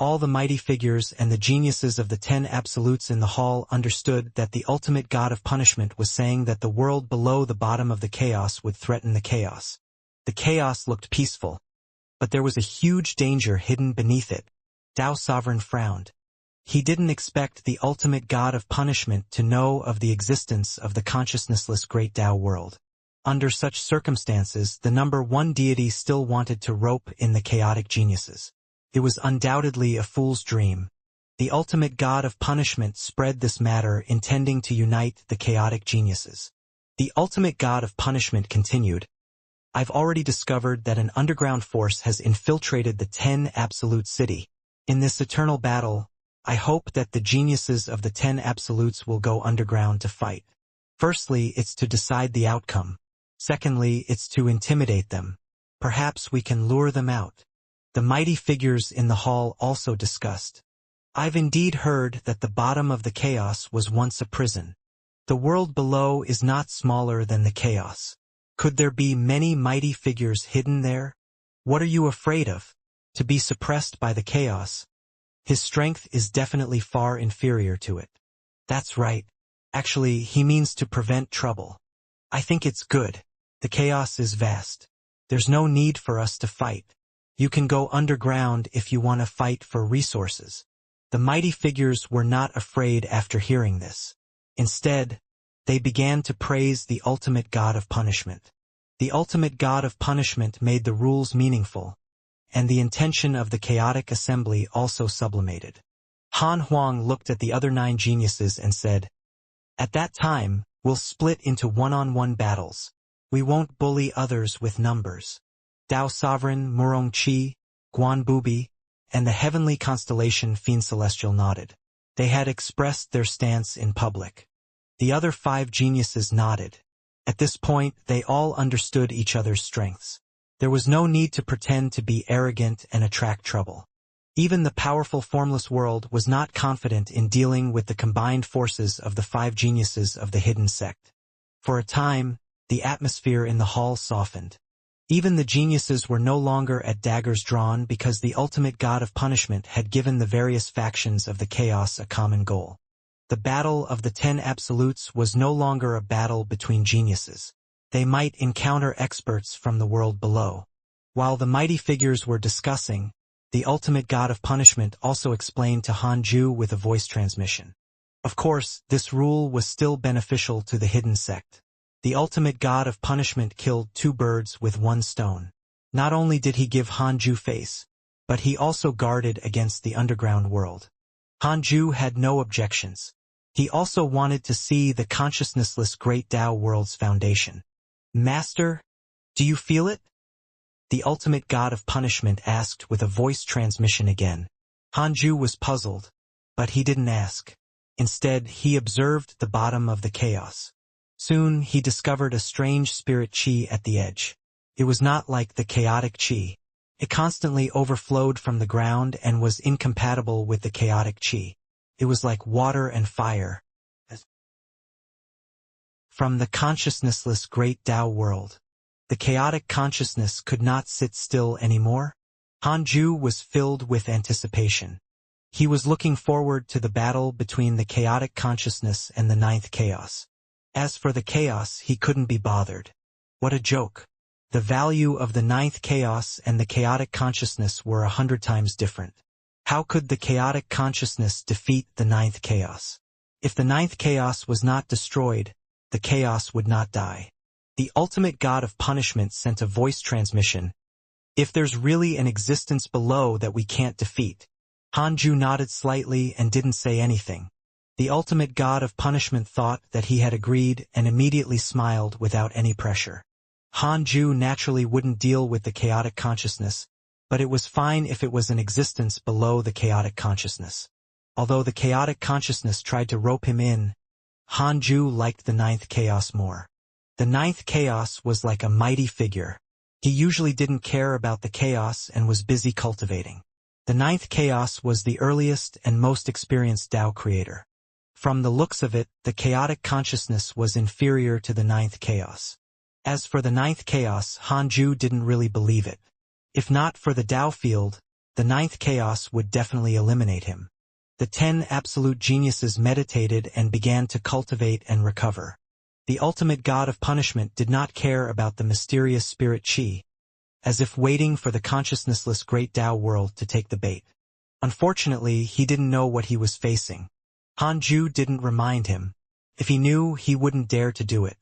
all the mighty figures and the geniuses of the 10 absolutes in the hall understood that the ultimate god of punishment was saying that the world below the bottom of the chaos would threaten the chaos. The chaos looked peaceful, but there was a huge danger hidden beneath it. Tao Sovereign frowned. He didn't expect the ultimate god of punishment to know of the existence of the consciousnessless great Tao world. Under such circumstances, the number one deity still wanted to rope in the chaotic geniuses. It was undoubtedly a fool's dream. The ultimate god of punishment spread this matter, intending to unite the chaotic geniuses. The ultimate god of punishment continued, I've already discovered that an underground force has infiltrated the 10 absolute city. In this eternal battle, I hope that the geniuses of the 10 absolutes will go underground to fight. Firstly, it's to decide the outcome. Secondly, it's to intimidate them. Perhaps we can lure them out. The mighty figures in the hall also discussed. I've indeed heard that the bottom of the chaos was once a prison. The world below is not smaller than the chaos. Could there be many mighty figures hidden there? What are you afraid of? To be suppressed by the chaos? His strength is definitely far inferior to it. That's right. Actually, he means to prevent trouble. I think it's good. The chaos is vast. There's no need for us to fight. You can go underground if you want to fight for resources. The mighty figures were not afraid after hearing this. Instead, they began to praise the ultimate god of punishment. The ultimate god of punishment made the rules meaningful, and the intention of the chaotic assembly also sublimated. Han Huang looked at the other 9 geniuses and said, At that time, we'll split into one-on-one battles. We won't bully others with numbers. Tao Sovereign, Murong Qi, Guan Bubi, and the heavenly constellation Fiend Celestial nodded. They had expressed their stance in public. The other 5 geniuses nodded. At this point, they all understood each other's strengths. There was no need to pretend to be arrogant and attract trouble. Even the powerful formless world was not confident in dealing with the combined forces of the 5 geniuses of the hidden sect. For a time, the atmosphere in the hall softened. Even the geniuses were no longer at daggers drawn because the ultimate god of punishment had given the various factions of the chaos a common goal. The battle of the 10 absolutes was no longer a battle between geniuses. They might encounter experts from the world below. While the mighty figures were discussing, the ultimate god of punishment also explained to Hanju with a voice transmission. Of course, this rule was still beneficial to the hidden sect. The ultimate god of punishment killed 2 birds with 1 stone. Not only did he give Hanju face, but he also guarded against the underground world. Hanju had no objections. He also wanted to see the consciousnessless great Tao world's foundation. Master, do you feel it? The ultimate god of punishment asked with a voice transmission again. Hanju was puzzled, but he didn't ask. Instead, he observed the bottom of the chaos. Soon, he discovered a strange spirit qi at the edge. It was not like the chaotic qi. It constantly overflowed from the ground and was incompatible with the chaotic qi. It was like water and fire. From the consciousnessless great Tao world, the chaotic consciousness could not sit still anymore. Hanju was filled with anticipation. He was looking forward to the battle between the chaotic consciousness and the 9th chaos. As for the chaos, he couldn't be bothered. What a joke. The value of the 9th chaos and the chaotic consciousness were 100 times different. How could the chaotic consciousness defeat the 9th chaos? If the 9th chaos was not destroyed, the chaos would not die. The ultimate god of punishment sent a voice transmission. If there's really an existence below that we can't defeat. Hanju nodded slightly and didn't say anything. The ultimate god of punishment thought that he had agreed and immediately smiled without any pressure. Hanju naturally wouldn't deal with the chaotic consciousness, but it was fine if it was an existence below the chaotic consciousness. Although the chaotic consciousness tried to rope him in, Hanju liked the 9th chaos more. The 9th chaos was like a mighty figure. He usually didn't care about the chaos and was busy cultivating. The 9th chaos was the earliest and most experienced Tao creator. From the looks of it, the chaotic consciousness was inferior to the 9th chaos. As for the 9th chaos, Hanju didn't really believe it. If not for the Tao field, the the ninth chaos would definitely eliminate him. The 10 absolute geniuses meditated and began to cultivate and recover. The ultimate god of punishment did not care about the mysterious spirit Qi, as if waiting for the consciousnessless great Tao world to take the bait. Unfortunately, he didn't know what he was facing. Hanju didn't remind him. If he knew, he wouldn't dare to do it.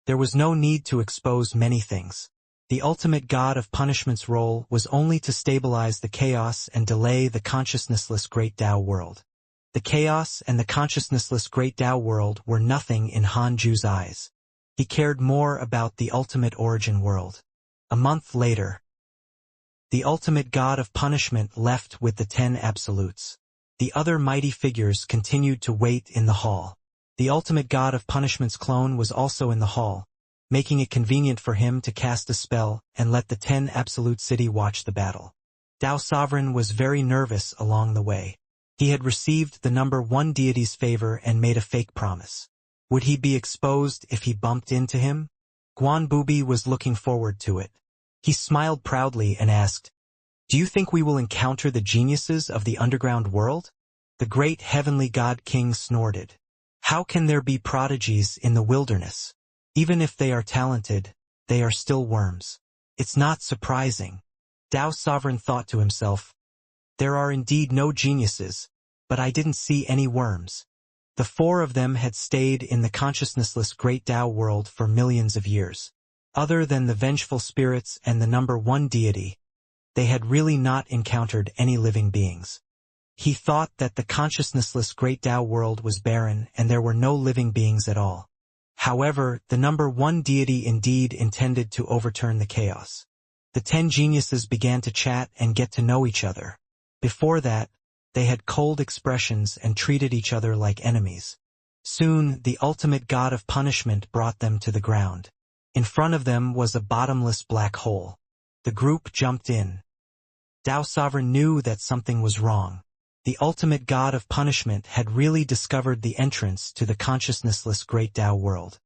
There was no need to expose many things. The ultimate god of punishment's role was only to stabilize the chaos and delay the consciousnessless great Tao world. The chaos and the consciousnessless great Tao world were nothing in Hanju's eyes. He cared more about the ultimate origin world. A month later, the ultimate god of punishment left with the 10 absolutes. The other mighty figures continued to wait in the hall. The ultimate god of punishment's clone was also in the hall, making it convenient for him to cast a spell and let the 10 absolute city watch the battle. Tao Sovereign was very nervous along the way. He had received the number 1 deity's favor and made a fake promise. Would he be exposed if he bumped into him? Guan Bubi was looking forward to it. He smiled proudly and asked, "Do you think we will encounter the geniuses of the underground world?" The great heavenly god king snorted. "How can there be prodigies in the wilderness? Even if they are talented, they are still worms. It's not surprising." Tao Sovereign thought to himself, "There are indeed no geniuses, but I didn't see any worms." The 4 of them had stayed in the consciousnessless great Tao world for millions of years. Other than the vengeful spirits and the number 1 deity, they had really not encountered any living beings. He thought that the consciousnessless great Tao world was barren and there were no living beings at all. However, the number 1 deity indeed intended to overturn the chaos. The 10 geniuses began to chat and get to know each other. Before that, they had cold expressions and treated each other like enemies. Soon, the ultimate god of punishment brought them to the ground. In front of them was a bottomless black hole. The group jumped in. Tao Sovereign knew that something was wrong. The ultimate god of punishment had really discovered the entrance to the consciousnessless great Tao world.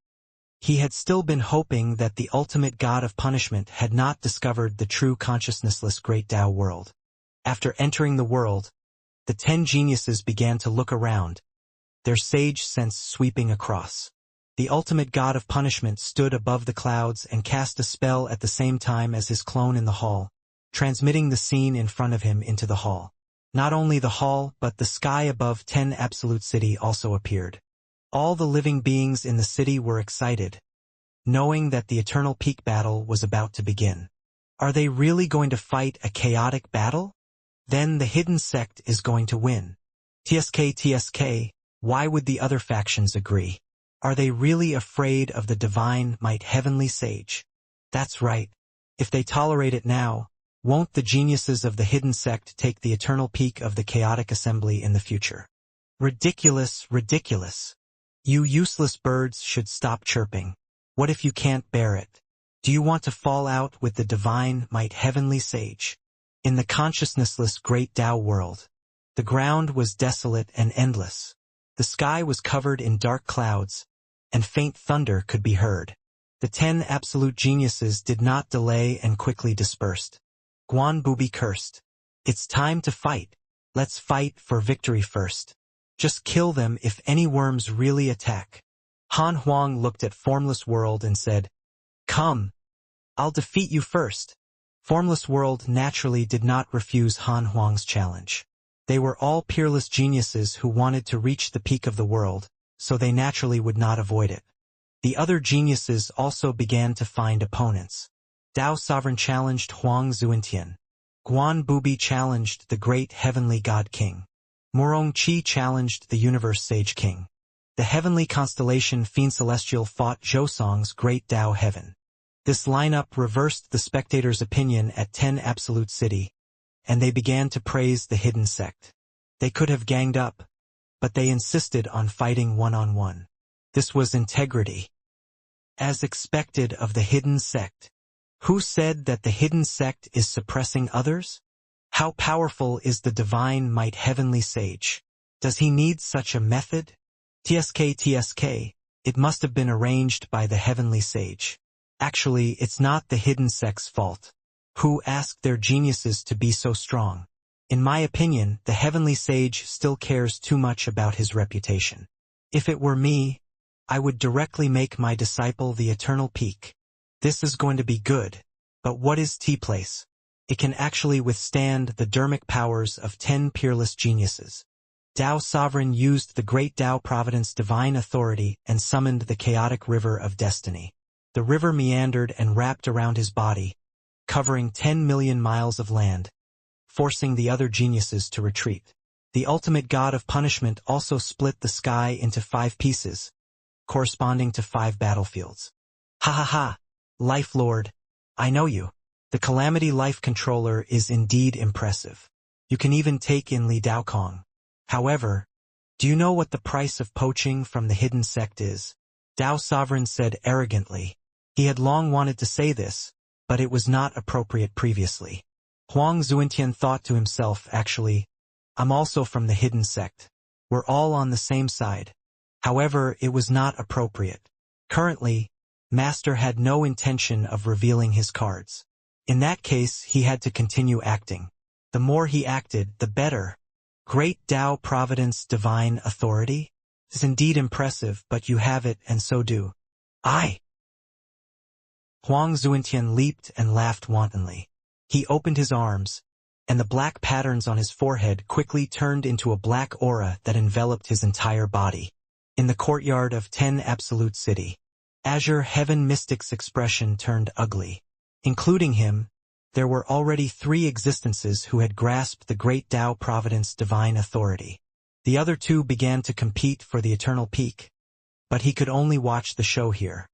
He had still been hoping that the ultimate god of punishment had not discovered the true consciousnessless great Tao world. After entering the world, the 10 geniuses began to look around, their sage sense sweeping across. The ultimate god of punishment stood above the clouds and cast a spell at the same time as his clone in the hall, transmitting the scene in front of him into the hall. Not only the hall, but the sky above 10 absolute city also appeared. All the living beings in the city were excited, knowing that the eternal peak battle was about to begin. Are they really going to fight a chaotic battle? Then the hidden sect is going to win. TSK, why would the other factions agree? Are they really afraid of the divine might heavenly sage? That's right. If they tolerate it now, won't the geniuses of the hidden sect take the eternal peak of the chaotic assembly in the future? Ridiculous, ridiculous. You useless birds should stop chirping. What if you can't bear it? Do you want to fall out with the divine might heavenly sage? In the consciousnessless great Tao world, the ground was desolate and endless. The sky was covered in dark clouds, and faint thunder could be heard. The 10 absolute geniuses did not delay and quickly dispersed. Guan Bubi cursed. "It's time to fight. Let's fight for victory first. Just kill them if any worms really attack." Han Huang looked at Formless World and said, "Come. I'll defeat you first." Formless World naturally did not refuse Han Huang's challenge. They were all peerless geniuses who wanted to reach the peak of the world, so they naturally would not avoid it. The other geniuses also began to find opponents. Tao Sovereign challenged Huang Zuintian. Guan Bubi challenged the great heavenly god king. Murong Qi challenged the universe sage king. The heavenly constellation Fiend Celestial fought Zhousong's great Tao heaven. This lineup reversed the spectators' opinion at 10 Absolute City, and they began to praise the hidden sect. They could have ganged up, but they insisted on fighting one-on-one. This was integrity. As expected of the hidden sect. Who said that the hidden sect is suppressing others? How powerful is the divine might heavenly sage? Does he need such a method? TSK, it must have been arranged by the heavenly sage. Actually, it's not the hidden sect's fault. Who asked their geniuses to be so strong? In my opinion, the heavenly sage still cares too much about his reputation. If it were me, I would directly make my disciple the eternal peak. This is going to be good. But what is T-Place? It can actually withstand the dermic powers of 10 peerless geniuses. Tao Sovereign used the great Tao Providence divine authority and summoned the chaotic river of destiny. The river meandered and wrapped around his body, covering 10 million miles of land, forcing the other geniuses to retreat. The ultimate god of punishment also split the sky into 5 pieces, corresponding to 5 battlefields. Ha ha ha! Life Lord, I know you. The Calamity Life Controller is indeed impressive. You can even take in Li Daokong. However, do you know what the price of poaching from the hidden sect is? Tao Sovereign said arrogantly. He had long wanted to say this, but it was not appropriate previously. Huang Zuentian thought to himself, actually, I'm also from the hidden sect. We're all on the same side. However, it was not appropriate. Currently, Master had no intention of revealing his cards. In that case, he had to continue acting. The more he acted, the better. Great Tao Providence Divine Authority? Is indeed impressive, but you have it and so do I. Huang Zuentian leaped and laughed wantonly. He opened his arms, and the black patterns on his forehead quickly turned into a black aura that enveloped his entire body. In the courtyard of 10 Absolute City, Azure Heaven Mystic's expression turned ugly. Including him, there were already 3 existences who had grasped the great Tao Providence divine authority. The other 2 began to compete for the eternal peak, but he could only watch the show here.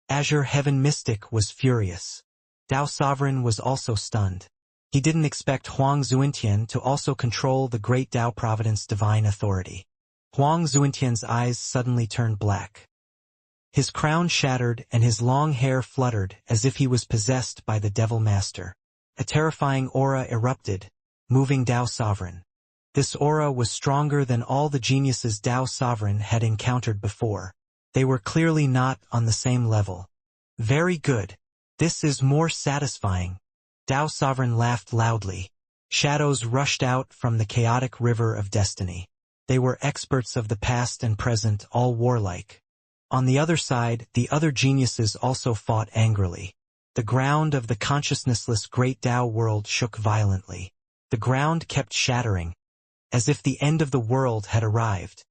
Azure Heaven Mystic was furious. Tao Sovereign was also stunned. He didn't expect Huang Zuentian to also control the great Tao Providence divine authority. Huang Zuentian's eyes suddenly turned black. His crown shattered and his long hair fluttered as if he was possessed by the Devil Master. A terrifying aura erupted, moving Tao Sovereign. This aura was stronger than all the geniuses Tao Sovereign had encountered before. They were clearly not on the same level. Very good. This is more satisfying. Tao Sovereign laughed loudly. Shadows rushed out from the chaotic river of destiny. They were experts of the past and present, all warlike. On the other side, the other geniuses also fought angrily. The ground of the consciousnessless great Tao world shook violently. The ground kept shattering, as if the end of the world had arrived.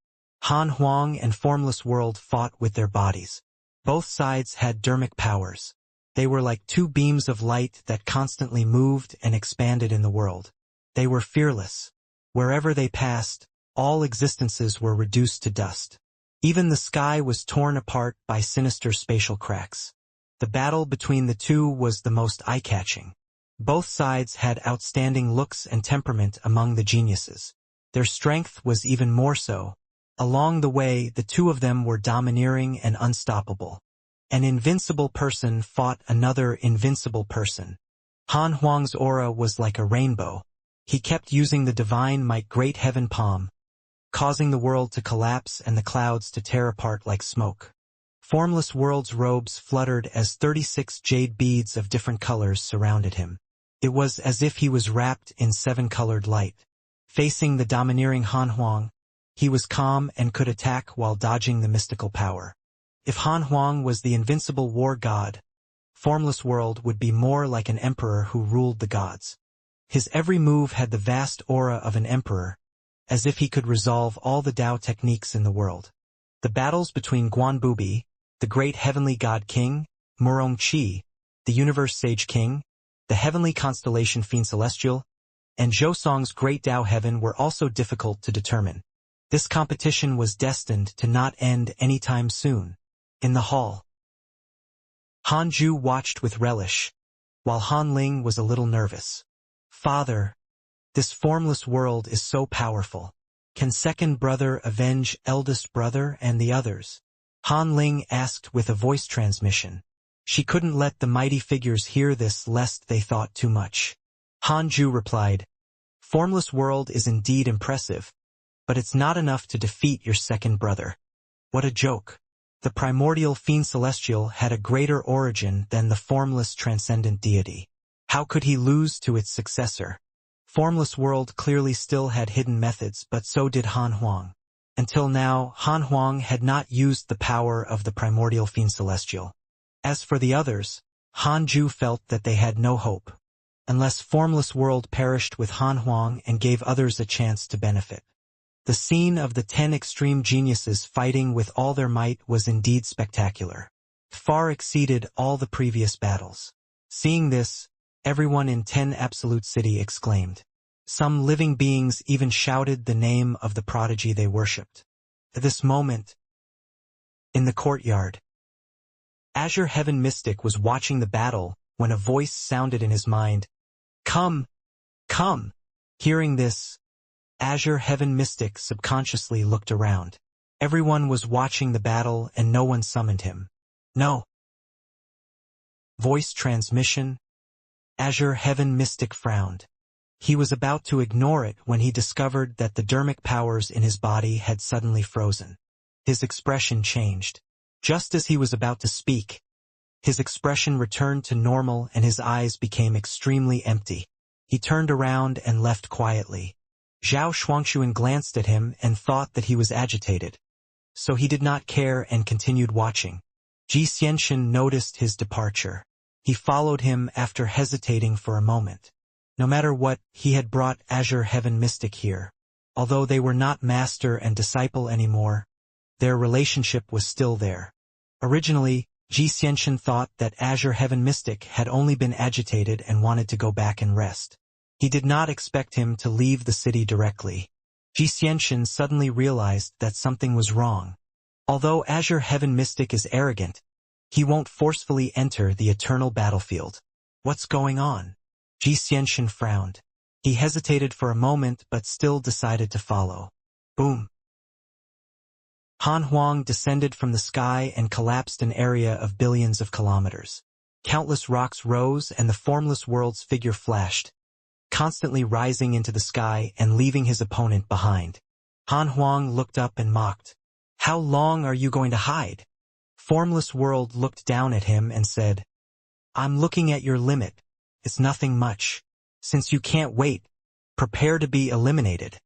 Han Huang and Formless World fought with their bodies. Both sides had dermic powers. They were like 2 beams of light that constantly moved and expanded in the world. They were fearless. Wherever they passed, all existences were reduced to dust. Even the sky was torn apart by sinister spatial cracks. The battle between the 2 was the most eye-catching. Both sides had outstanding looks and temperament among the geniuses. Their strength was even more so. Along the way, the 2 of them were domineering and unstoppable. An invincible person fought another invincible person. Han Huang's aura was like a rainbow. He kept using the divine might great heaven palm, causing the world to collapse and the clouds to tear apart like smoke. Formless World's robes fluttered as 36 jade beads of different colors surrounded him. It was as if he was wrapped in 7-colored light. Facing the domineering Han Huang, he was calm and could attack while dodging the mystical power. If Han Huang was the invincible war god, Formless World would be more like an emperor who ruled the gods. His every move had the vast aura of an emperor, as if he could resolve all the Tao techniques in the world. The battles between Guan Bubi, the great heavenly god king, Murong Qi, the universe sage king, the heavenly constellation Fiend Celestial, and Zhou great Tao heaven were also difficult to determine. This competition was destined to not end anytime soon. In the hall, Han Ju watched with relish, while Han Ling was a little nervous. Father, this formless world is so powerful. Can second brother avenge eldest brother and the others? Han Ling asked with a voice transmission. She couldn't let the mighty figures hear this lest they thought too much. Han Ju replied, Formless World is indeed impressive, but it's not enough to defeat your second brother. What a joke. The primordial Fiend Celestial had a greater origin than the formless transcendent deity. How could he lose to its successor? Formless World clearly still had hidden methods, but so did Han Huang. Until now, Han Huang had not used the power of the primordial fiend celestial. As for the others, Han Ju felt that they had no hope, unless Formless World perished with Han Huang and gave others a chance to benefit. The scene of the 10 extreme geniuses fighting with all their might was indeed spectacular. Far exceeded all the previous battles. Seeing this, everyone in 10 Absolute City exclaimed. Some living beings even shouted the name of the prodigy they worshipped. At this moment, in the courtyard, Azure Heaven Mystic was watching the battle when a voice sounded in his mind. Come! Come! Hearing this, Azure Heaven Mystic subconsciously looked around. Everyone was watching the battle and no one summoned him. No. Voice transmission. Azure Heaven Mystic frowned. He was about to ignore it when he discovered that the dermic powers in his body had suddenly frozen. His expression changed. Just as he was about to speak, his expression returned to normal and his eyes became extremely empty. He turned around and left quietly. Zhao Shuangxuan glanced at him and thought that he was agitated. So he did not care and continued watching. Ji Xianxian noticed his departure. He followed him after hesitating for a moment. No matter what, he had brought Azure Heaven Mystic here. Although they were not master and disciple anymore, their relationship was still there. Originally, Ji Xianxian thought that Azure Heaven Mystic had only been agitated and wanted to go back and rest. He did not expect him to leave the city directly. Ji Xianxian suddenly realized that something was wrong. Although Azure Heaven Mystic is arrogant, he won't forcefully enter the eternal battlefield. What's going on? Ji Xianxian frowned. He hesitated for a moment but still decided to follow. Boom! Han Huang descended from the sky and collapsed an area of billions of kilometers. Countless rocks rose and the Formless World's figure flashed, constantly rising into the sky and leaving his opponent behind. Han Huang looked up and mocked. How long are you going to hide? Formless World looked down at him and said, I'm looking at your limit. It's nothing much. Since you can't wait, prepare to be eliminated.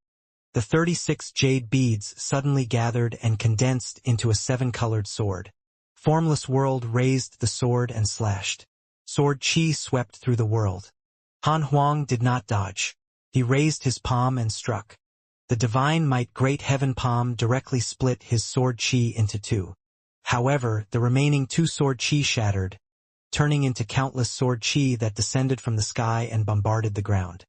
The 36 jade beads suddenly gathered and condensed into a 7-colored sword. Formless World raised the sword and slashed. Sword chi swept through the world. Han Huang did not dodge. He raised his palm and struck. The divine might Great Heaven Palm directly split his sword chi into two. However, the remaining 2 sword chi shattered, turning into countless sword chi that descended from the sky and bombarded the ground.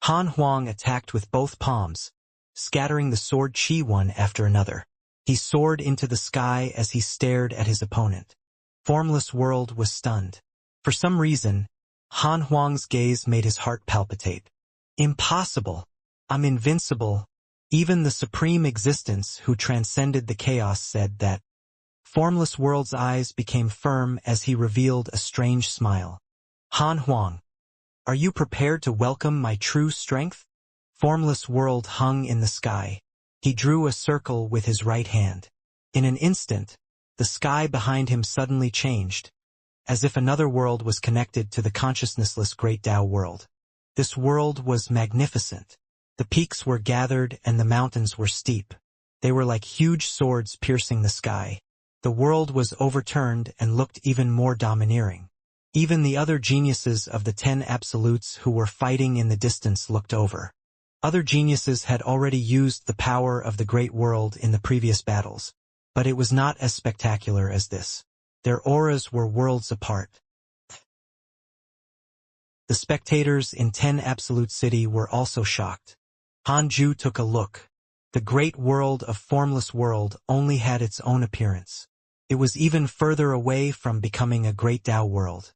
Han Huang attacked with both palms, scattering the sword chi one after another. He soared into the sky as he stared at his opponent. Formless World was stunned. For some reason, Han Huang's gaze made his heart palpitate. Impossible! I'm invincible! Even the Supreme Existence who transcended the chaos said that. Formless World's eyes became firm as he revealed a strange smile. Han Huang, are you prepared to welcome my true strength? Formless World hung in the sky. He drew a circle with his right hand. In an instant, the sky behind him suddenly changed, as if another world was connected to the consciousnessless Great Tao world. This world was magnificent. The peaks were gathered and the mountains were steep. They were like huge swords piercing the sky. The world was overturned and looked even more domineering. Even the other geniuses of the 10 absolutes who were fighting in the distance looked over. Other geniuses had already used the power of the great world in the previous battles, but it was not as spectacular as this. Their auras were worlds apart. The spectators in 10 Absolute City were also shocked. Han Ju took a look. The great world of Formless World only had its own appearance. It was even further away from becoming a Great Tao world.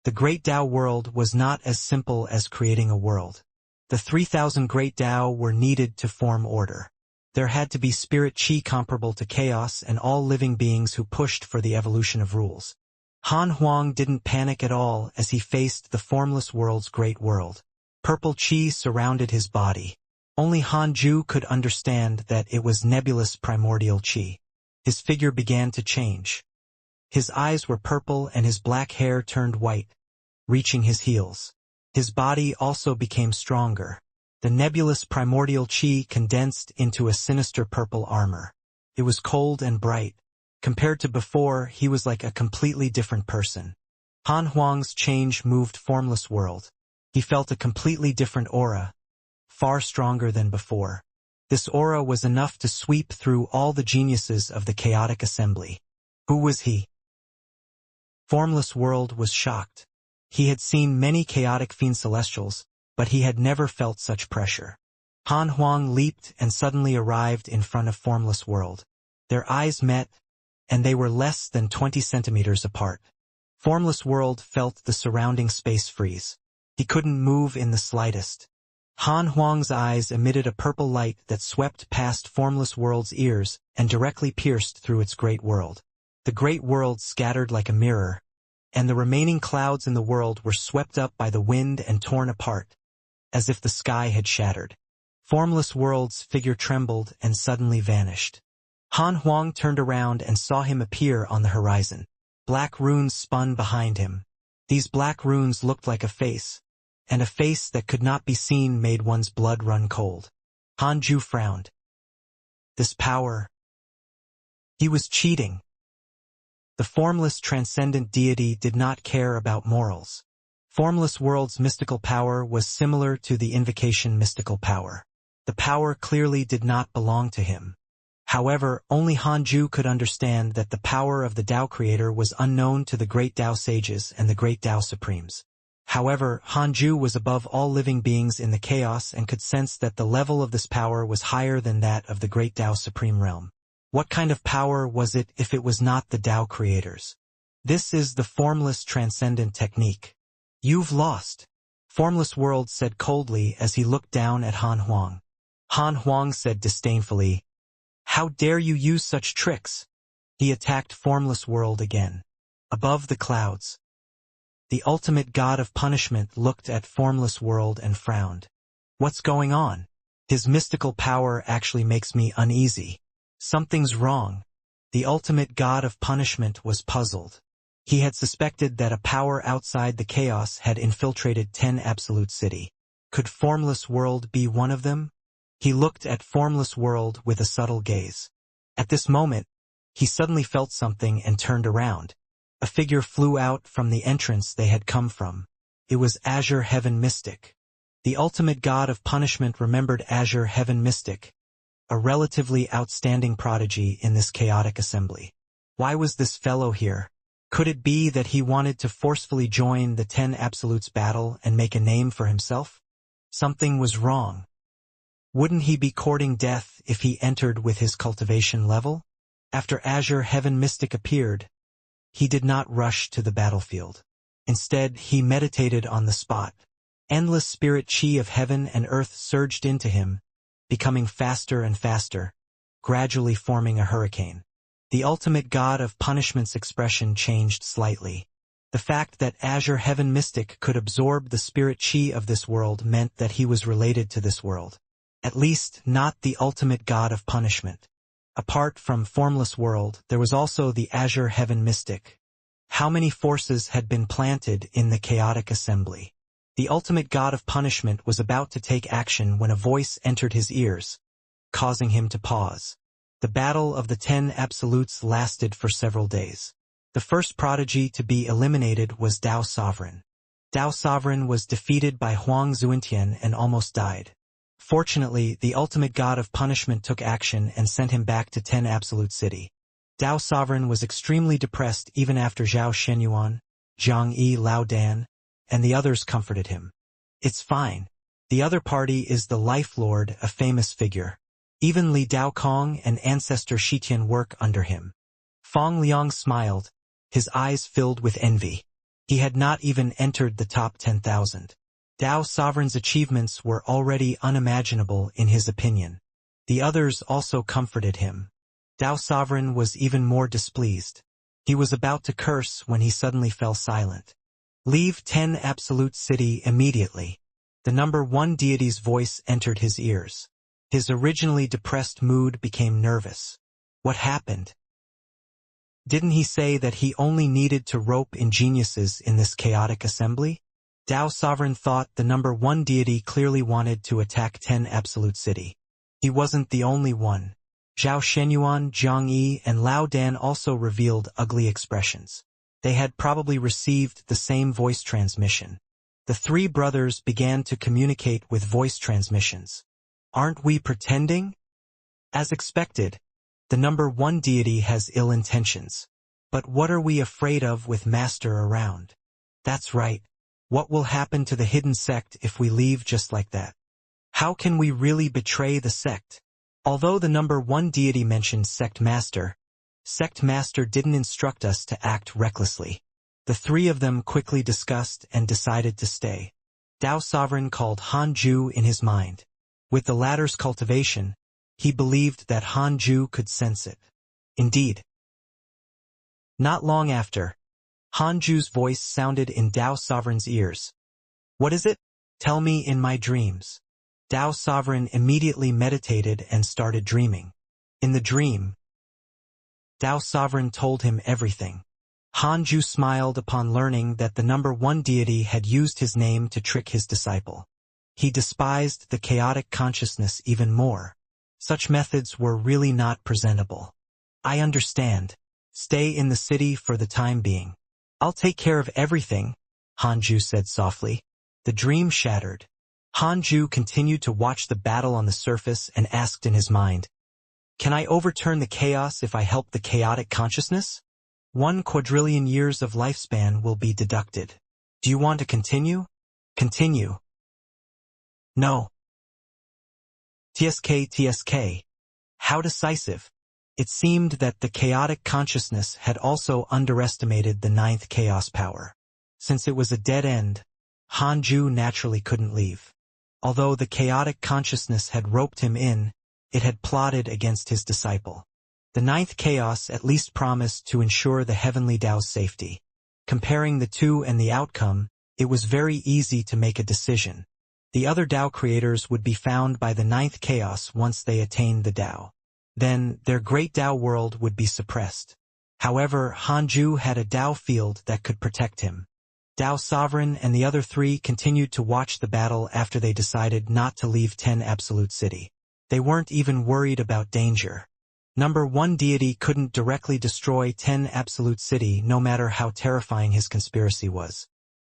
The Great Tao world was not as simple as creating a world. The 3,000 Great Tao were needed to form order. There had to be spirit chi comparable to chaos and all living beings who pushed for the evolution of rules. Han Huang didn't panic at all as he faced the Formless World's great world. Purple chi surrounded his body. Only Han Ju could understand that it was nebulous primordial chi. His figure began to change. His eyes were purple and his black hair turned white, reaching his heels. His body also became stronger. The nebulous primordial chi condensed into a sinister purple armor. It was cold and bright. Compared to before, he was like a completely different person. Han Huang's change moved Formless World. He felt a completely different aura, far stronger than before. This aura was enough to sweep through all the geniuses of the chaotic assembly. Who was he? Formless World was shocked. He had seen many chaotic fiend celestials, but he had never felt such pressure. Han Huang leaped and suddenly arrived in front of Formless World. Their eyes met, and they were less than 20 centimeters apart. Formless World felt the surrounding space freeze. He couldn't move in the slightest. Han Huang's eyes emitted a purple light that swept past Formless World's ears and directly pierced through its great world. The great world scattered like a mirror, and the remaining clouds in the world were swept up by the wind and torn apart, as if the sky had shattered. Formless World's figure trembled and suddenly vanished. Han Huang turned around and saw him appear on the horizon. Black runes spun behind him. These black runes looked like a face, and a face that could not be seen made one's blood run cold. Han Ju frowned. This power. He was cheating. The formless transcendent deity did not care about morals. Formless World's mystical power was similar to the invocation mystical power. The power clearly did not belong to him. However, only Han Ju could understand that the power of the Tao Creator was unknown to the great Tao sages and the great Tao Supremes. However, Han Ju was above all living beings in the chaos and could sense that the level of this power was higher than that of the great Tao Supreme Realm. What kind of power was it if it was not the Tao Creators? This is the formless transcendent technique. You've lost. Formless World said coldly as he looked down at Han Huang. Han Huang said disdainfully, "How dare you use such tricks?" He attacked Formless World again. Above the clouds, the ultimate god of punishment looked at Formless World and frowned. What's going on? His mystical power actually makes me uneasy. Something's wrong. The ultimate god of punishment was puzzled. He had suspected that a power outside the chaos had infiltrated 10 Absolute City. Could Formless World be one of them? He looked at Formless World with a subtle gaze. At this moment, he suddenly felt something and turned around. A figure flew out from the entrance they had come from. It was Azure Heaven Mystic. The ultimate god of punishment remembered Azure Heaven Mystic, a relatively outstanding prodigy in this chaotic assembly. Why was this fellow here? Could it be that he wanted to forcefully join the 10 Absolutes battle and make a name for himself? Something was wrong. Wouldn't he be courting death if he entered with his cultivation level? After Azure Heaven Mystic appeared, he did not rush to the battlefield. Instead, he meditated on the spot. Endless spirit chi of heaven and earth surged into him, becoming faster and faster, gradually forming a hurricane. The ultimate god of punishment's expression changed slightly. The fact that Azure Heaven Mystic could absorb the spirit chi of this world meant that he was related to this world. At least, not the ultimate god of punishment. Apart from Formless World, there was also the Azure Heaven Mystic. How many forces had been planted in the chaotic assembly? The ultimate god of punishment was about to take action when a voice entered his ears, causing him to pause. The battle of the 10 Absolutes lasted for several days. The first prodigy to be eliminated was Tao Sovereign. Tao Sovereign was defeated by Huang Zuintian and almost died. Fortunately, the ultimate god of punishment took action and sent him back to 10 Absolute City. Tao Sovereign was extremely depressed even after Zhao Shenyuan, Zhang Yi Lao Dan, and the others comforted him. It's fine. The other party is the Life Lord, a famous figure. Even Li Daokong and ancestor Shitian work under him. Fong Liang smiled, his eyes filled with envy. He had not even entered the top 10,000. Tao Sovereign's achievements were already unimaginable in his opinion. The others also comforted him. Tao Sovereign was even more displeased. He was about to curse when he suddenly fell silent. Leave 10 Absolute City immediately. The number 1 deity's voice entered his ears. His originally depressed mood became nervous. What happened? Didn't he say that he only needed to rope in geniuses in this chaotic assembly? Tao Sovereign thought the number 1 deity clearly wanted to attack 10 Absolute City. He wasn't the only one. Zhao Shenyuan, Jiang Yi, and Lao Dan also revealed ugly expressions. They had probably received the same voice transmission. The three brothers began to communicate with voice transmissions. Aren't we pretending? As expected, the number 1 deity has ill intentions. But what are we afraid of with Master around? That's right. What will happen to the hidden sect if we leave just like that? How can we really betray the sect? Although the number 1 deity mentioned Sect Master didn't instruct us to act recklessly. The three of them quickly discussed and decided to stay. Tao Sovereign called Han Ju in his mind. With the latter's cultivation, he believed that Han Ju could sense it. Indeed. Not long after, Han Ju's voice sounded in Tao Sovereign's ears. What is it? Tell me in my dreams. Tao Sovereign immediately meditated and started dreaming. In the dream, Tao Sovereign told him everything. Han Ju smiled upon learning that the number 1 deity had used his name to trick his disciple. He despised the chaotic consciousness even more. Such methods were really not presentable. I understand. Stay in the city for the time being. I'll take care of everything, Han Ju said softly. The dream shattered. Han Ju continued to watch the battle on the surface and asked in his mind, can I overturn the chaos if I help the chaotic consciousness? 1 quadrillion years of lifespan will be deducted. Do you want to continue? Continue. No. TSK. How decisive. It seemed that the chaotic consciousness had also underestimated the 9th chaos power. Since it was a dead end, Han Ju naturally couldn't leave. Although the chaotic consciousness had roped him in, it had plotted against his disciple. The 9th chaos at least promised to ensure the heavenly Tao's safety. Comparing the two and the outcome, it was very easy to make a decision. The other Tao creators would be found by the 9th chaos once they attained the Tao. Then, their great Tao world would be suppressed. However, Han Ju had a Tao field that could protect him. Tao Sovereign and the other three continued to watch the battle after they decided not to leave 10 Absolute City. They weren't even worried about danger. Number 1 deity couldn't directly destroy 10 Absolute City no matter how terrifying his conspiracy was.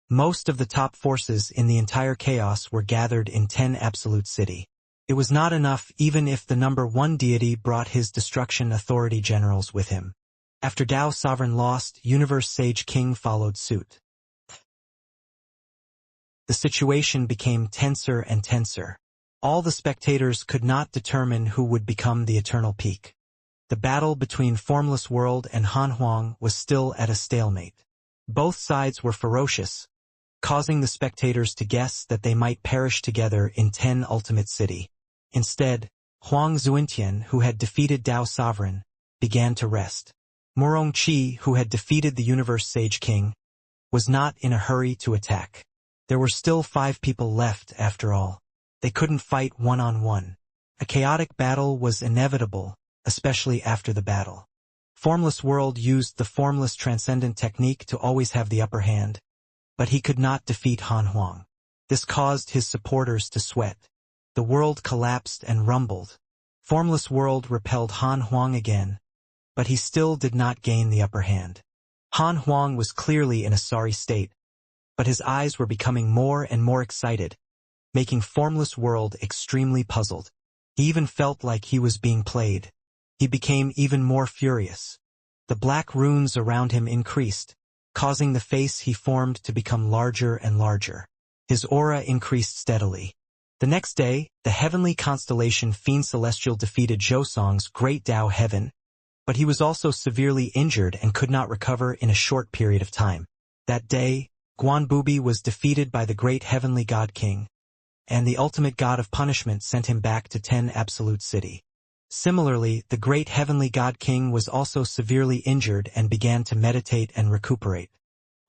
Most of the top forces in the entire chaos were gathered in 10 Absolute City. It was not enough even if the number 1 deity brought his destruction authority generals with him. After Tao Sovereign lost, Universe Sage King followed suit. The situation became tenser and tenser. All the spectators could not determine who would become the eternal peak. The battle between Formless World and Han Huang was still at a stalemate. Both sides were ferocious, causing the spectators to guess that they might perish together in 10 Ultimate City. Instead, Huang Zuintian, who had defeated Tao Sovereign, began to rest. Murong Qi, who had defeated the Universe Sage King, was not in a hurry to attack. There were still 5 people left after all. They couldn't fight one-on-one. A chaotic battle was inevitable, especially after the battle. Formless World used the formless transcendent technique to always have the upper hand, but he could not defeat Han Huang. This caused his supporters to sweat. The world collapsed and rumbled. Formless World repelled Han Huang again, but he still did not gain the upper hand. Han Huang was clearly in a sorry state, but his eyes were becoming more and more excited, making Formless World extremely puzzled. He even felt like he was being played. He became even more furious. The black runes around him increased, causing the face he formed to become larger and larger. His aura increased steadily. The next day, the heavenly constellation Fiend Celestial defeated Zhousong's Great Tao Heaven, but he was also severely injured and could not recover in a short period of time. That day, Guanbubi was defeated by the Great Heavenly God King, and the ultimate God of Punishment sent him back to 10 Absolute City. Similarly, the Great Heavenly God King was also severely injured and began to meditate and recuperate.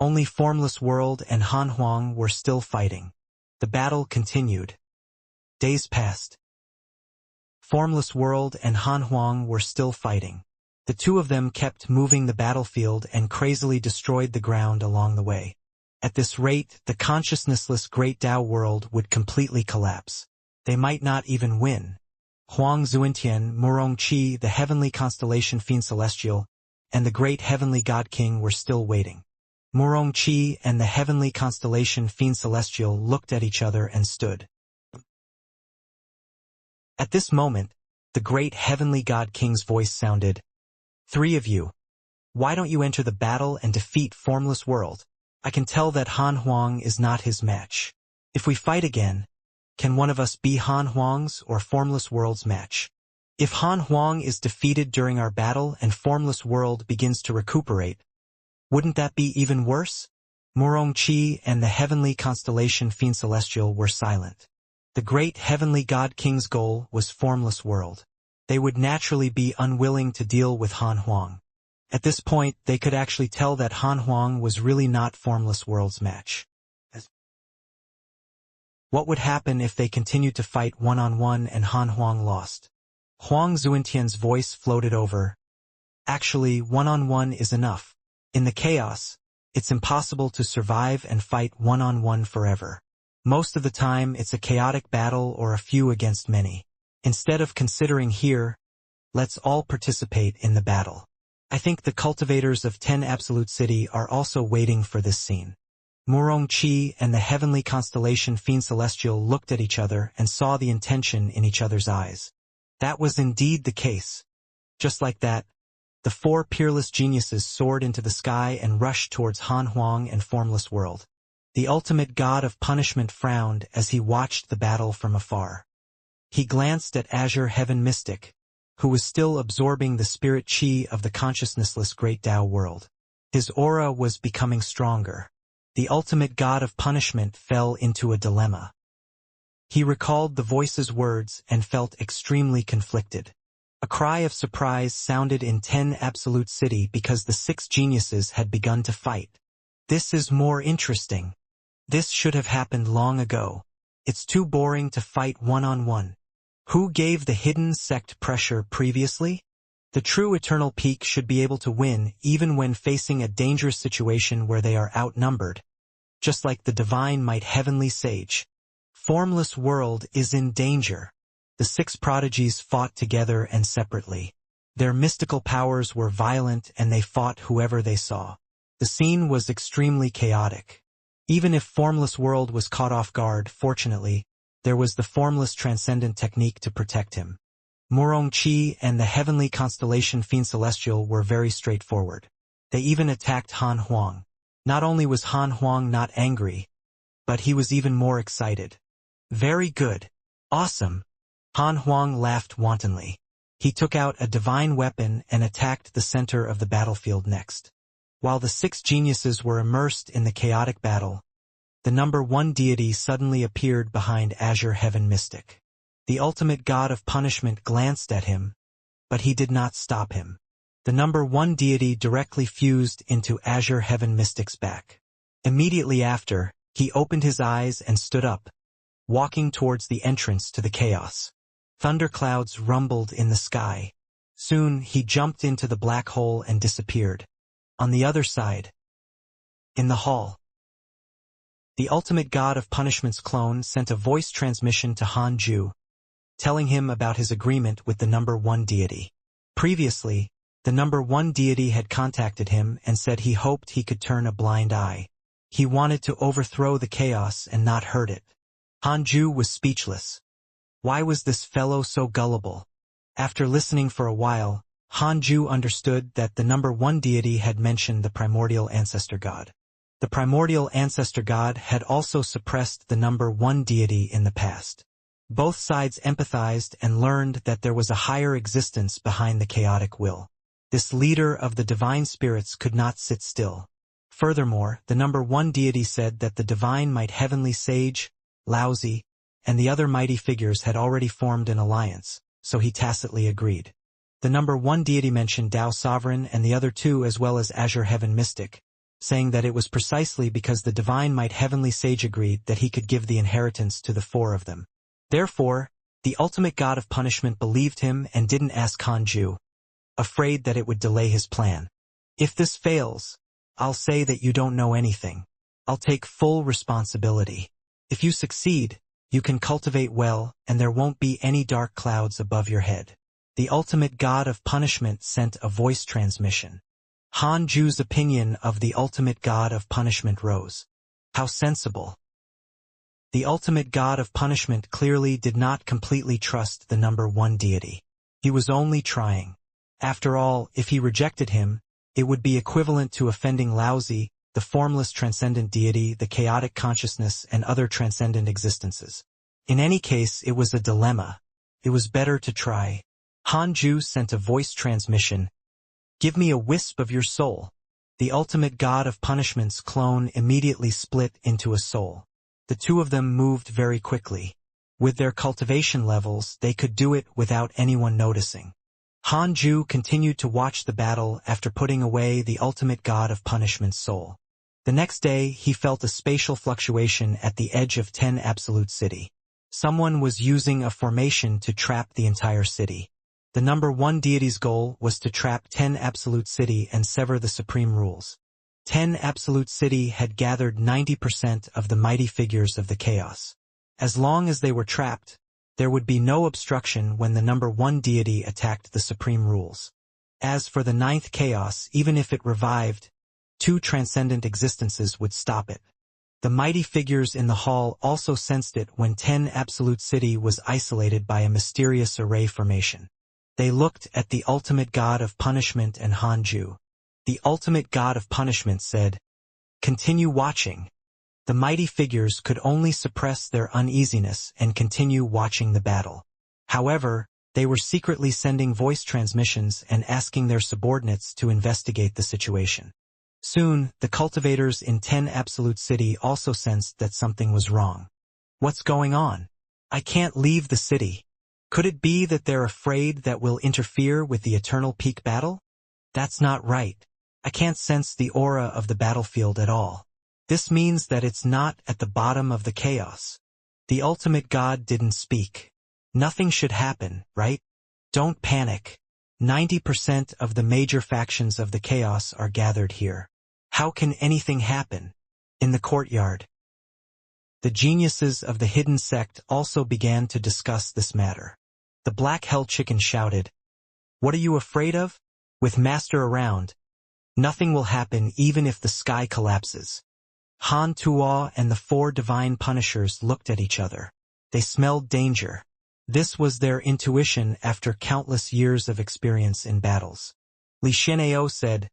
Only Formless World and Han Huang were still fighting. The battle continued. Days passed. Formless World and Han Huang were still fighting. The two of them kept moving the battlefield and crazily destroyed the ground along the way. At this rate, the consciousnessless Great Tao world would completely collapse. They might not even win. Huang Zuentian, Murong Qi, the heavenly constellation Fiend Celestial, and the great heavenly God King were still waiting. Murong Qi and the heavenly constellation Fiend Celestial looked at each other and stood. At this moment, the great heavenly God King's voice sounded, "Three of you. Why don't you enter the battle and defeat Formless World? I can tell that Han Huang is not his match. If we fight again, can one of us be Han Huang's or Formless World's match? If Han Huang is defeated during our battle and Formless World begins to recuperate, wouldn't that be even worse?" Murong Qi and the heavenly constellation Fiend Celestial were silent. The great heavenly God King's goal was Formless World. They would naturally be unwilling to deal with Han Huang. At this point, they could actually tell that Han Huang was really not Formless World's match. What would happen if they continued to fight one-on-one and Han Huang lost? Huang Zuentian's voice floated over. Actually, one-on-one is enough. In the chaos, it's impossible to survive and fight one-on-one forever. Most of the time, it's a chaotic battle or a few against many. Instead of considering here, let's all participate in the battle. I think the cultivators of 10 Absolute City are also waiting for this scene. Murong Qi and the heavenly constellation Fiend Celestial looked at each other and saw the intention in each other's eyes. That was indeed the case. Just like that, the four peerless geniuses soared into the sky and rushed towards Han Huang and Formless World. The ultimate god of punishment frowned as he watched the battle from afar. He glanced at Azure Heaven Mystic, who was still absorbing the spirit chi of the consciousnessless Great Tao world. His aura was becoming stronger. The ultimate god of punishment fell into a dilemma. He recalled the voice's words and felt extremely conflicted. A cry of surprise sounded in 10 Absolute City because the 6 geniuses had begun to fight. This is more interesting. This should have happened long ago. It's too boring to fight one-on-one. Who gave the hidden sect pressure previously? The true Eternal Peak should be able to win even when facing a dangerous situation where they are outnumbered, just like the divine might heavenly sage. Formless World is in danger. The 6 prodigies fought together and separately. Their mystical powers were violent and they fought whoever they saw. The scene was extremely chaotic. Even if Formless World was caught off guard, fortunately, there was the formless transcendent technique to protect him. Murong Qi and the heavenly constellation Fiend Celestial were very straightforward. They even attacked Han Huang. Not only was Han Huang not angry, but he was even more excited. Very good. Awesome. Han Huang laughed wantonly. He took out a divine weapon and attacked the center of the battlefield next. While the 6 geniuses were immersed in the chaotic battle, the number 1 deity suddenly appeared behind Azure Heaven Mystic. The ultimate god of punishment glanced at him, but he did not stop him. The number 1 deity directly fused into Azure Heaven Mystic's back. Immediately after, he opened his eyes and stood up, walking towards the entrance to the chaos. Thunderclouds rumbled in the sky. Soon, he jumped into the black hole and disappeared. On the other side, in the hall, the ultimate god of punishment's clone sent a voice transmission to Han Ju, telling him about his agreement with the number 1 deity. Previously, the number 1 deity had contacted him and said he hoped he could turn a blind eye. He wanted to overthrow the chaos and not hurt it. Han Ju was speechless. Why was this fellow so gullible? After listening for a while, Han Ju understood that the number 1 deity had mentioned the primordial ancestor god. The primordial ancestor god had also suppressed the number 1 deity in the past. Both sides empathized and learned that there was a higher existence behind the chaotic will. This leader of the divine spirits could not sit still. Furthermore, the number 1 deity said that the divine might heavenly sage, Laozi, and the other mighty figures had already formed an alliance, so he tacitly agreed. The number 1 deity mentioned Tao Sovereign and the other 2 as well as Azure Heaven Mystic, saying that it was precisely because the divine might heavenly sage agreed that he could give the inheritance to the 4 of them. Therefore, the ultimate god of punishment believed him and didn't ask Han Ju, afraid that it would delay his plan. If this fails, I'll say that you don't know anything. I'll take full responsibility. If you succeed, you can cultivate well, and there won't be any dark clouds above your head. The ultimate god of punishment sent a voice transmission. Han Ju's opinion of the ultimate god of punishment rose. How sensible. The ultimate god of punishment clearly did not completely trust the number one deity. He was only trying. After all, if he rejected him, it would be equivalent to offending Laozi, the formless transcendent deity, the chaotic consciousness, and other transcendent existences. In any case, it was a dilemma. It was better to try. Han Ju sent a voice transmission. Give me a wisp of your soul. The ultimate god of punishment's clone immediately split into a soul. The two of them moved very quickly. With their cultivation levels, they could do it without anyone noticing. Han Ju continued to watch the battle after putting away the ultimate god of punishment's soul. The next day, he felt a spatial fluctuation at the edge of 10 Absolute City. Someone was using a formation to trap the entire city. The number one deity's goal was to trap 10 Absolute City and sever the supreme rules. 10 Absolute City had gathered 90% of the mighty figures of the chaos. As long as they were trapped, there would be no obstruction when the number one deity attacked the supreme rules. As for the ninth chaos, even if it revived, 2 transcendent existences would stop it. The mighty figures in the hall also sensed it when 10 Absolute City was isolated by a mysterious array formation. They looked at the ultimate god of punishment and Han Ju. The ultimate god of punishment said, "Continue watching." The mighty figures could only suppress their uneasiness and continue watching the battle. However, they were secretly sending voice transmissions and asking their subordinates to investigate the situation. Soon, the cultivators in 10 Absolute City also sensed that something was wrong. What's going on? I can't leave the city. Could it be that they're afraid that we'll interfere with the eternal peak battle? That's not right. I can't sense the aura of the battlefield at all. This means that it's not at the bottom of the chaos. The ultimate god didn't speak. Nothing should happen, right? Don't panic. 90% of the major factions of the chaos are gathered here. How can anything happen? In the courtyard. The geniuses of the hidden sect also began to discuss this matter. The Black Hell Chicken shouted, "What are you afraid of? With Master around, nothing will happen even if the sky collapses." Han Tuo and the 4 divine punishers looked at each other. They smelled danger. This was their intuition after countless years of experience in battles. Li Xianxia said,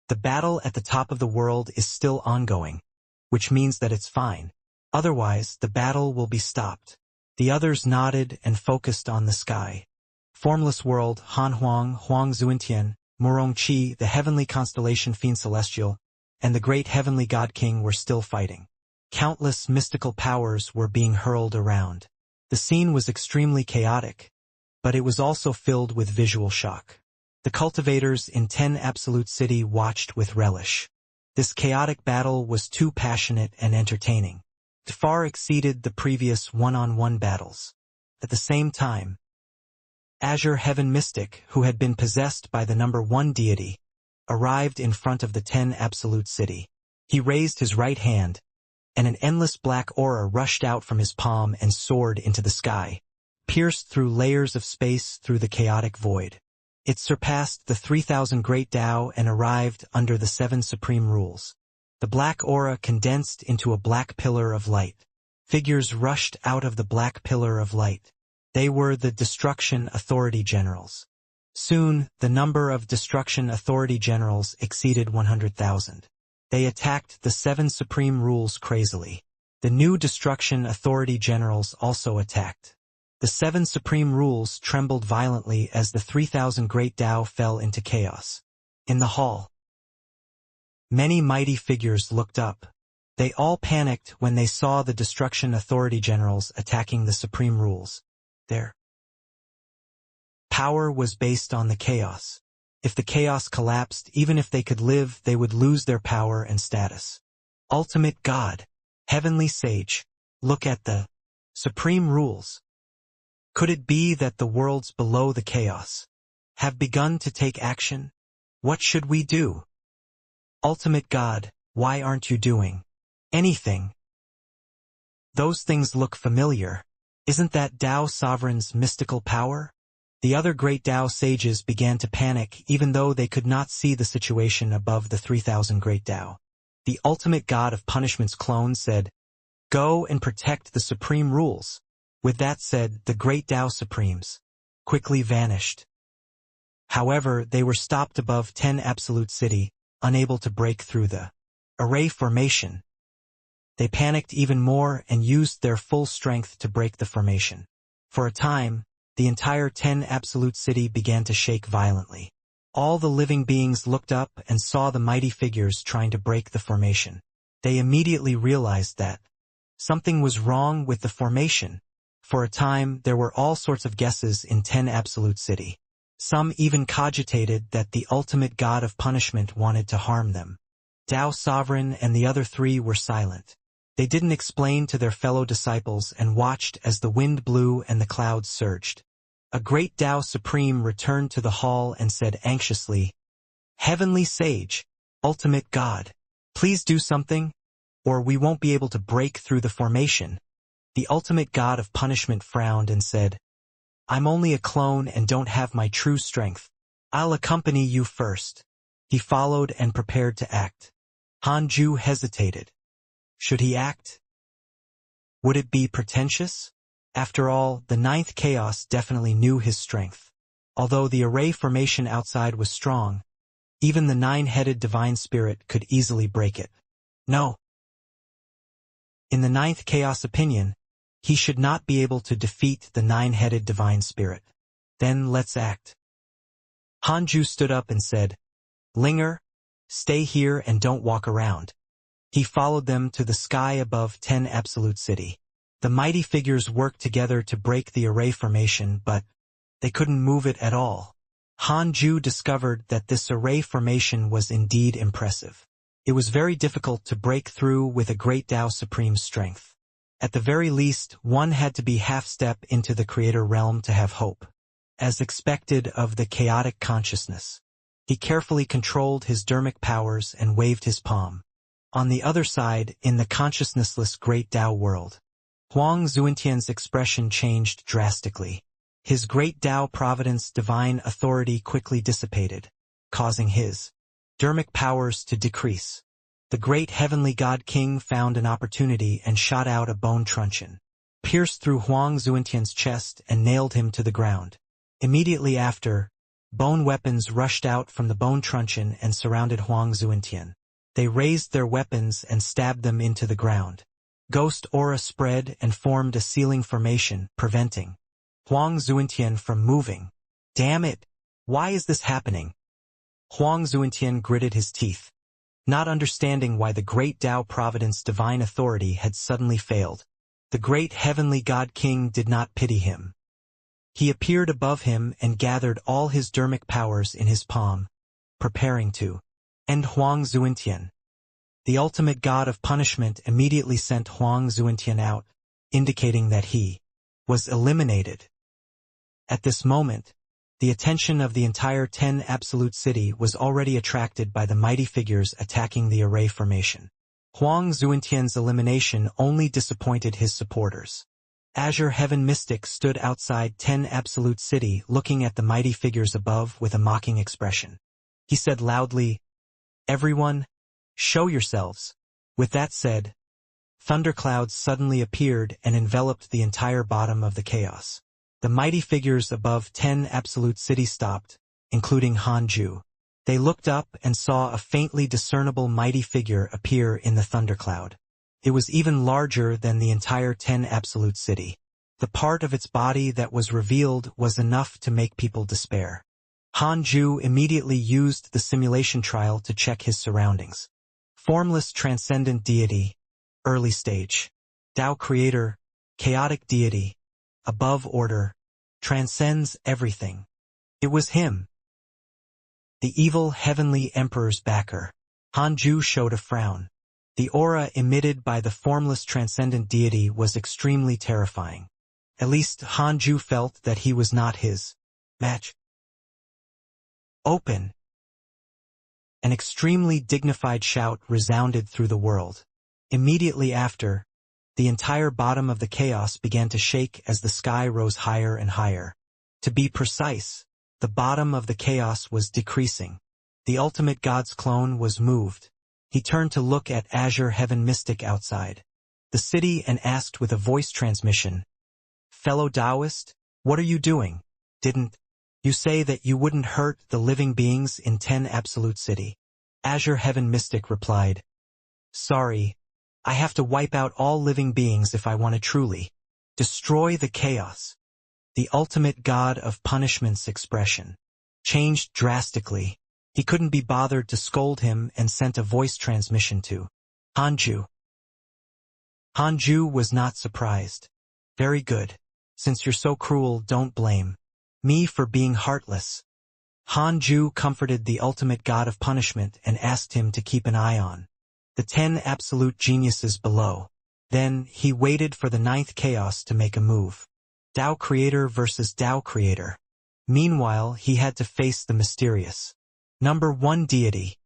"The battle at the top of the world is still ongoing, which means that it's fine. Otherwise, the battle will be stopped." The others nodded and focused on the sky. Formless World, Han Huang, Huang Zuintian, Murong Qi, the heavenly constellation Fiend Celestial, and the great heavenly God King were still fighting. Countless mystical powers were being hurled around. The scene was extremely chaotic, but it was also filled with visual shock. The cultivators in 10 Absolute City watched with relish. This chaotic battle was too passionate and entertaining. It far exceeded the previous one-on-one battles. At the same time, Azure Heaven Mystic, who had been possessed by the number one deity, arrived in front of the 10 Absolute City. He raised his right hand, and an endless black aura rushed out from his palm and soared into the sky, pierced through layers of space through the chaotic void. It surpassed the 3,000 Great Tao and arrived under the 7 Supreme Rules. The black aura condensed into a black pillar of light. Figures rushed out of the black pillar of light. They were the Destruction Authority Generals. Soon, the number of Destruction Authority Generals exceeded 100,000. They attacked the 7 Supreme Rules crazily. The new Destruction Authority Generals also attacked. The 7 Supreme Rules trembled violently as the 3,000 Great Tao fell into chaos. In the hall, many mighty figures looked up. They all panicked when they saw the Destruction Authority Generals attacking the Supreme Rules. Their power was based on the chaos. If the chaos collapsed, even if they could live, they would lose their power and status. Ultimate God, Heavenly Sage, look at the Supreme Rules. Could it be that the worlds below the chaos have begun to take action? What should we do? Ultimate God, why aren't you doing Anything. Those things look familiar. Isn't that Tao Sovereign's mystical power? The other great Tao sages began to panic even though they could not see the situation above the 3,000 great Tao. The ultimate god of punishment's clone said, "Go and protect the supreme rules." With that said, the great Tao Supremes quickly vanished. However, they were stopped above 10 Absolute City, unable to break through the array formation. They panicked even more and used their full strength to break the formation. For a time, the entire 10 Absolute City began to shake violently. All the living beings looked up and saw the mighty figures trying to break the formation. They immediately realized that something was wrong with the formation. For a time, there were all sorts of guesses in 10 Absolute City. Some even cogitated that the ultimate god of punishment wanted to harm them. Tao Sovereign and the other three were silent. They didn't explain to their fellow disciples and watched as the wind blew and the clouds surged. A great Tao Supreme returned to the hall and said anxiously, "Heavenly Sage, Ultimate God, please do something, or we won't be able to break through the formation." The ultimate god of punishment frowned and said, "I'm only a clone and don't have my true strength. I'll accompany you first." He followed and prepared to act. Hanju hesitated. Should he act? Would it be pretentious? After all, the ninth chaos definitely knew his strength. Although the array formation outside was strong, even the nine-headed divine spirit could easily break it. No. In the ninth chaos opinion, he should not be able to defeat the nine-headed divine spirit. Then let's act. Hanju stood up and said, "Linger, stay here and don't walk around." He followed them to the sky above 10 Absolute City. The mighty figures worked together to break the array formation, but they couldn't move it at all. Hanju discovered that this array formation was indeed impressive. It was very difficult to break through with a great Tao Supreme strength. At the very least, one had to be half-step into the Creator realm to have hope. As expected of the chaotic consciousness, he carefully controlled his dermic powers and waved his palm. On the other side, in the consciousnessless great Tao world, Huang Zuentian's expression changed drastically. His great Tao Providence divine authority quickly dissipated, causing his dermic powers to decrease. The great heavenly god king found an opportunity and shot out a bone truncheon, pierced through Huang Zuentian's chest and nailed him to the ground. Immediately after, bone weapons rushed out from the bone truncheon and surrounded Huang Zuentian. They raised their weapons and stabbed them into the ground. Ghost aura spread and formed a sealing formation, preventing Huang Zuentian from moving. Damn it! Why is this happening? Huang Zuentian gritted his teeth, not understanding why the great Tao Providence divine authority had suddenly failed. The great heavenly god king did not pity him. He appeared above him and gathered all his dermic powers in his palm, preparing to end Huang Zuentian. The ultimate god of punishment immediately sent Huang Zuentian out, indicating that he was eliminated. At this moment, the attention of the entire 10 Absolute City was already attracted by the mighty figures attacking the array formation. Huang Zuentian's elimination only disappointed his supporters. Azure Heaven Mystic stood outside 10 Absolute City looking at the mighty figures above with a mocking expression. He said loudly, "Everyone, show yourselves." With that said, thunderclouds suddenly appeared and enveloped the entire bottom of the chaos. The mighty figures above 10 Absolute City stopped, including Hanju. They looked up and saw a faintly discernible mighty figure appear in the thundercloud. It was even larger than the entire 10 Absolute City. The part of its body that was revealed was enough to make people despair. Hanju immediately used the simulation trial to check his surroundings. Formless transcendent deity, early stage. Tao creator, chaotic deity, above order, transcends everything. It was him. The evil heavenly emperor's backer. Hanju showed a frown. The aura emitted by the formless transcendent deity was extremely terrifying. At least Hanju felt that he was not his match. Open. An extremely dignified shout resounded through the world. Immediately after, the entire bottom of the chaos began to shake as the sky rose higher and higher. To be precise, the bottom of the chaos was decreasing. The ultimate God's clone was moved. He turned to look at Azure Heaven Mystic outside the city and asked with a voice transmission, "Fellow Taoist, what are you doing? Didn't you say that you wouldn't hurt the living beings in 10 Absolute City?" Azure Heaven Mystic replied, "Sorry, I have to wipe out all living beings if I want to truly destroy the chaos." The ultimate God of punishment's expression changed drastically. He couldn't be bothered to scold him and sent a voice transmission to Hanju. Hanju was not surprised. "Very good. Since you're so cruel, don't blame me for being heartless." Hanju comforted the ultimate God of punishment and asked him to keep an eye on the 10 absolute geniuses below. Then he waited for the 9th chaos to make a move. Tao Creator versus Tao Creator. Meanwhile, he had to face the mysterious number 1 deity.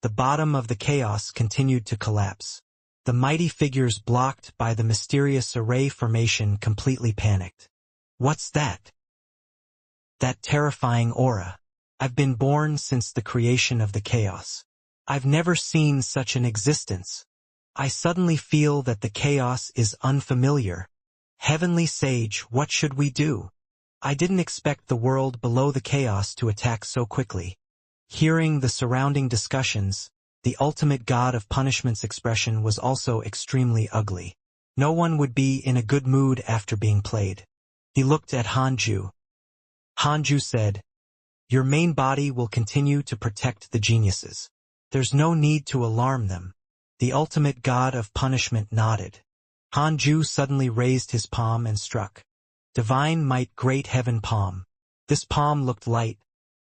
The bottom of the chaos continued to collapse. The mighty figures blocked by the mysterious array formation completely panicked. "What's that? That terrifying aura. I've been born since the creation of the chaos. I've never seen such an existence. I suddenly feel that the chaos is unfamiliar. Heavenly Sage, what should we do? I didn't expect the world below the chaos to attack so quickly." Hearing the surrounding discussions, the ultimate God of punishment's expression was also extremely ugly. No one would be in a good mood after being played. He looked at Hanju. Hanju said, "Your main body will continue to protect the geniuses. There's no need to alarm them." The ultimate God of punishment nodded. Hanju suddenly raised his palm and struck. "Divine Might Great Heaven Palm." This palm looked light,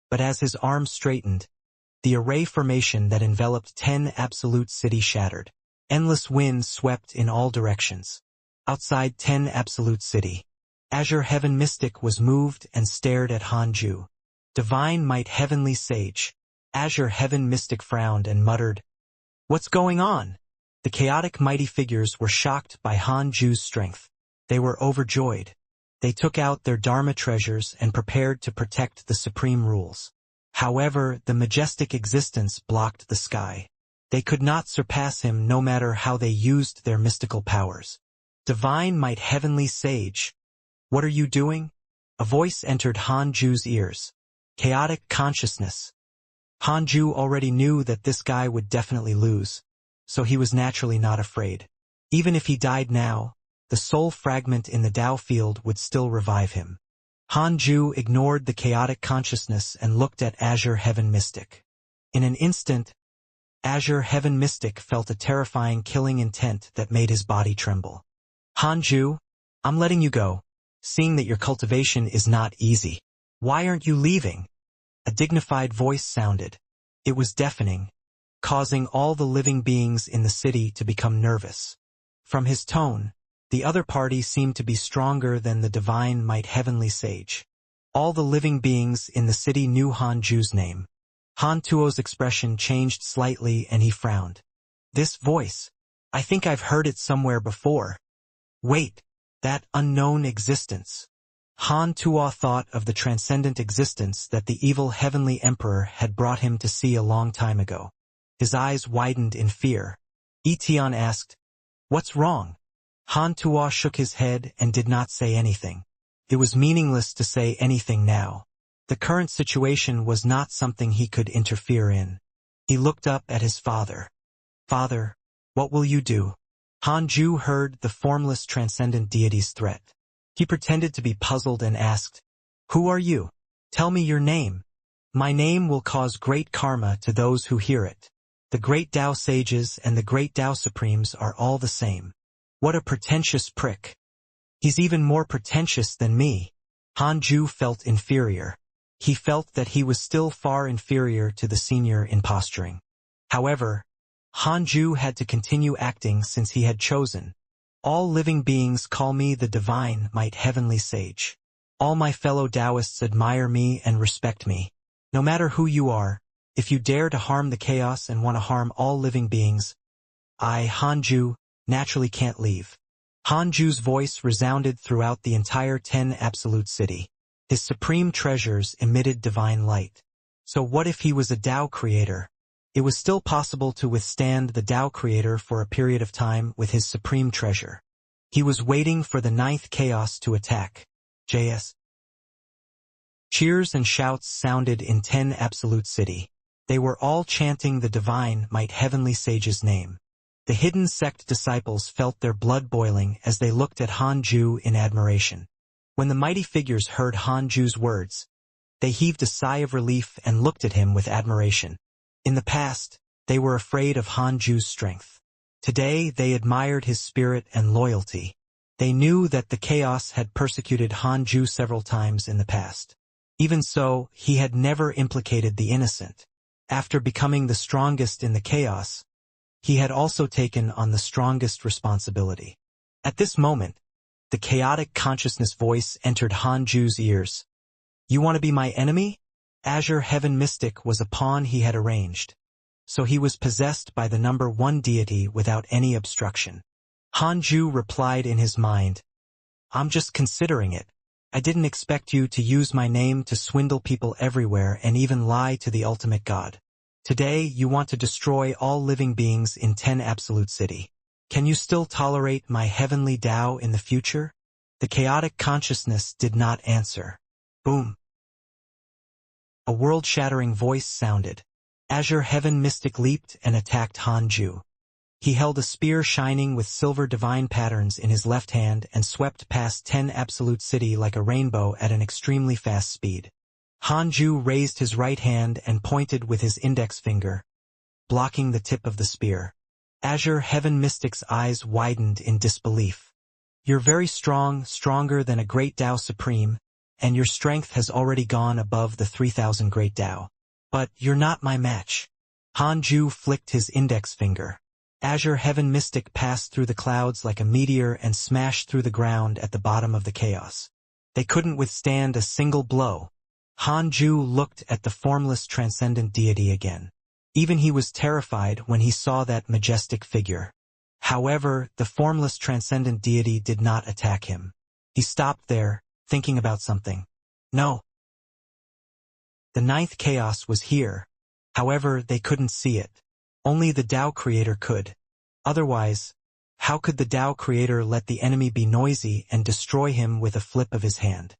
but as his arm straightened, the array formation that enveloped 10 Absolute City shattered. Endless winds swept in all directions. Outside 10 Absolute City, Azure Heaven Mystic was moved and stared at Hanju. "Divine Might Heavenly Sage." Azure Heaven Mystic frowned and muttered, "What's going on?" The chaotic mighty figures were shocked by Hanju's strength. They were overjoyed. They took out their Dharma treasures and prepared to protect the supreme rules. However, the majestic existence blocked the sky. They could not surpass him no matter how they used their mystical powers. "Divine Might Heavenly Sage, what are you doing?" A voice entered Hanju's ears. "Chaotic consciousness." Hanju already knew that this guy would definitely lose, so he was naturally not afraid. Even if he died now, the soul fragment in the Tao field would still revive him. Hanju ignored the chaotic consciousness and looked at Azure Heaven Mystic. In an instant, Azure Heaven Mystic felt a terrifying killing intent that made his body tremble. "Hanju, I'm letting you go, seeing that your cultivation is not easy. Why aren't you leaving?" A dignified voice sounded. It was deafening, causing all the living beings in the city to become nervous. From his tone, the other party seemed to be stronger than the Divine Might Heavenly Sage. All the living beings in the city knew Hanju's name. Hantuo's expression changed slightly and he frowned. "This voice, I think I've heard it somewhere before. Wait, that unknown existence." Hantuo thought of the transcendent existence that the evil heavenly emperor had brought him to see a long time ago. His eyes widened in fear. Etian asked, "What's wrong?" Hantuo shook his head and did not say anything. It was meaningless to say anything now. The current situation was not something he could interfere in. He looked up at his father. "Father, what will you do?" Hanju heard the formless transcendent deity's threat. He pretended to be puzzled and asked, "Who are you? Tell me your name. My name will cause great karma to those who hear it. The great Tao sages and the great Tao supremes are all the same." What a pretentious prick. He's even more pretentious than me. Hanju felt inferior. He felt that he was still far inferior to the senior in posturing. However, Hanju had to continue acting since he had chosen. "All living beings call me the Divine Might Heavenly Sage. All my fellow Taoists admire me and respect me. No matter who you are, if you dare to harm the chaos and want to harm all living beings, I, Hanju, naturally can't leave. Hanju's voice resounded throughout the entire 10 Absolute City. His supreme treasures emitted divine light. So what if he was a Tao creator? It was still possible to withstand the Tao creator for a period of time with his supreme treasure. He was waiting for the 9th chaos to attack. JS. Cheers and shouts sounded in 10 Absolute City. They were all chanting the divine might heavenly sage's name. The hidden sect disciples felt their blood boiling as they looked at Hanju in admiration. When the mighty figures heard Hanju's words, they heaved a sigh of relief and looked at him with admiration. In the past, they were afraid of Hanju's strength. Today, they admired his spirit and loyalty. They knew that the chaos had persecuted Hanju several times in the past. Even so, he had never implicated the innocent. After becoming the strongest in the chaos, he had also taken on the strongest responsibility. At this moment, the chaotic consciousness voice entered Hanju's ears. You want to be my enemy? Azure Heaven Mystic was a pawn he had arranged. So he was possessed by the number 1 deity without any obstruction. Hanju replied in his mind, I'm just considering it. I didn't expect you to use my name to swindle people everywhere and even lie to the ultimate god. Today, you want to destroy all living beings in 10 Absolute City. Can you still tolerate my heavenly Tao in the future? The chaotic consciousness did not answer. Boom. A world-shattering voice sounded. Azure Heaven Mystic leaped and attacked Hanju. He held a spear shining with silver divine patterns in his left hand and swept past 10 Absolute City like a rainbow at an extremely fast speed. Hanju raised his right hand and pointed with his index finger, blocking the tip of the spear. Azure Heaven Mystic's eyes widened in disbelief. You're very strong, stronger than a great Tao Supreme, and your strength has already gone above the 3,000 great Tao. But you're not my match. Hanju flicked his index finger. Azure Heaven Mystic passed through the clouds like a meteor and smashed through the ground at the bottom of the chaos. They couldn't withstand a single blow. Hanju looked at the formless transcendent deity again. Even he was terrified when he saw that majestic figure. However, the formless transcendent deity did not attack him. He stopped there, thinking about something. No. The 9th chaos was here. However, they couldn't see it. Only the Tao creator could. Otherwise, how could the Tao creator let the enemy be noisy and destroy him with a flip of his hand?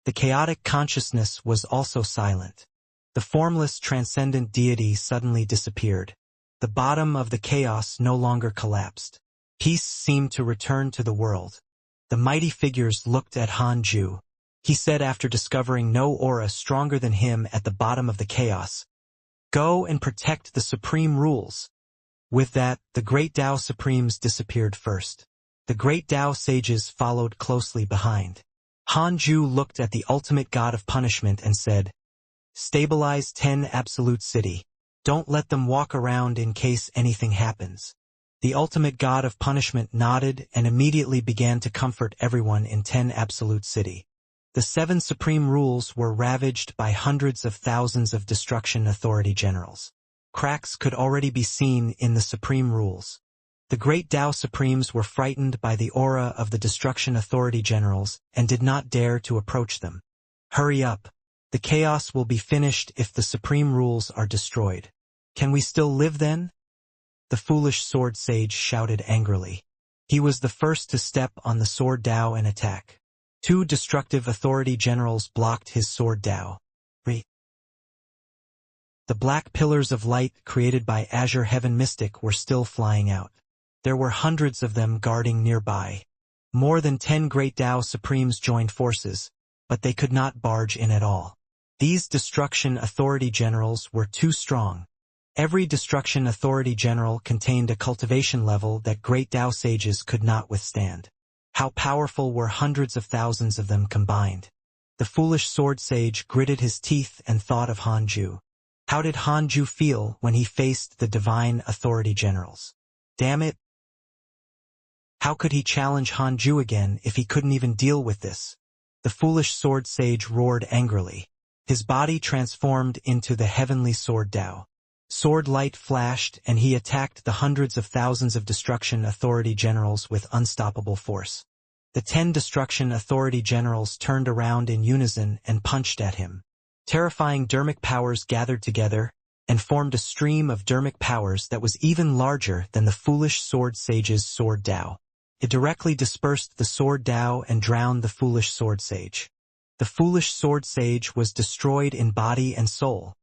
The chaotic consciousness was also silent. The formless transcendent deity suddenly disappeared. The bottom of the chaos no longer collapsed. Peace seemed to return to the world. The mighty figures looked at Hanju. He said after discovering no aura stronger than him at the bottom of the chaos, Go and protect the supreme rules. With that, the great Tao Supremes disappeared first. The great Tao sages followed closely behind. Hanju looked at the ultimate god of punishment and said, Stabilize 10 Absolute City. Don't let them walk around in case anything happens. The ultimate god of punishment nodded and immediately began to comfort everyone in 10 Absolute City. The 7 supreme rules were ravaged by hundreds of thousands of destruction authority generals. Cracks could already be seen in the supreme rules. The great Tao Supremes were frightened by the aura of the destruction authority generals and did not dare to approach them. Hurry up. The chaos will be finished if the supreme rules are destroyed. Can we still live then? The foolish sword sage shouted angrily. He was the first to step on the sword Tao and attack. 2 destructive authority generals blocked his sword Tao. The black pillars of light created by Azure Heaven Mystic were still flying out. There were hundreds of them guarding nearby. More than 10 great Tao Supremes joined forces, but they could not barge in at all. These destruction authority generals were too strong. Every destruction authority general contained a cultivation level that great Tao sages could not withstand. How powerful were hundreds of thousands of them combined? The foolish sword sage gritted his teeth and thought of Hanju. How did Hanju feel when he faced the divine authority generals? Damn it! How could he challenge Hanju again if he couldn't even deal with this? The foolish sword sage roared angrily. His body transformed into the heavenly sword Tao. Sword light flashed, and he attacked the hundreds of thousands of Destruction Authority generals with unstoppable force. The 10 Destruction Authority generals turned around in unison and punched at him. Terrifying dermic powers gathered together and formed a stream of dermic powers that was even larger than the foolish sword sage's sword Dao. It directly dispersed the sword Dao and drowned the foolish sword sage. The foolish sword sage was destroyed in body and soul.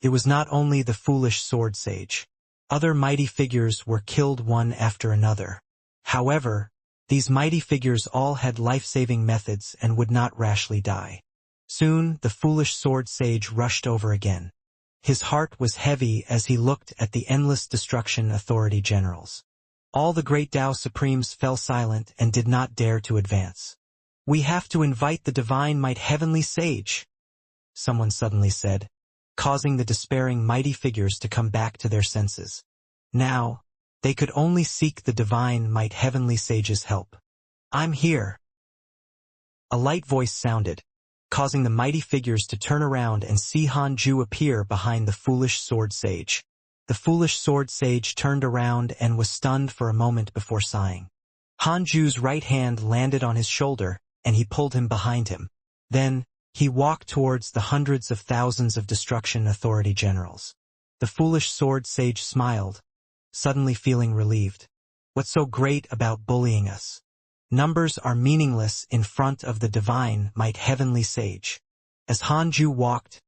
It was not only the foolish sword sage. Other mighty figures were killed one after another. However, these mighty figures all had life-saving methods and would not rashly die. Soon, the foolish sword sage rushed over again. His heart was heavy as he looked at the endless Destruction Authority generals. All the great Dao Supremes fell silent and did not dare to advance. "We have to invite the Divine Might Heavenly Sage," someone suddenly said, causing the despairing mighty figures to come back to their senses. Now, they could only seek the Divine Might Heavenly Sage's help. "I'm here." A light voice sounded, causing the mighty figures to turn around and see Hanju appear behind the foolish sword sage. The foolish sword sage turned around and was stunned for a moment before sighing. Hanju's right hand landed on his shoulder, and he pulled him behind him. Then, he walked towards the hundreds of thousands of Destruction Authority generals. The foolish sword sage smiled, suddenly feeling relieved. "What's so great about bullying us? Numbers are meaningless in front of the Divine Might Heavenly Sage." As Hanju walked,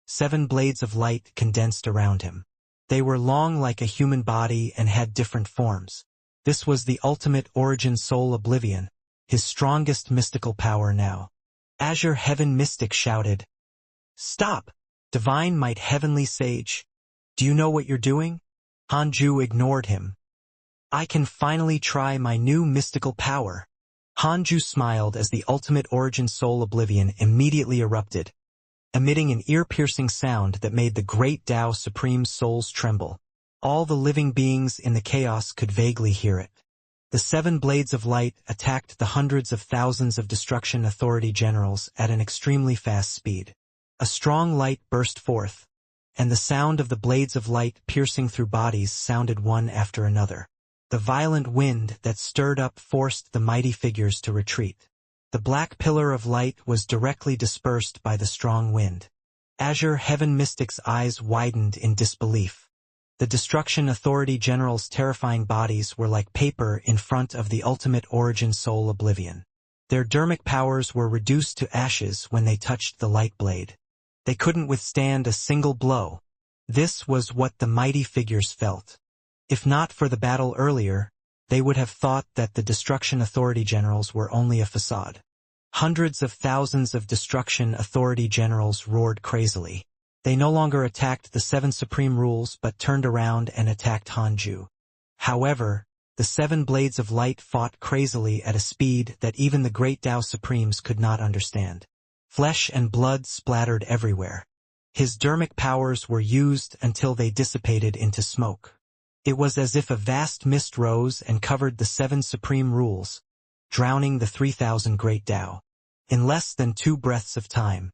7 blades of light condensed around him. They were long like a human body and had different forms. This was the ultimate origin soul Oblivion, his strongest mystical power now. Azure Heaven Mystic shouted, "Stop! Divine Might Heavenly Sage! Do you know what you're doing?" Hanju ignored him. "I can finally try my new mystical power." Hanju smiled as the ultimate origin soul Oblivion immediately erupted, emitting an ear-piercing sound that made the great Tao Supreme souls tremble. All the living beings in the chaos could vaguely hear it. The 7 blades of light attacked the hundreds of thousands of Destruction Authority generals at an extremely fast speed. A strong light burst forth, and the sound of the blades of light piercing through bodies sounded one after another. The violent wind that stirred up forced the mighty figures to retreat. The black pillar of light was directly dispersed by the strong wind. Azure Heaven Mystic's eyes widened in disbelief. The Destruction Authority generals' terrifying bodies were like paper in front of the ultimate origin soul Oblivion. Their dermic powers were reduced to ashes when they touched the light blade. They couldn't withstand a single blow. This was what the mighty figures felt. If not for the battle earlier, they would have thought that the Destruction Authority generals were only a facade. Hundreds of thousands of Destruction Authority generals roared crazily. They no longer attacked the 7 supreme rules but turned around and attacked Hanju. However, the 7 blades of light fought crazily at a speed that even the great Tao Supremes could not understand. Flesh and blood splattered everywhere. His dermic powers were used until they dissipated into smoke. It was as if a vast mist rose and covered the 7 supreme rules, drowning the 3,000 great Tao. In less than 2 breaths of time,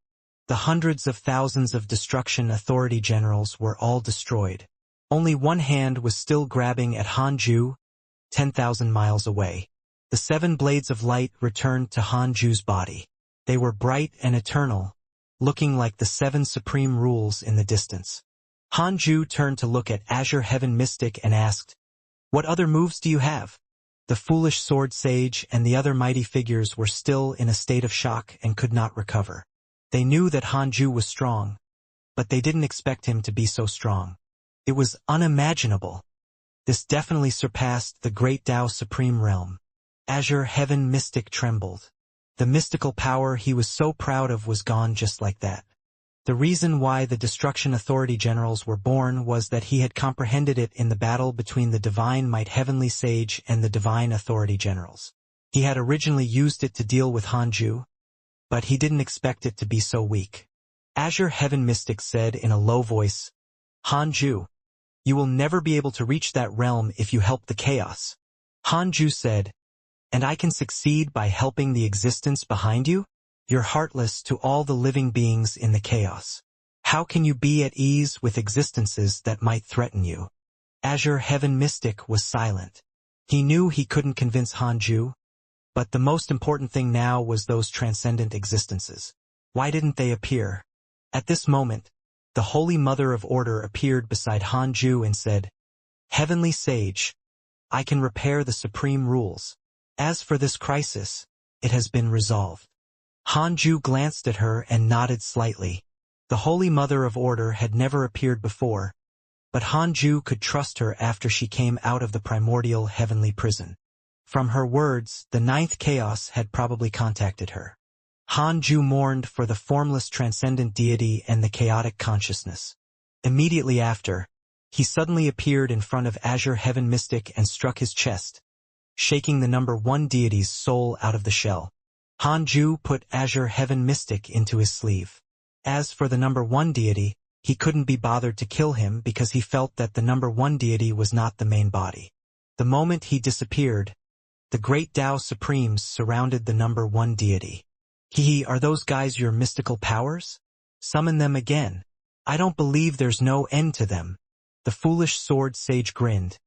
the hundreds of thousands of Destruction Authority generals were all destroyed. Only one hand was still grabbing at Hanju, 10,000 miles away. The 7 blades of light returned to Hanju's body. They were bright and eternal, looking like the 7 supreme rules in the distance. Hanju turned to look at Azure Heaven Mystic and asked, "What other moves do you have?" The foolish sword sage and the other mighty figures were still in a state of shock and could not recover. They knew that Hanju was strong, but they didn't expect him to be so strong. It was unimaginable. This definitely surpassed the great Tao Supreme realm. Azure Heaven Mystic trembled. The mystical power he was so proud of was gone just like that. The reason why the Destruction Authority generals were born was that he had comprehended it in the battle between the Divine Might Heavenly Sage and the Divine Authority generals. He had originally used it to deal with Hanju, but he didn't expect it to be so weak. Azure Heaven Mystic said in a low voice, "Hanju, you will never be able to reach that realm if you help the chaos." Hanju said, "And I can succeed by helping the existence behind you? You're heartless to all the living beings in the chaos. How can you be at ease with existences that might threaten you? Azure Heaven Mystic was silent. He knew he couldn't convince Hanju, but the most important thing now was those transcendent existences. Why didn't they appear? At this moment, the Holy Mother of Order appeared beside Hanju and said, "Heavenly Sage, I can repair the supreme rules. As for this crisis, it has been resolved." Hanju glanced at her and nodded slightly. The Holy Mother of Order had never appeared before, but Hanju could trust her after she came out of the primordial heavenly prison. From her words, the ninth chaos had probably contacted her. Hanju mourned for the formless transcendent deity and the chaotic consciousness. Immediately after, he suddenly appeared in front of Azure Heaven Mystic and struck his chest, shaking the number 1 deity's soul out of the shell. Hanju put Azure Heaven Mystic into his sleeve. As for the number 1 deity, he couldn't be bothered to kill him because he felt that the number 1 deity was not the main body. The moment he disappeared, the great Tao Supremes surrounded the number 1 deity. Are those guys your mystical powers? Summon them again. I don't believe there's no end to them. The foolish sword sage grinned,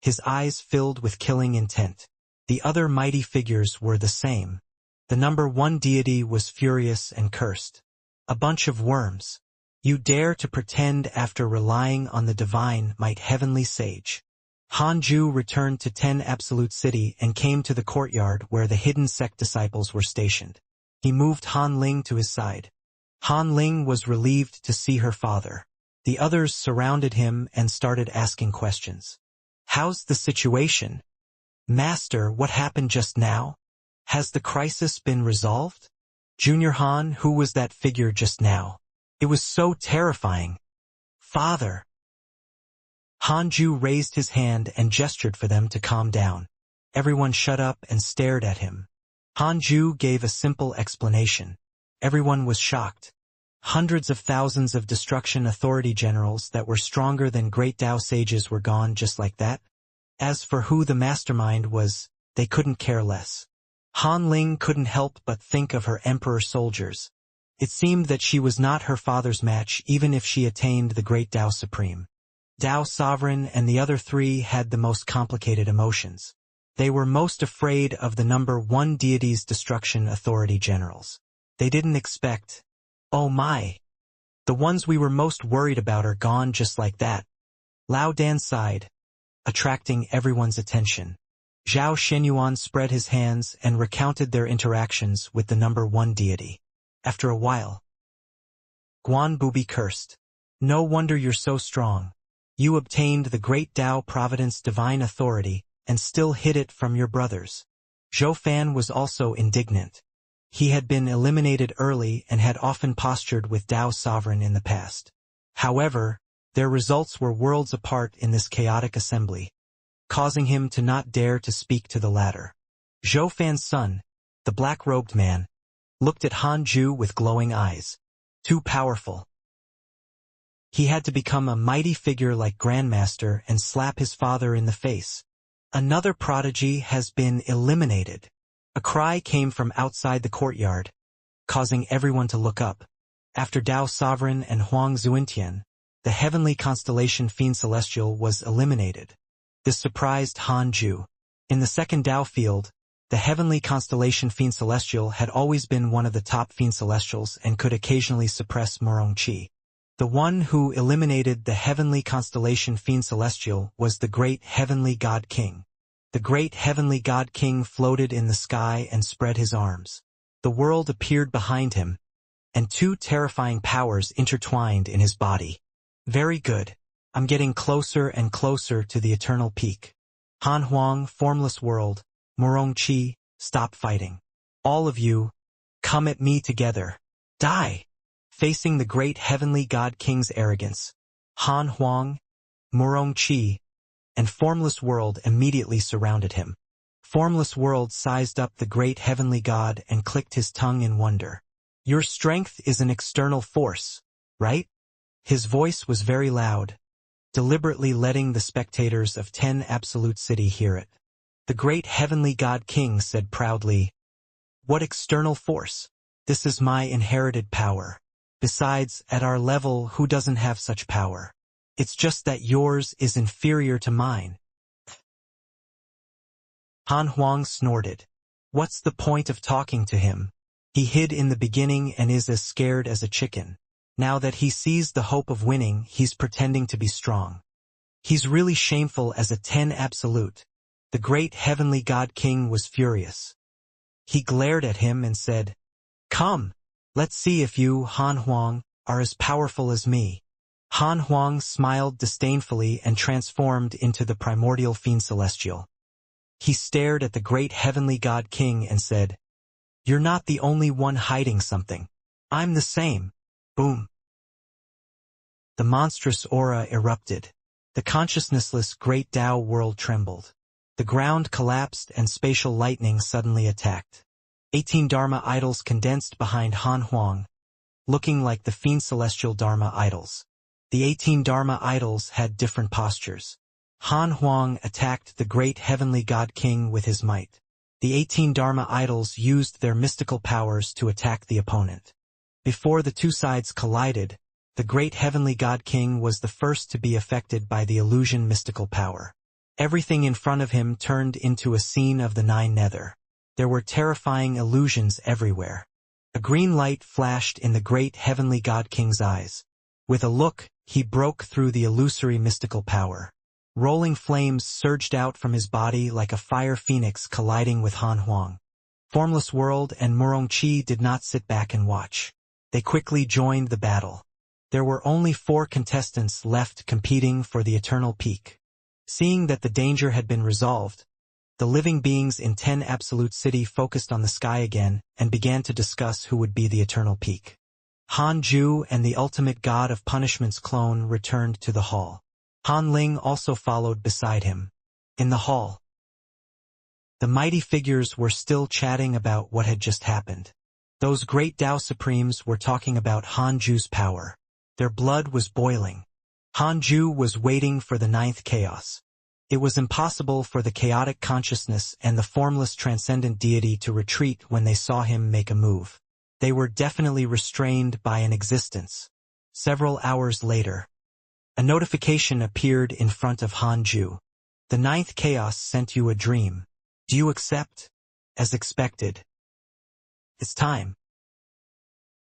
his eyes filled with killing intent. The other mighty figures were the same. The number 1 deity was furious and cursed. A bunch of worms. You dare to pretend after relying on the divine might heavenly sage. Hanju returned to 10 Absolute City and came to the courtyard where the hidden sect disciples were stationed. He moved Han Ling to his side. Han Ling was relieved to see her father. The others surrounded him and started asking questions. How's the situation? Master, what happened just now? Has the crisis been resolved? Junior Han, who was that figure just now? It was so terrifying. Father. Hanju raised his hand and gestured for them to calm down. Everyone shut up and stared at him. Hanju gave a simple explanation. Everyone was shocked. Hundreds of thousands of destruction authority generals that were stronger than great Tao sages were gone just like that. As for who the mastermind was, they couldn't care less. Han Ling couldn't help but think of her emperor soldiers. It seemed that she was not her father's match even if she attained the great Tao Supreme. Tao Sovereign and the other 3 had the most complicated emotions. They were most afraid of the number 1 deity's destruction authority generals. They didn't expect, oh my, the ones we were most worried about are gone just like that. Lao Dan sighed, attracting everyone's attention. Zhao Shenyuan spread his hands and recounted their interactions with the number 1 deity. After a while, Guan Bubi cursed. No wonder you're so strong. You obtained the great Tao Providence divine authority and still hid it from your brothers. Zhou Fan was also indignant. He had been eliminated early and had often postured with Tao Sovereign in the past. However, their results were worlds apart in this chaotic assembly, causing him to not dare to speak to the latter. Zhou Fan's son, the black-robed man, looked at Hanju with glowing eyes. Too powerful. He had to become a mighty figure like Grandmaster and slap his father in the face. Another prodigy has been eliminated. A cry came from outside the courtyard, causing everyone to look up. After Tao Sovereign and Huang Zuintian, the heavenly constellation Fiend Celestial was eliminated. This surprised Hanju. In the second Tao field, the heavenly constellation Fiend Celestial had always been one of the top Fiend Celestials and could occasionally suppress Morong Qi. The one who eliminated the heavenly constellation Fiend Celestial was the great heavenly God King. The great heavenly God King floated in the sky and spread his arms. The world appeared behind him, and 2 terrifying powers intertwined in his body. Very good. I'm getting closer and closer to the eternal peak. Han Huang, formless world, Morong Qi, stop fighting. All of you, come at me together. Die! Facing the great heavenly God King's arrogance, Han Huang, Morong Qi, and Formless World immediately surrounded him. Formless World sized up the great heavenly God and clicked his tongue in wonder. Your strength is an external force, right? His voice was very loud, deliberately letting the spectators of 10 Absolute City hear it. The great heavenly God King said proudly, "What external force? This is my inherited power. Besides, at our level, who doesn't have such power? It's just that yours is inferior to mine. Han Huang snorted. What's the point of talking to him? He hid in the beginning and is as scared as a chicken. Now that he sees the hope of winning, he's pretending to be strong. He's really shameful as a 10 absolute. The great heavenly God King was furious. He glared at him and said, Come, let's see if you, Han Huang, are as powerful as me. Han Huang smiled disdainfully and transformed into the primordial fiend celestial. He stared at the great heavenly God King and said, You're not the only one hiding something. I'm the same. Boom. The monstrous aura erupted. The consciousnessless great Tao world trembled. The ground collapsed and spatial lightning suddenly attacked. 18 Dharma idols condensed behind Han Huang, looking like the fiend celestial Dharma idols. The 18 Dharma idols had different postures. Han Huang attacked the great heavenly God King with his might. The 18 Dharma idols used their mystical powers to attack the opponent. Before the two sides collided, the great heavenly God King was the first to be affected by the illusion mystical power. Everything in front of him turned into a scene of the Nine Nether. There were terrifying illusions everywhere. A green light flashed in the great heavenly God King's eyes. With a look, he broke through the illusory mystical power. Rolling flames surged out from his body like a fire phoenix colliding with Han Huang. Formless World and Murongqi did not sit back and watch. They quickly joined the battle. There were only 4 contestants left competing for the Eternal Peak. Seeing that the danger had been resolved, the living beings in 10 Absolute City focused on the sky again and began to discuss who would be the Eternal Peak. Han Ju and the ultimate god of punishment's clone returned to the hall. Han Ling also followed beside him. In the hall, the mighty figures were still chatting about what had just happened. Those great Tao Supremes were talking about Han Ju's power. Their blood was boiling. Han Ju was waiting for the 9th chaos. It was impossible for the chaotic consciousness and the formless transcendent deity to retreat when they saw him make a move. They were definitely restrained by an existence. Several hours later, a notification appeared in front of Han Ju. The 9th chaos sent you a dream. Do you accept? As expected. It's time.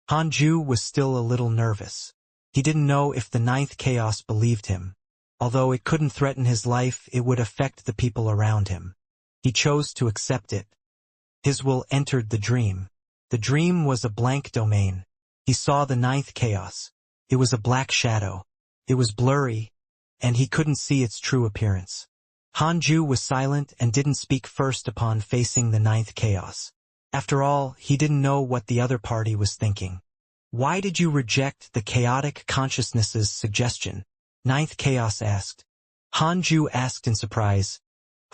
Han Ju was still a little nervous. He didn't know if the 9th chaos believed him. Although it couldn't threaten his life, it would affect the people around him. He chose to accept it. His will entered the dream. The dream was a blank domain. He saw the 9th chaos. It was a black shadow. It was blurry, and he couldn't see its true appearance. Han Ju was silent and didn't speak first upon facing the 9th chaos. After all, he didn't know what the other party was thinking. Why did you reject the chaotic consciousness's suggestion? 9th chaos asked. Han Ju asked in surprise,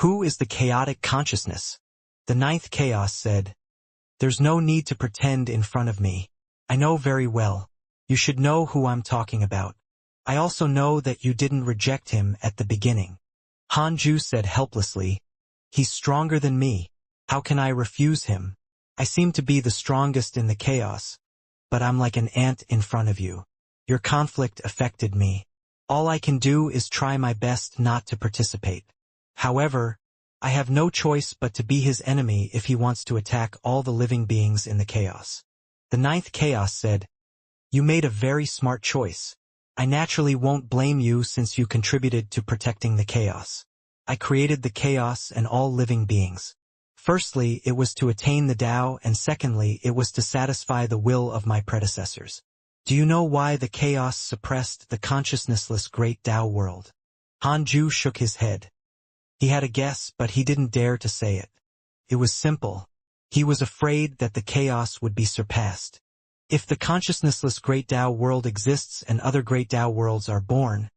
Who is the chaotic consciousness? The 9th chaos said, There's no need to pretend in front of me. I know very well. You should know who I'm talking about. I also know that you didn't reject him at the beginning. Han Ju said helplessly, He's stronger than me. How can I refuse him? I seem to be the strongest in the chaos, but I'm like an ant in front of you. Your conflict affected me. All I can do is try my best not to participate. However, I have no choice but to be his enemy if he wants to attack all the living beings in the chaos. The 9th chaos said, You made a very smart choice. I naturally won't blame you since you contributed to protecting the chaos. I created the chaos and all living beings. Firstly, it was to attain the Tao, and secondly, it was to satisfy the will of my predecessors. Do you know why the chaos suppressed the consciousnessless great Tao world? Han Ju shook his head. He had a guess, but he didn't dare to say it. It was simple. He was afraid that the chaos would be surpassed. If the consciousnessless great Tao world exists and other great Tao worlds are born,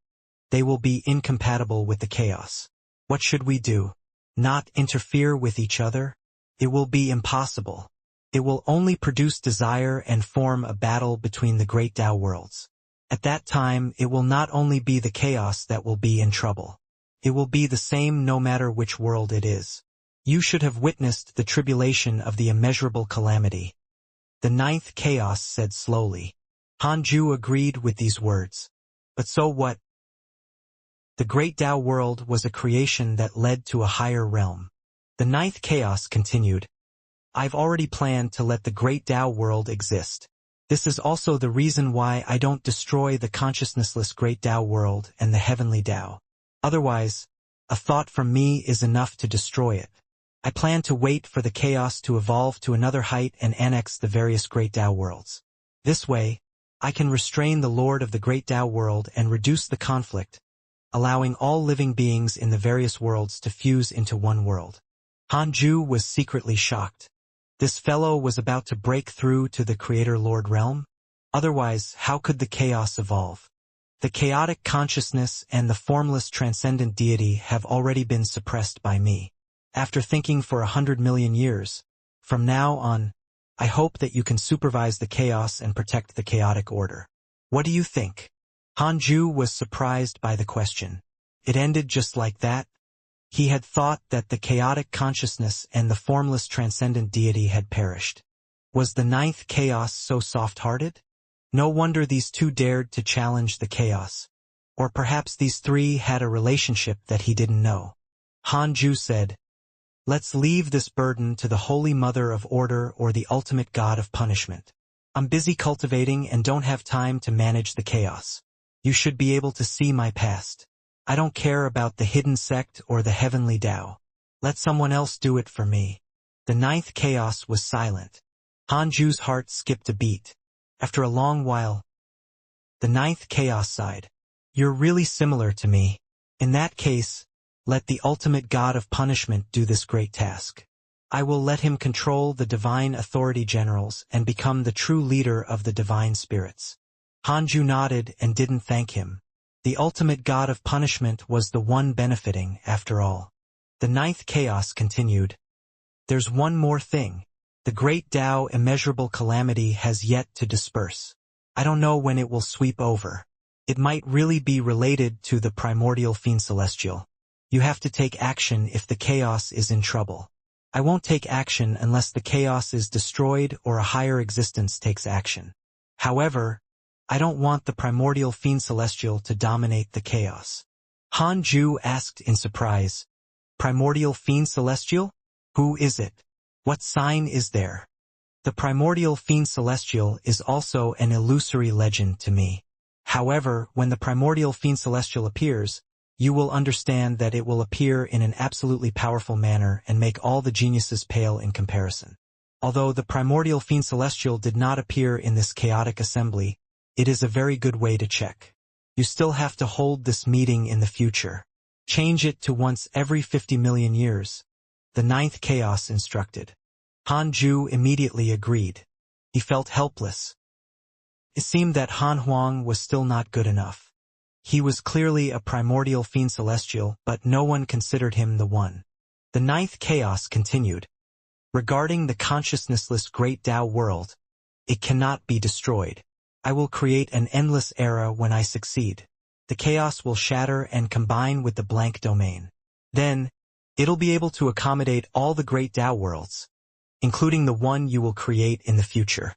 they will be incompatible with the chaos. What should we do? Not interfere with each other? It will be impossible. It will only produce desire and form a battle between the great Tao worlds. At that time, it will not only be the chaos that will be in trouble. It will be the same no matter which world it is. You should have witnessed the tribulation of the immeasurable calamity. The 9th chaos said slowly. Hanju agreed with these words. But so what? The great Tao world was a creation that led to a higher realm. The ninth chaos continued. I've already planned to let the great Tao world exist. This is also the reason why I don't destroy the consciousnessless great Tao world and the heavenly Tao. Otherwise, a thought from me is enough to destroy it. I plan to wait for the chaos to evolve to another height and annex the various great Tao worlds. This way, I can restrain the Lord of the great Tao world and reduce the conflict, allowing all living beings in the various worlds to fuse into one world. Hanju was secretly shocked. This fellow was about to break through to the Creator-Lord realm? Otherwise, how could the chaos evolve? The chaotic consciousness and the formless transcendent deity have already been suppressed by me. After thinking for 100 million years, from now on, I hope that you can supervise the chaos and protect the chaotic order. What do you think? Hanju was surprised by the question. It ended just like that? He had thought that the chaotic consciousness and the formless transcendent deity had perished. Was the ninth chaos so soft-hearted? No wonder these two dared to challenge the chaos. Or perhaps these three had a relationship that he didn't know. Hanju said, "Let's leave this burden to the Holy Mother of Order or the ultimate God of punishment. I'm busy cultivating and don't have time to manage the chaos. You should be able to see my past. I don't care about the hidden sect or the heavenly Tao. Let someone else do it for me." The ninth chaos was silent. Hanju's heart skipped a beat. After a long while, the ninth chaos sighed. "You're really similar to me. In that case, let the ultimate God of punishment do this great task. I will let him control the divine authority generals and become the true leader of the divine spirits." Hanju nodded and didn't thank him. The ultimate God of punishment was the one benefiting, after all. The ninth chaos continued. "There's one more thing. The great Tao immeasurable calamity has yet to disperse. I don't know when it will sweep over. It might really be related to the primordial fiend celestial. You have to take action if the chaos is in trouble. I won't take action unless the chaos is destroyed or a higher existence takes action. However, I don't want the primordial fiend celestial to dominate the chaos." Hanju asked in surprise, "Primordial fiend celestial? Who is it? What sign is there?" The primordial fiend celestial is also an illusory legend to me. However, when the primordial fiend celestial appears, you will understand that it will appear in an absolutely powerful manner and make all the geniuses pale in comparison. Although the primordial fiend celestial did not appear in this chaotic assembly, it is a very good way to check. You still have to hold this meeting in the future. Change it to once every 50 million years. The ninth chaos instructed. Hanju immediately agreed. He felt helpless. It seemed that Han Huang was still not good enough. He was clearly a primordial fiend celestial, but no one considered him the one. The ninth chaos continued. Regarding the consciousnessless great Tao world, it cannot be destroyed. I will create an endless era when I succeed. The chaos will shatter and combine with the blank domain. Then, it'll be able to accommodate all the great Tao worlds, including the one you will create in the future.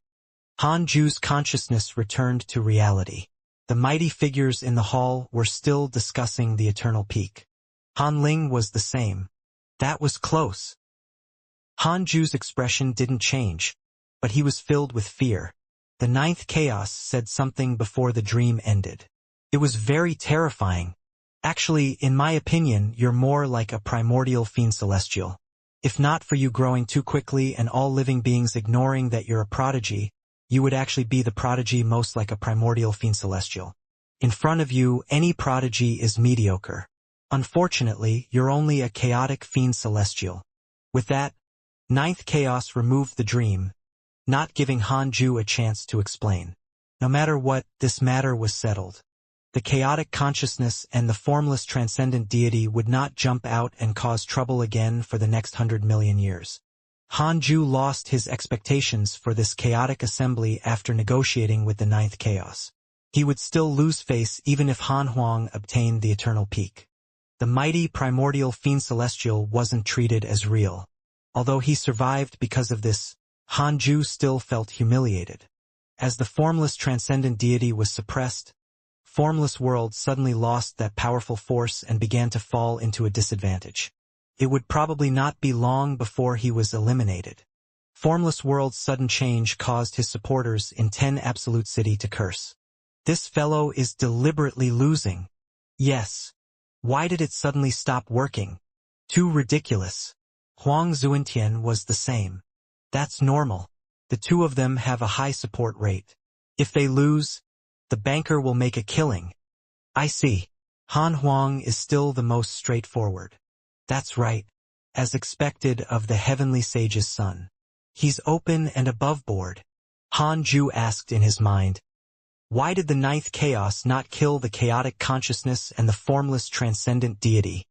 Hanju's consciousness returned to reality. The mighty figures in the hall were still discussing the eternal peak. Han Ling was the same. That was close. Hanju's expression didn't change, but he was filled with fear. The ninth chaos said something before the dream ended. It was very terrifying. "Actually, in my opinion, you're more like a primordial fiend celestial. If not for you growing too quickly and all living beings ignoring that you're a prodigy, you would actually be the prodigy most like a primordial fiend celestial. In front of you, any prodigy is mediocre. Unfortunately, you're only a chaotic fiend celestial." With that, ninth chaos removed the dream, not giving Hanju a chance to explain. No matter what, this matter was settled. The chaotic consciousness and the formless transcendent deity would not jump out and cause trouble again for the next 100 million years. Hanju lost his expectations for this chaotic assembly after negotiating with the ninth chaos. He would still lose face even if Han Huang obtained the eternal peak. The mighty primordial fiend celestial wasn't treated as real. Although he survived because of this, Hanju still felt humiliated. As the formless transcendent deity was suppressed, formless world suddenly lost that powerful force and began to fall into a disadvantage. It would probably not be long before he was eliminated. Formless world's sudden change caused his supporters in 10 Absolute City to curse. This fellow is deliberately losing. Yes. Why did it suddenly stop working? Too ridiculous. Huang Zuentian was the same. That's normal. The two of them have a high support rate. If they lose, the banker will make a killing. I see. Han Huang is still the most straightforward. That's right. As expected of the heavenly sage's son. He's open and above board. Han Ju asked in his mind. Why did the ninth chaos not kill the chaotic consciousness and the formless transcendent deity?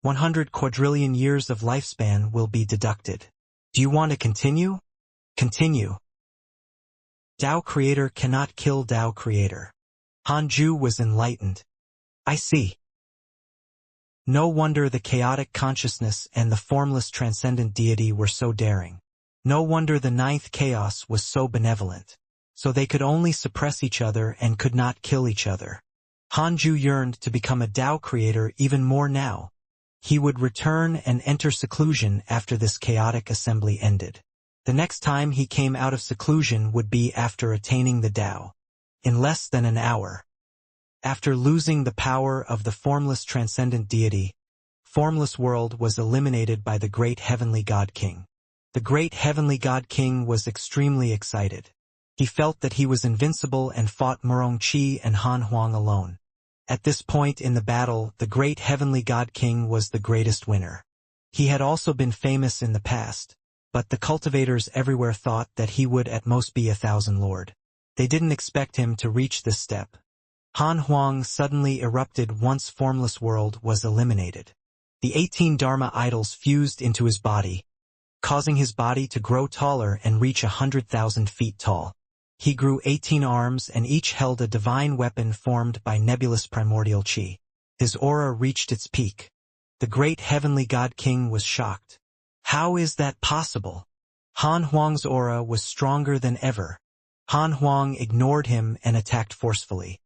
100 quadrillion years of lifespan will be deducted. Do you want to continue? Continue. Tao Creator cannot kill Tao Creator. Han Ju was enlightened. I see. No wonder the chaotic consciousness and the formless transcendent deity were so daring. No wonder the ninth chaos was so benevolent. So they could only suppress each other and could not kill each other. Han Ju yearned to become a Tao creator even more now. He would return and enter seclusion after this chaotic assembly ended. The next time he came out of seclusion would be after attaining the Tao. In less than an hour. After losing the power of the formless transcendent deity, formless world was eliminated by the great heavenly God King. The great heavenly God King was extremely excited. He felt that he was invincible and fought Murong Qi and Han Huang alone. At this point in the battle, the great heavenly God King was the greatest winner. He had also been famous in the past, but the cultivators everywhere thought that he would at most be 1,000 lord. They didn't expect him to reach this step. Han Huang suddenly erupted once formless world was eliminated. The 18 Dharma idols fused into his body, causing his body to grow taller and reach 100,000 feet tall. He grew 18 arms and each held a divine weapon formed by nebulous primordial qi. His aura reached its peak. The great heavenly God King was shocked. How is that possible? Han Huang's aura was stronger than ever. Han Huang ignored him and attacked forcefully.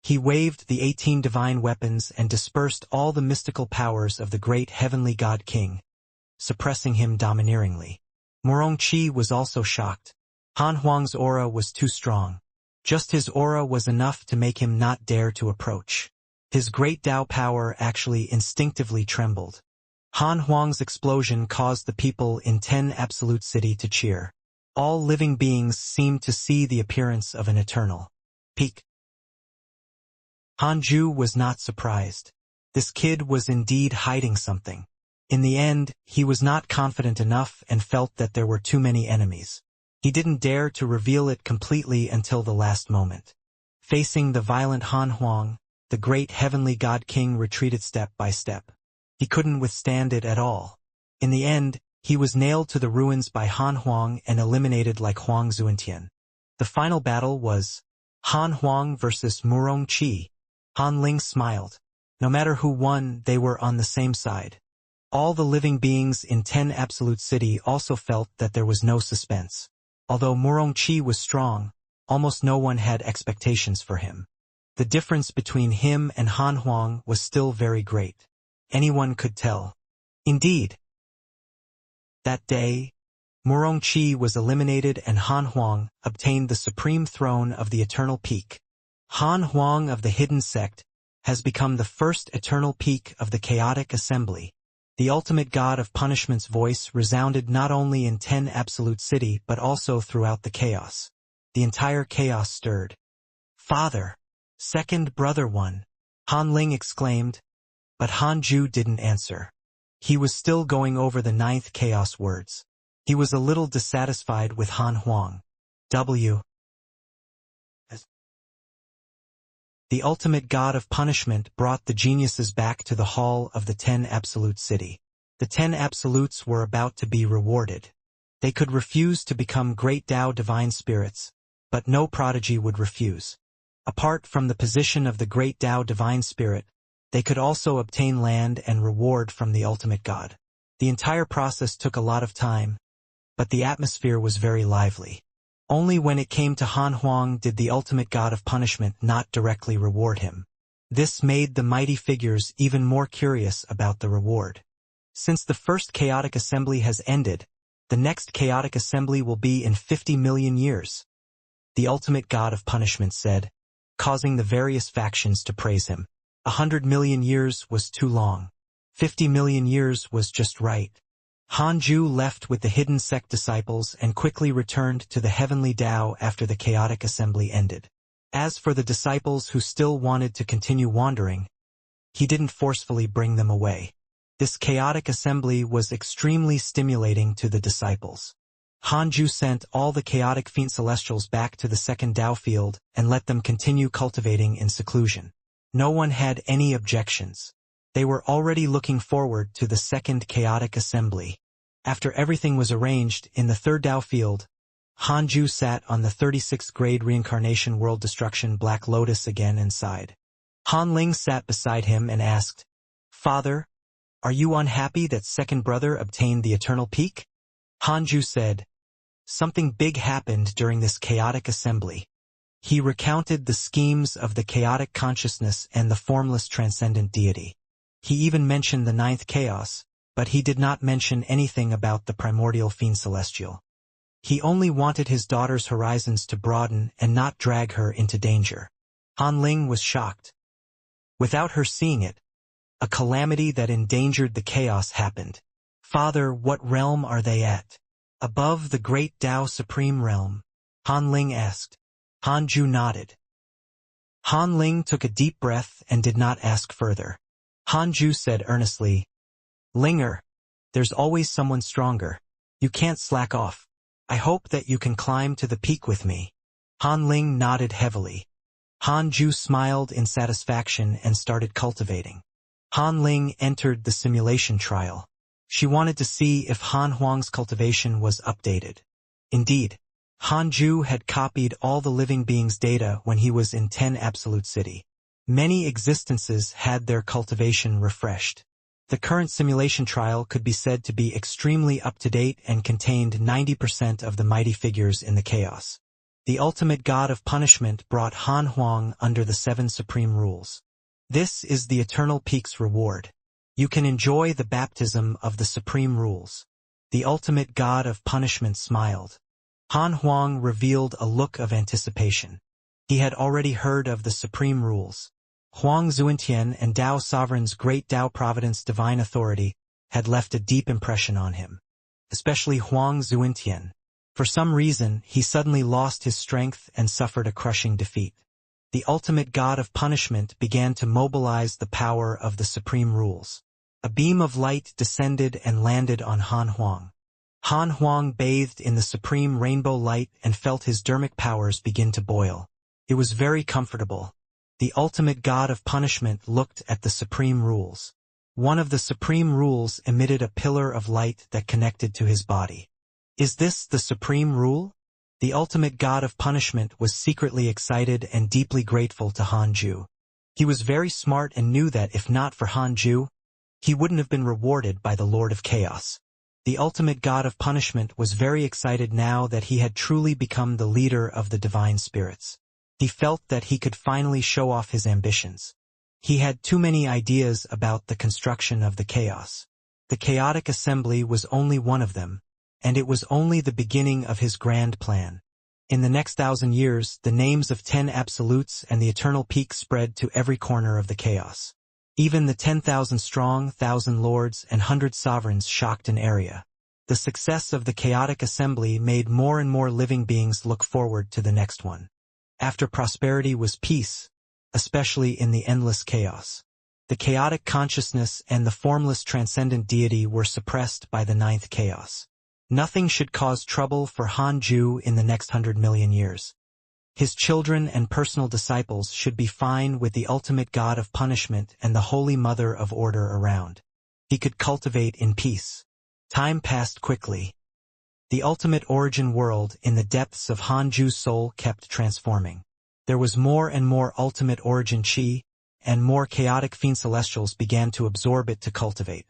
He waved the 18 divine weapons and dispersed all the mystical powers of the great heavenly God King, suppressing him domineeringly. Murong Qi was also shocked. Han Huang's aura was too strong. Just his aura was enough to make him not dare to approach. His great Tao power actually instinctively trembled. Han Huang's explosion caused the people in 10 Absolute City to cheer. All living beings seemed to see the appearance of an eternal peak. Han Ju was not surprised. This kid was indeed hiding something. In the end, he was not confident enough and felt that there were too many enemies. He didn't dare to reveal it completely until the last moment. Facing the violent Han Huang, the great heavenly God King retreated step by step. He couldn't withstand it at all. In the end, he was nailed to the ruins by Han Huang and eliminated like Huang Zuentian. The final battle was Han Huang versus Murong Qi. Han Ling smiled. No matter who won, they were on the same side. All the living beings in 10 Absolute City also felt that there was no suspense. Although Murong Qi was strong, almost no one had expectations for him. The difference between him and Han Huang was still very great. Anyone could tell. Indeed. That day, Murong Qi was eliminated and Han Huang obtained the supreme throne of the Eternal Peak. Han Huang of the Hidden Sect has become the first Eternal Peak of the Chaotic Assembly. The ultimate god of punishment's voice resounded not only in 10 Absolute City but also throughout the chaos. The entire chaos stirred. Father! Second brother one! Han Ling exclaimed, but Han Ju didn't answer. He was still going over the ninth chaos words. He was a little dissatisfied with Han Huang. The ultimate god of punishment brought the geniuses back to the hall of the 10 Absolute City. The 10 Absolutes were about to be rewarded. They could refuse to become great Tao divine spirits, but no prodigy would refuse. Apart from the position of the great Tao divine spirit, they could also obtain land and reward from the ultimate god. The entire process took a lot of time, but the atmosphere was very lively. Only when it came to Han Huang did the ultimate god of punishment not directly reward him. This made the mighty figures even more curious about the reward. Since the first chaotic assembly has ended, the next chaotic assembly will be in 50 million years. The ultimate god of punishment said, causing the various factions to praise him. 100 million years was too long. 50 million years was just right. Hanju left with the hidden sect disciples and quickly returned to the heavenly Tao after the chaotic assembly ended. As for the disciples who still wanted to continue wandering, he didn't forcefully bring them away. This chaotic assembly was extremely stimulating to the disciples. Hanju sent all the chaotic fiend celestials back to the second Tao field and let them continue cultivating in seclusion. No one had any objections. They were already looking forward to the second chaotic assembly. After everything was arranged in the third Tao field, Hanju sat on the 36th grade Reincarnation World Destruction Black Lotus again and sighed. Han Ling sat beside him and asked, "Father, are you unhappy that second brother obtained the eternal peak?" Hanju said, "Something big happened during this chaotic assembly." He recounted the schemes of the chaotic consciousness and the formless transcendent deity. He even mentioned the ninth chaos, but he did not mention anything about the primordial fiend celestial. He only wanted his daughter's horizons to broaden and not drag her into danger. Han Ling was shocked. Without her seeing it, a calamity that endangered the chaos happened. "Father, what realm are they at?" "Above the great Tao Supreme Realm," Han Ling asked. Hanju nodded. Han Ling took a deep breath and did not ask further. Hanju said earnestly, "Linger, there's always someone stronger. You can't slack off. I hope that you can climb to the peak with me." Han Ling nodded heavily. Hanju smiled in satisfaction and started cultivating. Han Ling entered the simulation trial. She wanted to see if Han Huang's cultivation was updated. Indeed, Hanju had copied all the living beings' data when he was in 10 Absolute City. Many existences had their cultivation refreshed. The current simulation trial could be said to be extremely up-to-date and contained 90% of the mighty figures in the chaos. The ultimate god of punishment brought Han Huang under the 7 supreme rules. This is the eternal peak's reward. You can enjoy the baptism of the supreme rules. The ultimate god of punishment smiled. Han Huang revealed a look of anticipation. He had already heard of the supreme rules. Huang Zuentian and Tao Sovereign's great Tao Providence divine authority had left a deep impression on him. Especially Huang Zuentian. For some reason, he suddenly lost his strength and suffered a crushing defeat. The ultimate god of punishment began to mobilize the power of the supreme rules. A beam of light descended and landed on Han Huang. Han Huang bathed in the supreme rainbow light and felt his dermic powers begin to boil. It was very comfortable. The ultimate god of punishment looked at the supreme rules. One of the supreme rules emitted a pillar of light that connected to his body. Is this the supreme rule? The ultimate god of punishment was secretly excited and deeply grateful to Hanju. He was very smart and knew that if not for Hanju, he wouldn't have been rewarded by the Lord of Chaos. The ultimate god of punishment was very excited now that he had truly become the leader of the divine spirits. He felt that he could finally show off his ambitions. He had too many ideas about the construction of the chaos. The chaotic assembly was only one of them, and it was only the beginning of his grand plan. In the next 1,000 years, the names of 10 absolutes and the eternal peak spread to every corner of the chaos. Even the 10,000 strong, 1,000 lords and 100 sovereigns shocked an area. The success of the chaotic assembly made more and more living beings look forward to the next one. After prosperity was peace, especially in the endless chaos. The chaotic consciousness and the formless transcendent deity were suppressed by the ninth chaos. Nothing should cause trouble for Hanju in the next 100 million years. His children and personal disciples should be fine with the ultimate god of punishment and the holy mother of order around. He could cultivate in peace. Time passed quickly. The ultimate origin world in the depths of Hanju's soul kept transforming. There was more and more ultimate origin chi, and more chaotic fiend celestials began to absorb it to cultivate.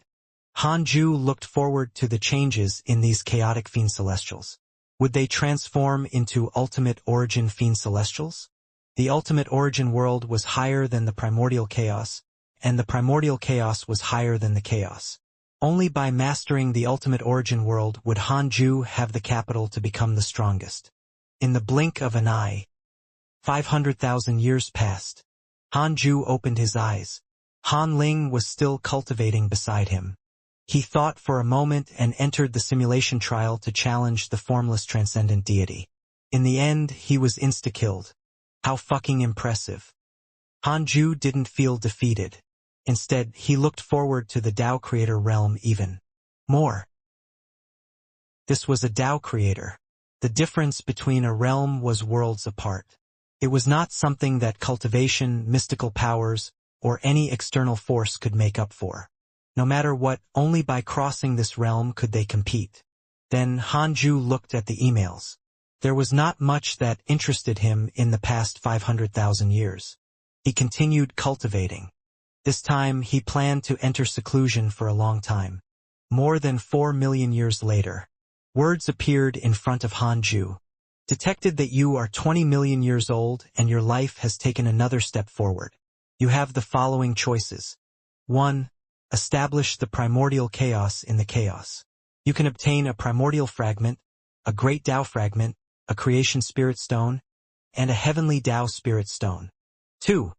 Hanju looked forward to the changes in these chaotic fiend celestials. Would they transform into ultimate origin fiend celestials? The ultimate origin world was higher than the primordial chaos, and the primordial chaos was higher than the chaos. Only by mastering the ultimate origin world would Hanju have the capital to become the strongest. In the blink of an eye, 500,000 years passed. Hanju opened his eyes. Han Ling was still cultivating beside him. He thought for a moment and entered the simulation trial to challenge the formless transcendent deity. In the end, he was insta-killed. How fucking impressive. Hanju didn't feel defeated. Instead, he looked forward to the Tao creator realm even more. This was a Tao creator. The difference between a realm was worlds apart. It was not something that cultivation, mystical powers, or any external force could make up for. No matter what, only by crossing this realm could they compete. Then Hanju looked at the emails. There was not much that interested him in the past 500,000 years. He continued cultivating. This time he planned to enter seclusion for a long time. More than 4 million years later, words appeared in front of Hanju. Detected that you are 20 million years old and your life has taken another step forward. You have the following choices. 1. Establish the primordial chaos in the chaos. You can obtain a primordial fragment, a great Tao fragment, a creation spirit stone, and a heavenly Tao spirit stone. 2.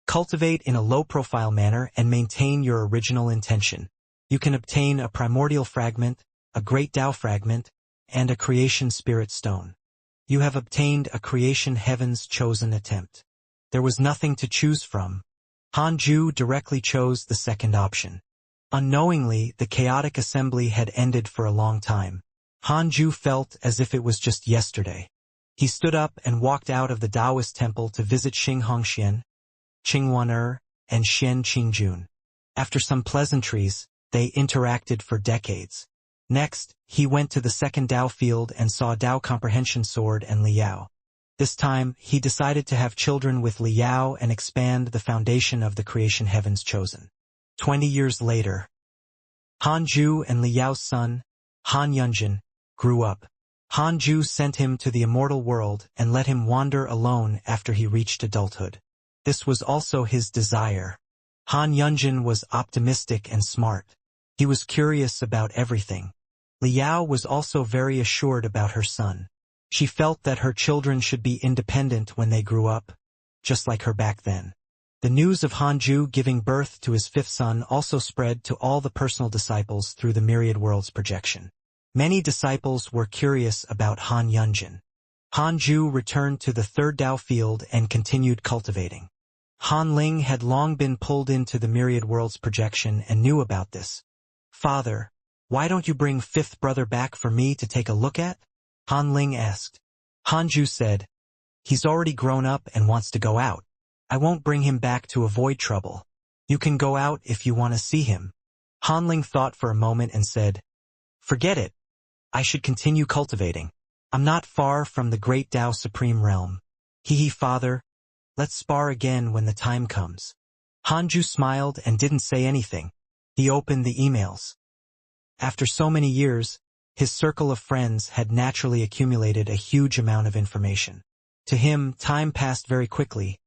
Cultivate in a low-profile manner and maintain your original intention. You can obtain a primordial fragment, a great Tao fragment, and a creation spirit stone. You have obtained a creation heaven's chosen attempt. There was nothing to choose from. Hanju directly chose the second option. Unknowingly, the chaotic assembly had ended for a long time. Hanju felt as if it was just yesterday. He stood up and walked out of the Taoist temple to visit Xinhongxian, Qingwan'er, and Xian Qingjun. After some pleasantries, they interacted for decades. Next, he went to the second Tao field and saw Tao Comprehension Sword and Liao. This time, he decided to have children with Liao and expand the foundation of the creation heavens chosen. 20 years later, Hanju and Liao's son, Han Yunjin, grew up. Hanju sent him to the immortal world and let him wander alone after he reached adulthood. This was also his desire. Han Yunjin was optimistic and smart. He was curious about everything. Liao was also very assured about her son. She felt that her children should be independent when they grew up, just like her back then. The news of Hanju giving birth to his fifth son also spread to all the personal disciples through the myriad worlds projection. Many disciples were curious about Han Yunjin. Hanju returned to the third Tao field and continued cultivating. Han Ling had long been pulled into the myriad worlds projection and knew about this. Father, why don't you bring fifth brother back for me to take a look at? Han Ling asked. Hanju said, he's already grown up and wants to go out. I won't bring him back to avoid trouble. You can go out if you want to see him. Han Ling thought for a moment and said, forget it. I should continue cultivating. I'm not far from the great Tao Supreme Realm. Hee father, let's spar again when the time comes. Hanju smiled and didn't say anything. He opened the emails. After so many years, his circle of friends had naturally accumulated a huge amount of information. To him, time passed very quickly,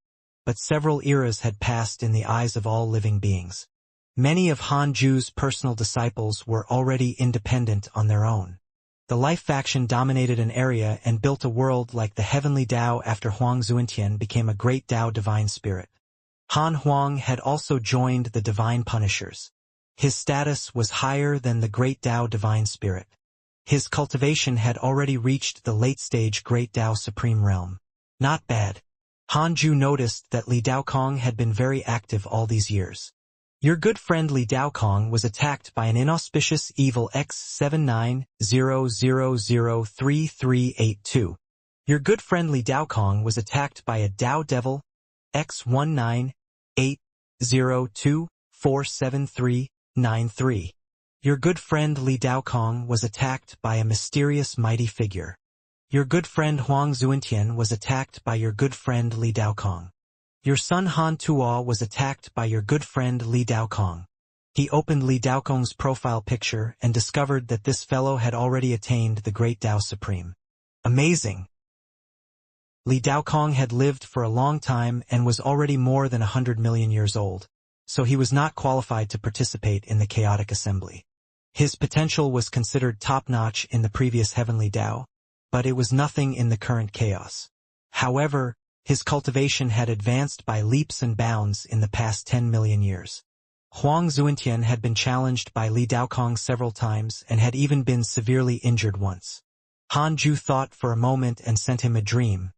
but several eras had passed in the eyes of all living beings. Many of Hanju's personal disciples were already independent on their own. The Life faction dominated an area and built a world like the Heavenly Tao after Huang Zuentian became a great Tao divine spirit. Han Huang had also joined the Divine Punishers. His status was higher than the great Tao divine spirit. His cultivation had already reached the late-stage great Tao supreme realm. Not bad. Hanju noticed that Li Daokong had been very active all these years. Your good friend Li Daokong was attacked by an inauspicious evil X79003382. Your good friend Li Daokong was attacked by a Tao devil X198024739. Your good friend Li Daokong was attacked by a mysterious mighty figure. Your good friend Huang Zuentian was attacked by your good friend Li Daokong. Your son Han Tuo was attacked by your good friend Li Daokong. He opened Li Daokong's profile picture and discovered that this fellow had already attained the great Tao Supreme. Amazing. Li Daokong had lived for a long time and was already more than 100 million years old, so he was not qualified to participate in the chaotic assembly. His potential was considered top-notch in the previous heavenly Tao, but it was nothing in the current chaos. However, his cultivation had advanced by leaps and bounds in the past 10 million years. Huang Zuentian had been challenged by Li Daokong several times and had even been severely injured once. Han Ju thought for a moment and sent him a dream.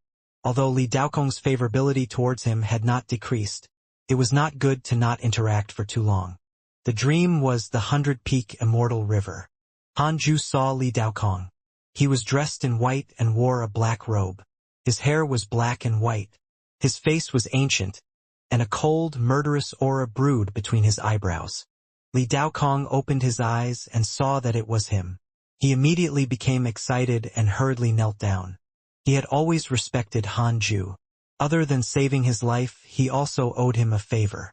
Although Li Daokong's favorability towards him had not decreased, it was not good to not interact for too long. The dream was the 100-peak Immortal River. Han Ju saw Li Daokong. He was dressed in white and wore a black robe. His hair was black and white. His face was ancient, and a cold, murderous aura brewed between his eyebrows. Li Daokong opened his eyes and saw that it was him. He immediately became excited and hurriedly knelt down. He had always respected Han Ju. Other than saving his life, he also owed him a favor.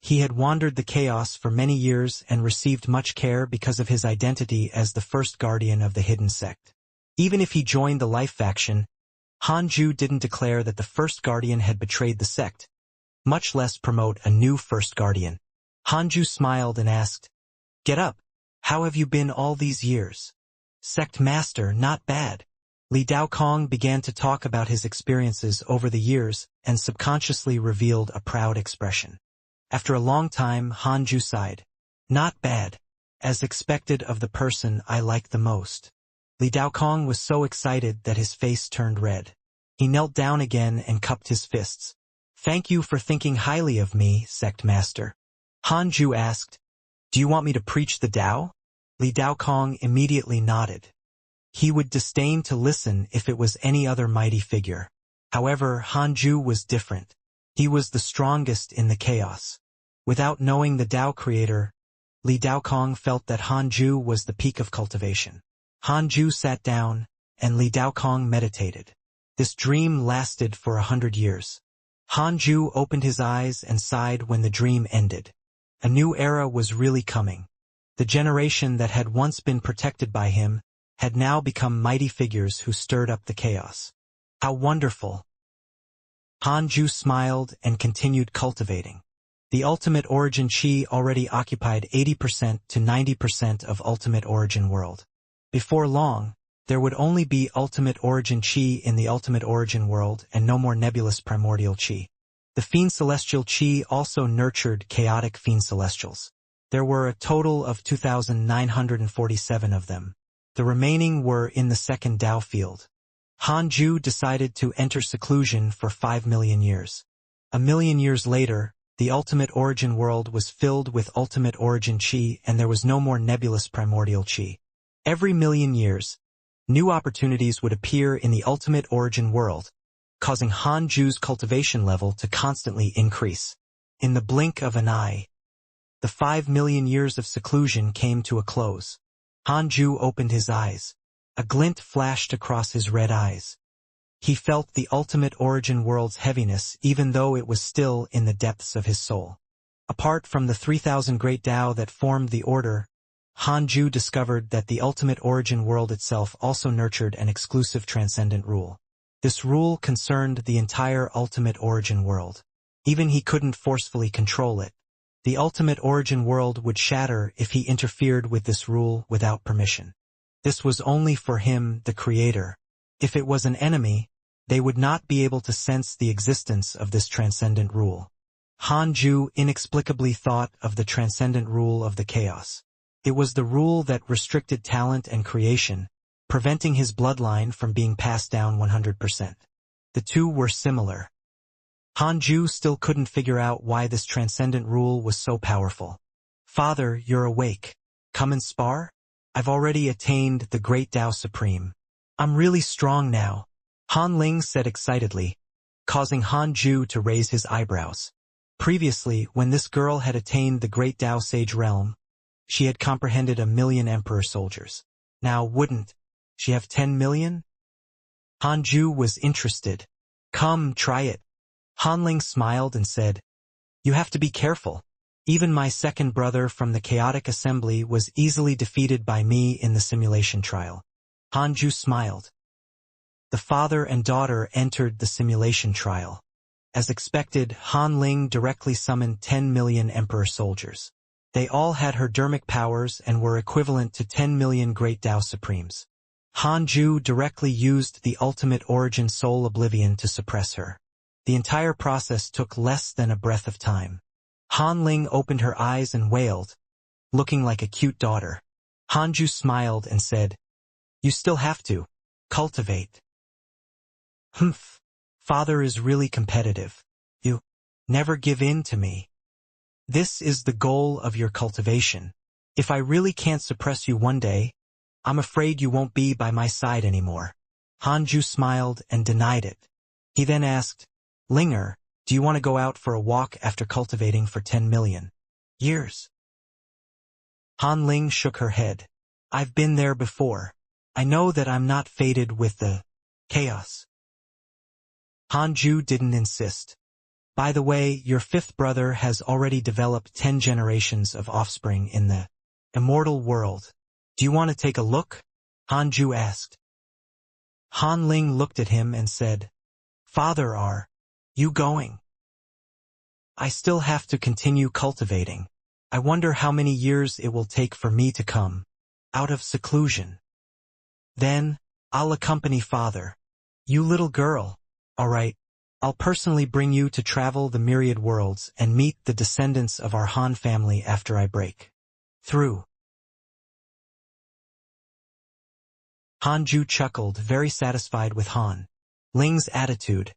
He had wandered the chaos for many years and received much care because of his identity as the first guardian of the hidden sect. Even if he joined the Life faction, Han Ju didn't declare that the first guardian had betrayed the sect, much less promote a new first guardian. Han Ju smiled and asked, "Get up. How have you been all these years?" "Sect master, not bad." Li Daokong began to talk about his experiences over the years and subconsciously revealed a proud expression. After a long time, Han Ju sighed. "Not bad. As expected of the person I like the most." Li Daokong was so excited that his face turned red. He knelt down again and cupped his fists. "Thank you for thinking highly of me, Sect Master." Han Ju asked, "Do you want me to preach the Tao?" Li Daokong immediately nodded. He would disdain to listen if it was any other mighty figure. However, Han Ju was different. He was the strongest in the chaos. Without knowing the Tao creator, Li Daokong felt that Han Ju was the peak of cultivation. Han Ju sat down, and Li Daokong meditated. This dream lasted for 100 years. Han Ju opened his eyes and sighed when the dream ended. A new era was really coming. The generation that had once been protected by him had now become mighty figures who stirred up the chaos. How wonderful! Han Ju smiled and continued cultivating. The Ultimate Origin Chi already occupied 80% to 90% of Ultimate Origin World. Before long, there would only be Ultimate Origin Chi in the Ultimate Origin World and no more nebulous primordial Chi. The Fiend Celestial Chi also nurtured chaotic Fiend Celestials. There were a total of 2,947 of them. The remaining were in the second Tao field. Han Ju decided to enter seclusion for 5 million years. A million years later, the Ultimate Origin World was filled with Ultimate Origin Chi and there was no more nebulous primordial Chi. Every million years, new opportunities would appear in the Ultimate Origin World, causing Han Ju's cultivation level to constantly increase. In the blink of an eye, the 5 million years of seclusion came to a close. Han Ju opened his eyes. A glint flashed across his red eyes. He felt the Ultimate Origin World's heaviness even though it was still in the depths of his soul. Apart from the 3,000 great Tao that formed the order, Han Ju discovered that the Ultimate Origin World itself also nurtured an exclusive transcendent rule. This rule concerned the entire Ultimate Origin World. Even he couldn't forcefully control it. The Ultimate Origin World would shatter if he interfered with this rule without permission. This was only for him, the creator. If it was an enemy, they would not be able to sense the existence of this transcendent rule. Han Ju inexplicably thought of the transcendent rule of the chaos. It was the rule that restricted talent and creation, preventing his bloodline from being passed down 100%. The two were similar. Han Ju still couldn't figure out why this transcendent rule was so powerful. "Father, you're awake. Come and spar? I've already attained the Great Tao Supreme. I'm really strong now," Han Ling said excitedly, causing Han Ju to raise his eyebrows. Previously, when this girl had attained the Great Tao Sage Realm, she had comprehended 1 million Emperor soldiers. Now wouldn't she have 10 million? Han Ju was interested. "Come, try it." Han Ling smiled and said, "You have to be careful. Even my second brother from the chaotic assembly was easily defeated by me in the simulation trial." Han Ju smiled. The father and daughter entered the simulation trial. As expected, Han Ling directly summoned 10 million Emperor soldiers. They all had herdermic powers and were equivalent to 10 million Great Tao Supremes. Han Ju directly used the ultimate origin soul oblivion to suppress her. The entire process took less than a breath of time. Han Ling opened her eyes and wailed, looking like a cute daughter. Han Ju smiled and said, "You still have to cultivate." "Humph. Father is really competitive. You never give in to me. This is the goal of your cultivation. If I really can't suppress you one day, I'm afraid you won't be by my side anymore." Han Ju smiled and denied it. He then asked, "Linger, do you want to go out for a walk after cultivating for 10 million years?" Han Ling shook her head. "I've been there before. I know that I'm not fated with the chaos." Han Ju didn't insist. "By the way, your fifth brother has already developed 10 generations of offspring in the immortal world. Do you want to take a look?" Han Ju asked. Han Ling looked at him and said, "Father, are you going?" "I still have to continue cultivating. I wonder how many years it will take for me to come out of seclusion. Then, I'll accompany father. You little girl. All right, I'll personally bring you to travel the myriad worlds and meet the descendants of our Han family after I break through." Han Ju chuckled, very satisfied with Han Ling's attitude.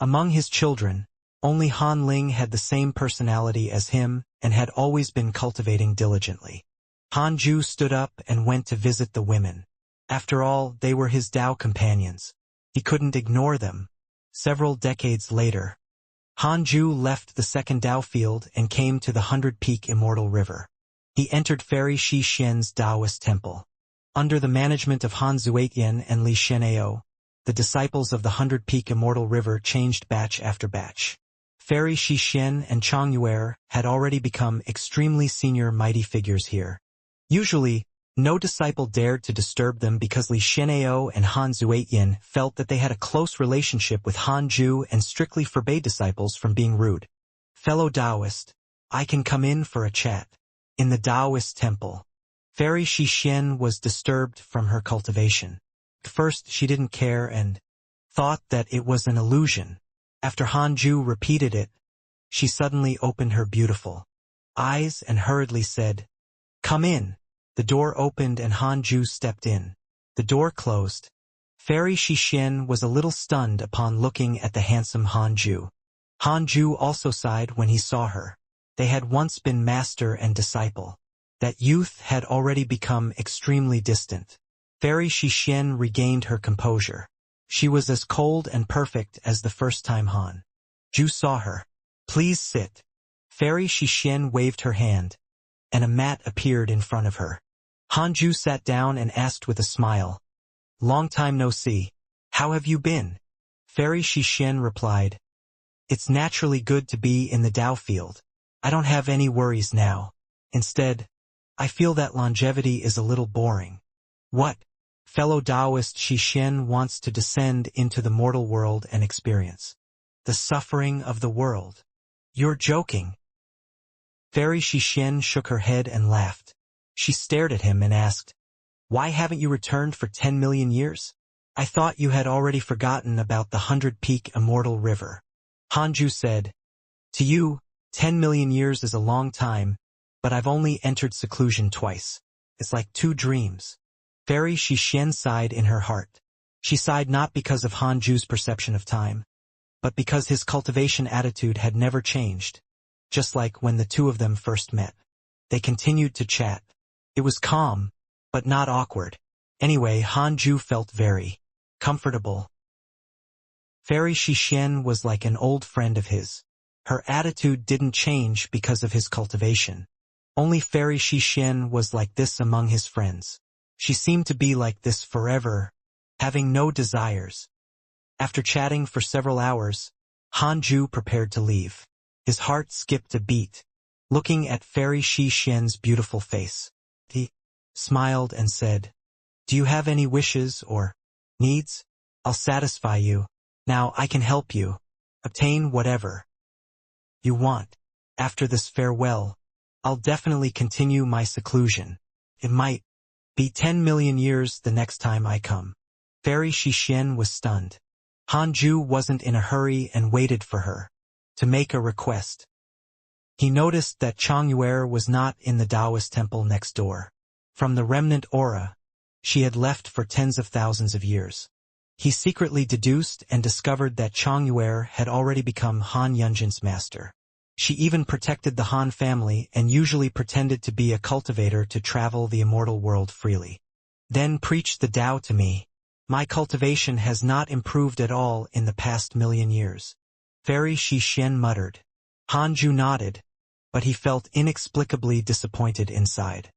Among his children, only Han Ling had the same personality as him and had always been cultivating diligently. Han Ju stood up and went to visit the women. After all, they were his Tao companions. He couldn't ignore them. Several decades later, Han Ju left the second Tao field and came to the 100-peak Immortal River. He entered Fairy Shi Xian's Taoist temple. Under the management of Han Zuetian and Li Xianxia, the disciples of the 100-peak Immortal River changed batch after batch. Fairy Shi Xian and Chang Yuer had already become extremely senior mighty figures here. Usually, no disciple dared to disturb them because Li Xianxia and Han Zuetian felt that they had a close relationship with Han Ju and strictly forbade disciples from being rude. "Fellow Taoist, I can come in for a chat." In the Taoist temple, Fairy Shi Xian was disturbed from her cultivation. At first she didn't care and thought that it was an illusion. After Han Ju repeated it, she suddenly opened her beautiful eyes and hurriedly said, "Come in." The door opened and Han Ju stepped in. The door closed. Fairy Shi Xian was a little stunned upon looking at the handsome Han Ju. Han Ju also sighed when he saw her. They had once been master and disciple. That youth had already become extremely distant. Fairy Shi Xian regained her composure. She was as cold and perfect as the first time Han Ju saw her. "Please sit." Fairy Shi Xian waved her hand, and a mat appeared in front of her. Han Ju sat down and asked with a smile, "Long time no see. How have you been?" Fairy Shi Xian replied, "It's naturally good to be in the Tao field. I don't have any worries now. Instead, I feel that longevity is a little boring." "What?" Fellow Taoist Shi Xian wants to descend into the mortal world and experience the suffering of the world. "You're joking." Fairy Shi Xian shook her head and laughed. She stared at him and asked, "Why haven't you returned for 10 million years? I thought you had already forgotten about the 100-peak Immortal River." Han Ju said, "To you, 10 million years is a long time, but I've only entered seclusion twice. It's like 2 dreams." Fairy Shi Xian sighed in her heart. She sighed not because of Han Ju's perception of time, but because his cultivation attitude had never changed, just like when the two of them first met. They continued to chat. It was calm, but not awkward. Anyway, Han Ju felt very comfortable. Fairy Shi Xian was like an old friend of his. Her attitude didn't change because of his cultivation. Only Fairy Shi Xian was like this among his friends. She seemed to be like this forever, having no desires. After chatting for several hours, Han Ju prepared to leave. His heart skipped a beat, looking at Fairy Shi Xian's beautiful face. He smiled and said, "Do you have any wishes or needs?" I'll satisfy you. Now I can help you. Obtain whatever you want. After this farewell, I'll definitely continue my seclusion. It might be 10 million years the next time I come. Fairy Xixian was stunned. Hanju wasn't in a hurry and waited for her to make a request. He noticed that Changyuer was not in the Taoist temple next door. From the remnant aura, she had left for tens of thousands of years. He secretly deduced and discovered that Changyuer had already become Han Yunjin's master. She even protected the Han family and usually pretended to be a cultivator to travel the immortal world freely. Then preach the Tao to me. My cultivation has not improved at all in the past million years. Fairy Xixian muttered. Hanju nodded, but he felt inexplicably disappointed inside.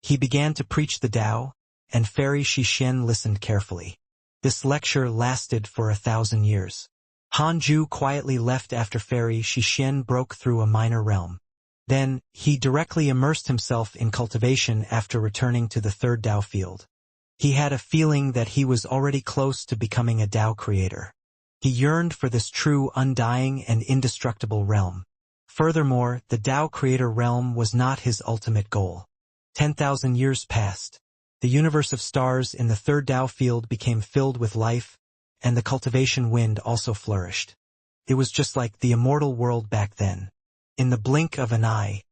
He began to preach the Tao, and Fairy Xixian listened carefully. This lecture lasted for 1,000 years. Hanju quietly left after Fairy Xixian broke through a minor realm. Then, he directly immersed himself in cultivation after returning to the third Tao field. He had a feeling that he was already close to becoming a Tao creator. He yearned for this true, undying, and indestructible realm. Furthermore, the Tao creator realm was not his ultimate goal. 10,000 years passed. The universe of stars in the third Tao field became filled with life, and the cultivation wind also flourished. It was just like the immortal world back then. In the blink of an eye,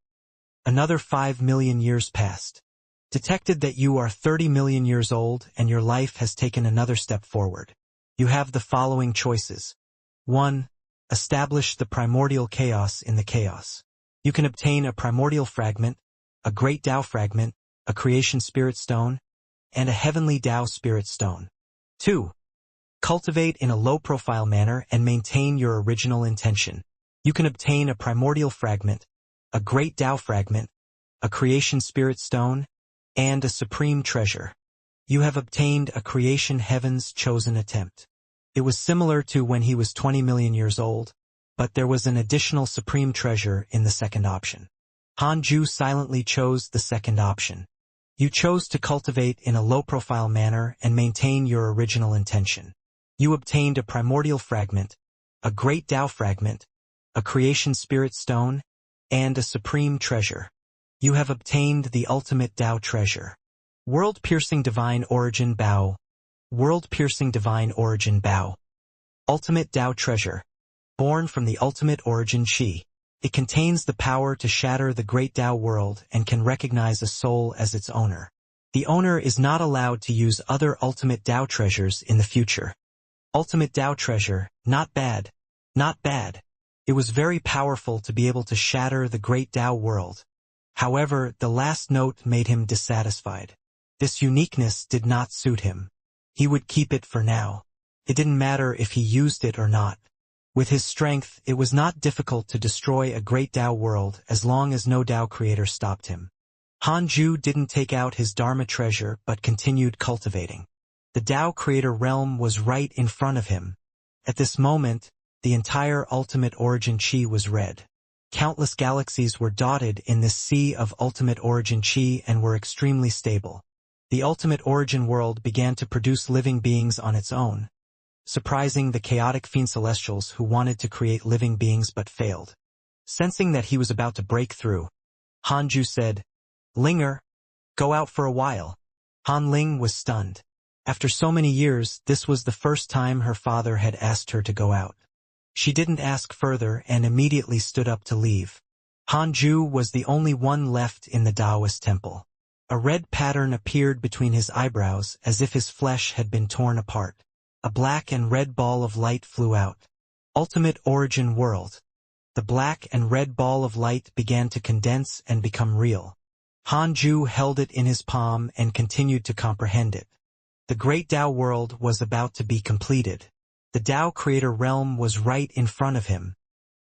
another 5 million years passed. Detected that you are 30 million years old and your life has taken another step forward. You have the following choices. 1. Establish the primordial chaos in the chaos. You can obtain a primordial fragment, a great Tao fragment, a creation spirit stone, and a heavenly Tao spirit stone. 2. Cultivate in a low-profile manner and maintain your original intention. You can obtain a primordial fragment, a great Tao fragment, a creation spirit stone, and a supreme treasure. You have obtained a creation heaven's chosen attempt. It was similar to when he was 20 million years old, but there was an additional supreme treasure in the second option. Hanju silently chose the second option. You chose to cultivate in a low-profile manner and maintain your original intention. You obtained a primordial fragment, a great Tao fragment, a creation spirit stone, and a supreme treasure. You have obtained the ultimate Tao treasure. World-piercing divine origin Bao. World-piercing divine origin Bao. Ultimate Tao treasure. Born from the ultimate origin Qi. It contains the power to shatter the great Tao world and can recognize a soul as its owner. The owner is not allowed to use other ultimate Tao treasures in the future. Ultimate Tao treasure, not bad. Not bad. It was very powerful to be able to shatter the great Tao world. However, the last note made him dissatisfied. This uniqueness did not suit him. He would keep it for now. It didn't matter if he used it or not. With his strength, it was not difficult to destroy a great Tao world as long as no Tao creator stopped him. Hanju didn't take out his Dharma treasure but continued cultivating. The Tao creator realm was right in front of him. At this moment, the entire ultimate origin Qi was red. Countless galaxies were dotted in this sea of ultimate origin Qi and were extremely stable. The ultimate origin world began to produce living beings on its own, surprising the chaotic fiend celestials who wanted to create living beings but failed. Sensing that he was about to break through, Hanju said, "Linger, go out for a while." Han Ling was stunned. After so many years, this was the first time her father had asked her to go out. She didn't ask further and immediately stood up to leave. Hanju was the only one left in the Taoist temple. A red pattern appeared between his eyebrows as if his flesh had been torn apart. A black and red ball of light flew out. Ultimate origin world. The black and red ball of light began to condense and become real. Hanju held it in his palm and continued to comprehend it. The great Tao world was about to be completed. The Tao creator realm was right in front of him.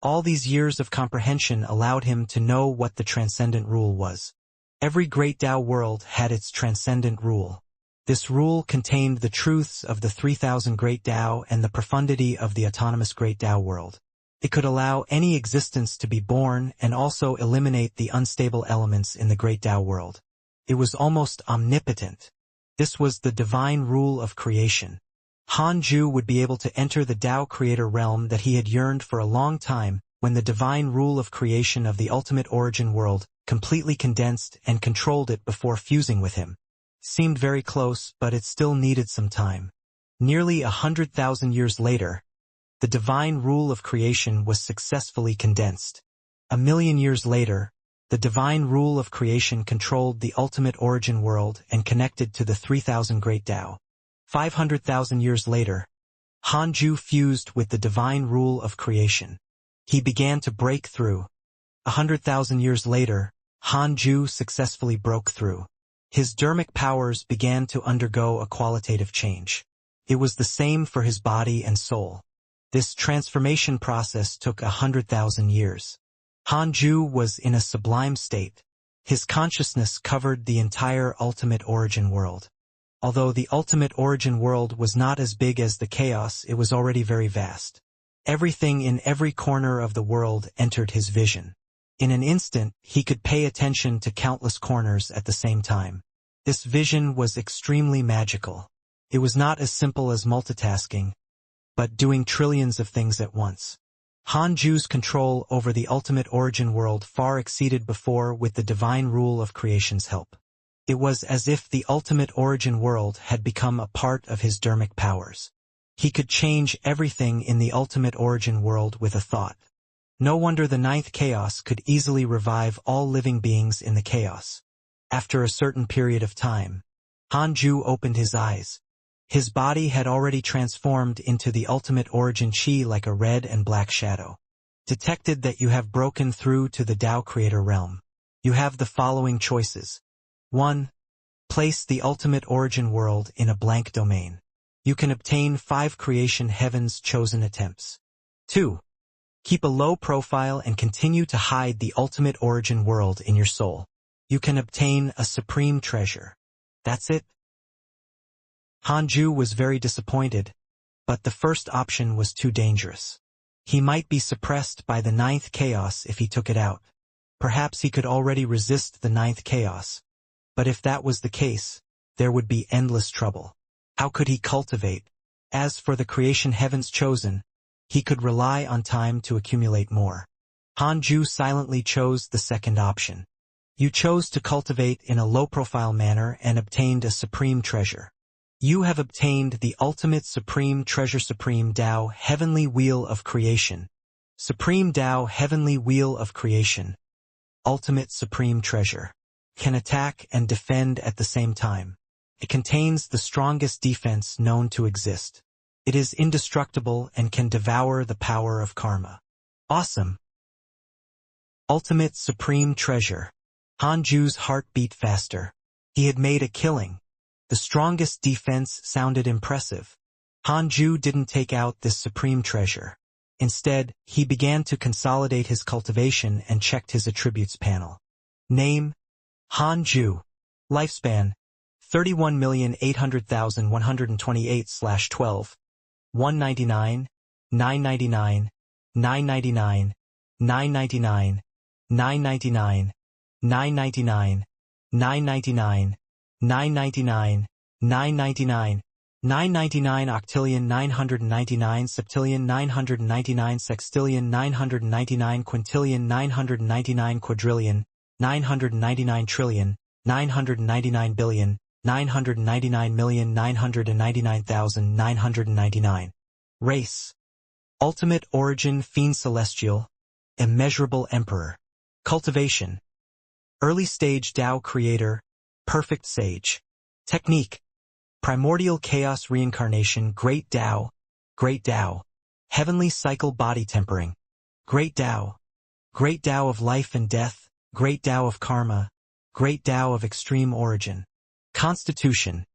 All these years of comprehension allowed him to know what the transcendent rule was. Every great Tao world had its transcendent rule. This rule contained the truths of the 3,000 great Tao and the profundity of the autonomous great Tao world. It could allow any existence to be born and also eliminate the unstable elements in the great Tao world. It was almost omnipotent. This was the divine rule of creation. Hanju would be able to enter the Tao creator realm that he had yearned for a long time, when the divine rule of creation of the ultimate origin world completely condensed and controlled it before fusing with him. Seemed very close, but it still needed some time. Nearly 100,000 years later, the divine rule of creation was successfully condensed. 1,000,000 years later, the divine rule of creation controlled the ultimate origin world and connected to the 3,000 great Tao. 500,000 years later, Hanju fused with the divine rule of creation. He began to break through. 100,000 years later, Hanju successfully broke through. His dermic powers began to undergo a qualitative change. It was the same for his body and soul. This transformation process took 100,000 years. Hanju was in a sublime state. His consciousness covered the entire ultimate origin world. Although the ultimate origin world was not as big as the chaos, it was already very vast. Everything in every corner of the world entered his vision. In an instant, he could pay attention to countless corners at the same time. This vision was extremely magical. It was not as simple as multitasking, but doing trillions of things at once. Hanju's control over the ultimate origin world far exceeded before with the divine rule of creation's help. It was as if the ultimate origin world had become a part of his dermic powers. He could change everything in the ultimate origin world with a thought. No wonder the ninth chaos could easily revive all living beings in the chaos. After a certain period of time, Hanju opened his eyes. His body had already transformed into the ultimate origin chi like a red and black shadow. Detected that you have broken through to the Tao creator realm. You have the following choices. 1. Place the ultimate origin world in a blank domain. You can obtain 5 creation heaven's chosen attempts. 2. Keep a low profile and continue to hide the ultimate origin world in your soul. You can obtain a supreme treasure. That's it. Hanju was very disappointed, but the first option was too dangerous. He might be suppressed by the ninth chaos if he took it out. Perhaps he could already resist the ninth chaos. But if that was the case, there would be endless trouble. How could he cultivate? As for the creation heavens chosen, he could rely on time to accumulate more. Hanju silently chose the second option. You chose to cultivate in a low-profile manner and obtained a supreme treasure. You have obtained the ultimate supreme treasure, Supreme Tao Heavenly Wheel of Creation. Supreme Tao Heavenly Wheel of Creation. Ultimate supreme treasure. Can attack and defend at the same time. It contains the strongest defense known to exist. It is indestructible and can devour the power of karma. Awesome. Ultimate supreme treasure. Hanju's heart beat faster. He had made a killing. The strongest defense sounded impressive. Hanju didn't take out this supreme treasure. Instead, he began to consolidate his cultivation and checked his attributes panel. Name: Hanju. Lifespan: 31,800,128/12. 199, 999, 999, 999, 999, 999, 999, 999, 999, 999 octillion 999 septillion 999 sextillion 999 quintillion 999 quadrillion 999 trillion 999 billion 999,999,999. Race: Ultimate origin Fiend Celestial. Immeasurable Emperor. Cultivation: Early stage Tao Creator. Perfect Sage. Technique: Primordial Chaos Reincarnation. Great Tao. Great Tao. Heavenly Cycle Body Tempering. Great Tao. Great Tao of Life and Death. Great Tao of Karma. Great Tao of Extreme Origin. Constitution: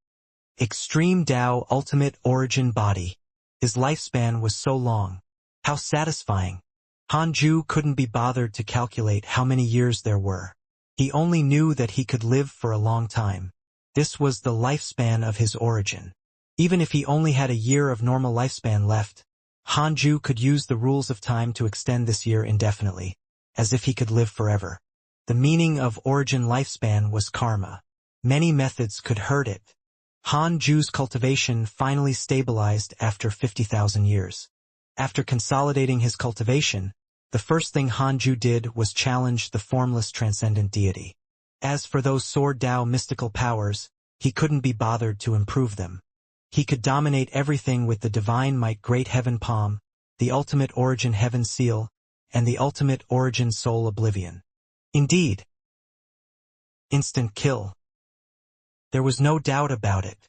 Extreme Tao Ultimate Origin Body. His lifespan was so long. How satisfying. Hanju couldn't be bothered to calculate how many years there were. He only knew that he could live for a long time. This was the lifespan of his origin. Even if he only had a year of normal lifespan left, Hanju could use the rules of time to extend this year indefinitely, as if he could live forever. The meaning of origin lifespan was karma. Many methods could hurt it. Han Ju's cultivation finally stabilized after 50,000 years. After consolidating his cultivation, the first thing Han Ju did was challenge the formless transcendent deity. As for those sword Dao mystical powers, he couldn't be bothered to improve them. He could dominate everything with the divine might Great Heaven Palm, the ultimate origin Heaven Seal, and the ultimate origin Soul Oblivion. Indeed, instant kill. There was no doubt about it.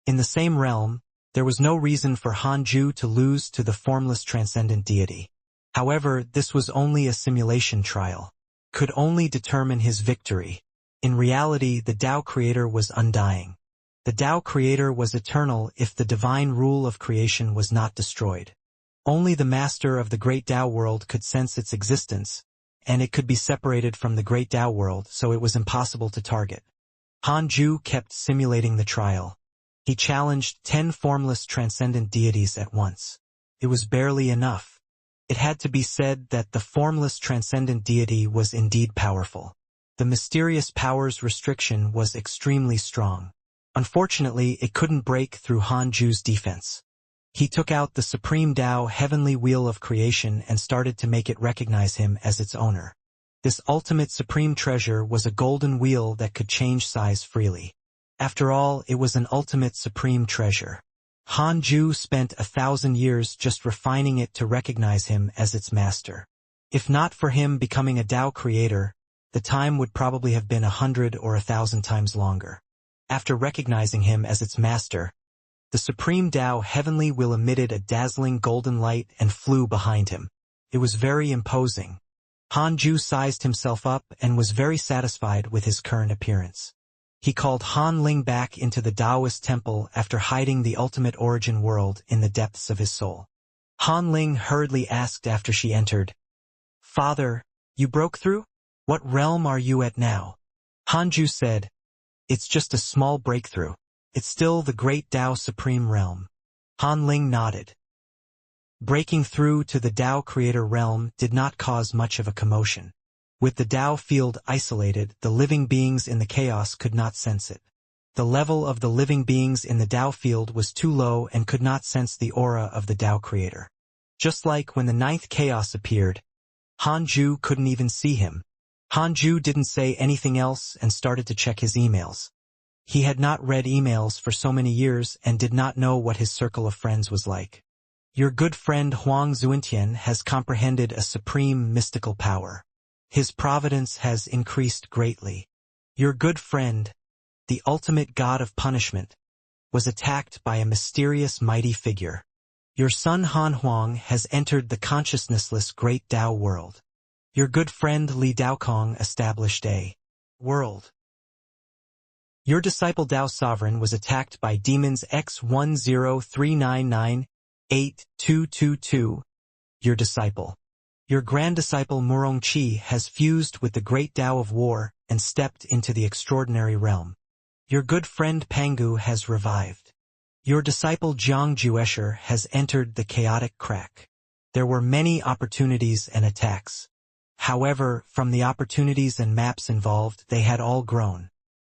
In the same realm, there was no reason for Han Ju to lose to the formless transcendent deity. However, this was only a simulation trial. Could only determine his victory. In reality, the Tao Creator was undying. The Tao Creator was eternal if the divine rule of creation was not destroyed. Only the master of the great Tao world could sense its existence, and it could be separated from the great Tao world, so it was impossible to target. Han Ju kept simulating the trial. He challenged 10 formless transcendent deities at once. It was barely enough. It had to be said that the formless transcendent deity was indeed powerful. The mysterious power's restriction was extremely strong. Unfortunately, it couldn't break through Han Ju's defense. He took out the Supreme Tao Heavenly Wheel of Creation and started to make it recognize him as its owner. This ultimate supreme treasure was a golden wheel that could change size freely. After all, it was an ultimate supreme treasure. Han Ju spent 1,000 years just refining it to recognize him as its master. If not for him becoming a Tao creator, the time would probably have been 100 or 1,000 times longer. After recognizing him as its master, the Supreme Tao Heavenly Wheel emitted a dazzling golden light and flew behind him. It was very imposing. Han Ju sized himself up and was very satisfied with his current appearance. He called Han Ling back into the Taoist temple after hiding the ultimate origin world in the depths of his soul. Han Ling hurriedly asked after she entered, "Father, you broke through? What realm are you at now?" Han Ju said, "It's just a small breakthrough. It's still the great Tao Supreme Realm." Han Ling nodded. Breaking through to the Tao Creator realm did not cause much of a commotion. With the Tao field isolated, the living beings in the chaos could not sense it. The level of the living beings in the Tao field was too low and could not sense the aura of the Tao Creator. Just like when the ninth chaos appeared, Han Ju couldn't even see him. Han Ju didn't say anything else and started to check his emails. He had not read emails for so many years and did not know what his circle of friends was like. Your good friend Huang Zuentian has comprehended a supreme mystical power. His providence has increased greatly. Your good friend, the ultimate god of punishment, was attacked by a mysterious mighty figure. Your son Han Huang has entered the consciousnessless great Tao world. Your good friend Li Daokong established a world. Your disciple Tao Sovereign was attacked by demons X103998222. Your disciple. Your grand disciple Murong Qi has fused with the great Tao of war and stepped into the extraordinary realm. Your good friend Pangu has revived. Your disciple Jiang Juesher has entered the chaotic crack. There were many opportunities and attacks. However, from the opportunities and maps involved, they had all grown.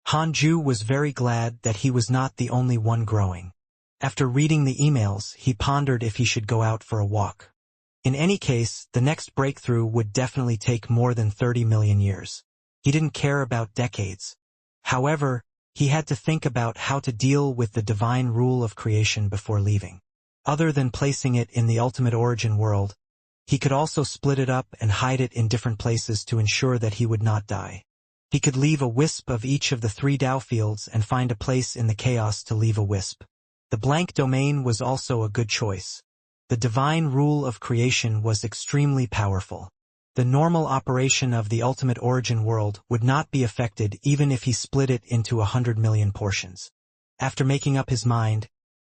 Han Ju was very glad that he was not the only one growing. After reading the emails, he pondered if he should go out for a walk. In any case, the next breakthrough would definitely take more than 30 million years. He didn't care about decades. However, he had to think about how to deal with the divine rule of creation before leaving. Other than placing it in the ultimate origin world, he could also split it up and hide it in different places to ensure that he would not die. He could leave a wisp of each of the 3 Tao fields and find a place in the chaos to leave a wisp. The blank domain was also a good choice. The divine rule of creation was extremely powerful. The normal operation of the ultimate origin world would not be affected even if he split it into 100 million portions. After making up his mind,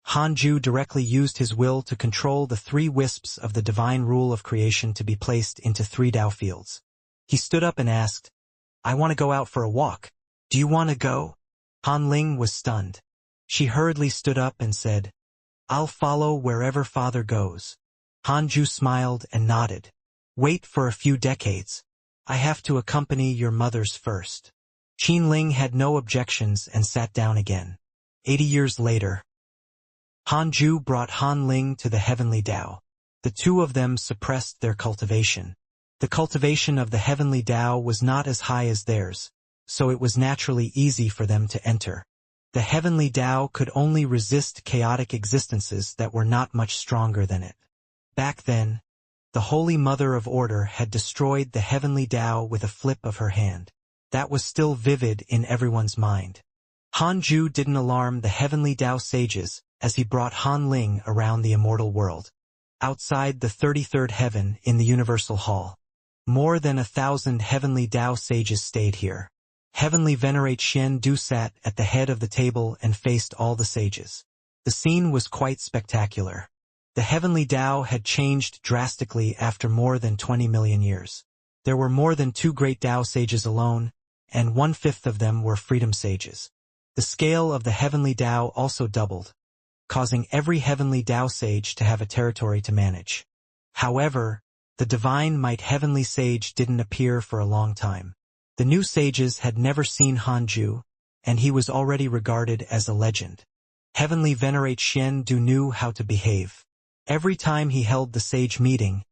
Han Ju directly used his will to control the 3 wisps of the divine rule of creation to be placed into 3 Tao fields. He stood up and asked, "I want to go out for a walk. Do you want to go?" Han Ling was stunned. She hurriedly stood up and said, "I'll follow wherever father goes." Han Ju smiled and nodded. "Wait for a few decades. I have to accompany your mothers first." Qin Ling had no objections and sat down again. 80 years later, Han Ju brought Han Ling to the heavenly Tao. The two of them suppressed their cultivation. The cultivation of the heavenly Tao was not as high as theirs, so it was naturally easy for them to enter. The heavenly Tao could only resist chaotic existences that were not much stronger than it. Back then, the Holy Mother of Order had destroyed the heavenly Tao with a flip of her hand. That was still vivid in everyone's mind. Han Ju didn't alarm the heavenly Tao sages as he brought Han Ling around the immortal world. Outside the 33rd heaven in the Universal Hall, more than 1,000 heavenly Tao sages stayed here. Heavenly Venerate Xian Du sat at the head of the table and faced all the sages. The scene was quite spectacular. The heavenly Tao had changed drastically after more than 20 million years. There were more than 2 great Tao sages alone, and 1/5 of them were freedom sages. The scale of the heavenly Tao also doubled, causing every heavenly Tao sage to have a territory to manage. However, the divine might heavenly sage didn't appear for a long time. The new sages had never seen Han Ju, and he was already regarded as a legend. Heavenly Venerate Xian Du knew how to behave. Every time he held the sage meeting,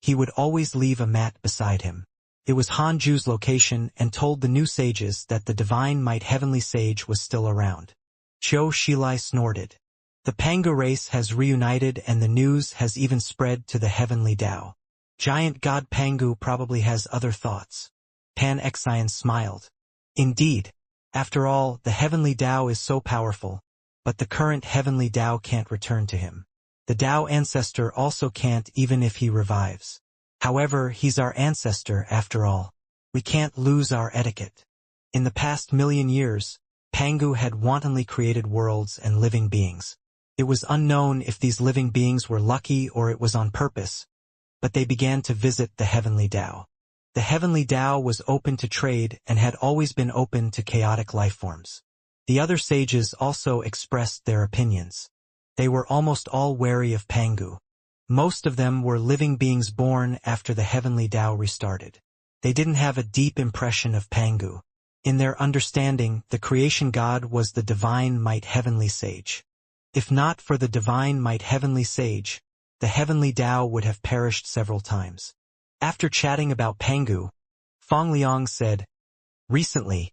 he would always leave a mat beside him. It was Han Ju's location and told the new sages that the divine might heavenly sage was still around. Zhou Shilai snorted. The Pangu race has reunited and the news has even spread to the heavenly Tao. Giant God Pangu probably has other thoughts. Pan Xian smiled. Indeed. After all, the heavenly Tao is so powerful, but the current heavenly Tao can't return to him. The Tao ancestor also can't even if he revives. However, he's our ancestor after all. We can't lose our etiquette. In the past million years, Pangu had wantonly created worlds and living beings. It was unknown if these living beings were lucky or it was on purpose, but they began to visit the heavenly Tao. The heavenly Tao was open to trade and had always been open to chaotic lifeforms. The other sages also expressed their opinions. They were almost all wary of Pangu. Most of them were living beings born after the heavenly Tao restarted. They didn't have a deep impression of Pangu. In their understanding, the creation god was the divine might heavenly sage. If not for the divine might heavenly sage, the heavenly Tao would have perished several times. After chatting about Pangu, Fong Liang said, "Recently,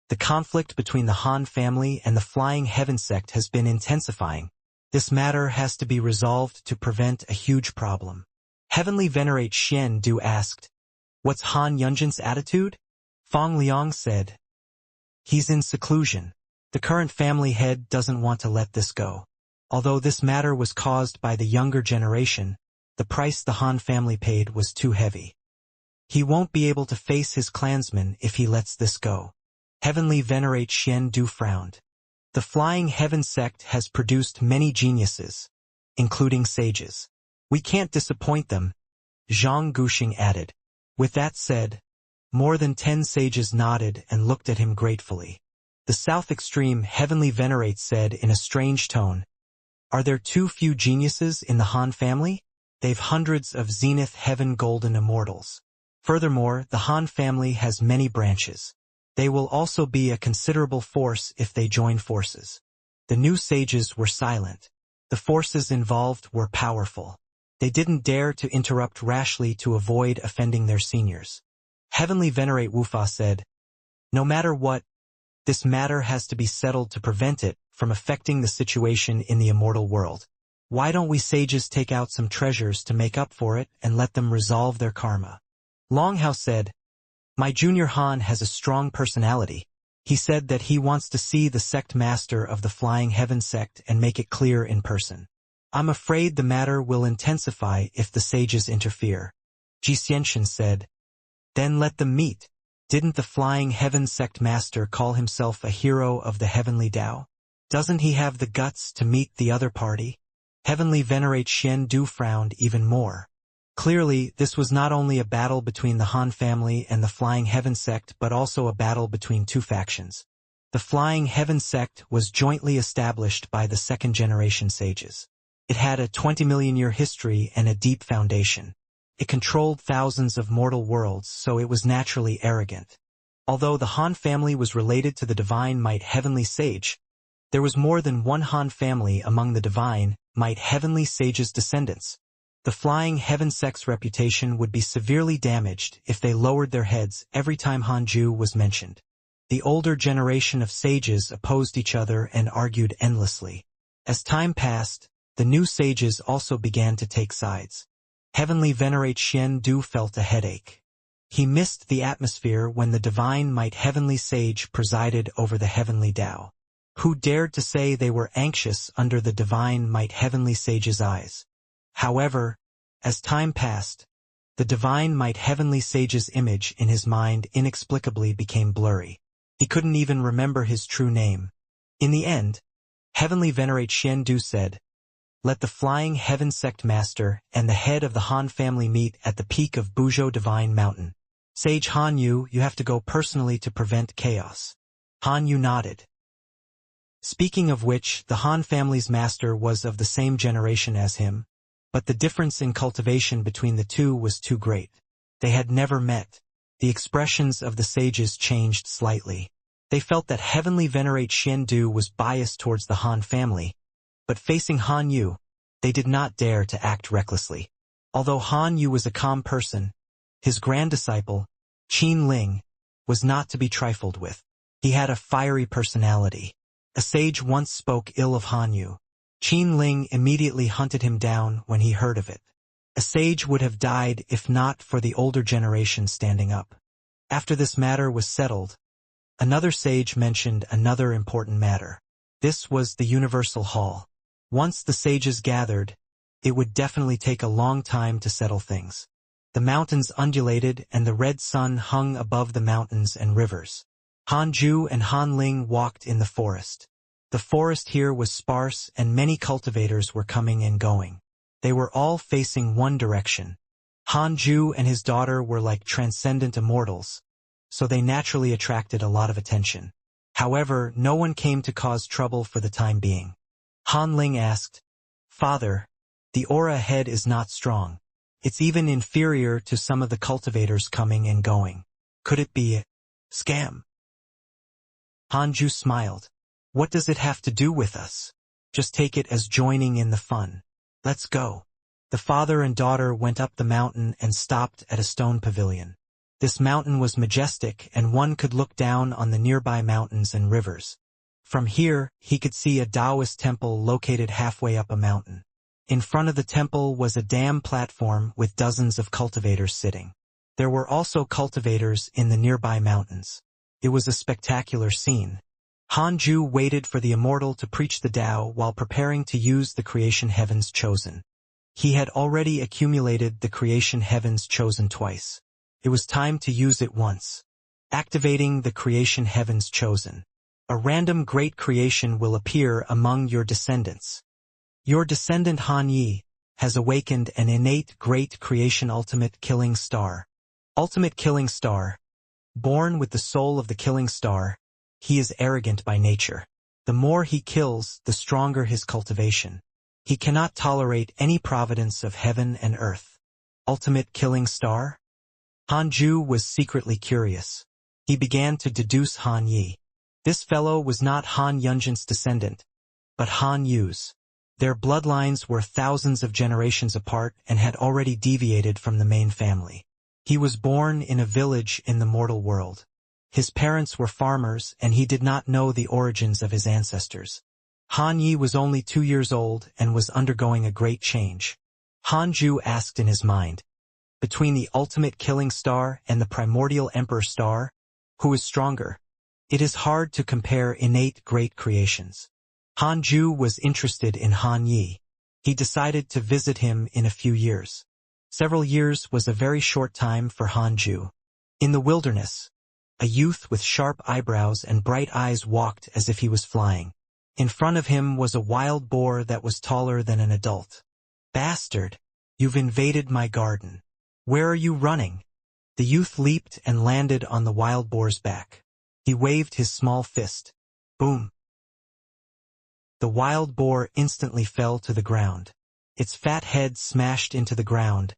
the conflict between the Han family and the Flying Heaven sect has been intensifying. This matter has to be resolved to prevent a huge problem." Heavenly Venerate Xian Du asked, "What's Han Yunjin's attitude?" Fong Liang said, "He's in seclusion. The current family head doesn't want to let this go. Although this matter was caused by the younger generation, the price the Han family paid was too heavy. He won't be able to face his clansmen if he lets this go." Heavenly Venerate Xian Du frowned. The Flying Heaven sect has produced many geniuses, including sages. We can't disappoint them, Zhang Guxing added. With that said, more than 10 sages nodded and looked at him gratefully. The South Extreme Heavenly Venerate said in a strange tone, "Are there too few geniuses in the Han family? They've hundreds of Zenith Heaven Golden Immortals. Furthermore, the Han family has many branches. They will also be a considerable force if they join forces." The new sages were silent. The forces involved were powerful. They didn't dare to interrupt rashly to avoid offending their seniors. Heavenly Venerate Wufa said, "No matter what, this matter has to be settled to prevent it from affecting the situation in the immortal world. Why don't we sages take out some treasures to make up for it and let them resolve their karma?" Longhao said, "My junior Han has a strong personality. He said that he wants to see the sect master of the Flying Heaven sect and make it clear in person. I'm afraid the matter will intensify if the sages interfere." Xianxia said, "Then let them meet. Didn't the Flying Heaven sect master call himself a hero of the heavenly Tao? Doesn't he have the guts to meet the other party?" Heavenly Venerate Xian Du frowned even more. Clearly, this was not only a battle between the Han family and the Flying Heaven sect but also a battle between two factions. The Flying Heaven sect was jointly established by the second-generation sages. It had a 20-million-year history and a deep foundation. It controlled thousands of mortal worlds, so it was naturally arrogant. Although the Han family was related to the divine might heavenly sage, There was more than one Han family among the divine, might heavenly sages' descendants. The flying heaven sect's reputation would be severely damaged if they lowered their heads every time Hanju was mentioned. The older generation of sages opposed each other and argued endlessly. As time passed, the new sages also began to take sides. Heavenly Venerate Xian Du felt a headache. He missed the atmosphere when the divine might heavenly sage presided over the heavenly Tao. Who dared to say they were anxious under the divine might heavenly sage's eyes? However, as time passed, the divine might heavenly sage's image in his mind inexplicably became blurry. He couldn't even remember his true name. In the end, Heavenly Venerate Xian Du said, "Let the flying heaven sect master and the head of the Han family meet at the peak of Buzhou Divine Mountain. Sage Han Yu, you have to go personally to prevent chaos." Han Yu nodded. Speaking of which, the Han family's master was of the same generation as him, but the difference in cultivation between the two was too great. They had never met. The expressions of the sages changed slightly. They felt that Heavenly Venerate Xian Du was biased towards the Han family, but facing Han Yu, they did not dare to act recklessly. Although Han Yu was a calm person, his grand disciple, Qin Ling, was not to be trifled with. He had a fiery personality. A sage once spoke ill of Han Yu. Qin Ling immediately hunted him down when he heard of it. A sage would have died if not for the older generation standing up. After this matter was settled, another sage mentioned another important matter. This was the Universal Hall. Once the sages gathered, it would definitely take a long time to settle things. The mountains undulated and the red sun hung above the mountains and rivers. Han Ju and Han Ling walked in the forest. The forest here was sparse and many cultivators were coming and going. They were all facing one direction. Han Ju and his daughter were like transcendent immortals, so they naturally attracted a lot of attention. However, no one came to cause trouble for the time being. Han Ling asked, "Father, the aura ahead is not strong. It's even inferior to some of the cultivators coming and going. Could it be a scam?" Hanju smiled. "What does it have to do with us? Just take it as joining in the fun. Let's go." The father and daughter went up the mountain and stopped at a stone pavilion. This mountain was majestic and one could look down on the nearby mountains and rivers. From here, he could see a Taoist temple located halfway up a mountain. In front of the temple was a dam platform with dozens of cultivators sitting. There were also cultivators in the nearby mountains. It was a spectacular scene. Hanju waited for the Immortal to preach the Tao while preparing to use the creation heavens chosen. He had already accumulated the creation heavens chosen twice. It was time to use it once. Activating the creation heavens chosen. A random great creation will appear among your descendants. Your descendant Han Yi has awakened an innate great creation ultimate killing star. Ultimate killing star. Born with the soul of the killing star, he is arrogant by nature. The more he kills, the stronger his cultivation. He cannot tolerate any providence of heaven and earth. Ultimate killing star? Han Ju was secretly curious. He began to deduce Han Yi. This fellow was not Han Yunjin's descendant, but Han Yu's. Their bloodlines were thousands of generations apart and had already deviated from the main family. He was born in a village in the mortal world. His parents were farmers and he did not know the origins of his ancestors. Han Yi was only 2 years old and was undergoing a great change. Han Ju asked in his mind, between the ultimate killing star and the primordial emperor star, who is stronger? It is hard to compare innate great creations. Han Ju was interested in Han Yi. He decided to visit him in a few years. Several years was a very short time for Han Ju. In the wilderness, a youth with sharp eyebrows and bright eyes walked as if he was flying. In front of him was a wild boar that was taller than an adult. "Bastard! You've invaded my garden. Where are you running?" The youth leaped and landed on the wild boar's back. He waved his small fist. Boom! The wild boar instantly fell to the ground. Its fat head smashed into the ground,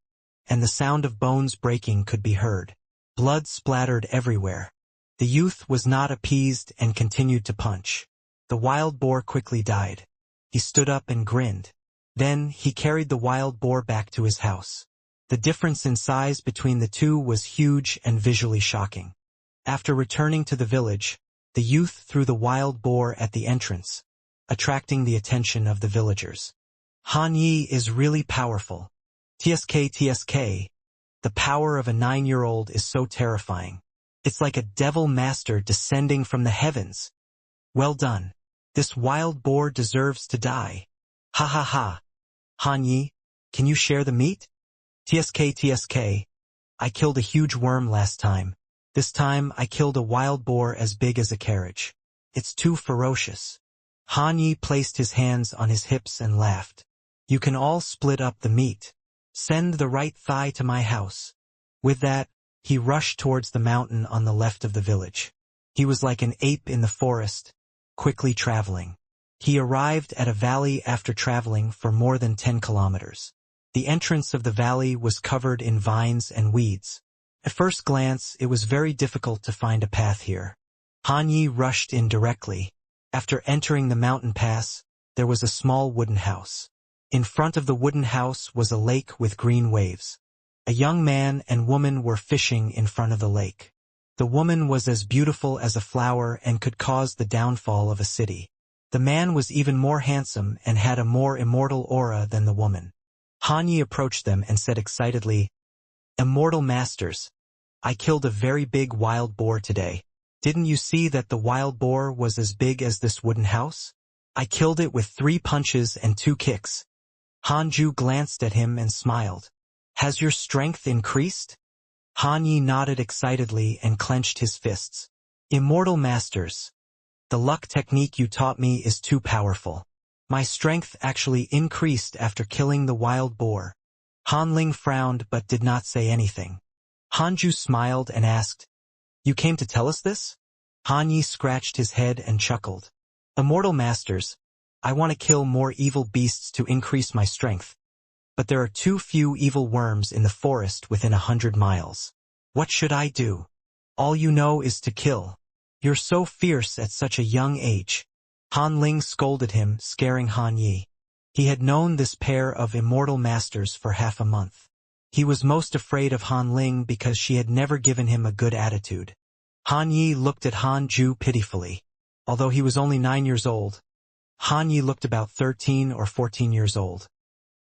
and the sound of bones breaking could be heard. Blood splattered everywhere. The youth was not appeased and continued to punch. The wild boar quickly died. He stood up and grinned. Then, he carried the wild boar back to his house. The difference in size between the two was huge and visually shocking. After returning to the village, the youth threw the wild boar at the entrance, attracting the attention of the villagers. Han Yi is really powerful. TSK. The power of a 9-year-old is so terrifying. It's like a devil master descending from the heavens. Well done. This wild boar deserves to die. Ha ha ha. Han Yi, can you share the meat? TSK. I killed a huge worm last time. This time I killed a wild boar as big as a carriage. It's too ferocious. Han Yi placed his hands on his hips and laughed. You can all split up the meat. Send the right thigh to my house. With that, he rushed towards the mountain on the left of the village. He was like an ape in the forest, quickly traveling. He arrived at a valley after traveling for more than 10 kilometers. The entrance of the valley was covered in vines and weeds. At first glance, it was very difficult to find a path here. Han Yi rushed in directly. After entering the mountain pass, there was a small wooden house. In front of the wooden house was a lake with green waves. A young man and woman were fishing in front of the lake. The woman was as beautiful as a flower and could cause the downfall of a city. The man was even more handsome and had a more immortal aura than the woman. Han Yi approached them and said excitedly, Immortal Masters, I killed a very big wild boar today. Didn't you see that the wild boar was as big as this wooden house? I killed it with 3 punches and 2 kicks. Hanju glanced at him and smiled. Has your strength increased? Han Yi nodded excitedly and clenched his fists. Immortal Masters, the luck technique you taught me is too powerful. My strength actually increased after killing the wild boar. Han Ling frowned but did not say anything. Hanju smiled and asked, You came to tell us this? Han Yi scratched his head and chuckled. Immortal Masters, I want to kill more evil beasts to increase my strength. But there are too few evil worms in the forest within 100 miles. What should I do? All you know is to kill. You're so fierce at such a young age. Han Ling scolded him, scaring Han Yi. He had known this pair of immortal masters for half a month. He was most afraid of Han Ling because she had never given him a good attitude. Han Yi looked at Han Ju pitifully. Although he was only 9 years old, Han Yi looked about 13 or 14 years old.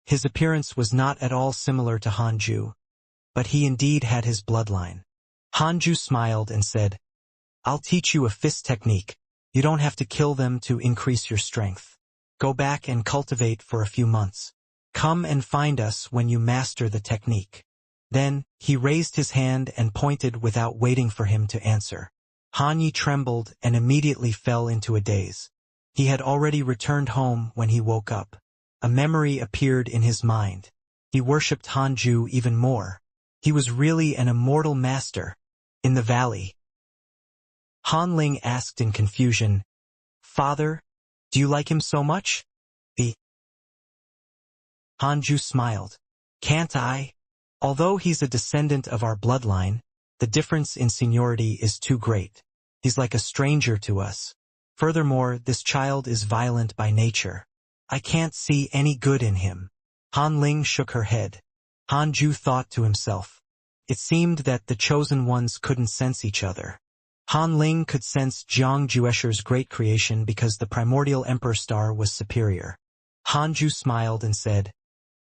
His appearance was not at all similar to Han Ju, but he indeed had his bloodline. Han Ju smiled and said, I'll teach you a fist technique. You don't have to kill them to increase your strength. Go back and cultivate for a few months. Come and find us when you master the technique. Then, he raised his hand and pointed without waiting for him to answer. Han Yi trembled and immediately fell into a daze. He had already returned home when he woke up. A memory appeared in his mind. He worshipped Hanju even more. He was really an immortal master. In the valley, Han Ling asked in confusion, Father, do you like him so much? Hanju smiled. Can't I? Although he's a descendant of our bloodline, the difference in seniority is too great. He's like a stranger to us. Furthermore, this child is violent by nature. I can't see any good in him. Han Ling shook her head. Hanju thought to himself. It seemed that the chosen ones couldn't sense each other. Han Ling could sense Jiang Juesher's great creation because the primordial emperor star was superior. Hanju smiled and said,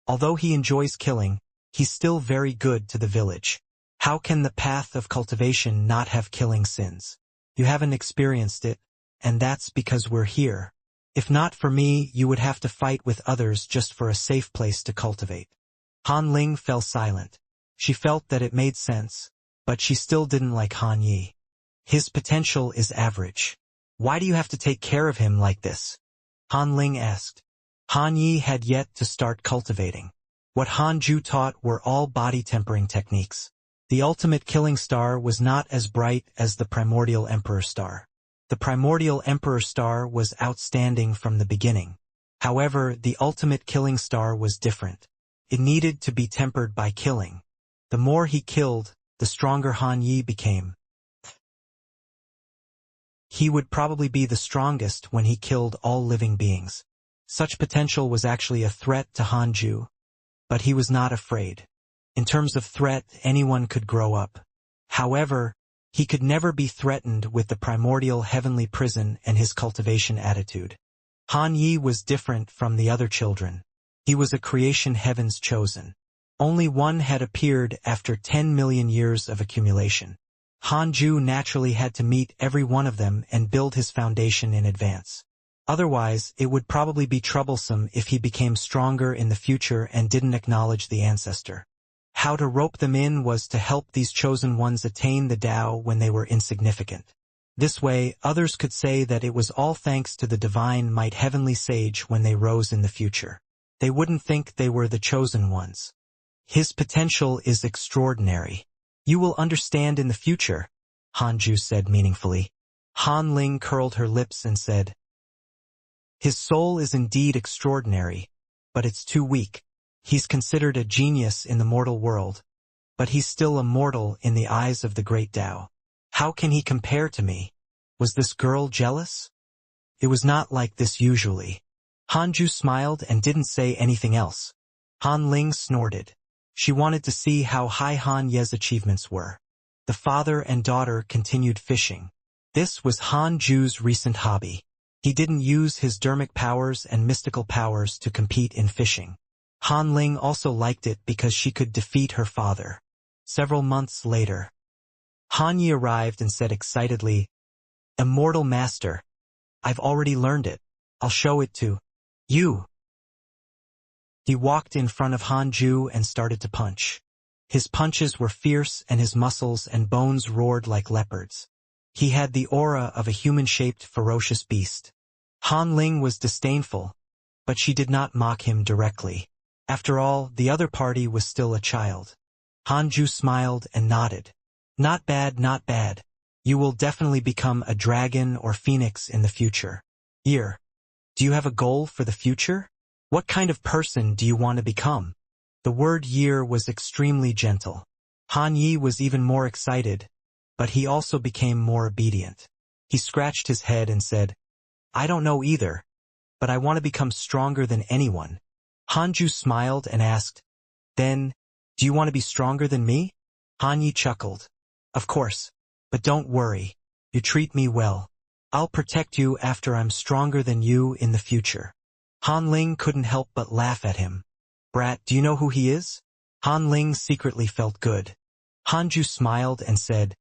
Although he enjoys killing, he's still very good to the village. How can the path of cultivation not have killing sins? You haven't experienced it, and that's because we're here. If not for me, you would have to fight with others just for a safe place to cultivate. Han Ling fell silent. She felt that it made sense, but she still didn't like Han Yi. His potential is average. Why do you have to take care of him like this? Han Ling asked. Han Yi had yet to start cultivating. What Han Ju taught were all body tempering techniques. The ultimate killing star was not as bright as the primordial emperor star. The primordial emperor star was outstanding from the beginning. However, the ultimate killing star was different. It needed to be tempered by killing. The more he killed, the stronger Han Yi became. he would probably be the strongest when he killed all living beings. Such potential was actually a threat to Hanju, but he was not afraid. In terms of threat, anyone could grow up. However, he could never be threatened with the primordial heavenly prison and his cultivation attitude. Han Yi was different from the other children. He was a creation heaven's chosen. Only one had appeared after 10 million years of accumulation. Hanju naturally had to meet every one of them and build his foundation in advance. Otherwise, it would probably be troublesome if he became stronger in the future and didn't acknowledge the ancestor. How to rope them in was to help these chosen ones attain the Tao when they were insignificant. This way, others could say that it was all thanks to the divine might heavenly sage when they rose in the future. They wouldn't think they were the chosen ones. His potential is extraordinary. You will understand in the future, Hanju said meaningfully. Han Ling curled her lips and said, his soul is indeed extraordinary, but it's too weak. He's considered a genius in the mortal world, but he's still a mortal in the eyes of the great Tao. How can he compare to me? Was this girl jealous? It was not like this usually. Hanju smiled and didn't say anything else. Han Ling snorted. She wanted to see how high Han Ye's achievements were. The father and daughter continued fishing. This was Hanju's recent hobby. He didn't use his dermic powers and mystical powers to compete in fishing. Han Ling also liked it because she could defeat her father. Several months later, Han Yi arrived and said excitedly, Immortal Master, I've already learned it. I'll show it to you. He walked in front of Hanju and started to punch. His punches were fierce and his muscles and bones roared like leopards. He had the aura of a human-shaped ferocious beast. Han Ling was disdainful, but she did not mock him directly. After all, the other party was still a child. Hanju smiled and nodded. Not bad, not bad. You will definitely become a dragon or phoenix in the future. Do you have a goal for the future? What kind of person do you want to become? The word year was extremely gentle. Han Yi was even more excited, but he also became more obedient. He scratched his head and said, I don't know either, but I want to become stronger than anyone. Hanju smiled and asked, then, do you want to be stronger than me? Han Yi chuckled. Of course, but don't worry. You treat me well. I'll protect you after I'm stronger than you in the future. Han Ling couldn't help but laugh at him. Brat, do you know who he is? Han Ling secretly felt good. Hanju smiled and said,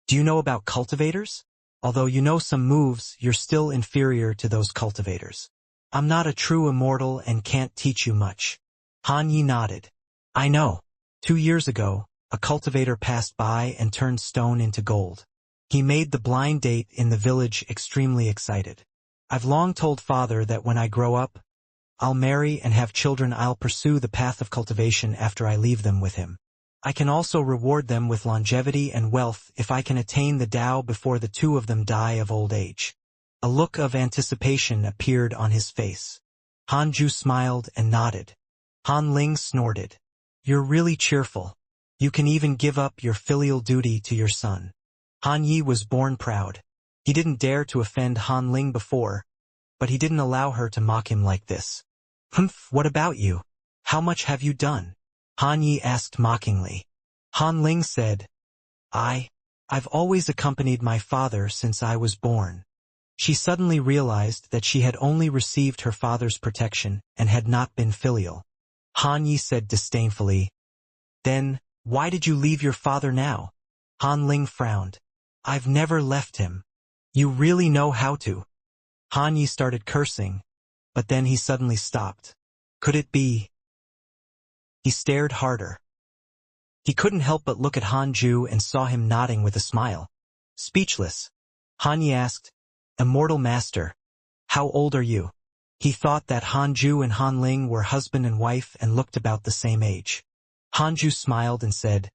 do you know about cultivators? Although you know some moves, you're still inferior to those cultivators. I'm not a true immortal and can't teach you much. Han Yi nodded. I know. 2 years ago, a cultivator passed by and turned stone into gold. He made the blind date in the village extremely excited. I've long told father that when I grow up, I'll marry and have children. I'll pursue the path of cultivation after I leave them with him. I can also reward them with longevity and wealth if I can attain the Tao before the two of them die of old age. A look of anticipation appeared on his face. Hanju smiled and nodded. Han Ling snorted. You're really cheerful. You can even give up your filial duty to your son. Han Yi was born proud. He didn't dare to offend Han Ling before, but he didn't allow her to mock him like this. Humph, what about you? How much have you done? Han Yi asked mockingly. Han Ling said, I've always accompanied my father since I was born. She suddenly realized that she had only received her father's protection and had not been filial. Han Yi said disdainfully, then, why did you leave your father now? Han Ling frowned. I've never left him. You really know how to. Han Yi started cursing, but then he suddenly stopped. Could it be? He stared harder. He couldn't help but look at Hanju and saw him nodding with a smile. Speechless, Han Yi asked, Immortal Master, how old are you? He thought that Hanju and Han Ling were husband and wife and looked about the same age. Hanju smiled and said,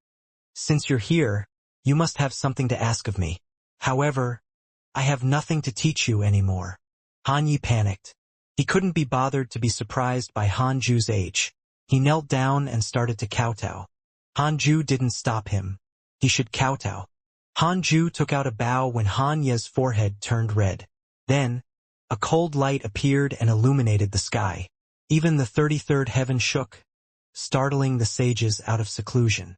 since you're here, you must have something to ask of me. However, I have nothing to teach you anymore. Han Yi panicked. He couldn't be bothered to be surprised by Hanju's age. He knelt down and started to kowtow. Hanju didn't stop him. He should kowtow. Han Ju took out a bow when Han Ye's forehead turned red. Then, a cold light appeared and illuminated the sky. Even the 33rd heaven shook, startling the sages out of seclusion.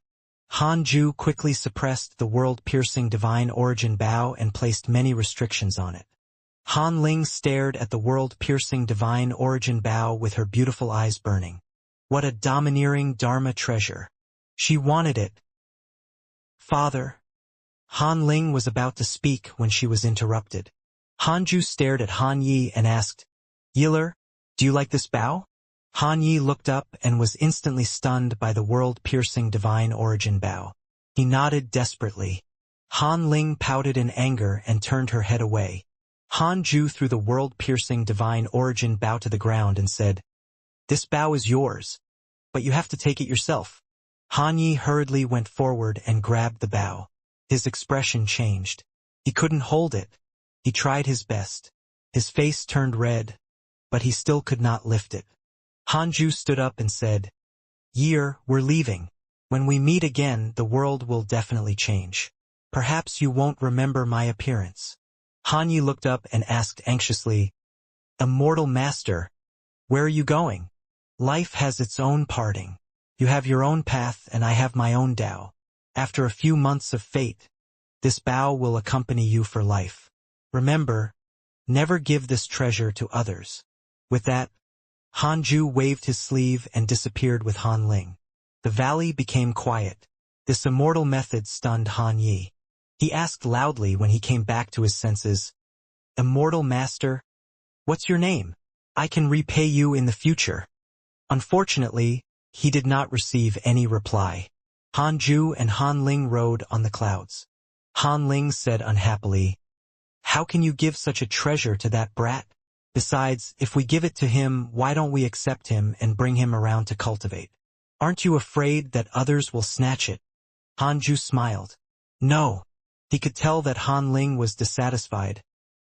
Han Ju quickly suppressed the world-piercing divine origin bow and placed many restrictions on it. Han Ling stared at the world-piercing divine origin bow with her beautiful eyes burning. What a domineering Dharma treasure. She wanted it. Father. Han Ling was about to speak when she was interrupted. Han Ju stared at Han Yi and asked, Yiler, do you like this bow? Han Yi looked up and was instantly stunned by the world-piercing divine origin bow. He nodded desperately. Han Ling pouted in anger and turned her head away. Han Ju threw the world-piercing divine origin bow to the ground and said, This bow is yours, but you have to take it yourself. Han Yi hurriedly went forward and grabbed the bow. His expression changed. He couldn't hold it. He tried his best. His face turned red, but he still could not lift it. Han Ju stood up and said, Year, we're leaving. When we meet again, the world will definitely change. Perhaps you won't remember my appearance. Han Yi looked up and asked anxiously, Immortal Master, where are you going? Life has its own parting. You have your own path and I have my own Tao. After a few months of fate, this bow will accompany you for life. Remember, never give this treasure to others. With that, Han Ju waved his sleeve and disappeared with Han Ling. The valley became quiet. This immortal method stunned Han Yi. He asked loudly when he came back to his senses, Immortal Master, what's your name? I can repay you in the future. Unfortunately, he did not receive any reply. Han Ju and Han Ling rode on the clouds. Han Ling said unhappily, How can you give such a treasure to that brat? Besides, if we give it to him, why don't we accept him and bring him around to cultivate? Aren't you afraid that others will snatch it? Han Ju smiled. No. He could tell that Han Ling was dissatisfied,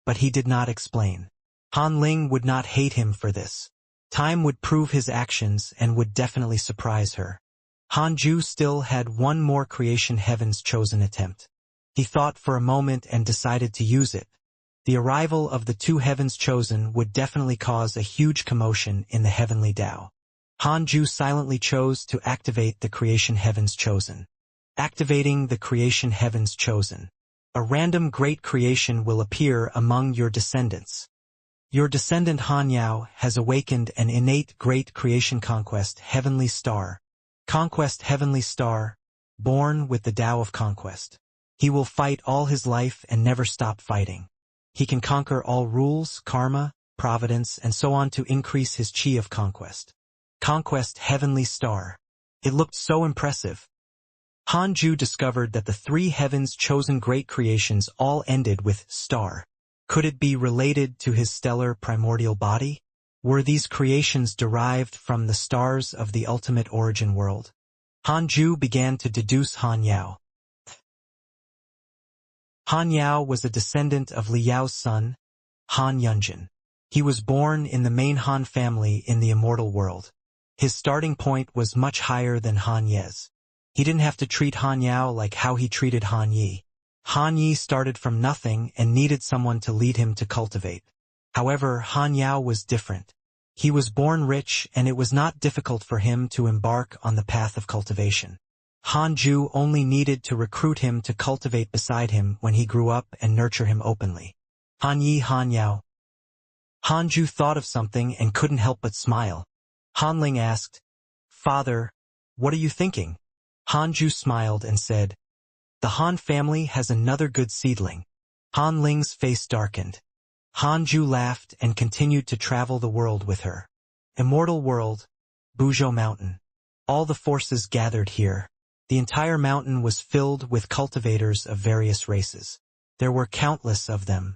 but he did not explain. Han Ling would not hate him for this. Time would prove his actions and would definitely surprise her. Han Ju still had one more creation heaven's chosen attempt. He thought for a moment and decided to use it. The arrival of the two heavens chosen would definitely cause a huge commotion in the heavenly Tao. Han Ju silently chose to activate the creation heavens chosen. Activating the creation heavens chosen. A random great creation will appear among your descendants. Your descendant Han Yao has awakened an innate great creation conquest heavenly star. Conquest heavenly star, born with the Tao of conquest. He will fight all his life and never stop fighting. He can conquer all rules, karma, providence, and so on to increase his chi of conquest. Conquest heavenly star. It looked so impressive. Han Ju discovered that the three heavens chosen great creations all ended with star. Could it be related to his stellar primordial body? Were these creations derived from the stars of the ultimate origin world? Han Ju began to deduce Han Yao. Han Yao was a descendant of Li Yao's son, Han Yunjin. He was born in the main Han family in the immortal world. His starting point was much higher than Han Ye's. He didn't have to treat Han Yao like how he treated Han Yi. Han Yi started from nothing and needed someone to lead him to cultivate. However, Han Yao was different. He was born rich and it was not difficult for him to embark on the path of cultivation. Han Ju only needed to recruit him to cultivate beside him when he grew up and nurture him openly. Han Yi Han Yao. Han Ju thought of something and couldn't help but smile. Han Ling asked, Father, what are you thinking? Han Ju smiled and said, The Han family has another good seedling. Han Ling's face darkened. Han Ju laughed and continued to travel the world with her. Immortal world, Buzhou Mountain. All the forces gathered here. The entire mountain was filled with cultivators of various races. There were countless of them.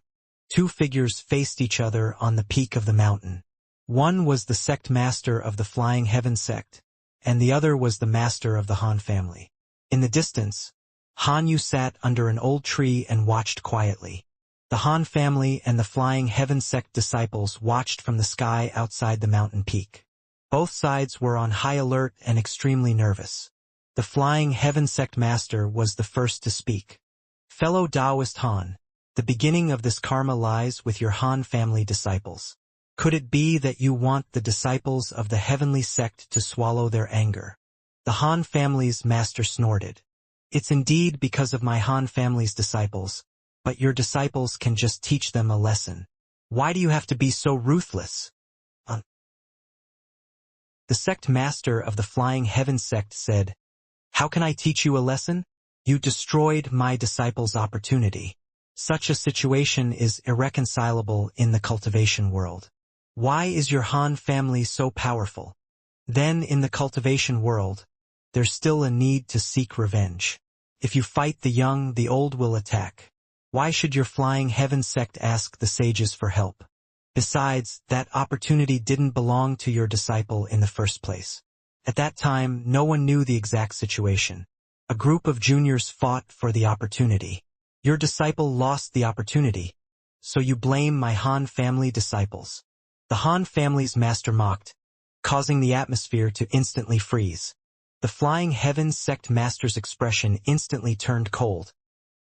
Two figures faced each other on the peak of the mountain. One was the sect master of the Flying Heaven sect, and the other was the master of the Han family. In the distance, Han Yu sat under an old tree and watched quietly. The Han family and the Flying Heaven sect disciples watched from the sky outside the mountain peak. Both sides were on high alert and extremely nervous. The Flying Heaven sect master was the first to speak. Fellow Taoist Han, the beginning of this karma lies with your Han family disciples. Could it be that you want the disciples of the heavenly sect to swallow their anger? The Han family's master snorted. It's indeed because of my Han family's disciples, but your disciples can just teach them a lesson. Why do you have to be so ruthless? The sect master of the Flying Heaven sect said, "How can I teach you a lesson? You destroyed my disciples' opportunity. Such a situation is irreconcilable in the cultivation world. Why is your Han family so powerful? Then in the cultivation world, there's still a need to seek revenge. If you fight the young, the old will attack. Why should your Flying Heaven sect ask the sages for help? Besides, that opportunity didn't belong to your disciple in the first place. At that time, no one knew the exact situation. A group of juniors fought for the opportunity. Your disciple lost the opportunity, so you blame my Han family disciples." The Han family's master mocked, causing the atmosphere to instantly freeze. The Flying Heaven sect master's expression instantly turned cold.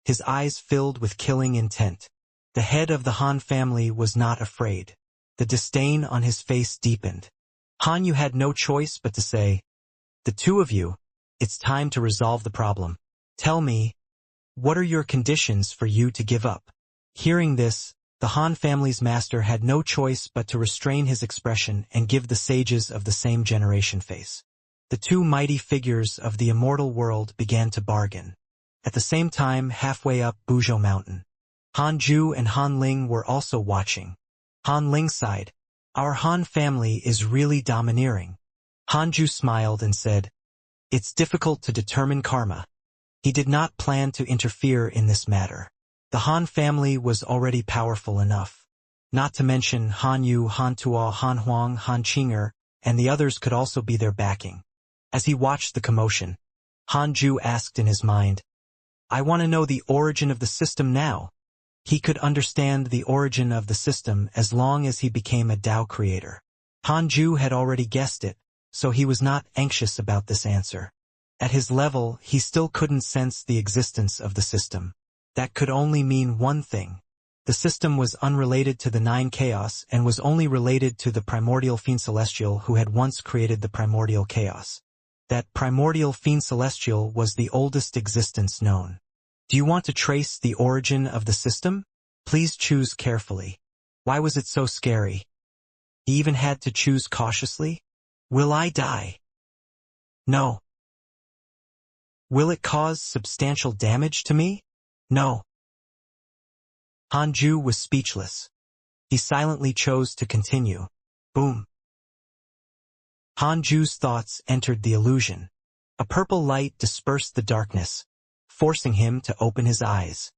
His eyes filled with killing intent. The head of the Han family was not afraid. The disdain on his face deepened. "Han, you had no choice but to say, 'The two of you, it's time to resolve the problem. Tell me, what are your conditions for you to give up?'" Hearing this, the Han family's master had no choice but to restrain his expression and give the sages of the same generation face. The two mighty figures of the immortal world began to bargain. At the same time, halfway up Buzhou Mountain, Han Ju and Han Ling were also watching. Han Ling sighed, "Our Han family is really domineering." Han Ju smiled and said, "It's difficult to determine karma." He did not plan to interfere in this matter. The Han family was already powerful enough. Not to mention Han Yu, Han Tuo, Han Huang, Han Qing'er, and the others could also be their backing. As he watched the commotion, Han Ju asked in his mind, "I want to know the origin of the system now." He could understand the origin of the system as long as he became a Tao creator. Han Ju had already guessed it, so he was not anxious about this answer. At his level, he still couldn't sense the existence of the system. That could only mean one thing. The system was unrelated to the Nine Chaos and was only related to the primordial Fiend Celestial who had once created the primordial chaos. That primordial Fiend Celestial was the oldest existence known. Do you want to trace the origin of the system? Please choose carefully. Why was it so scary? He even had to choose cautiously. Will I die? No. Will it cause substantial damage to me? No. Han Ju was speechless. He silently chose to continue. Boom. Han Ju's thoughts entered the illusion. A purple light dispersed the darkness, forcing him to open his eyes.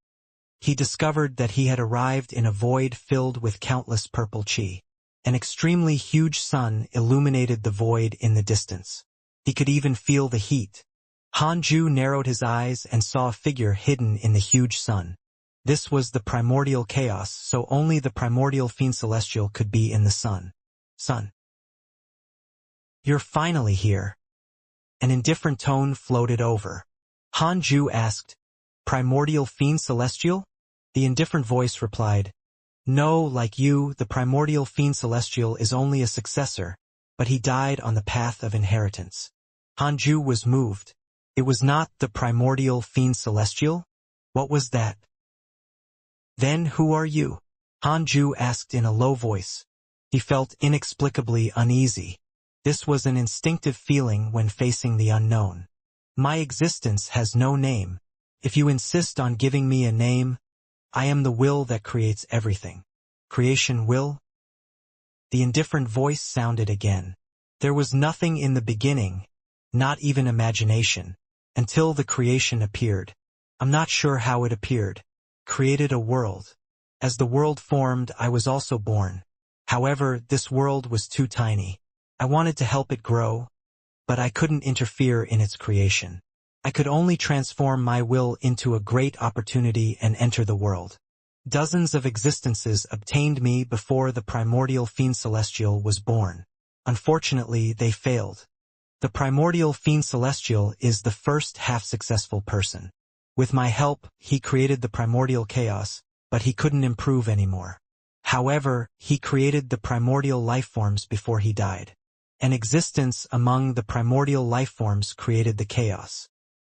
He discovered that he had arrived in a void filled with countless purple chi. An extremely huge sun illuminated the void in the distance. He could even feel the heat. Han Ju narrowed his eyes and saw a figure hidden in the huge sun. This was the primordial chaos, so only the primordial Fiend Celestial could be in the sun. Sun. You're finally here. An indifferent tone floated over. Han Ju asked, Primordial Fiend Celestial? The indifferent voice replied, No, like you, the primordial Fiend Celestial is only a successor, but he died on the path of inheritance. Han Ju was moved. It was not the primordial Fiend Celestial? What was that? Then who are you? Han Ju asked in a low voice. He felt inexplicably uneasy. This was an instinctive feeling when facing the unknown. My existence has no name. If you insist on giving me a name, I am the will that creates everything. Creation will? The indifferent voice sounded again. There was nothing in the beginning, not even imagination, until the creation appeared. I'm not sure how it appeared. Created a world. As the world formed, I was also born. However, this world was too tiny. I wanted to help it grow, but I couldn't interfere in its creation. I could only transform my will into a great opportunity and enter the world. Dozens of existences obtained me before the primordial Fiend Celestial was born. Unfortunately, they failed. The primordial Fiend Celestial is the first half-successful person. With my help, he created the primordial chaos, but he couldn't improve anymore. However, he created the primordial lifeforms before he died. An existence among the primordial lifeforms created the chaos.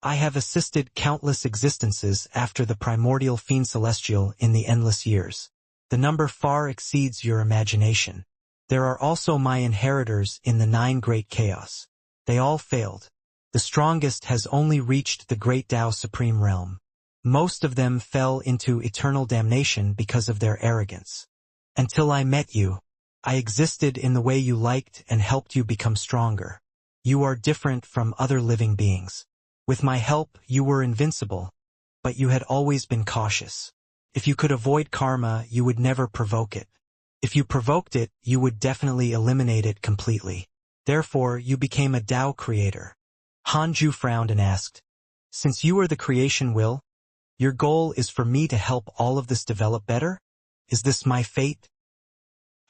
I have assisted countless existences after the primordial fiend celestial in the endless years. The number far exceeds your imagination. There are also my inheritors in the 9 great chaos. They all failed. The strongest has only reached the great Tao Supreme Realm. Most of them fell into eternal damnation because of their arrogance. Until I met you, I existed in the way you liked and helped you become stronger. You are different from other living beings. With my help, you were invincible, but you had always been cautious. If you could avoid karma, you would never provoke it. If you provoked it, you would definitely eliminate it completely. Therefore, you became a Tao creator. Hanju frowned and asked, "Since you are the creation will, your goal is for me to help all of this develop better? Is this my fate?"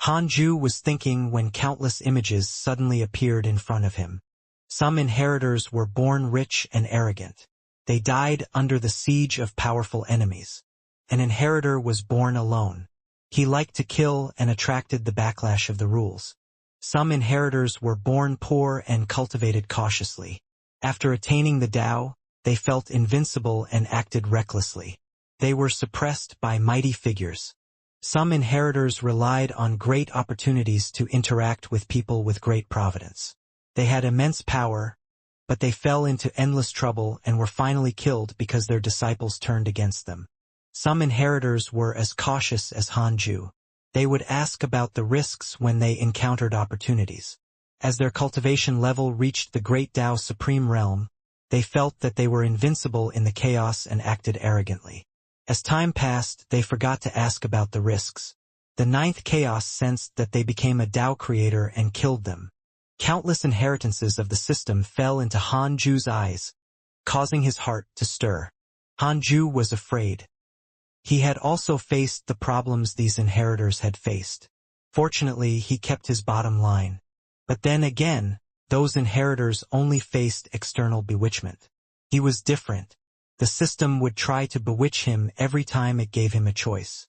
Hanju was thinking when countless images suddenly appeared in front of him. Some inheritors were born rich and arrogant. They died under the siege of powerful enemies. An inheritor was born alone. He liked to kill and attracted the backlash of the rules. Some inheritors were born poor and cultivated cautiously. After attaining the Tao, they felt invincible and acted recklessly. They were suppressed by mighty figures. Some inheritors relied on great opportunities to interact with people with great providence. They had immense power, but they fell into endless trouble and were finally killed because their disciples turned against them. Some inheritors were as cautious as Hanju. They would ask about the risks when they encountered opportunities. As their cultivation level reached the great Tao Supreme Realm, they felt that they were invincible in the chaos and acted arrogantly. As time passed, they forgot to ask about the risks. The 9th chaos sensed that they became a Tao creator and killed them. Countless inheritances of the system fell into Hanju's eyes, causing his heart to stir. Hanju was afraid. He had also faced the problems these inheritors had faced. Fortunately, he kept his bottom line. But then again, those inheritors only faced external bewitchment. He was different. The system would try to bewitch him every time it gave him a choice.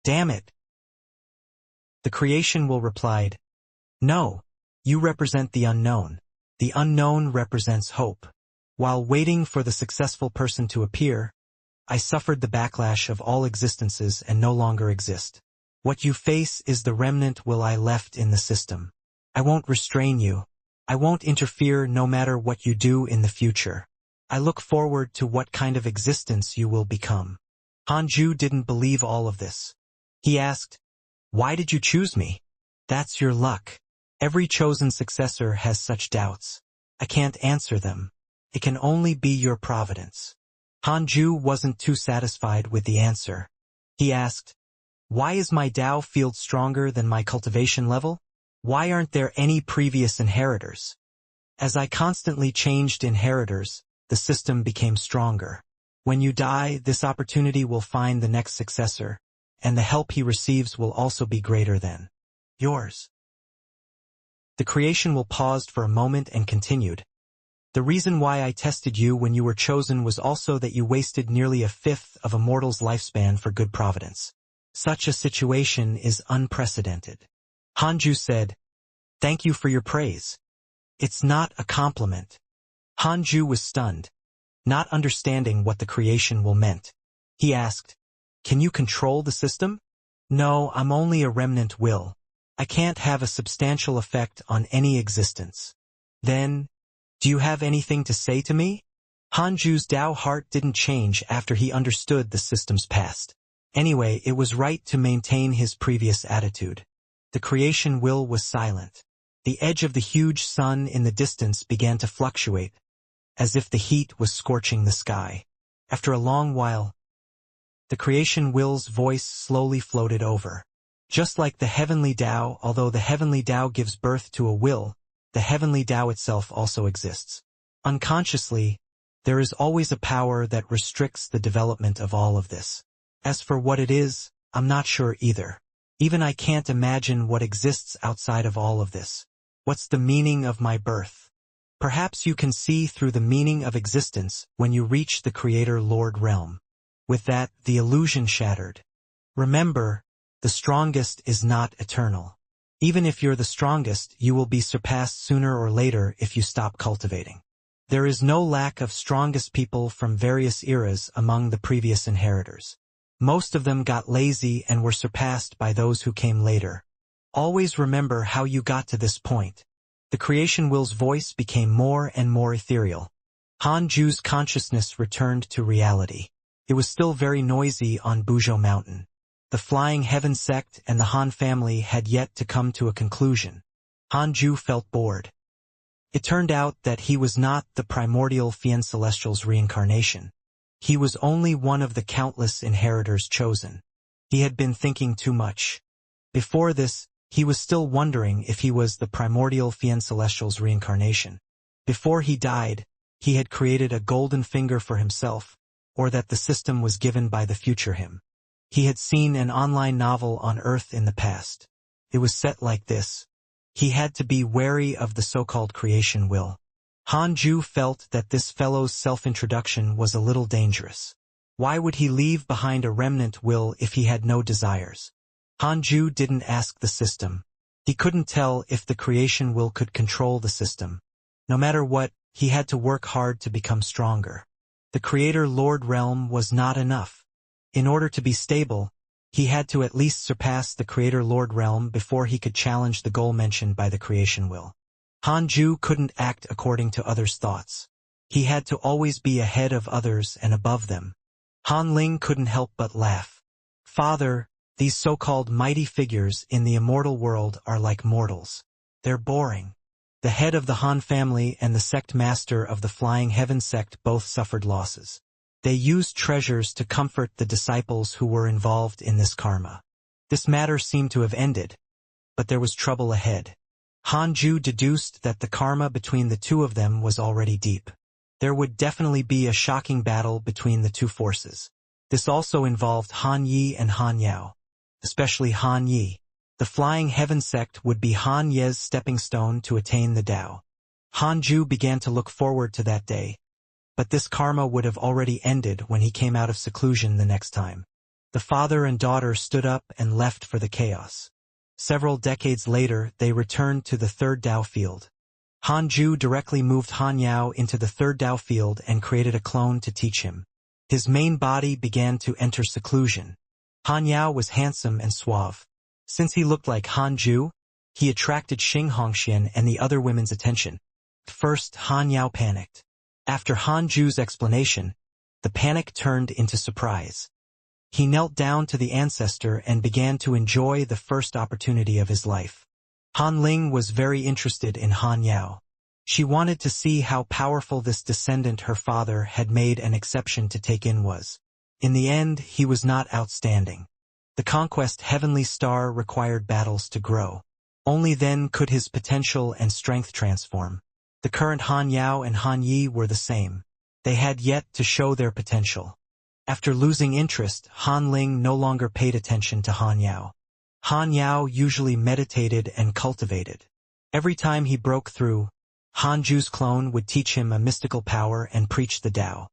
Damn it! The creation will replied, "No, you represent the unknown. The unknown represents hope. While waiting for the successful person to appear, I suffered the backlash of all existences and no longer exist. What you face is the remnant will I left in the system. I won't restrain you. I won't interfere no matter what you do in the future. I look forward to what kind of existence you will become." Hanju didn't believe all of this. He asked, "Why did you choose me?" "That's your luck. Every chosen successor has such doubts. I can't answer them. It can only be your providence." Hanju wasn't too satisfied with the answer. He asked, "Why is my Tao field stronger than my cultivation level? Why aren't there any previous inheritors?" As I constantly changed inheritors, the system became stronger. When you die, this opportunity will find the next successor, and the help he receives will also be greater than yours. The creation will paused for a moment and continued. "The reason why I tested you when you were chosen was also that you wasted nearly a fifth of a mortal's lifespan for good providence. Such a situation is unprecedented." Hanju said, "Thank you for your praise. It's not a compliment." Hanju was stunned, not understanding what the creation will meant. He asked, "Can you control the system?" "No, I'm only a remnant will. I can't have a substantial effect on any existence." "Then, do you have anything to say to me?" Hanju's Tao heart didn't change after he understood the system's past. Anyway, it was right to maintain his previous attitude. The creation will was silent. The edge of the huge sun in the distance began to fluctuate, as if the heat was scorching the sky. After a long while, the creation will's voice slowly floated over. Just like the heavenly Tao, although the heavenly Tao gives birth to a will, the heavenly Tao itself also exists. Unconsciously, there is always a power that restricts the development of all of this. As for what it is, I'm not sure either. Even I can't imagine what exists outside of all of this. What's the meaning of my birth? Perhaps you can see through the meaning of existence when you reach the Creator-Lord realm. With that, the illusion shattered. Remember, the strongest is not eternal. Even if you're the strongest, you will be surpassed sooner or later if you stop cultivating. There is no lack of strongest people from various eras among the previous inheritors. Most of them got lazy and were surpassed by those who came later. Always remember how you got to this point. The creation will's voice became more and more ethereal. Han Ju's consciousness returned to reality. It was still very noisy on Buzhou Mountain. The Flying Heaven sect and the Han family had yet to come to a conclusion. Han Ju felt bored. It turned out that he was not the primordial Fian Celestial's reincarnation. He was only one of the countless inheritors chosen. He had been thinking too much. Before this, he was still wondering if he was the primordial Fian Celestial's reincarnation. Before he died, he had created a golden finger for himself, or that the system was given by the future him. He had seen an online novel on Earth in the past. It was set like this. He had to be wary of the so-called creation will. Han Ju felt that this fellow's self-introduction was a little dangerous. Why would he leave behind a remnant will if he had no desires? Han Ju didn't ask the system. He couldn't tell if the creation will could control the system. No matter what, he had to work hard to become stronger. The Creator-Lord realm was not enough. In order to be stable, he had to at least surpass the Creator-Lord realm before he could challenge the goal mentioned by the creation will. Han Ju couldn't act according to others' thoughts. He had to always be ahead of others and above them. Han Ling couldn't help but laugh. Father, these so-called mighty figures in the immortal world are like mortals. They're boring. The head of the Han family and the sect master of the Flying Heaven sect both suffered losses. They used treasures to comfort the disciples who were involved in this karma. This matter seemed to have ended, but there was trouble ahead. Han Ju deduced that the karma between the two of them was already deep. There would definitely be a shocking battle between the two forces. This also involved Han Yi and Han Yao. Especially Han Yi. The Flying Heaven sect would be Han Ye's stepping stone to attain the Tao. Han Ju began to look forward to that day. But this karma would have already ended when he came out of seclusion the next time. The father and daughter stood up and left for the chaos. Several decades later, they returned to the third Tao field. Han Ju directly moved Han Yao into the third Tao field and created a clone to teach him. His main body began to enter seclusion. Han Yao was handsome and suave. Since he looked like Han Ju, he attracted Xianxia and the other women's attention. First, Han Yao panicked. After Han Ju's explanation, the panic turned into surprise. He knelt down to the ancestor and began to enjoy the first opportunity of his life. Han Ling was very interested in Han Yao. She wanted to see how powerful this descendant her father had made an exception to take in was. In the end, he was not outstanding. The conquest heavenly star required battles to grow. Only then could his potential and strength transform. The current Han Yao and Han Yi were the same. They had yet to show their potential. After losing interest, Han Ling no longer paid attention to Han Yao. Han Yao usually meditated and cultivated. Every time he broke through, Han Ju's clone would teach him a mystical power and preach the Tao.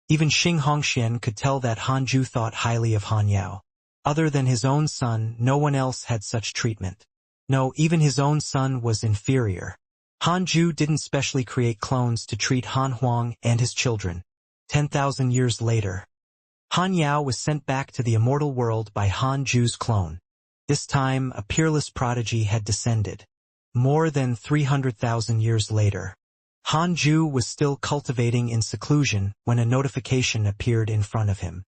Even Xianxia could tell that Han Ju thought highly of Han Yao. Other than his own son, no one else had such treatment. No, even his own son was inferior. Han Ju didn't specially create clones to treat Han Huang and his children. 10,000 years later, Han Yao was sent back to the immortal world by Han Ju's clone. This time, a peerless prodigy had descended. More than 300,000 years later, Han Ju was still cultivating in seclusion when a notification appeared in front of him.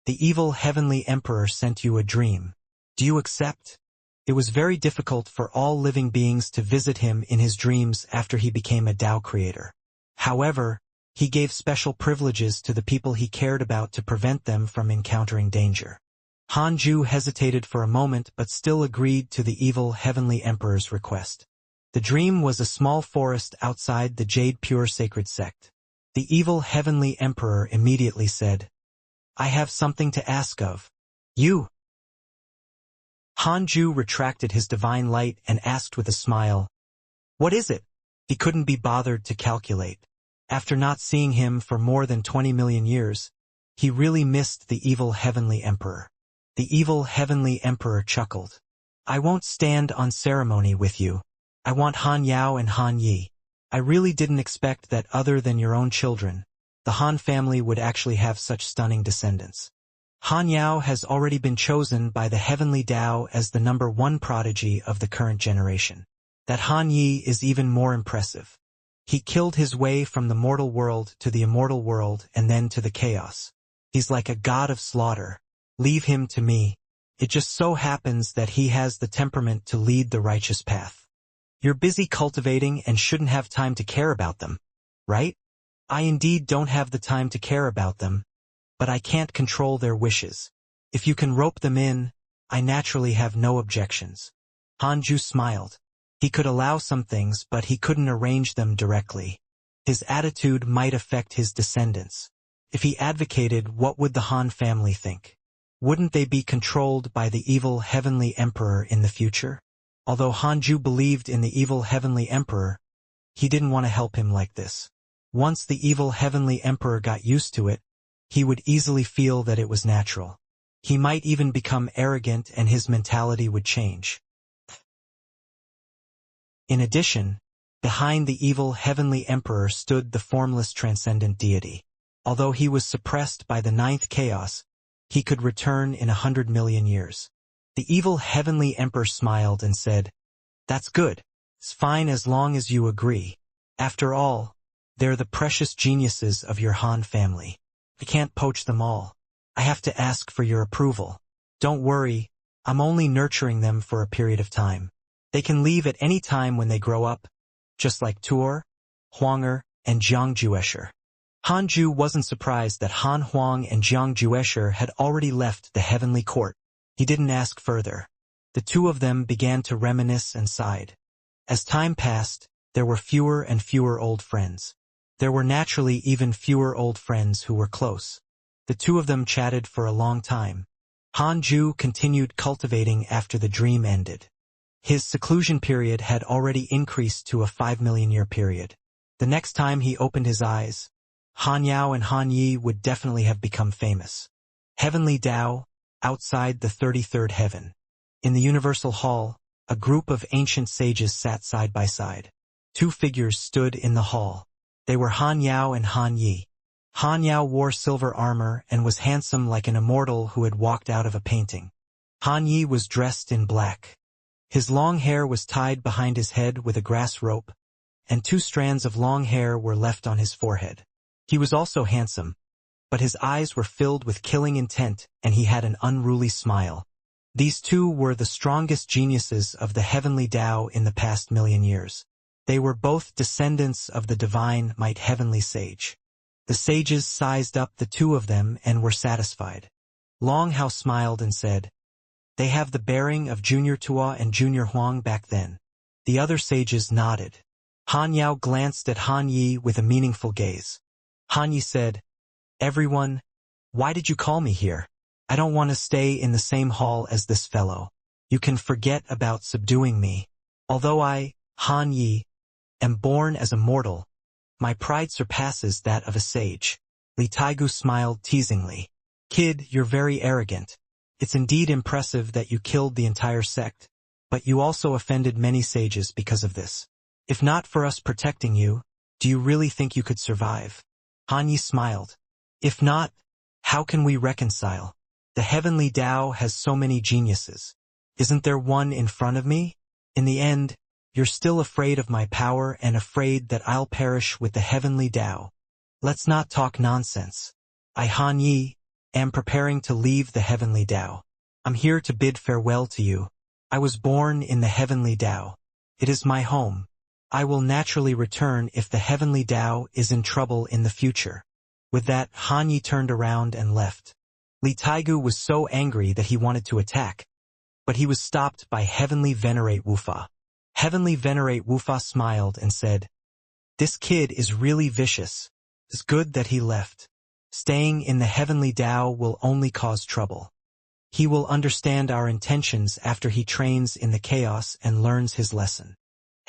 The evil heavenly emperor sent you a dream. Do you accept? It was very difficult for all living beings to visit him in his dreams after he became a Tao creator. However, he gave special privileges to the people he cared about to prevent them from encountering danger. Han Ju hesitated for a moment but still agreed to the evil heavenly emperor's request. The dream was a small forest outside the Jade Pure Sacred Sect. The evil heavenly emperor immediately said, "I have something to ask of you." Han Ju retracted his divine light and asked with a smile, "What is it?" He couldn't be bothered to calculate. After not seeing him for more than 20 million years, he really missed the evil heavenly emperor. The evil heavenly emperor chuckled. I won't stand on ceremony with you. I want Han Yao and Han Yi. I really didn't expect that other than your own children, the Han family would actually have such stunning descendants. Han Yao has already been chosen by the heavenly Tao as the #1 prodigy of the current generation. That Han Yi is even more impressive. He killed his way from the mortal world to the immortal world and then to the chaos. He's like a god of slaughter. Leave him to me. It just so happens that he has the temperament to lead the righteous path. You're busy cultivating and shouldn't have time to care about them, right? I indeed don't have the time to care about them, but I can't control their wishes. If you can rope them in, I naturally have no objections. Hanju smiled. He could allow some things, but he couldn't arrange them directly. His attitude might affect his descendants. If he advocated, what would the Han family think? Wouldn't they be controlled by the evil heavenly emperor in the future? Although Hanju believed in the evil heavenly emperor, he didn't want to help him like this. Once the evil heavenly emperor got used to it, he would easily feel that it was natural. He might even become arrogant and his mentality would change. In addition, behind the evil heavenly emperor stood the formless transcendent deity. Although he was suppressed by the 9th chaos, he could return in 100 million years. The evil heavenly emperor smiled and said, "That's good. It's fine as long as you agree. After all, they're the precious geniuses of your Han family. I can't poach them all. I have to ask for your approval. Don't worry, I'm only nurturing them for a period of time. They can leave at any time when they grow up, just like Tuor, Huanger, and Jiang Juesher." Hanju wasn't surprised that Han Huang and Jiang Juesher had already left the heavenly court. He didn't ask further. The two of them began to reminisce and sighed. As time passed, there were fewer and fewer old friends. There were naturally even fewer old friends who were close. The two of them chatted for a long time. Hanju continued cultivating after the dream ended. His seclusion period had already increased to a 5 million year period. The next time he opened his eyes, Han Yao and Han Yi would definitely have become famous. Heavenly Tao, outside the 33rd heaven. In the Universal Hall, a group of ancient sages sat side by side. Two figures stood in the hall. They were Han Yao and Han Yi. Han Yao wore silver armor and was handsome like an immortal who had walked out of a painting. Han Yi was dressed in black. His long hair was tied behind his head with a grass rope, and 2 strands of long hair were left on his forehead. He was also handsome, but his eyes were filled with killing intent and he had an unruly smile. These two were the strongest geniuses of the heavenly Tao in the past million years. They were both descendants of the divine might heavenly sage. The sages sized up the two of them and were satisfied. Long Hao smiled and said, "They have the bearing of Junior Tuo and Junior Huang back then." The other sages nodded. Han Yao glanced at Han Yi with a meaningful gaze. Han Yi said, "Everyone, why did you call me here? I don't want to stay in the same hall as this fellow. You can forget about subduing me. Although I, Han Yi, am born as a mortal, my pride surpasses that of a sage." Li Taigu smiled teasingly. "Kid, you're very arrogant. It's indeed impressive that you killed the entire sect, but you also offended many sages because of this. If not for us protecting you, do you really think you could survive?" Han Yi smiled. "If not, how can we reconcile? The heavenly Tao has so many geniuses. Isn't there one in front of me? In the end, you're still afraid of my power and afraid that I'll perish with the heavenly Tao. Let's not talk nonsense. I, Han Yi, am preparing to leave the heavenly Tao. I'm here to bid farewell to you. I was born in the heavenly Tao. It is my home. I will naturally return if the heavenly Tao is in trouble in the future." With that, Han Yi turned around and left. Li Taigu was so angry that he wanted to attack, but he was stopped by Heavenly Venerate Wufa. Heavenly Venerate Wufa smiled and said, "This kid is really vicious. It's good that he left. Staying in the heavenly Tao will only cause trouble. He will understand our intentions after he trains in the chaos and learns his lesson."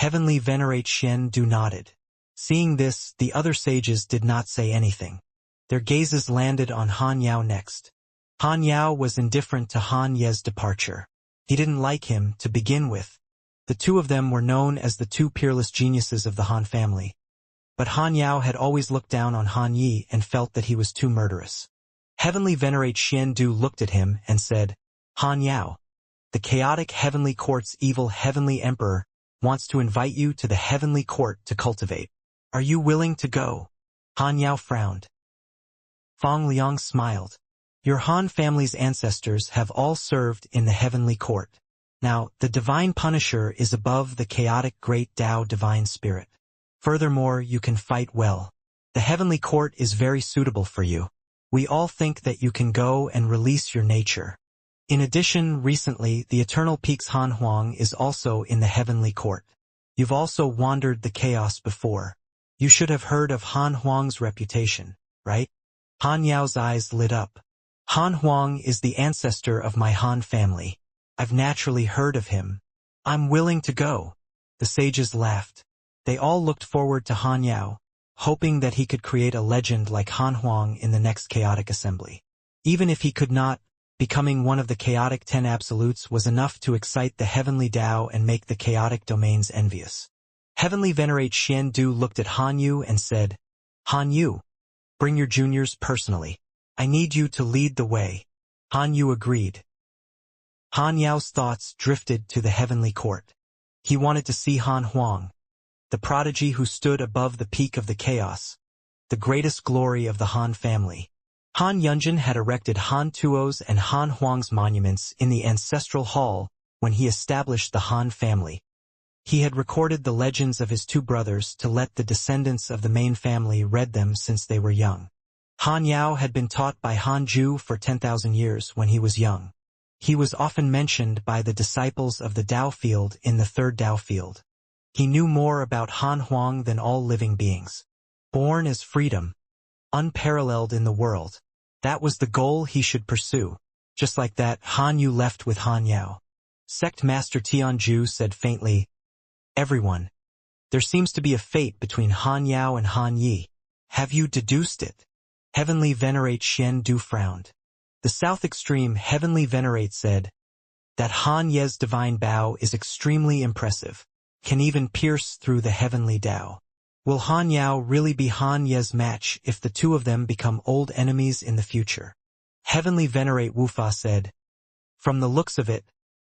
Heavenly Venerate Xian Du nodded. Seeing this, the other sages did not say anything. Their gazes landed on Han Yao next. Han Yao was indifferent to Han Ye's departure. He didn't like him to begin with. The two of them were known as the two peerless geniuses of the Han family. But Han Yao had always looked down on Han Yi and felt that he was too murderous. Heavenly Venerate Xian Du looked at him and said, Han Yao, the chaotic heavenly court's evil heavenly emperor wants to invite you to the heavenly court to cultivate. Are you willing to go? Han Yao frowned. Fang Liang smiled. Your Han family's ancestors have all served in the heavenly court. Now, the divine punisher is above the chaotic great Tao divine spirit. Furthermore, you can fight well. The heavenly court is very suitable for you. We all think that you can go and release your nature. In addition, recently, the Eternal Peak's Han Huang is also in the heavenly court. You've also wandered the chaos before. You should have heard of Han Huang's reputation, right? Han Yao's eyes lit up. Han Huang is the ancestor of my Han family. I've naturally heard of him. I'm willing to go. The sages laughed. They all looked forward to Han Yao, hoping that he could create a legend like Han Huang in the next chaotic assembly. Even if he could not, becoming one of the chaotic 10 absolutes was enough to excite the heavenly Tao and make the chaotic domains envious. Heavenly Venerate Xian Du looked at Han Yu and said, Han Yu, bring your juniors personally. I need you to lead the way. Han Yu agreed. Han Yao's thoughts drifted to the heavenly court. He wanted to see Han Huang, the prodigy who stood above the peak of the chaos, the greatest glory of the Han family. Han Yunjin had erected Han Tuo's and Han Huang's monuments in the ancestral hall when he established the Han family. He had recorded the legends of his two brothers to let the descendants of the main family read them since they were young. Han Yao had been taught by Han Ju for 10,000 years when he was young. He was often mentioned by the disciples of the Tao field in the third Tao field. He knew more about Han Huang than all living beings. Born as freedom, unparalleled in the world. That was the goal he should pursue. Just like that, Han Yu left with Han Yao. Sect Master Tianju said faintly, Everyone, there seems to be a fate between Han Yao and Han Yi. Have you deduced it? Heavenly Venerate Xian Du frowned. The south extreme Heavenly Venerate said, that Han Ye's divine bow is extremely impressive, can even pierce through the heavenly Tao. Will Han Yao really be Han Ye's match if the two of them become old enemies in the future? Heavenly Venerate Wufa said, from the looks of it,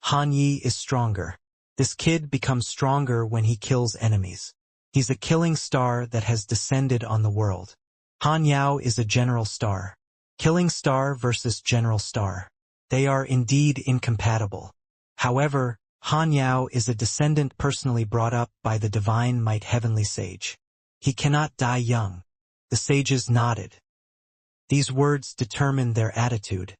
Han Yi is stronger. This kid becomes stronger when he kills enemies. He's a killing star that has descended on the world. Han Yao is a general star. Killing star versus general star. They are indeed incompatible. However, Han Yao is a descendant personally brought up by the divine might heavenly sage. He cannot die young. The sages nodded. These words determined their attitude.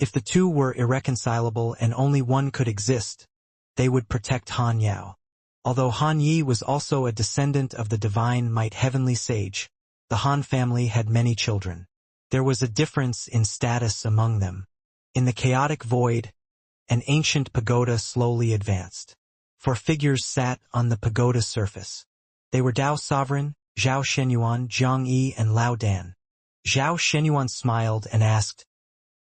If the two were irreconcilable and only one could exist, they would protect Han Yao. Although Han Yi was also a descendant of the divine might heavenly sage, the Han family had many children. There was a difference in status among them. In the chaotic void, an ancient pagoda slowly advanced. Four figures sat on the pagoda's surface. They were Tao Sovereign, Zhao Shenyuan, Zhang Yi, and Lao Dan. Zhao Shenyuan smiled and asked,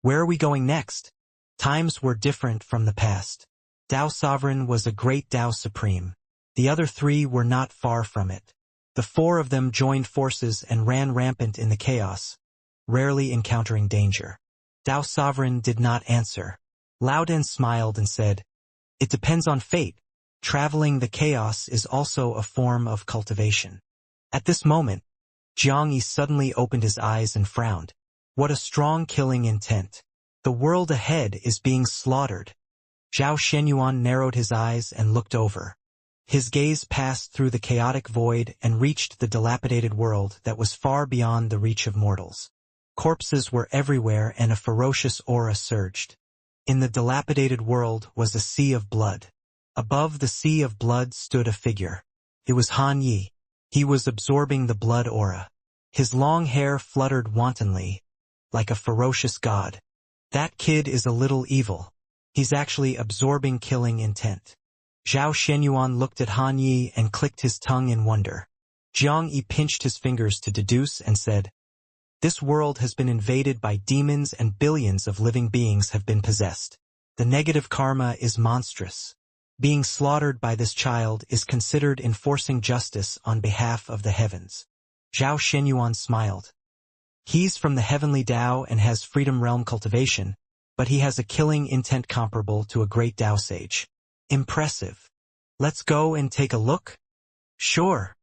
where are we going next? Times were different from the past. Tao Sovereign was a great Tao Supreme. The other three were not far from it. The four of them joined forces and ran rampant in the chaos, rarely encountering danger. Tao Sovereign did not answer. Laodan smiled and said, it depends on fate. Traveling the chaos is also a form of cultivation. At this moment, Jiang Yi suddenly opened his eyes and frowned. What a strong killing intent. The world ahead is being slaughtered. Zhao Shenyuan narrowed his eyes and looked over. His gaze passed through the chaotic void and reached the dilapidated world that was far beyond the reach of mortals. Corpses were everywhere and a ferocious aura surged. In the dilapidated world was a sea of blood. Above the sea of blood stood a figure. It was Han Yi. He was absorbing the blood aura. His long hair fluttered wantonly, like a ferocious god. That kid is a little evil. He's actually absorbing killing intent. Zhao Shenyuan looked at Han Yi and clicked his tongue in wonder. Jiang Yi pinched his fingers to deduce and said, "This world has been invaded by demons and billions of living beings have been possessed. The negative karma is monstrous. Being slaughtered by this child is considered enforcing justice on behalf of the heavens." Zhao Shenyuan smiled. "He's from the heavenly Tao and has freedom realm cultivation, but he has a killing intent comparable to a great Tao sage. Impressive. Let's go and take a look?" "Sure."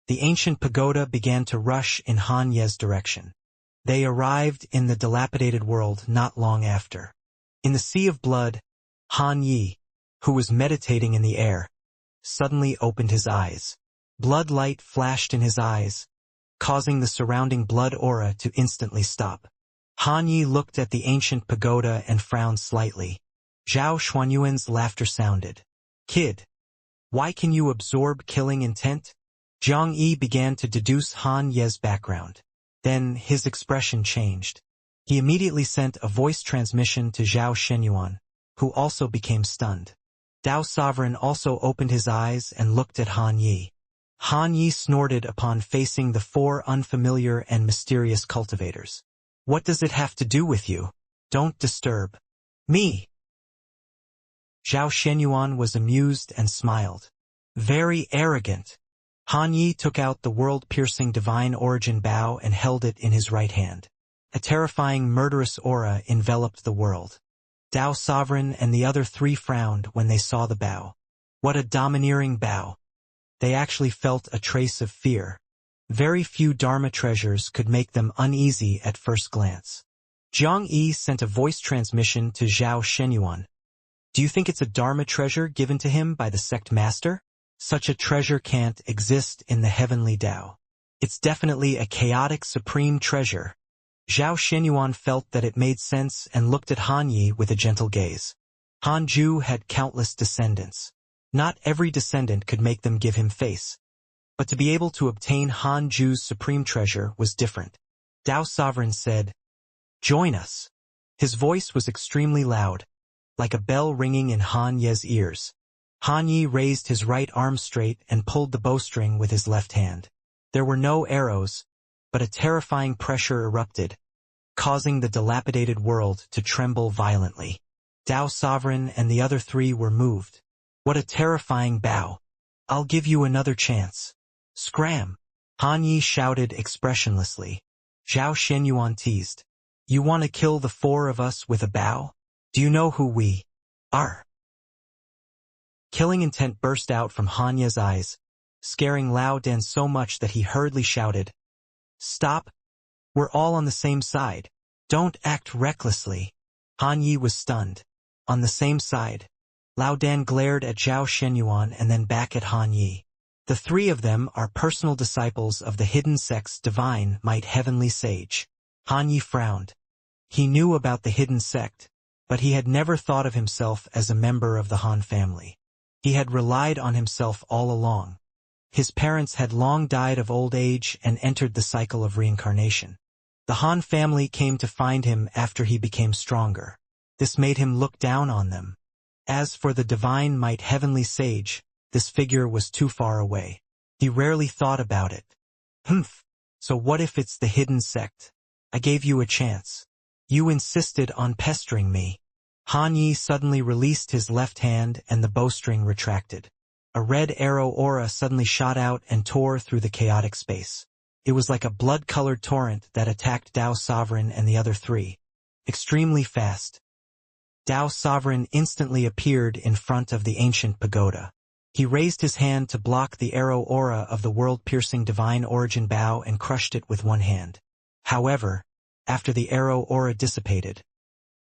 The ancient pagoda began to rush in Han Ye's direction. They arrived in the dilapidated world not long after. In the sea of blood, Han Yi, who was meditating in the air, suddenly opened his eyes. Blood light flashed in his eyes, causing the surrounding blood aura to instantly stop. Han Yi looked at the ancient pagoda and frowned slightly. Zhao Xuanyuan's laughter sounded. "Kid, why can you absorb killing intent?" Jiang Yi began to deduce Han Ye's background. Then his expression changed. He immediately sent a voice transmission to Zhao Shenyuan, who also became stunned. Tao Sovereign also opened his eyes and looked at Han Yi. Han Yi snorted upon facing the four unfamiliar and mysterious cultivators. "What does it have to do with you? Don't disturb me." Zhao Shenyuan was amused and smiled. "Very arrogant." Han Yi took out the world-piercing divine origin bow and held it in his right hand. A terrifying murderous aura enveloped the world. Tao Sovereign and the other three frowned when they saw the bow. What a domineering bow. They actually felt a trace of fear. Very few Dharma treasures could make them uneasy at first glance. Jiang Yi sent a voice transmission to Zhao Shenyuan. "Do you think it's a Dharma treasure given to him by the sect master? Such a treasure can't exist in the heavenly Tao. It's definitely a chaotic supreme treasure." Zhao Shenyuan felt that it made sense and looked at Han Yi with a gentle gaze. Han Ju had countless descendants. Not every descendant could make them give him face. But to be able to obtain Han Ju's supreme treasure was different. Tao Sovereign said, "Join us." His voice was extremely loud, like a bell ringing in Han Ye's ears. Han Yi raised his right arm straight and pulled the bowstring with his left hand. There were no arrows, but a terrifying pressure erupted, causing the dilapidated world to tremble violently. Tao Sovereign and the other three were moved. "What a terrifying bow. I'll give you another chance." "Scram!" Han Yi shouted expressionlessly. Zhao Shenyuan teased. "You want to kill the four of us with a bow? Do you know who we are?" Killing intent burst out from Han Ye's eyes, scaring Lao Dan so much that he hurriedly shouted, "Stop! We're all on the same side. Don't act recklessly." Han Yi was stunned. On the same side. Lao Dan glared at Zhao Shenyuan and then back at Han Yi. The three of them are personal disciples of the hidden sect's divine might heavenly sage. Han Yi frowned. He knew about the hidden sect, but he had never thought of himself as a member of the Han family. He had relied on himself all along. His parents had long died of old age and entered the cycle of reincarnation. The Han family came to find him after he became stronger. This made him look down on them. As for the divine might heavenly sage, this figure was too far away. He rarely thought about it. "Humph. So what if it's the hidden sect? I gave you a chance. You insisted on pestering me." Han Yi suddenly released his left hand and the bowstring retracted. A red arrow aura suddenly shot out and tore through the chaotic space. It was like a blood-colored torrent that attacked Tao Sovereign and the other three. Extremely fast. Tao Sovereign instantly appeared in front of the ancient pagoda. He raised his hand to block the arrow aura of the world-piercing divine origin bow and crushed it with one hand. However, after the arrow aura dissipated,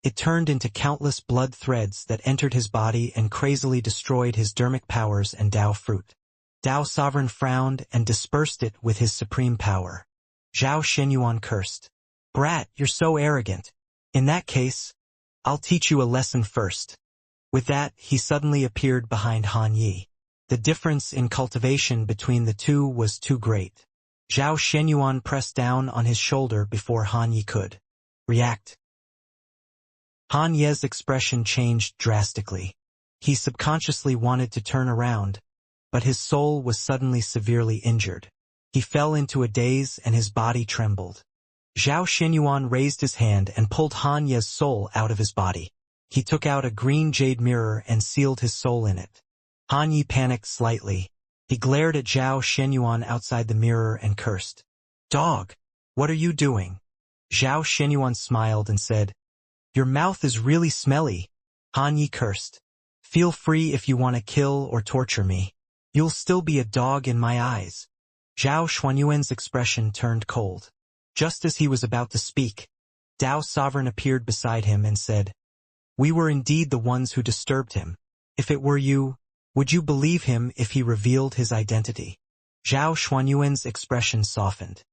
it turned into countless blood threads that entered his body and crazily destroyed his dermic powers and Tao fruit. Tao Sovereign frowned and dispersed it with his supreme power. Zhao Shenyuan cursed. "Brat, you're so arrogant. In that case, I'll teach you a lesson first." With that, he suddenly appeared behind Han Yi. The difference in cultivation between the two was too great. Zhao Shenyuan pressed down on his shoulder before Han Yi could react. Han Ye's expression changed drastically. He subconsciously wanted to turn around, but his soul was suddenly severely injured. He fell into a daze and his body trembled. Zhao Xinyuan raised his hand and pulled Han Ye's soul out of his body. He took out a green jade mirror and sealed his soul in it. Han Ye panicked slightly. He glared at Zhao Xinyuan outside the mirror and cursed. "Dog! What are you doing?" Zhao Xinyuan smiled and said, "Your mouth is really smelly." Han Ye cursed. "Feel free if you want to kill or torture me. You'll still be a dog in my eyes." Zhao Xuanyuan's expression turned cold. Just as he was about to speak, Dao Sovereign appeared beside him and said, "We were indeed the ones who disturbed him. If it were you, would you believe him if he revealed his identity?" Zhao Xuanyuan's expression softened.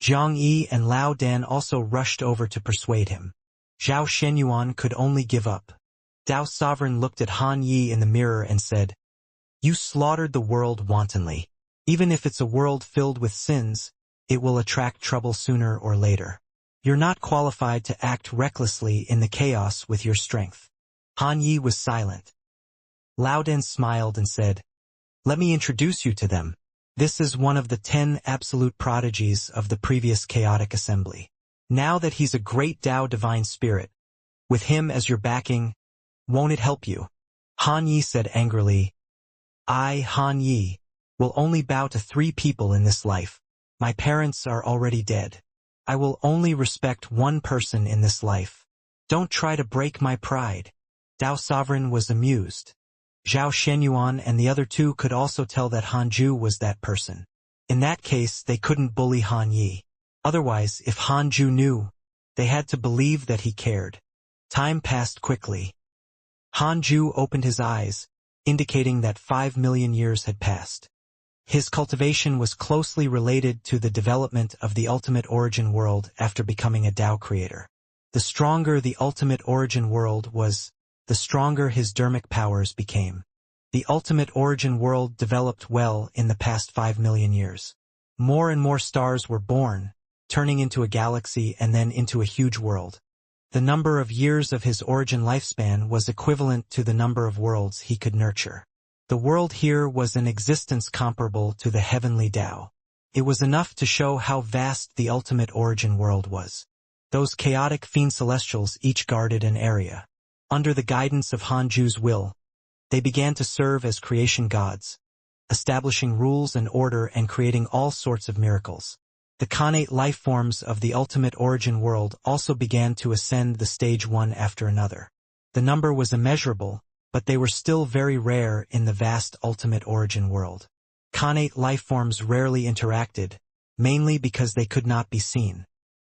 Jiang Yi and Lao Dan also rushed over to persuade him. Zhao Xinyuan could only give up. Dao Sovereign looked at Han Yi in the mirror and said, "You slaughtered the world wantonly. Even if it's a world filled with sins, it will attract trouble sooner or later. You're not qualified to act recklessly in the chaos with your strength." Han Yi was silent. Lao Dan smiled and said, "Let me introduce you to them. This is one of the 10 absolute prodigies of the previous chaotic assembly. Now that he's a great Tao divine spirit, with him as your backing, won't it help you?" Han Yi said angrily, "I, Han Yi, will only bow to 3 people in this life. My parents are already dead. I will only respect one person in this life. Don't try to break my pride." Dao Sovereign was amused. Zhao Xinyuan and the other 2 could also tell that Han Ju was that person. In that case, they couldn't bully Han Yi. Otherwise, if Han Ju knew, they had to believe that he cared. Time passed quickly. Han Ju opened his eyes, indicating that 5 million years had passed. His cultivation was closely related to the development of the ultimate origin world after becoming a Tao creator. The stronger the ultimate origin world was, the stronger his dermic powers became. The ultimate origin world developed well in the past 5 million years. More and more stars were born, turning into a galaxy and then into a huge world. The number of years of his origin lifespan was equivalent to the number of worlds he could nurture. The world here was an existence comparable to the heavenly Tao. It was enough to show how vast the ultimate origin world was. Those chaotic fiend celestials each guarded an area. Under the guidance of Han Ju's will, they began to serve as creation gods, establishing rules and order and creating all sorts of miracles. The connate life forms of the ultimate origin world also began to ascend the stage one after another. The number was immeasurable, but they were still very rare in the vast ultimate origin world. Connate life forms rarely interacted, mainly because they could not be seen.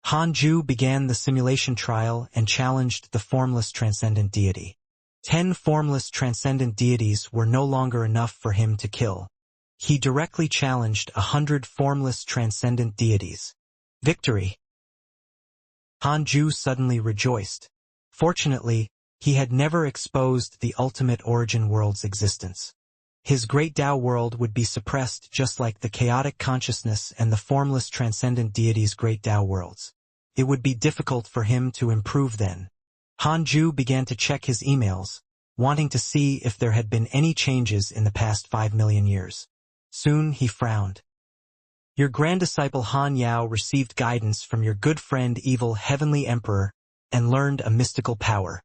Han Ju began the simulation trial and challenged the formless transcendent deity. 10 formless transcendent deities were no longer enough for him to kill. He directly challenged 100 formless transcendent deities. Victory! Han Ju suddenly rejoiced. Fortunately, he had never exposed the ultimate origin world's existence. His great Tao world would be suppressed just like the chaotic consciousness and the formless transcendent deity's great Tao worlds. It would be difficult for him to improve then. Han Ju began to check his emails, wanting to see if there had been any changes in the past 5 million years. Soon he frowned. Your grand disciple Han Yao received guidance from your good friend evil heavenly emperor and learned a mystical power.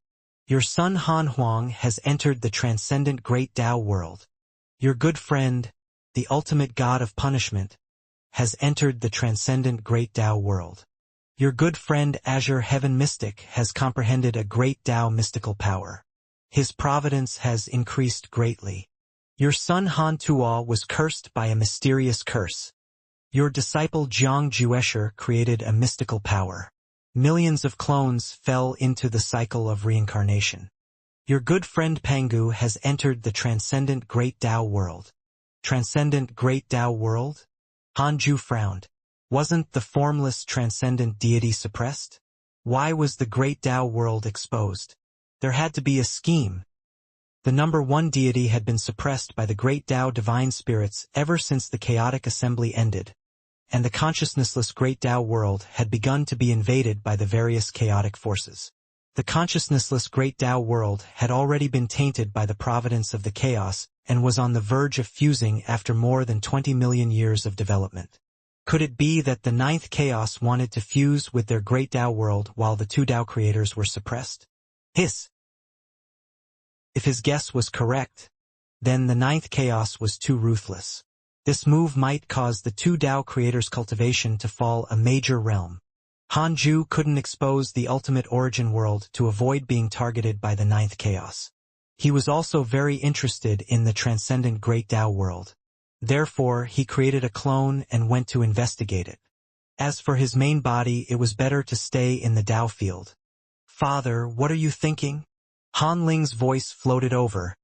Your son Han Huang has entered the transcendent great Tao world. Your good friend, the ultimate god of punishment, has entered the transcendent great Tao world. Your good friend Azure Heaven Mystic has comprehended a great Tao mystical power. His providence has increased greatly. Your son Han Tuo was cursed by a mysterious curse. Your disciple Jiang Juesher created a mystical power. Millions of clones fell into the cycle of reincarnation. Your good friend Pangu has entered the transcendent great Tao world. Transcendent great Tao world? Han Ju frowned. Wasn't the formless transcendent deity suppressed? Why was the great Tao world exposed? There had to be a scheme. The number 1 deity had been suppressed by the great Tao divine spirits ever since the chaotic assembly ended, and the consciousnessless great Tao world had begun to be invaded by the various chaotic forces. The consciousnessless Great Tao world had already been tainted by the providence of the chaos and was on the verge of fusing after more than 20 million years of development. Could it be that the ninth chaos wanted to fuse with their Great Tao world while the two Tao creators were suppressed? Hiss! If his guess was correct, then the ninth chaos was too ruthless. This move might cause the two Tao creators' cultivation to fall a major realm. Hanju couldn't expose the ultimate origin world to avoid being targeted by the ninth chaos. He was also very interested in the transcendent Great Tao world. Therefore, he created a clone and went to investigate it. As for his main body, it was better to stay in the Tao field. "Father, what are you thinking?" Han Ling's voice floated over,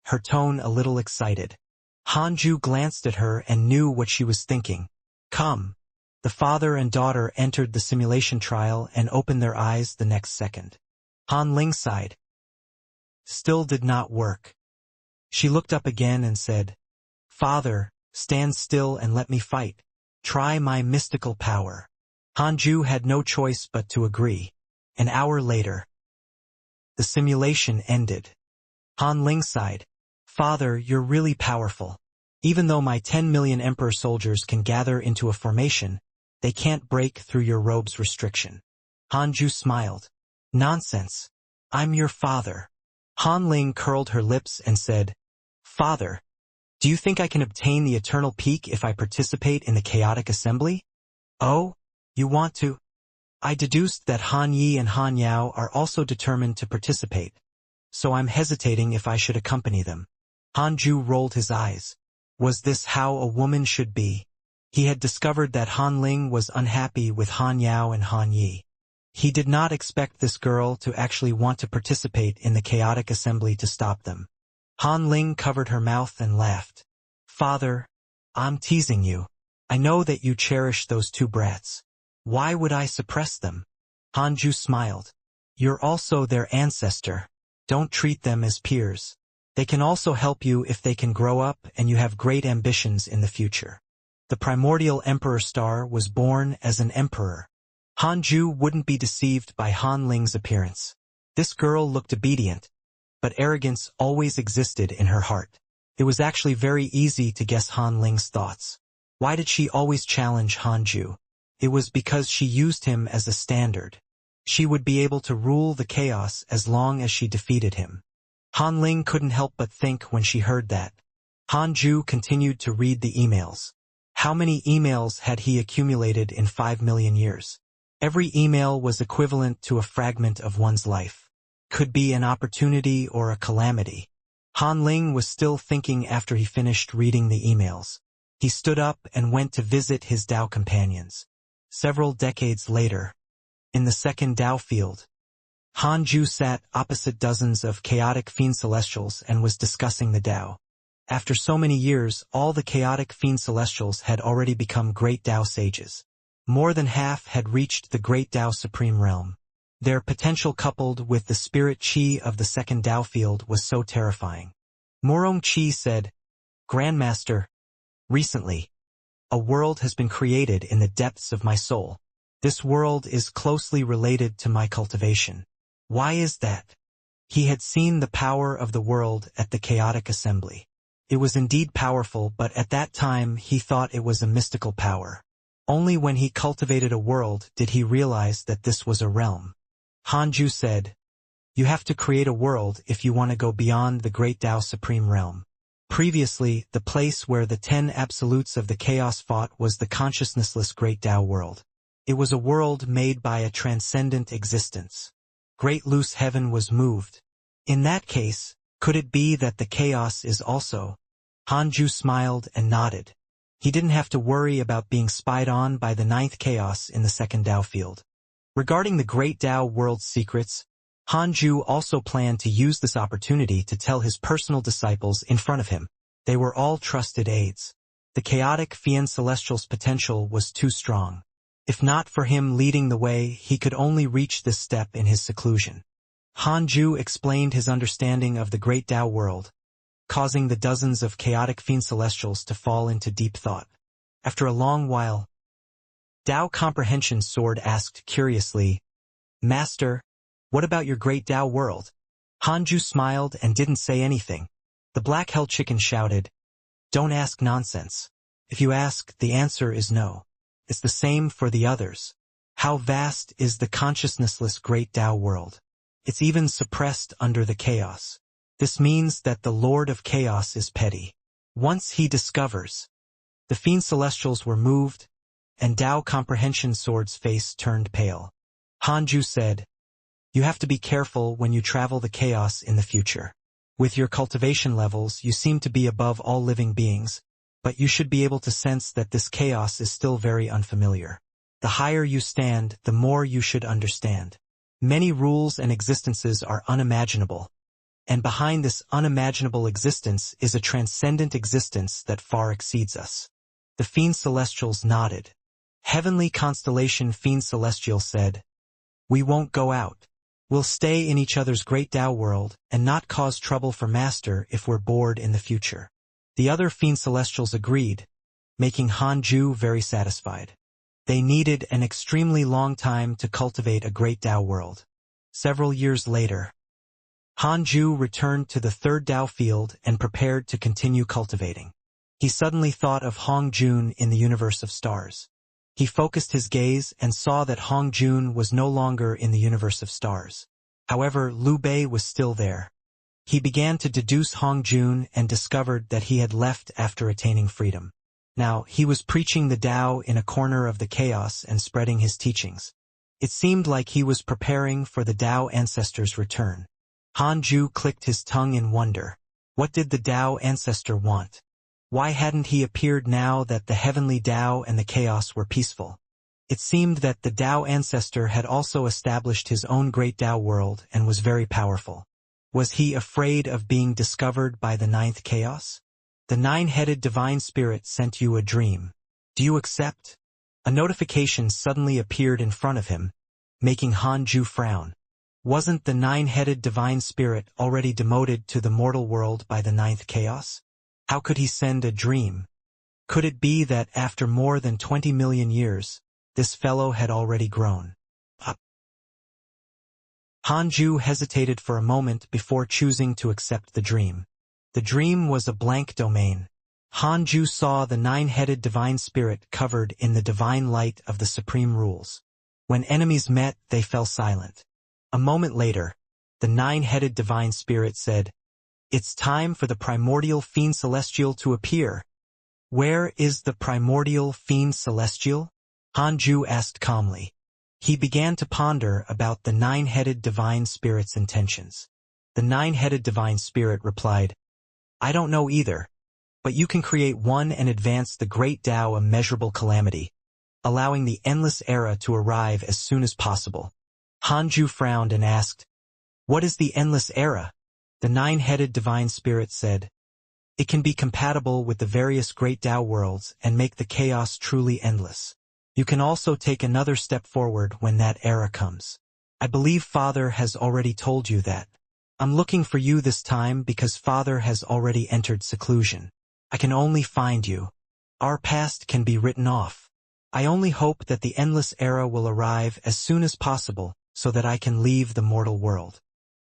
her tone a little excited. Hanju glanced at her and knew what she was thinking. "Come." The father and daughter entered the simulation trial and opened their eyes the next second. Han Ling sighed. Still did not work. She looked up again and said, "Father, stand still and let me fight. Try my mystical power." Hanju had no choice but to agree. An hour later, the simulation ended. Han Ling sighed. "Father, you're really powerful. Even though my 10 million Emperor soldiers can gather into a formation, they can't break through your robe's restriction." Hanju smiled. "Nonsense. I'm your father." Han Ling curled her lips and said, "Father, do you think I can obtain the eternal peak if I participate in the chaotic assembly?" "Oh, you want to?" I deduced that Han Yi and Han Yao are also determined to participate, so I'm hesitating if I should accompany them. Hanju rolled his eyes. Was this how a woman should be? He had discovered that Han Ling was unhappy with Han Yao and Han Yi. He did not expect this girl to actually want to participate in the chaotic assembly to stop them. Han Ling covered her mouth and laughed. "Father, I'm teasing you. I know that you cherish those two brats. Why would I suppress them?" Hanju smiled. "You're also their ancestor. Don't treat them as peers. They can also help you if they can grow up and you have great ambitions in the future." The primordial emperor star was born as an emperor. Hanju wouldn't be deceived by Han Ling's appearance. This girl looked obedient, but arrogance always existed in her heart. It was actually very easy to guess Han Ling's thoughts. Why did she always challenge Hanju? It was because she used him as a standard. She would be able to rule the chaos as long as she defeated him. Han Ling couldn't help but think when she heard that. Hanju continued to read the emails. How many emails had he accumulated in 5 million years? Every email was equivalent to a fragment of one's life. Could be an opportunity or a calamity. Han Ling was still thinking after he finished reading the emails. He stood up and went to visit his Tao companions. Several decades later, in the second Tao field, Hanju sat opposite dozens of chaotic fiend celestials and was discussing the Tao. After so many years, all the chaotic fiend celestials had already become great Tao sages. More than half had reached the great Tao supreme realm. Their potential coupled with the spirit chi of the second Tao field was so terrifying. Morong Chi said, "Grandmaster, recently, a world has been created in the depths of my soul. This world is closely related to my cultivation. Why is that?" He had seen the power of the world at the chaotic assembly. It was indeed powerful, but at that time he thought it was a mystical power. Only when he cultivated a world did he realize that this was a realm. Hanju said, "You have to create a world if you want to go beyond the great Tao supreme realm." Previously, the place where the 10 absolutes of the chaos fought was the consciousnessless great Tao world. It was a world made by a transcendent existence. Great loose heaven was moved. In that case, could it be that the chaos is also? Hanju smiled and nodded. He didn't have to worry about being spied on by the ninth chaos in the second Tao field. Regarding the great Tao world's secrets, Hanju also planned to use this opportunity to tell his personal disciples in front of him. They were all trusted aides. The chaotic Fiend Celestial's potential was too strong. If not for him leading the way, he could only reach this step in his seclusion. Hanju explained his understanding of the great Tao world, causing the dozens of chaotic Fiend Celestials to fall into deep thought. After a long while, Tao Comprehension Sword asked curiously, "Master, What about your great Tao world? Hanju smiled and didn't say anything. The black-held chicken shouted, "Don't ask nonsense. If you ask, the answer is no. It's the same for the others. How vast is the consciousnessless great Tao world? It's even suppressed under the chaos. This means that the Lord of Chaos is petty. Once he discovers." The fiend celestials were moved, and Tao Comprehension Sword's face turned pale. Hanju said, "You have to be careful when you travel the chaos in the future. With your cultivation levels, you seem to be above all living beings, but you should be able to sense that this chaos is still very unfamiliar. The higher you stand, the more you should understand. Many rules and existences are unimaginable, and behind this unimaginable existence is a transcendent existence that far exceeds us." The Fiend Celestials nodded. Heavenly Constellation Fiend Celestial said, "We won't go out. We'll stay in each other's great Tao world and not cause trouble for Master if we're bored in the future." The other Fiend Celestials agreed, making Hanju very satisfied. They needed an extremely long time to cultivate a great Tao world. Several years later, Hanju returned to the third Tao field and prepared to continue cultivating. He suddenly thought of Hong Jun in the universe of stars. He focused his gaze and saw that Hong Jun was no longer in the universe of stars. However, Liu Bei was still there. He began to deduce Hong Jun and discovered that he had left after attaining freedom. Now, he was preaching the Tao in a corner of the chaos and spreading his teachings. It seemed like he was preparing for the Tao ancestor's return. Hanju clicked his tongue in wonder. What did the Tao ancestor want? Why hadn't he appeared now that the heavenly Tao and the chaos were peaceful? It seemed that the Tao ancestor had also established his own great Tao world and was very powerful. Was he afraid of being discovered by the ninth chaos? The nine-headed divine spirit sent you a dream. Do you accept? A notification suddenly appeared in front of him, making Hanju frown. Wasn't the nine-headed divine spirit already demoted to the mortal world by the ninth chaos? How could he send a dream? Could it be that after more than 20 million years, this fellow had already grown up? Hanju hesitated for a moment before choosing to accept the dream. The dream was a blank domain. Hanju saw the nine-headed divine spirit covered in the divine light of the supreme rules. When enemies met, they fell silent. A moment later, the nine-headed divine spirit said, "It's time for the primordial fiend celestial to appear." "Where is the primordial fiend celestial?" Hanju asked calmly. He began to ponder about the nine-headed divine spirit's intentions. The nine-headed divine spirit replied, "I don't know either, but you can create one and advance the great Tao immeasurable calamity, allowing the endless era to arrive as soon as possible." Hanju frowned and asked, "What is the endless era?" The nine-headed divine spirit said, "It can be compatible with the various great Tao worlds and make the chaos truly endless. You can also take another step forward when that era comes. I believe Father has already told you that. I'm looking for you this time because Father has already entered seclusion. I can only find you. Our past can be written off. I only hope that the endless era will arrive as soon as possible so that I can leave the mortal world."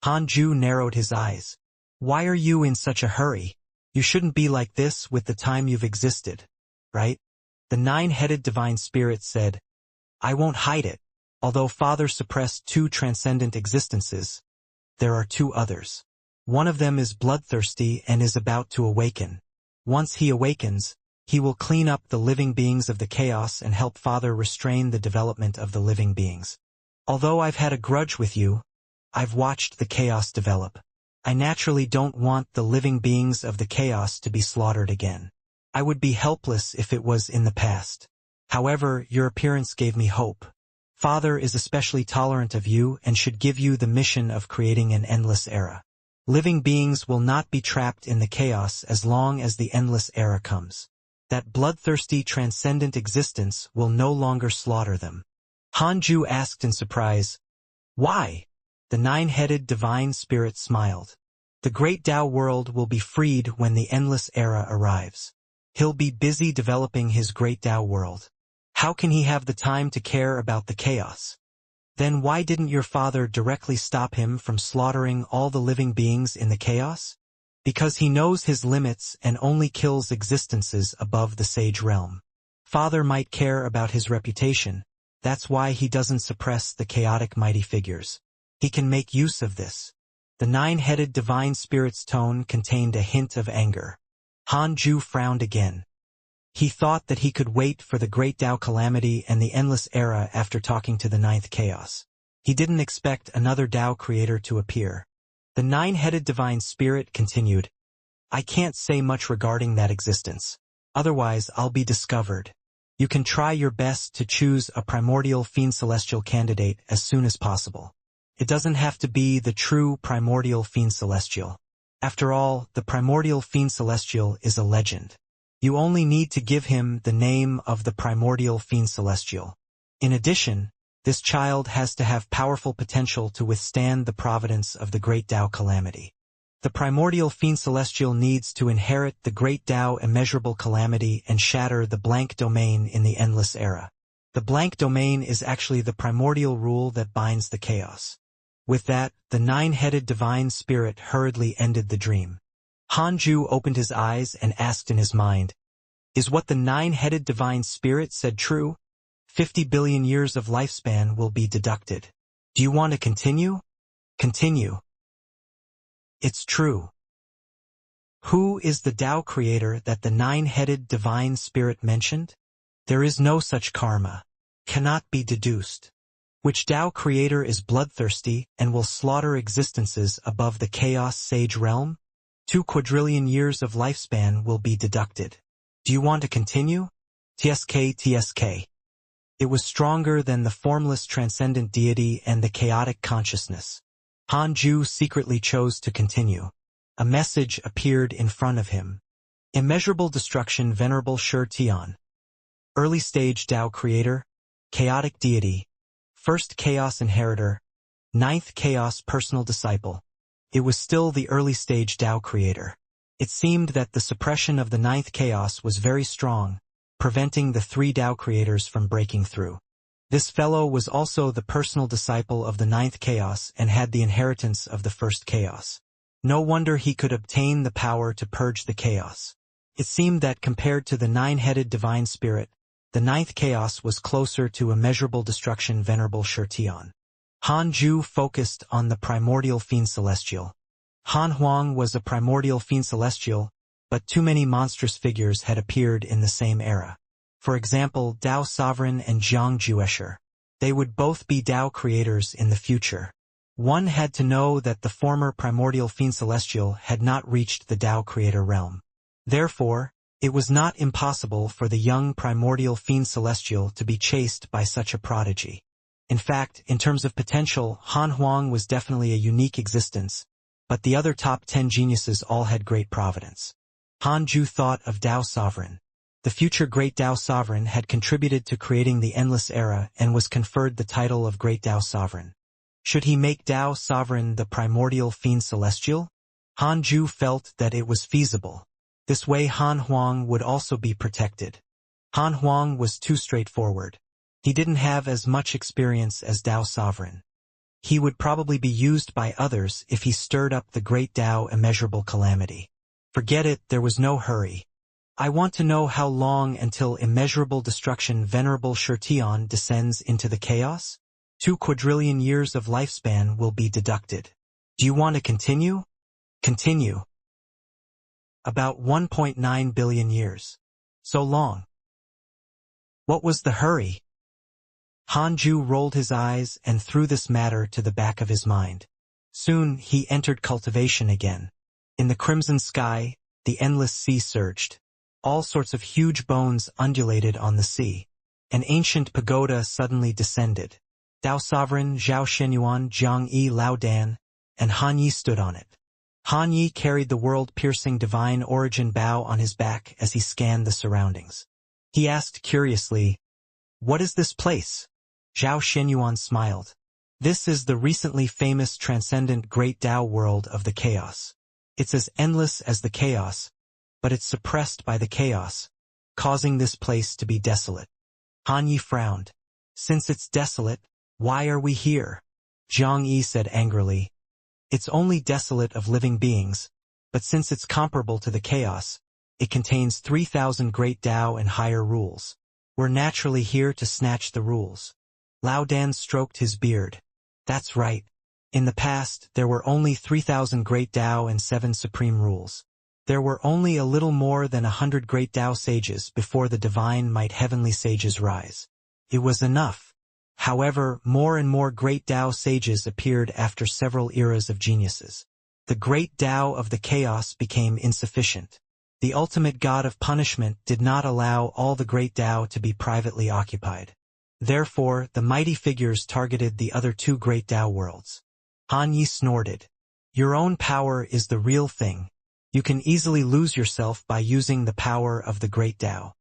Hanju narrowed his eyes. "Why are you in such a hurry? You shouldn't be like this with the time you've existed, right?" The nine-headed divine spirit said, "I won't hide it. Although Father suppressed 2 transcendent existences, there are 2 others. One of them is bloodthirsty and is about to awaken. Once he awakens, he will clean up the living beings of the chaos and help Father restrain the development of the living beings. Although I've had a grudge with you, I've watched the chaos develop. I naturally don't want the living beings of the chaos to be slaughtered again. I would be helpless if it was in the past. However, your appearance gave me hope. Father is especially tolerant of you and should give you the mission of creating an endless era. Living beings will not be trapped in the chaos as long as the endless era comes. That bloodthirsty transcendent existence will no longer slaughter them." Hanju asked in surprise, "Why?" The nine-headed divine spirit smiled. "The great Tao world will be freed when the endless era arrives. He'll be busy developing his great Tao world. How can he have the time to care about the chaos? Then why didn't your father directly stop him from slaughtering all the living beings in the chaos? Because he knows his limits and only kills existences above the sage realm. Father might care about his reputation, that's why he doesn't suppress the chaotic mighty figures. He can make use of this. The nine-headed divine spirit's tone contained a hint of anger. Han Ju frowned again. He thought that he could wait for the great Tao calamity and the endless era after talking to the ninth chaos. He didn't expect another Tao creator to appear. The nine-headed divine spirit continued, I can't say much regarding that existence. Otherwise I'll be discovered. You can try your best to choose a primordial fiend celestial candidate as soon as possible. It doesn't have to be the true primordial fiend celestial. After all, the primordial fiend celestial is a legend. You only need to give him the name of the primordial fiend celestial. In addition, this child has to have powerful potential to withstand the providence of the great Tao calamity. The primordial fiend celestial needs to inherit the great Tao immeasurable calamity and shatter the blank domain in the endless era. The blank domain is actually the primordial rule that binds the chaos. With that, the nine-headed divine spirit hurriedly ended the dream. Han Ju opened his eyes and asked in his mind, is what the nine-headed divine spirit said true? 50 billion years of lifespan will be deducted. Do you want to continue? Continue. It's true. Who is the Tao creator that the nine-headed divine spirit mentioned? There is no such karma. Cannot be deduced. Which Tao creator is bloodthirsty and will slaughter existences above the chaos sage realm? 2 quadrillion years of lifespan will be deducted. Do you want to continue? TSK. It was stronger than the formless transcendent deity and the chaotic consciousness. Han Ju secretly chose to continue. A message appeared in front of him. Immeasurable destruction venerable Shi Tian. Early stage Tao creator, chaotic deity, first chaos inheritor, ninth chaos personal disciple. It was still the early stage Tao creator. It seemed that the suppression of the ninth chaos was very strong, preventing the 3 Tao creators from breaking through. This fellow was also the personal disciple of the ninth chaos and had the inheritance of the first chaos. No wonder he could obtain the power to purge the chaos. It seemed that compared to the nine-headed divine spirit, the ninth chaos was closer to immeasurable destruction venerable Shi Tian. Han Ju focused on the primordial fiend celestial. Han Huang was a primordial fiend celestial, but too many monstrous figures had appeared in the same era. For example, Tao Sovereign and Jiang Juesher. They would both be Tao creators in the future. One had to know that the former primordial fiend celestial had not reached the Tao creator realm. Therefore, it was not impossible for the young primordial fiend celestial to be chased by such a prodigy. In fact, in terms of potential, Han Huang was definitely a unique existence, but the other top 10 geniuses all had great providence. Han Ju thought of Tao Sovereign. The future great Tao Sovereign had contributed to creating the endless era and was conferred the title of Great Tao Sovereign. Should he make Tao Sovereign the primordial fiend celestial? Han Ju felt that it was feasible. This way Han Huang would also be protected. Han Huang was too straightforward. He didn't have as much experience as Tao Sovereign. He would probably be used by others if he stirred up the great Tao immeasurable calamity. Forget it, there was no hurry. I want to know how long until immeasurable destruction venerable Shi Tian descends into the chaos? 2 quadrillion years of lifespan will be deducted. Do you want to continue? Continue. About 1.9 billion years. So long. What was the hurry? Han Ju rolled his eyes and threw this matter to the back of his mind. Soon he entered cultivation again. In the crimson sky, the endless sea surged. All sorts of huge bones undulated on the sea. An ancient pagoda suddenly descended. Tao Sovereign, Zhao Shenyuan, Jiang Yi Lao Dan, and Han Yi stood on it. Han Yi carried the world-piercing divine origin bow on his back as he scanned the surroundings. He asked curiously, "What is this place?" Zhao Shenyuan smiled. "This is the recently famous transcendent great Tao world of the chaos. It's as endless as the chaos, but it's suppressed by the chaos, causing this place to be desolate." Han Yi frowned. "Since it's desolate, Why are we here? Xianxia said angrily. It's only desolate of living beings, but since it's comparable to the chaos, it contains 3,000 great Tao and higher rules. We're naturally here to snatch the rules. Lao Dan stroked his beard. That's right. In the past, there were only 3,000 great Tao and 7 supreme rules. There were only a little more than 100 great Tao sages before the divine might heavenly sages rise. It was enough. However, more and more great Tao sages appeared after several eras of geniuses. The great Tao of the chaos became insufficient. The ultimate god of punishment did not allow all the great Tao to be privately occupied. Therefore, the mighty figures targeted the other 2 great Tao worlds. Han Yi snorted. Your own power is the real thing. You can easily lose yourself by using the power of the great Tao.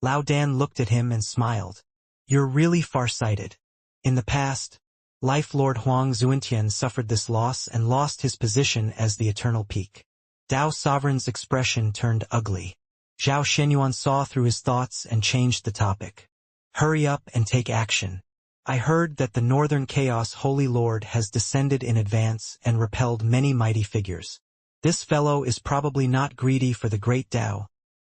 Lao Dan looked at him and smiled. You're really far-sighted. In the past, Life Lord Huang Xuantian suffered this loss and lost his position as the eternal peak. Tao Sovereign's expression turned ugly. Zhao Shenyuan saw through his thoughts and changed the topic. Hurry up and take action. I heard that the Northern Chaos Holy Lord has descended in advance and repelled many mighty figures. This fellow is probably not greedy for the great Tao,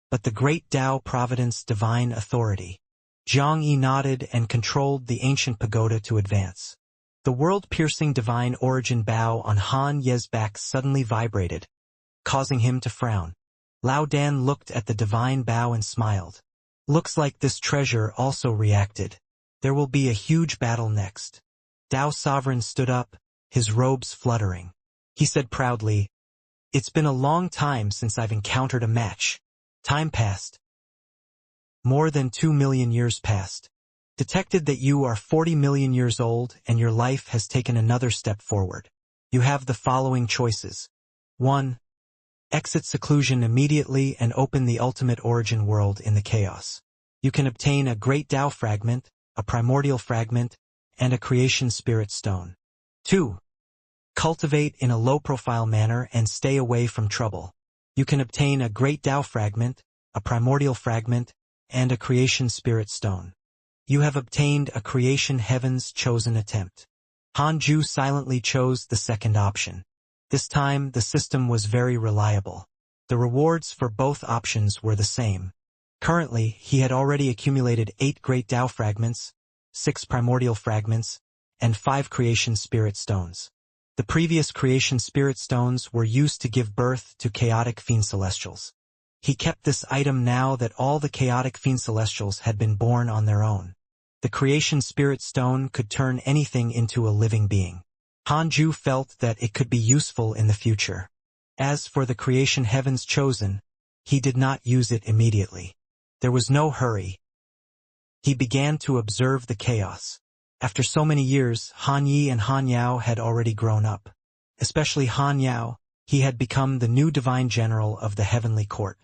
but the great Tao Providence divine authority. Zhang Yi nodded and controlled the ancient pagoda to advance. The world-piercing divine origin bow on Han Ye's back suddenly vibrated, causing him to frown. Lao Dan looked at the divine bow and smiled. Looks like this treasure also reacted. There will be a huge battle next. Tao Sovereign stood up, his robes fluttering. He said proudly, It's been a long time since I've encountered a match. Time passed. More than 2 million years passed. Detected that you are 40 million years old and your life has taken another step forward. You have the following choices. 1. Exit seclusion immediately and open the ultimate origin world in the chaos. You can obtain a great Tao fragment, a primordial fragment, and a creation spirit stone. 2. Cultivate in a low-profile manner and stay away from trouble. You can obtain a great Tao fragment, a primordial fragment, and a creation spirit stone. You have obtained a creation heaven's chosen attempt. Han Ju silently chose the second option. This time, the system was very reliable. The rewards for both options were the same. Currently, he had already accumulated 8 great Tao fragments, 6 primordial fragments, and 5 creation spirit stones. The previous creation spirit stones were used to give birth to chaotic fiend celestials. He kept this item now that all the chaotic fiend celestials had been born on their own. The creation spirit stone could turn anything into a living being. Han Ju felt that it could be useful in the future. As for the creation heavens chosen, he did not use it immediately. There was no hurry. He began to observe the chaos. After so many years, Han Yi and Han Yao had already grown up. Especially Han Yao, he had become the new divine general of the heavenly court.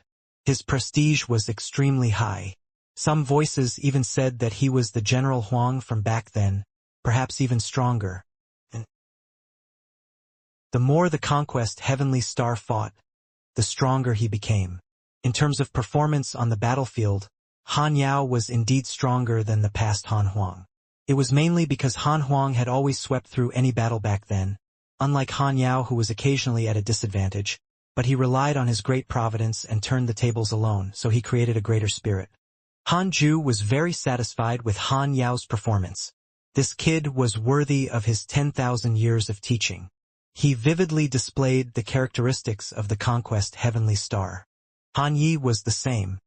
His prestige was extremely high. Some voices even said that he was the General Huang from back then, perhaps even stronger. And the more the conquest heavenly star fought, the stronger he became. In terms of performance on the battlefield, Han Yao was indeed stronger than the past Han Huang. It was mainly because Han Huang had always swept through any battle back then, unlike Han Yao who was occasionally at a disadvantage, but he relied on his great providence and turned the tables alone, so he created a greater spirit. Han Ju was very satisfied with Han Yao's performance. This kid was worthy of his 10,000 years of teaching. He vividly displayed the characteristics of the conquest heavenly star. Han Yi was the same.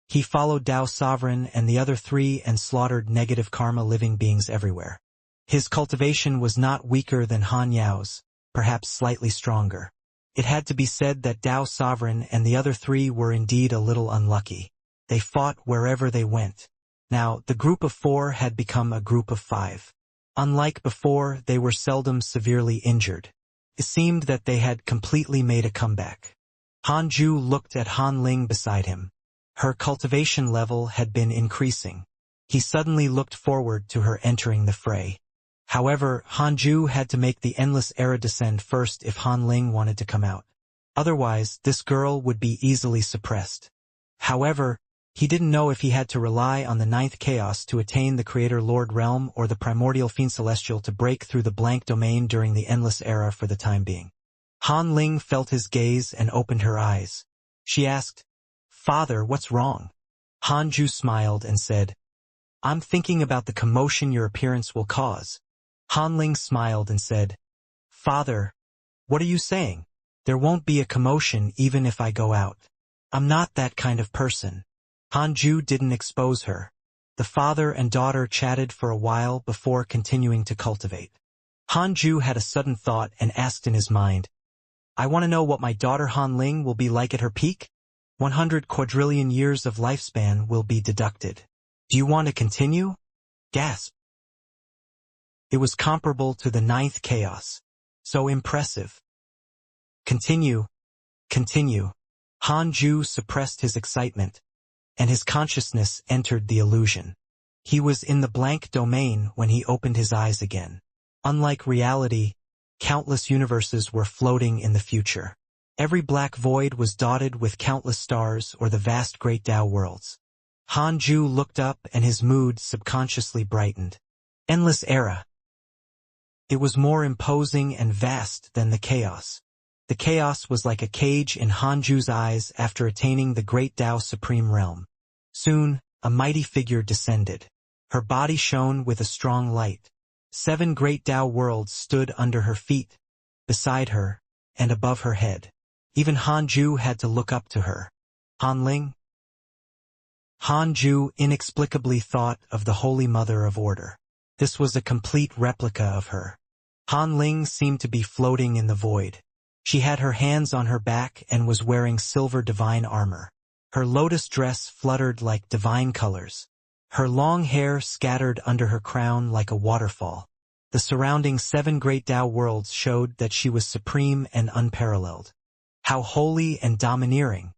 He followed Tao Sovereign and the other 3 and slaughtered negative karma living beings everywhere. His cultivation was not weaker than Han Yao's, perhaps slightly stronger. It had to be said that Tao Sovereign and the other 3 were indeed a little unlucky. They fought wherever they went. Now, the group of 4 had become a group of 5. Unlike before, they were seldom severely injured. It seemed that they had completely made a comeback. Han Ju looked at Han Ling beside him. Her cultivation level had been increasing. He suddenly looked forward to her entering the fray. However, Han Ju had to make the endless era descend first if Han Ling wanted to come out. Otherwise, this girl would be easily suppressed. However, He didn't know if he had to rely on the ninth chaos to attain the Creator Lord realm or the primordial fiend celestial to break through the blank domain during the endless era for the time being. Han Ling felt his gaze and opened her eyes. She asked, "Father, what's wrong?" Han Ju smiled and said, "I'm thinking about the commotion your appearance will cause." Han Ling smiled and said, "Father, what are you saying? There won't be a commotion even if I go out. I'm not that kind of person." Han Ju didn't expose her. The father and daughter chatted for a while before continuing to cultivate. Han Ju had a sudden thought and asked in his mind, "I want to know what my daughter Han Ling will be like at her peak? 100 quadrillion years of lifespan will be deducted. Do you want to continue?" Gasp. It was comparable to the ninth chaos. So impressive. Continue. Continue. Han Ju suppressed his excitement, and his consciousness entered the illusion. He was in the blank domain when he opened his eyes again. Unlike reality, countless universes were floating in the future. Every black void was dotted with countless stars or the vast great Tao worlds. Han Ju looked up and his mood subconsciously brightened. Endless era. It was more imposing and vast than the chaos. The chaos was like a cage in Han Ju's eyes after attaining the great Tao supreme realm. Soon, a mighty figure descended. Her body shone with a strong light. 7 great Tao worlds stood under her feet, beside her, and above her head. Even Han Ju had to look up to her. Han Ling? Han Ju inexplicably thought of the Holy Mother of Order. This was a complete replica of her. Han Ling seemed to be floating in the void. She had her hands on her back and was wearing silver divine armor. Her lotus dress fluttered like divine colors. Her long hair scattered under her crown like a waterfall. The surrounding 7 great Tao worlds showed that she was supreme and unparalleled. How holy and domineering!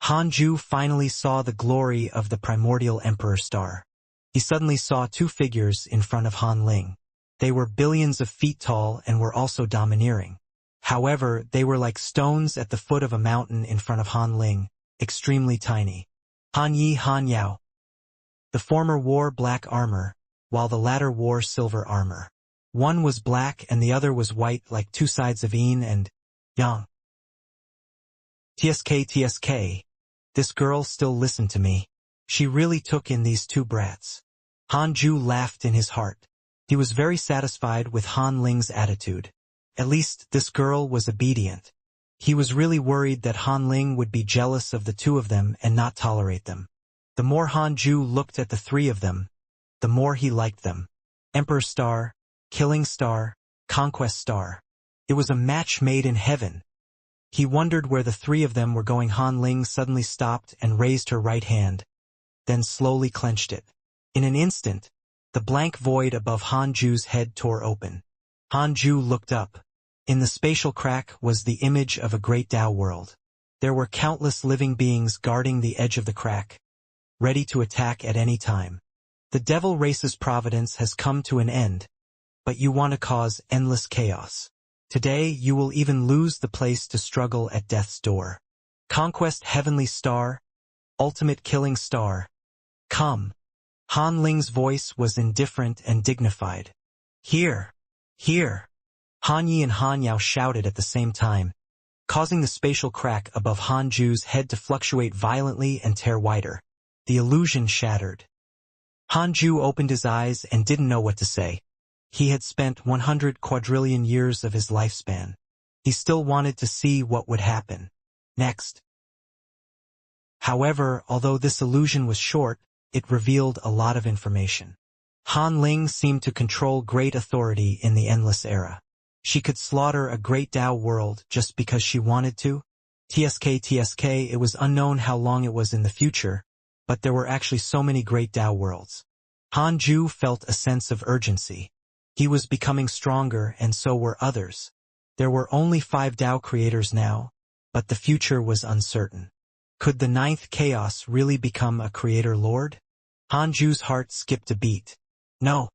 Han Ju finally saw the glory of the primordial emperor star. He suddenly saw 2 figures in front of Han Ling. They were billions of feet tall and were also domineering. However, they were like stones at the foot of a mountain in front of Han Ling, extremely tiny. Han Yi Han Yao. The former wore black armor, while the latter wore silver armor. One was black and the other was white like 2 sides of yin and yang. TSK. This girl still listened to me. She really took in these 2 brats. Han Ju laughed in his heart. He was very satisfied with Han Ling's attitude. At least this girl was obedient. He was really worried that Han Ling would be jealous of the 2 of them and not tolerate them. The more Han Ju looked at the 3 of them, the more he liked them. Emperor Star, Killing Star, Conquest Star. It was a match made in heaven. He wondered where the 3 of them were going. Han Ling suddenly stopped and raised her right hand, then slowly clenched it. In an instant, the blank void above Han Ju's head tore open. Han Ju looked up. In the spatial crack was the image of a great Tao world. There were countless living beings guarding the edge of the crack, ready to attack at any time. The devil race's providence has come to an end, but you want to cause endless chaos. Today you will even lose the place to struggle at death's door. Conquest Heavenly Star, Ultimate Killing Star. Come. Han Ling's voice was indifferent and dignified. Here. Here. Han Yi and Han Yao shouted at the same time, causing the spatial crack above Han Ju's head to fluctuate violently and tear wider. The illusion shattered. Han Ju opened his eyes and didn't know what to say. He had spent 100 quadrillion years of his lifespan. He still wanted to see what would happen next. However, although this illusion was short, it revealed a lot of information. Han Ling seemed to control great authority in the endless era. She could slaughter a great Tao world just because she wanted to. TSK, it was unknown how long it was in the future, but there were actually so many great Tao worlds. Han Ju felt a sense of urgency. He was becoming stronger and so were others. There were only 5 Tao creators now, but the future was uncertain. Could the 9th chaos really become a creator lord? Han Ju's heart skipped a beat. No.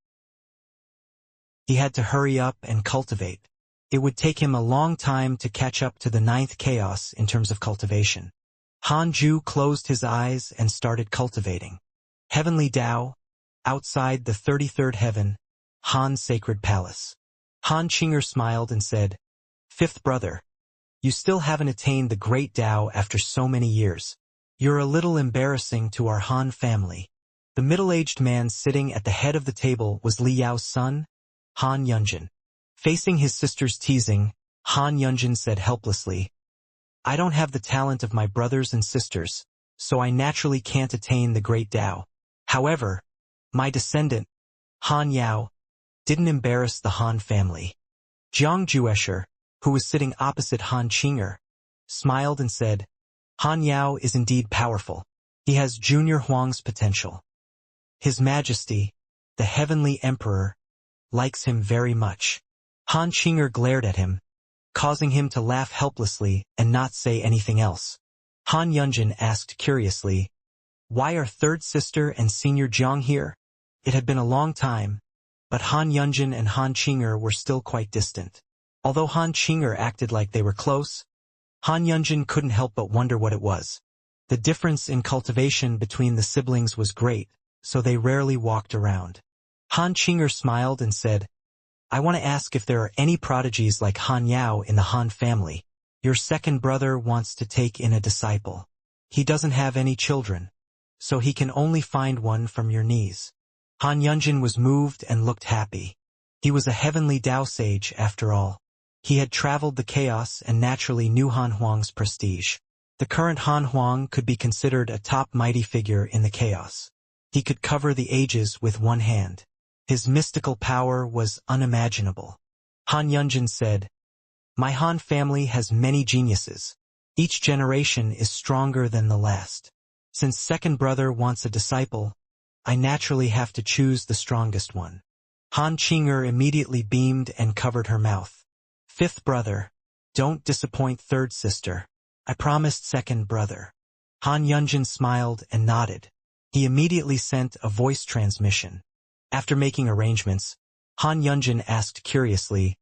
He had to hurry up and cultivate. It would take him a long time to catch up to the 9th chaos in terms of cultivation. Han Ju closed his eyes and started cultivating. Heavenly Tao, outside the 33rd heaven, Han's sacred palace. Han Qinger smiled and said, "Fifth brother, you still haven't attained the great Tao after so many years. You're a little embarrassing to our Han family." The middle-aged man sitting at the head of the table was Li Yao's son, Han Yunjin. Facing his sister's teasing, Han Yunjin said helplessly, "I don't have the talent of my brothers and sisters, so I naturally can't attain the great Tao. However, my descendant, Han Yao, didn't embarrass the Han family." Jiang Juesher, who was sitting opposite Han Qinger, smiled and said, "Han Yao is indeed powerful. He has Junior Huang's potential. His Majesty, the Heavenly Emperor, likes him very much." Han Qinger glared at him, causing him to laugh helplessly and not say anything else. Han Yunjin asked curiously, "Why are third sister and senior Jiang here?" It had been a long time, but Han Yunjin and Han Qinger were still quite distant. Although Han Qinger acted like they were close, Han Yunjin couldn't help but wonder what it was. The difference in cultivation between the siblings was great, so they rarely walked around. Han Qinger smiled and said, "I want to ask if there are any prodigies like Han Yao in the Han family. Your second brother wants to take in a disciple. He doesn't have any children, so he can only find one from your knees." Han Yunjin was moved and looked happy. He was a heavenly Tao sage after all. He had traveled the chaos and naturally knew Han Huang's prestige. The current Han Huang could be considered a top mighty figure in the chaos. He could cover the ages with one hand. His mystical power was unimaginable. Han Yunjin said, "My Han family has many geniuses. Each generation is stronger than the last. Since second brother wants a disciple, I naturally have to choose the strongest one." Han Qinger immediately beamed and covered her mouth. "Fifth brother, don't disappoint third sister. I promised second brother." Han Yunjin smiled and nodded. He immediately sent a voice transmission. After making arrangements, Han Yunjin asked curiously,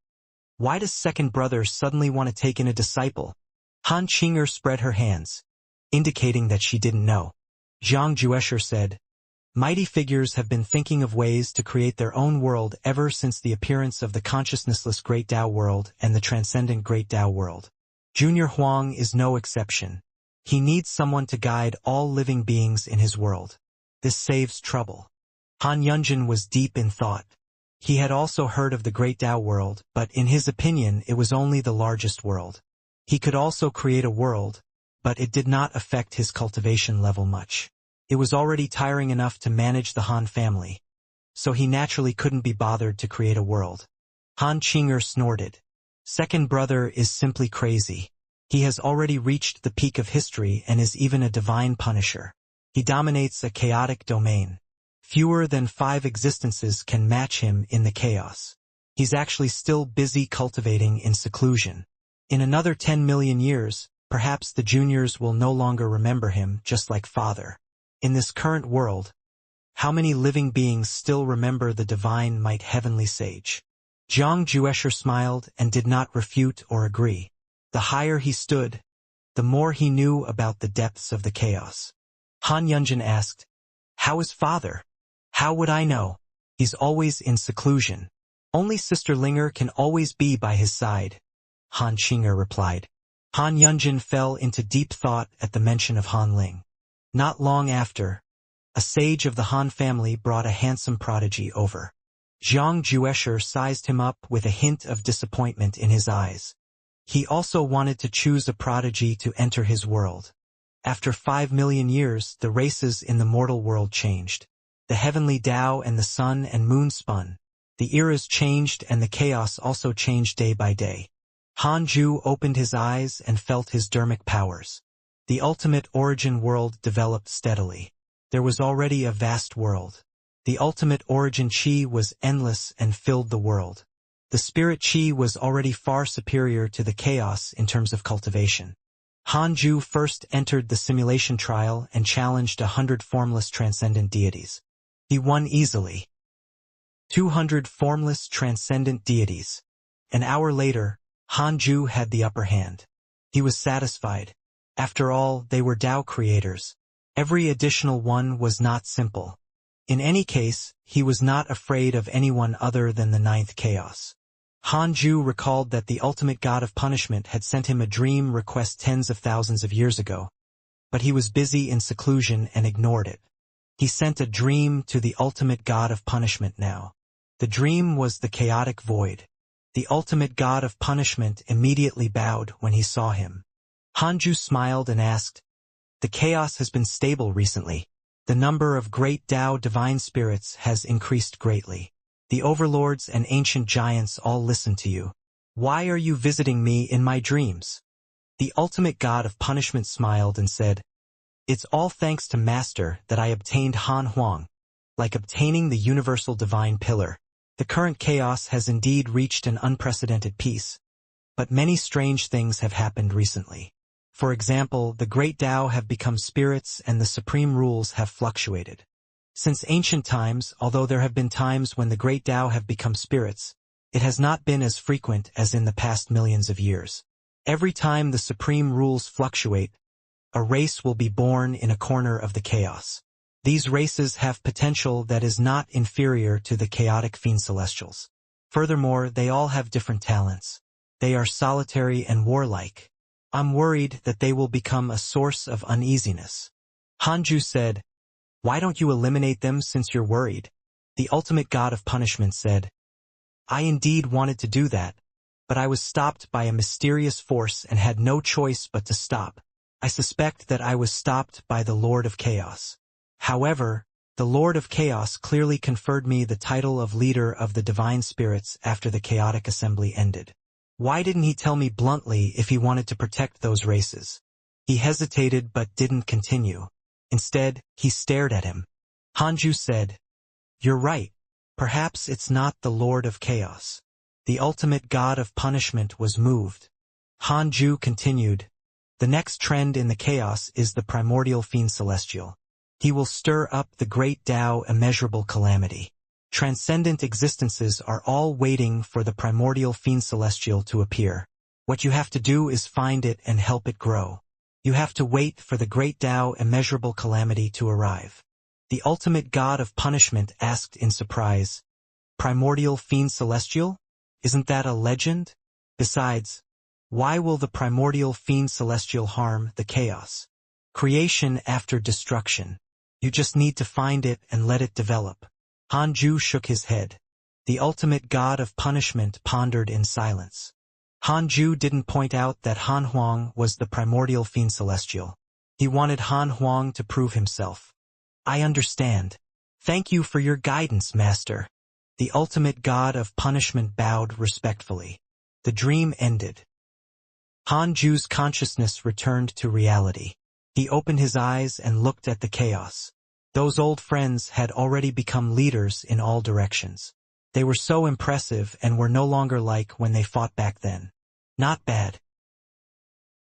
"Why does second brother suddenly want to take in a disciple?" Han Qinger spread her hands, indicating that she didn't know. Jiang Juesher said, "Mighty figures have been thinking of ways to create their own world ever since the appearance of the consciousnessless Great Tao world and the transcendent Great Tao world. Junior Huang is no exception. He needs someone to guide all living beings in his world. This saves trouble." Han Yunjin was deep in thought. He had also heard of the Great Tao world, but in his opinion it was only the largest world. He could also create a world, but it did not affect his cultivation level much. It was already tiring enough to manage the Han family, so he naturally couldn't be bothered to create a world. Han Qinger snorted. "Second brother is simply crazy. He has already reached the peak of history and is even a divine punisher. He dominates a chaotic domain. Fewer than 5 existences can match him in the chaos. He's actually still busy cultivating in seclusion. In another 10 million years, perhaps the juniors will no longer remember him, just like father. In this current world, how many living beings still remember the divine might heavenly sage?" Jiang Juesher smiled and did not refute or agree. The higher he stood, the more he knew about the depths of the chaos. Han Yunjin asked, "How is father?" "How would I know? He's always in seclusion. Only Sister Linger can always be by his side," Han Qinger replied. Han Yunjin fell into deep thought at the mention of Han Ling. Not long after, a sage of the Han family brought a handsome prodigy over. Jiang Juesher sized him up with a hint of disappointment in his eyes. He also wanted to choose a prodigy to enter his world. After 5 million years, the races in the mortal world changed. The heavenly Tao and the sun and moon spun. The eras changed and the chaos also changed day by day. Han Ju opened his eyes and felt his dermic powers. The ultimate origin world developed steadily. There was already a vast world. The ultimate origin chi was endless and filled the world. The spirit chi was already far superior to the chaos in terms of cultivation. Han Ju first entered the simulation trial and challenged 100 formless transcendent deities. He won easily. 200 formless transcendent deities. An hour later, Han Ju had the upper hand. He was satisfied. After all, they were Tao creators. Every additional one was not simple. In any case, he was not afraid of anyone other than the ninth chaos. Hanju recalled that the ultimate god of punishment had sent him a dream request tens of thousands of years ago, but he was busy in seclusion and ignored it. He sent a dream to the ultimate god of punishment now. The dream was the chaotic void. The ultimate god of punishment immediately bowed when he saw him. Hanju smiled and asked, "The chaos has been stable recently. The number of great Tao divine spirits has increased greatly. The overlords and ancient giants all listen to you. Why are you visiting me in my dreams?" The ultimate god of punishment smiled and said, "It's all thanks to Master that I obtained Han Huang, like obtaining the universal divine pillar. The current chaos has indeed reached an unprecedented peace, but many strange things have happened recently. For example, the great Tao have become spirits and the supreme rules have fluctuated. Since ancient times, although there have been times when the great Tao have become spirits, it has not been as frequent as in the past millions of years. Every time the supreme rules fluctuate, a race will be born in a corner of the chaos. These races have potential that is not inferior to the chaotic fiend celestials. Furthermore, they all have different talents. They are solitary and warlike. I'm worried that they will become a source of uneasiness." Hanju said, "Why don't you eliminate them since you're worried?" The ultimate god of punishment said, "I indeed wanted to do that, but I was stopped by a mysterious force and had no choice but to stop. I suspect that I was stopped by the Lord of Chaos. However, the Lord of Chaos clearly conferred me the title of leader of the divine spirits after the chaotic assembly ended. Why didn't he tell me bluntly if he wanted to protect those races?" He hesitated but didn't continue. Instead, he stared at him. Hanju said, "You're right. Perhaps it's not the Lord of Chaos." The ultimate god of punishment was moved. Hanju continued, "The next trend in the chaos is the primordial fiend celestial. He will stir up the great Tao immeasurable calamity. Transcendent existences are all waiting for the primordial fiend celestial to appear. What you have to do is find it and help it grow. You have to wait for the great Tao immeasurable calamity to arrive." The ultimate god of punishment asked in surprise, "Primordial fiend celestial? Isn't that a legend? Besides, why will the primordial fiend celestial harm the chaos? Creation after destruction. You just need to find it and let it develop." Hanju shook his head. The ultimate god of punishment pondered in silence. Hanju didn't point out that Han Huang was the primordial fiend celestial. He wanted Han Huang to prove himself. "I understand. Thank you for your guidance, Master." The ultimate god of punishment bowed respectfully. The dream ended. Hanju's consciousness returned to reality. He opened his eyes and looked at the chaos. Those old friends had already become leaders in all directions. They were so impressive and were no longer like when they fought back then. Not bad.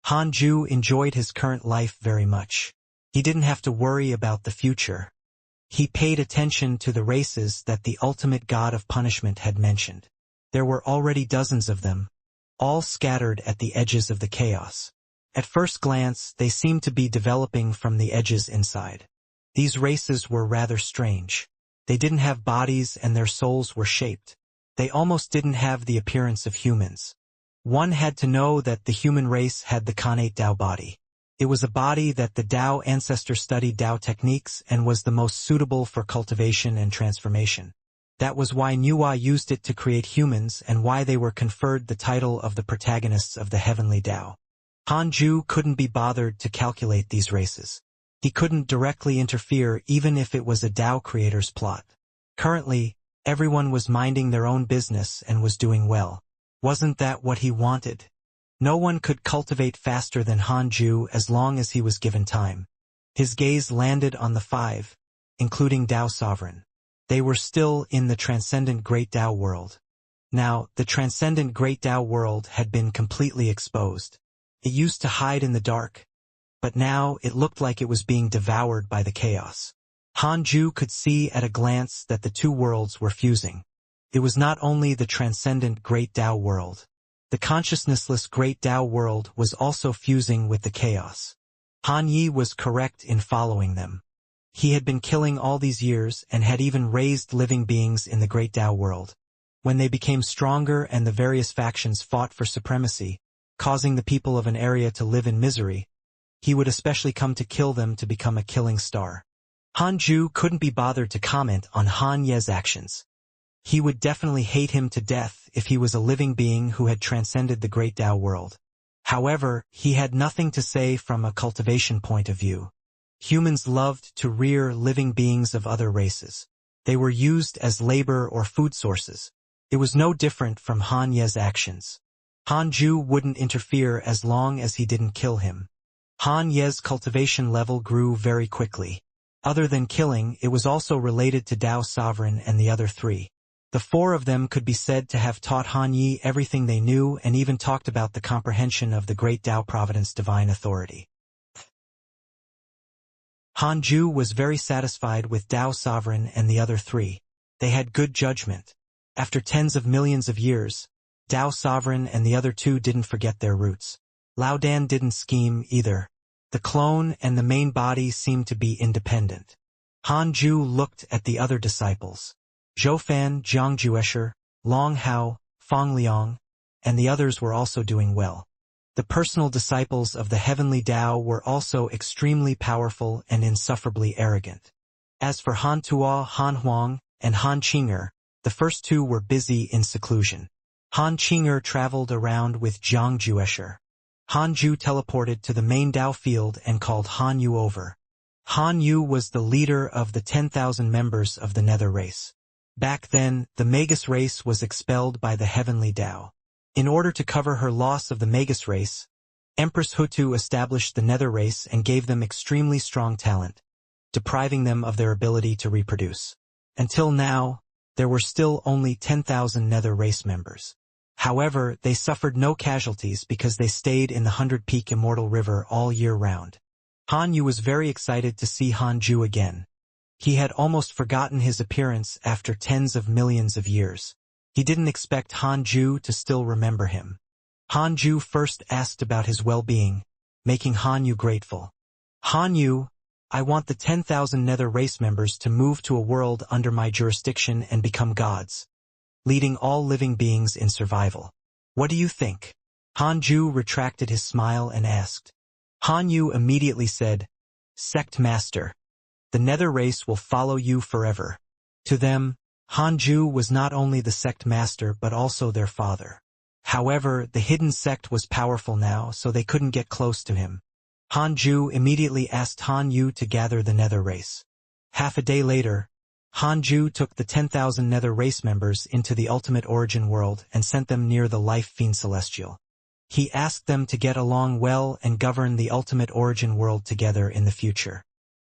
Hanju enjoyed his current life very much. He didn't have to worry about the future. He paid attention to the races that the ultimate god of punishment had mentioned. There were already dozens of them, all scattered at the edges of the chaos. At first glance, they seemed to be developing from the edges inside. These races were rather strange. They didn't have bodies and their souls were shaped. They almost didn't have the appearance of humans. One had to know that the human race had the connate Tao body. It was a body that the Tao ancestor studied Tao techniques and was the most suitable for cultivation and transformation. That was why Nuwa used it to create humans and why they were conferred the title of the protagonists of the heavenly Tao. Hanju couldn't be bothered to calculate these races. He couldn't directly interfere even if it was a Tao creator's plot. Currently, everyone was minding their own business and was doing well. Wasn't that what he wanted? No one could cultivate faster than Hanju as long as he was given time. His gaze landed on the five, including Tao Sovereign. They were still in the transcendent Great Tao world. Now, the transcendent Great Tao world had been completely exposed. It used to hide in the dark, but now it looked like it was being devoured by the chaos. Hanju could see at a glance that the two worlds were fusing. It was not only the transcendent Great Tao world. The consciousnessless Great Tao world was also fusing with the chaos. Han Yi was correct in following them. He had been killing all these years and had even raised living beings in the Great Tao world. When they became stronger and the various factions fought for supremacy, causing the people of an area to live in misery, he would especially come to kill them to become a killing star. Han Ju couldn't be bothered to comment on Han Ye's actions. He would definitely hate him to death if he was a living being who had transcended the Great Tao world. However, he had nothing to say from a cultivation point of view. Humans loved to rear living beings of other races. They were used as labor or food sources. It was no different from Han Ye's actions. Han Ju wouldn't interfere as long as he didn't kill him. Han Ye's cultivation level grew very quickly. Other than killing, it was also related to Tao Sovereign and the other three. The four of them could be said to have taught Han Yi everything they knew and even talked about the comprehension of the Great Tao Providence divine authority. Han Ju was very satisfied with Tao Sovereign and the other three. They had good judgment. After tens of millions of years, Tao Sovereign and the other two didn't forget their roots. Lao Dan didn't scheme either. The clone and the main body seemed to be independent. Han Ju looked at the other disciples. Zhou Fan, Jiang Juesher, Long Hao, Fang Liang, and the others were also doing well. The personal disciples of the heavenly Tao were also extremely powerful and insufferably arrogant. As for Han Tuo, Han Huang, and Han Qing'er, the first two were busy in seclusion. Han Qing'er traveled around with Jiang Juesher. Han Ju teleported to the main Tao field and called Han Yu over. Han Yu was the leader of the 10,000 members of the Nether race. Back then, the Magus race was expelled by the heavenly Tao. In order to cover her loss of the Magus race, Empress Hutu established the Nether race and gave them extremely strong talent, depriving them of their ability to reproduce. Until now, there were still only 10,000 Nether race members. However, they suffered no casualties because they stayed in the 100-peak Immortal River all year round. Han Yu was very excited to see Han Ju again. He had almost forgotten his appearance after tens of millions of years. He didn't expect Han Ju to still remember him. Han Ju first asked about his well-being, making Han Yu grateful. Han Yu, I want the 10,000 Nether race members to move to a world under my jurisdiction and become gods, leading all living beings in survival. What do you think? Han Ju retracted his smile and asked. Han Yu immediately said, Sect Master, the Nether race will follow you forever. To them, Han Ju was not only the sect master but also their father. However, the hidden sect was powerful now, so they couldn't get close to him. Han Ju immediately asked Han Yu to gather the Nether race. Half a day later, Han Ju took the 10,000 Nether race members into the ultimate origin world and sent them near the life fiend celestial. He asked them to get along well and govern the ultimate origin world together in the future.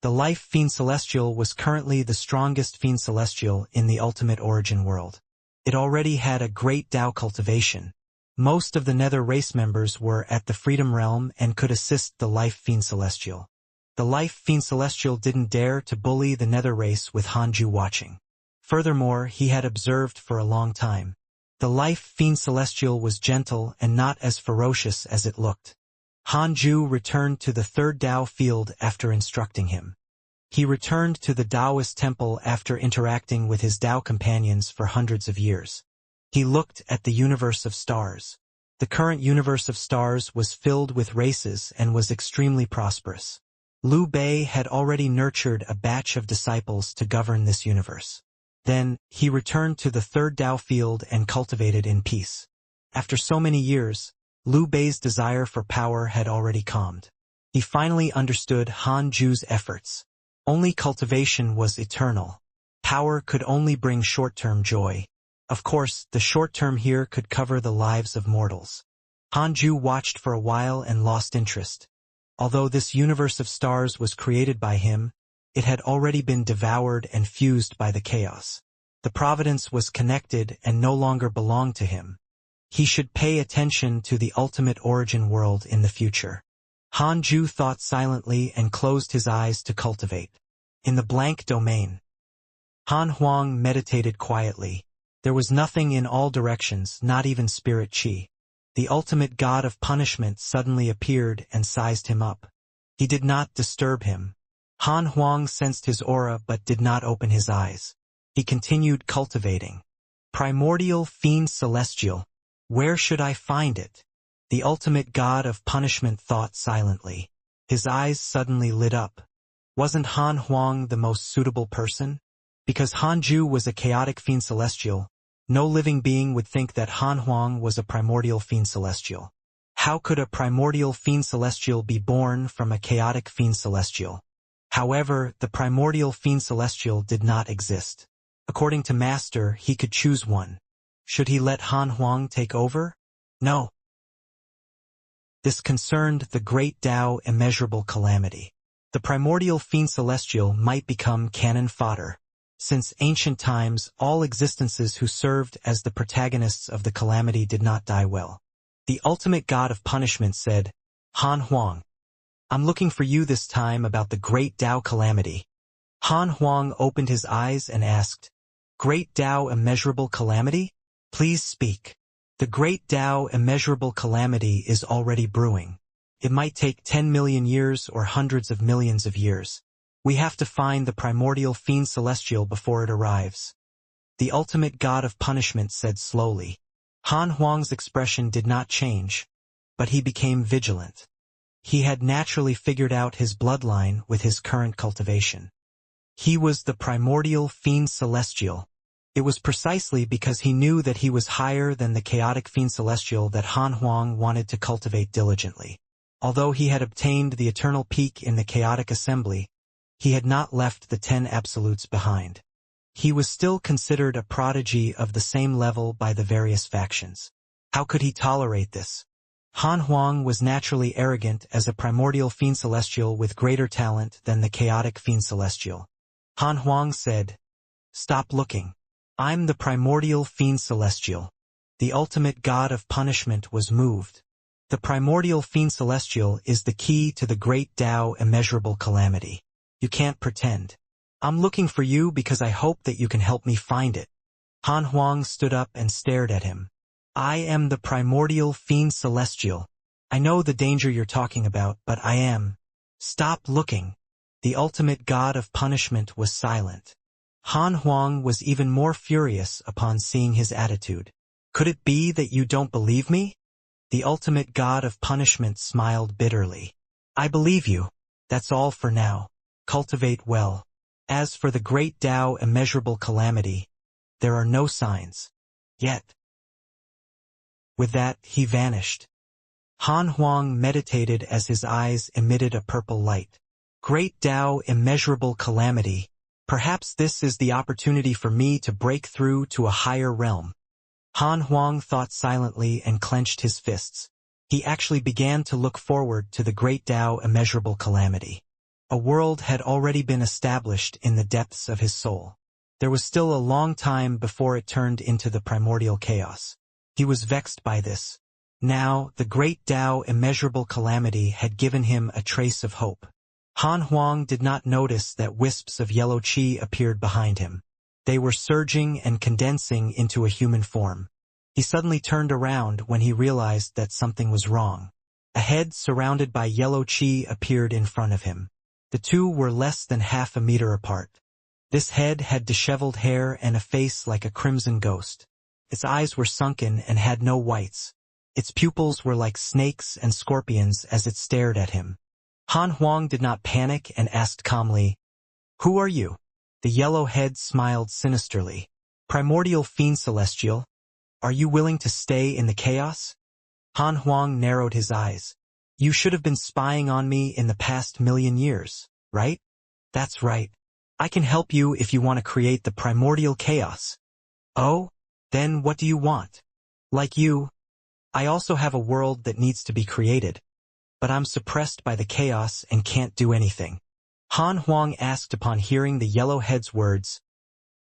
The life fiend celestial was currently the strongest fiend celestial in the ultimate origin world. It already had a great Tao cultivation. Most of the Nether race members were at the Freedom Realm and could assist the life fiend celestial. The life fiend celestial didn't dare to bully the Nether race with Han Ju watching. Furthermore, he had observed for a long time. The life fiend celestial was gentle and not as ferocious as it looked. Han Ju returned to the third Tao field after instructing him. He returned to the Taoist temple after interacting with his Tao companions for hundreds of years. He looked at the universe of stars. The current universe of stars was filled with races and was extremely prosperous. Liu Bei had already nurtured a batch of disciples to govern this universe. Then, he returned to the third Tao field and cultivated in peace. After so many years, Liu Bei's desire for power had already calmed. He finally understood Han Ju's efforts. Only cultivation was eternal. Power could only bring short-term joy. Of course, the short-term here could cover the lives of mortals. Han Ju watched for a while and lost interest. Although this universe of stars was created by him, it had already been devoured and fused by the chaos. The providence was connected and no longer belonged to him. He should pay attention to the ultimate origin world in the future. Han Ju thought silently and closed his eyes to cultivate. In the blank domain, Han Huang meditated quietly. There was nothing in all directions, not even spirit qi. The ultimate god of punishment suddenly appeared and sized him up. He did not disturb him. Han Huang sensed his aura but did not open his eyes. He continued cultivating. Primordial fiend celestial. Where should I find it? The ultimate god of punishment thought silently. His eyes suddenly lit up. Wasn't Han Huang the most suitable person? Because Hanju was a chaotic fiend celestial, no living being would think that Han Huang was a primordial fiend celestial. How could a primordial fiend celestial be born from a chaotic fiend celestial? However, the primordial fiend celestial did not exist. According to Master, he could choose one. Should he let Han Huang take over? No. This concerned the great Tao immeasurable calamity. The primordial fiend celestial might become cannon fodder. Since ancient times, all existences who served as the protagonists of the calamity did not die well. The ultimate god of punishment said, Han Huang, I'm looking for you this time about the great Tao calamity. Han Huang opened his eyes and asked, Great Tao immeasurable calamity? Please speak. The great Tao immeasurable calamity is already brewing. It might take 10 million years or hundreds of millions of years. We have to find the primordial fiend celestial before it arrives. The ultimate god of punishment said slowly. Han Huang's expression did not change, but he became vigilant. He had naturally figured out his bloodline with his current cultivation. He was the primordial fiend celestial. It was precisely because he knew that he was higher than the chaotic fiend celestial that Han Huang wanted to cultivate diligently. Although he had obtained the eternal peak in the chaotic assembly, he had not left the 10 absolutes behind. He was still considered a prodigy of the same level by the various factions. How could he tolerate this? Han Huang was naturally arrogant as a primordial fiend celestial with greater talent than the chaotic fiend celestial. Han Huang said, Stop looking. I'm the primordial fiend celestial. The ultimate god of punishment was moved. The primordial fiend celestial is the key to the great Tao immeasurable calamity. You can't pretend. I'm looking for you because I hope that you can help me find it. Han Huang stood up and stared at him. I am the primordial fiend celestial. I know the danger you're talking about, but I am. Stop looking. The ultimate god of punishment was silent. Han Huang was even more furious upon seeing his attitude. Could it be that you don't believe me? The ultimate god of punishment smiled bitterly. I believe you. That's all for now. Cultivate well. As for the great Tao immeasurable calamity, there are no signs. Yet. With that, he vanished. Han Huang meditated as his eyes emitted a purple light. Great Tao immeasurable calamity. Perhaps this is the opportunity for me to break through to a higher realm. Han Huang thought silently and clenched his fists. He actually began to look forward to the great Tao immeasurable calamity. A world had already been established in the depths of his soul. There was still a long time before it turned into the primordial chaos. He was vexed by this. Now, the great Tao immeasurable calamity had given him a trace of hope. Han Huang did not notice that wisps of yellow qi appeared behind him. They were surging and condensing into a human form. He suddenly turned around when he realized that something was wrong. A head surrounded by yellow qi appeared in front of him. The two were less than half a meter apart. This head had disheveled hair and a face like a crimson ghost. Its eyes were sunken and had no whites. Its pupils were like snakes and scorpions as it stared at him. Han Huang did not panic and asked calmly, Who are you? The yellow head smiled sinisterly. Primordial fiend celestial, are you willing to stay in the chaos? Han Huang narrowed his eyes. You should have been spying on me in the past million years, right? That's right. I can help you if you want to create the primordial chaos. Oh? Then what do you want? Like you, I also have a world that needs to be created. But I'm suppressed by the chaos and can't do anything. Han Huang asked upon hearing the yellow head's words.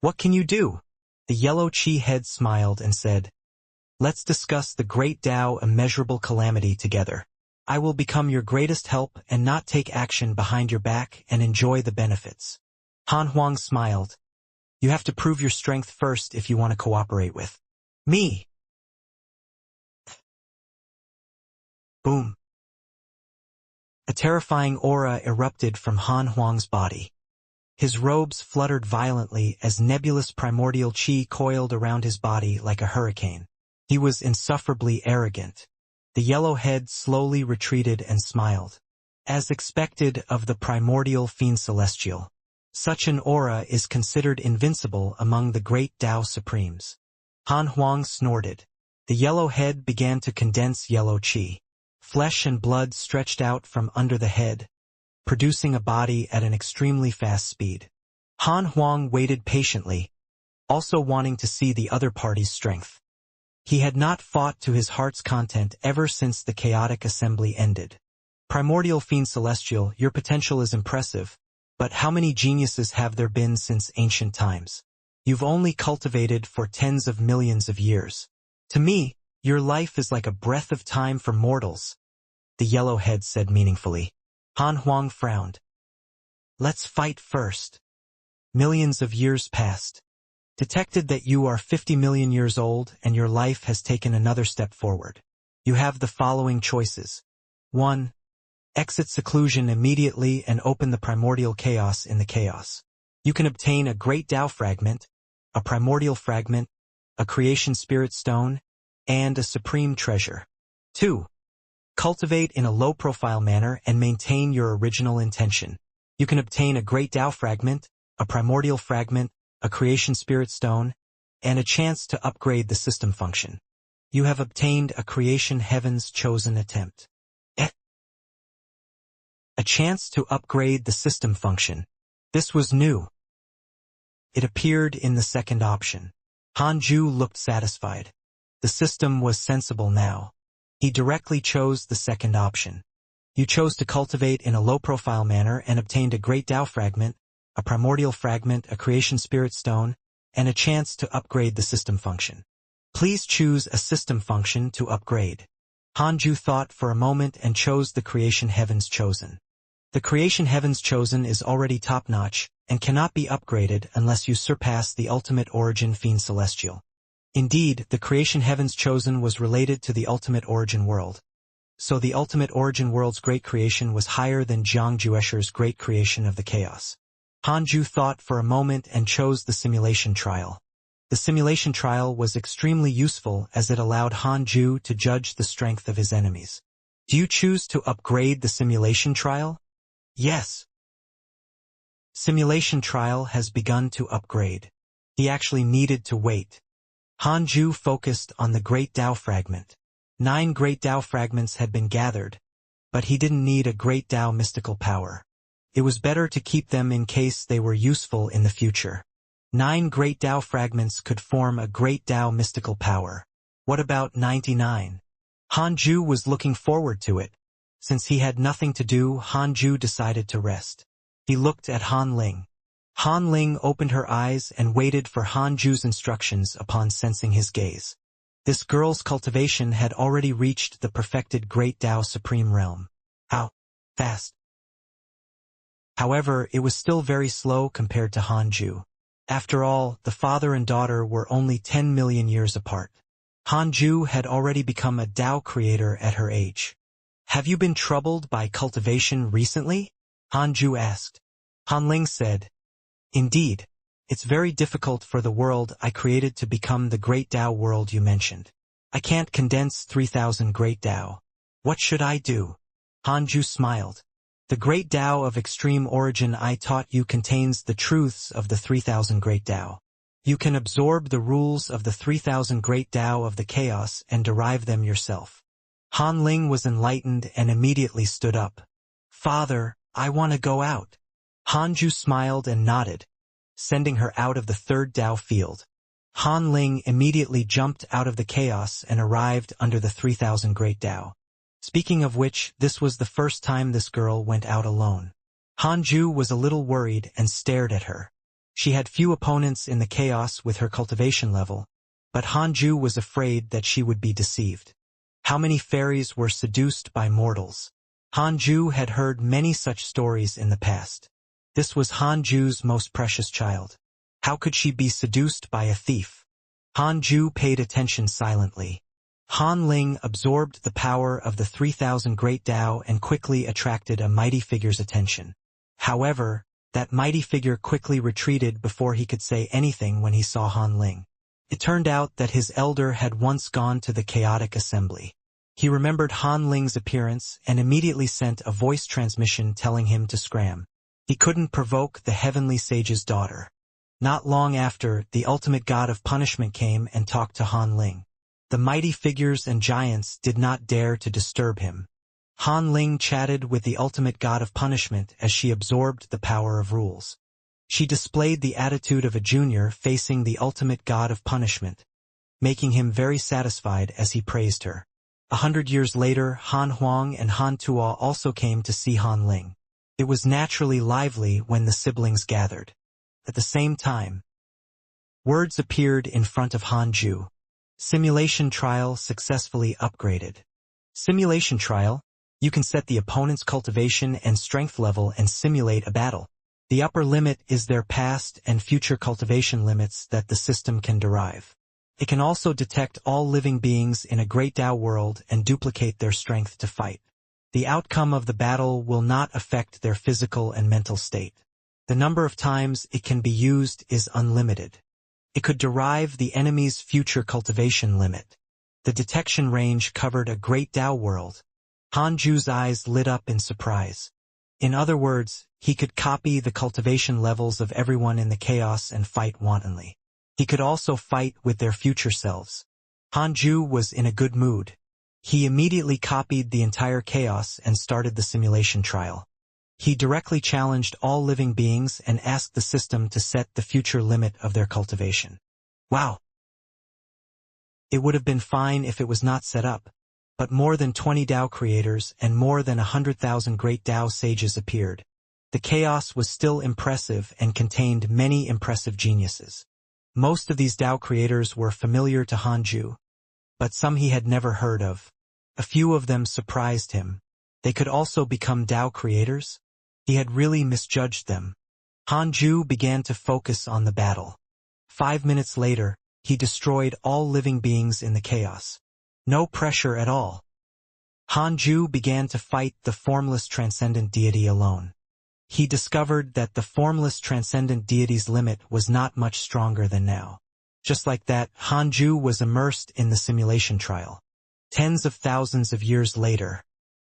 What can you do? The yellow qi head smiled and said, Let's discuss the great Tao immeasurable calamity together. I will become your greatest help and not take action behind your back and enjoy the benefits. Han Huang smiled. You have to prove your strength first if you want to cooperate with me. Boom! A terrifying aura erupted from Han Huang's body. His robes fluttered violently as nebulous primordial chi coiled around his body like a hurricane. He was insufferably arrogant. The yellow head slowly retreated and smiled. As expected of the primordial fiend celestial, such an aura is considered invincible among the great Tao Supremes. Han Huang snorted. The yellow head began to condense yellow chi. Flesh and blood stretched out from under the head, producing a body at an extremely fast speed. Han Huang waited patiently, also wanting to see the other party's strength. He had not fought to his heart's content ever since the chaotic assembly ended. Primordial Fiend Celestial, your potential is impressive, but how many geniuses have there been since ancient times? You've only cultivated for tens of millions of years. To me, your life is like a breath of time for mortals, the yellow head said meaningfully. Han Huang frowned. Let's fight first. Millions of years passed. Detected that you are 50 million years old and your life has taken another step forward. You have the following choices. 1. Exit seclusion immediately and open the primordial chaos in the chaos. You can obtain a great Tao fragment, a primordial fragment, a creation spirit stone, and a supreme treasure. 2. Cultivate in a low-profile manner and maintain your original intention. You can obtain a great Tao fragment, a primordial fragment, a creation spirit stone, and a chance to upgrade the system function. You have obtained a creation heaven's chosen attempt. A chance to upgrade the system function. This was new. It appeared in the second option. Hanju looked satisfied. The system was sensible now. He directly chose the second option. You chose to cultivate in a low-profile manner and obtained a great Tao fragment, a primordial fragment, a creation spirit stone, and a chance to upgrade the system function. Please choose a system function to upgrade. Hanju thought for a moment and chose the creation heavens chosen. The creation heavens chosen is already top-notch and cannot be upgraded unless you surpass the ultimate origin fiend celestial. Indeed, the creation heavens chosen was related to the ultimate origin world. So the ultimate origin world's great creation was higher than Jiang Juesher's great creation of the chaos. Hanju thought for a moment and chose the simulation trial. The simulation trial was extremely useful as it allowed Hanju to judge the strength of his enemies. Do you choose to upgrade the simulation trial? Yes. Simulation trial has begun to upgrade. He actually needed to wait. Hanju focused on the great Tao fragment. 9 great Tao fragments had been gathered, but he didn't need a great Tao mystical power. It was better to keep them in case they were useful in the future. 9 great Tao fragments could form a great Tao mystical power. What about 99? Hanju was looking forward to it. Since he had nothing to do, Hanju decided to rest. He looked at Han Ling. Han Ling opened her eyes and waited for Hanju's instructions upon sensing his gaze. This girl's cultivation had already reached the perfected great Tao supreme realm. How fast? However, it was still very slow compared to Hanju. After all, the father and daughter were only 10 million years apart. Hanju had already become a Tao creator at her age. Have you been troubled by cultivation recently? Hanju asked. Han Ling said, Indeed, it's very difficult for the world I created to become the great Tao world you mentioned. I can't condense 3,000 great Tao. What should I do? Hanju smiled. The great Tao of extreme origin I taught you contains the truths of the 3,000 great Tao. You can absorb the rules of the 3,000 great Tao of the chaos and derive them yourself. Han Ling was enlightened and immediately stood up. Father, I want to go out. Hanju smiled and nodded, sending her out of the third Tao field. Han Ling immediately jumped out of the chaos and arrived under the 3,000 great Tao. Speaking of which, this was the first time this girl went out alone. Hanju was a little worried and stared at her. She had few opponents in the chaos with her cultivation level, but Hanju was afraid that she would be deceived. How many fairies were seduced by mortals? Hanju had heard many such stories in the past. This was Hanju's most precious child. How could she be seduced by a thief? Hanju paid attention silently. Han Ling absorbed the power of the 3,000 Great Tao and quickly attracted a mighty figure's attention. However, that mighty figure quickly retreated before he could say anything when he saw Han Ling. It turned out that his elder had once gone to the chaotic assembly. He remembered Han Ling's appearance and immediately sent a voice transmission telling him to scram. He couldn't provoke the heavenly sage's daughter. Not long after, the ultimate god of punishment came and talked to Han Ling. The mighty figures and giants did not dare to disturb him. Han Ling chatted with the ultimate god of punishment as she absorbed the power of rules. She displayed the attitude of a junior facing the ultimate god of punishment, making him very satisfied as he praised her. 100 years later, Han Huang and Han Tuo also came to see Han Ling. It was naturally lively when the siblings gathered. At the same time, words appeared in front of Han Ju. Simulation trial successfully upgraded. Simulation trial? You can set the opponent's cultivation and strength level and simulate a battle. The upper limit is their past and future cultivation limits that the system can derive. It can also detect all living beings in a Great Tao world and duplicate their strength to fight. The outcome of the battle will not affect their physical and mental state. The number of times it can be used is unlimited. It could derive the enemy's future cultivation limit. The detection range covered a Great Tao world. Han Ju's eyes lit up in surprise. In other words, he could copy the cultivation levels of everyone in the chaos and fight wantonly. He could also fight with their future selves. Han Ju was in a good mood. He immediately copied the entire chaos and started the simulation trial. He directly challenged all living beings and asked the system to set the future limit of their cultivation. Wow! It would have been fine if it was not set up, but more than 20 Tao creators and more than 100,000 great Tao sages appeared. The chaos was still impressive and contained many impressive geniuses. Most of these Tao creators were familiar to Han Ju, but some he had never heard of. A few of them surprised him. They could also become Tao creators? He had really misjudged them. Han Ju began to focus on the battle. 5 minutes later, he destroyed all living beings in the chaos. No pressure at all. Han Ju began to fight the formless transcendent deity alone. He discovered that the formless transcendent deity's limit was not much stronger than now. Just like that, Han Ju was immersed in the simulation trial. Tens of thousands of years later,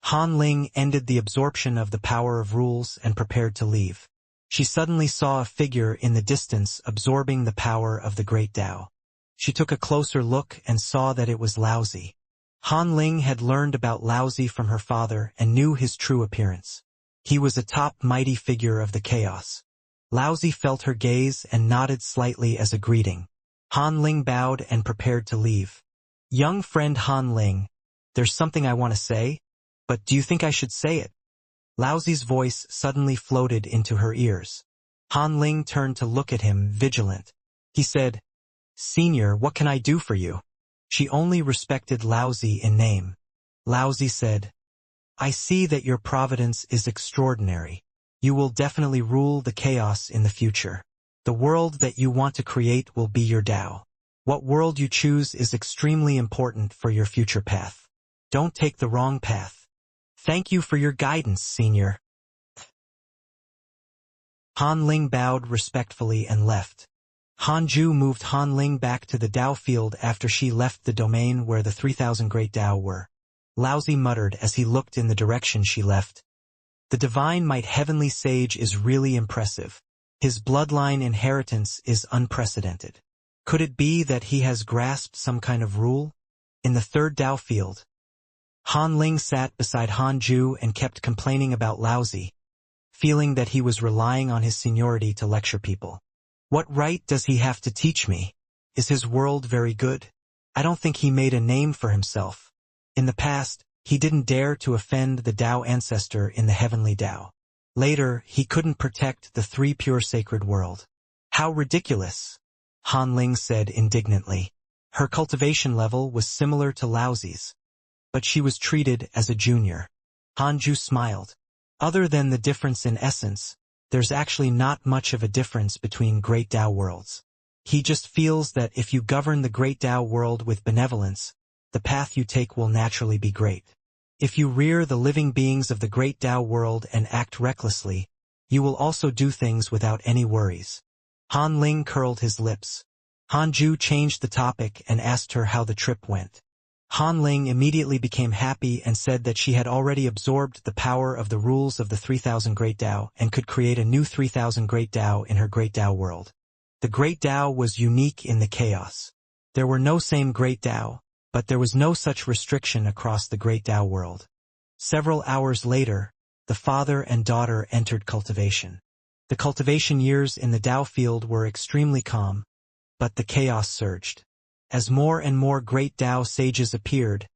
Han Ling ended the absorption of the power of rules and prepared to leave. She suddenly saw a figure in the distance absorbing the power of the Great Tao. She took a closer look and saw that it was Laozi. Han Ling had learned about Laozi from her father and knew his true appearance. He was a top mighty figure of the chaos. Laozi felt her gaze and nodded slightly as a greeting. Han Ling bowed and prepared to leave. Young friend Han Ling, there's something I want to say, but do you think I should say it? Laozi's voice suddenly floated into her ears. Han Ling turned to look at him, vigilant. He said, Senior, what can I do for you? She only respected Laozi in name. Laozi said, I see that your providence is extraordinary. You will definitely rule the chaos in the future. The world that you want to create will be your Tao. What world you choose is extremely important for your future path. Don't take the wrong path. Thank you for your guidance, Senior. Han Ling bowed respectfully and left. Han Ju moved Han Ling back to the Tao field after she left the domain where the 3,000 great Tao were. Laozi muttered as he looked in the direction she left. The divine might heavenly sage is really impressive. His bloodline inheritance is unprecedented. Could it be that he has grasped some kind of rule? In the third Tao field, Han Ling sat beside Han Ju and kept complaining about Laozi, feeling that he was relying on his seniority to lecture people. What right does he have to teach me? Is his world very good? I don't think he made a name for himself. In the past, he didn't dare to offend the Tao ancestor in the heavenly Tao. Later, he couldn't protect the 3 pure sacred world. How ridiculous! Han Ling said indignantly. Her cultivation level was similar to Laozi's, but she was treated as a junior. Han Ju smiled. Other than the difference in essence, there's actually not much of a difference between great Tao worlds. He just feels that if you govern the great Tao world with benevolence, the path you take will naturally be great. If you rear the living beings of the great Tao world and act recklessly, you will also do things without any worries. Han Ling curled his lips. Han Ju changed the topic and asked her how the trip went. Han Ling immediately became happy and said that she had already absorbed the power of the rules of the 3000 Great Tao and could create a new 3000 Great Tao in her Great Tao world. The Great Tao was unique in the chaos. There were no same Great Tao, but there was no such restriction across the Great Tao world. Several hours later, the father and daughter entered cultivation. The cultivation years in the Tao field were extremely calm, but the chaos surged. As more and more great Tao sages appeared,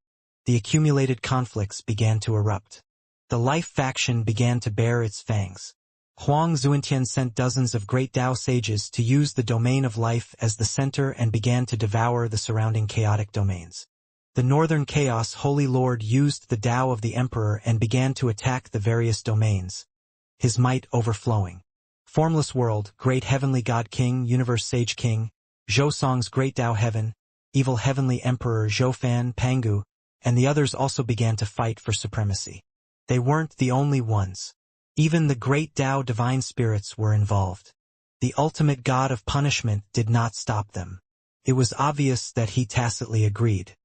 the accumulated conflicts began to erupt. The life faction began to bear its fangs. Huang Zuantian sent dozens of great Tao sages to use the domain of life as the center and began to devour the surrounding chaotic domains. The Northern Chaos Holy Lord used the Tao of the Emperor and began to attack the various domains, his might overflowing. Formless World, Great Heavenly God King, Universe Sage King, Zhou Great Tao Heaven, Evil Heavenly Emperor Zhoufan Pangu, and the others also began to fight for supremacy. They weren't the only ones. Even the great Tao divine spirits were involved. The ultimate god of punishment did not stop them. It was obvious that he tacitly agreed.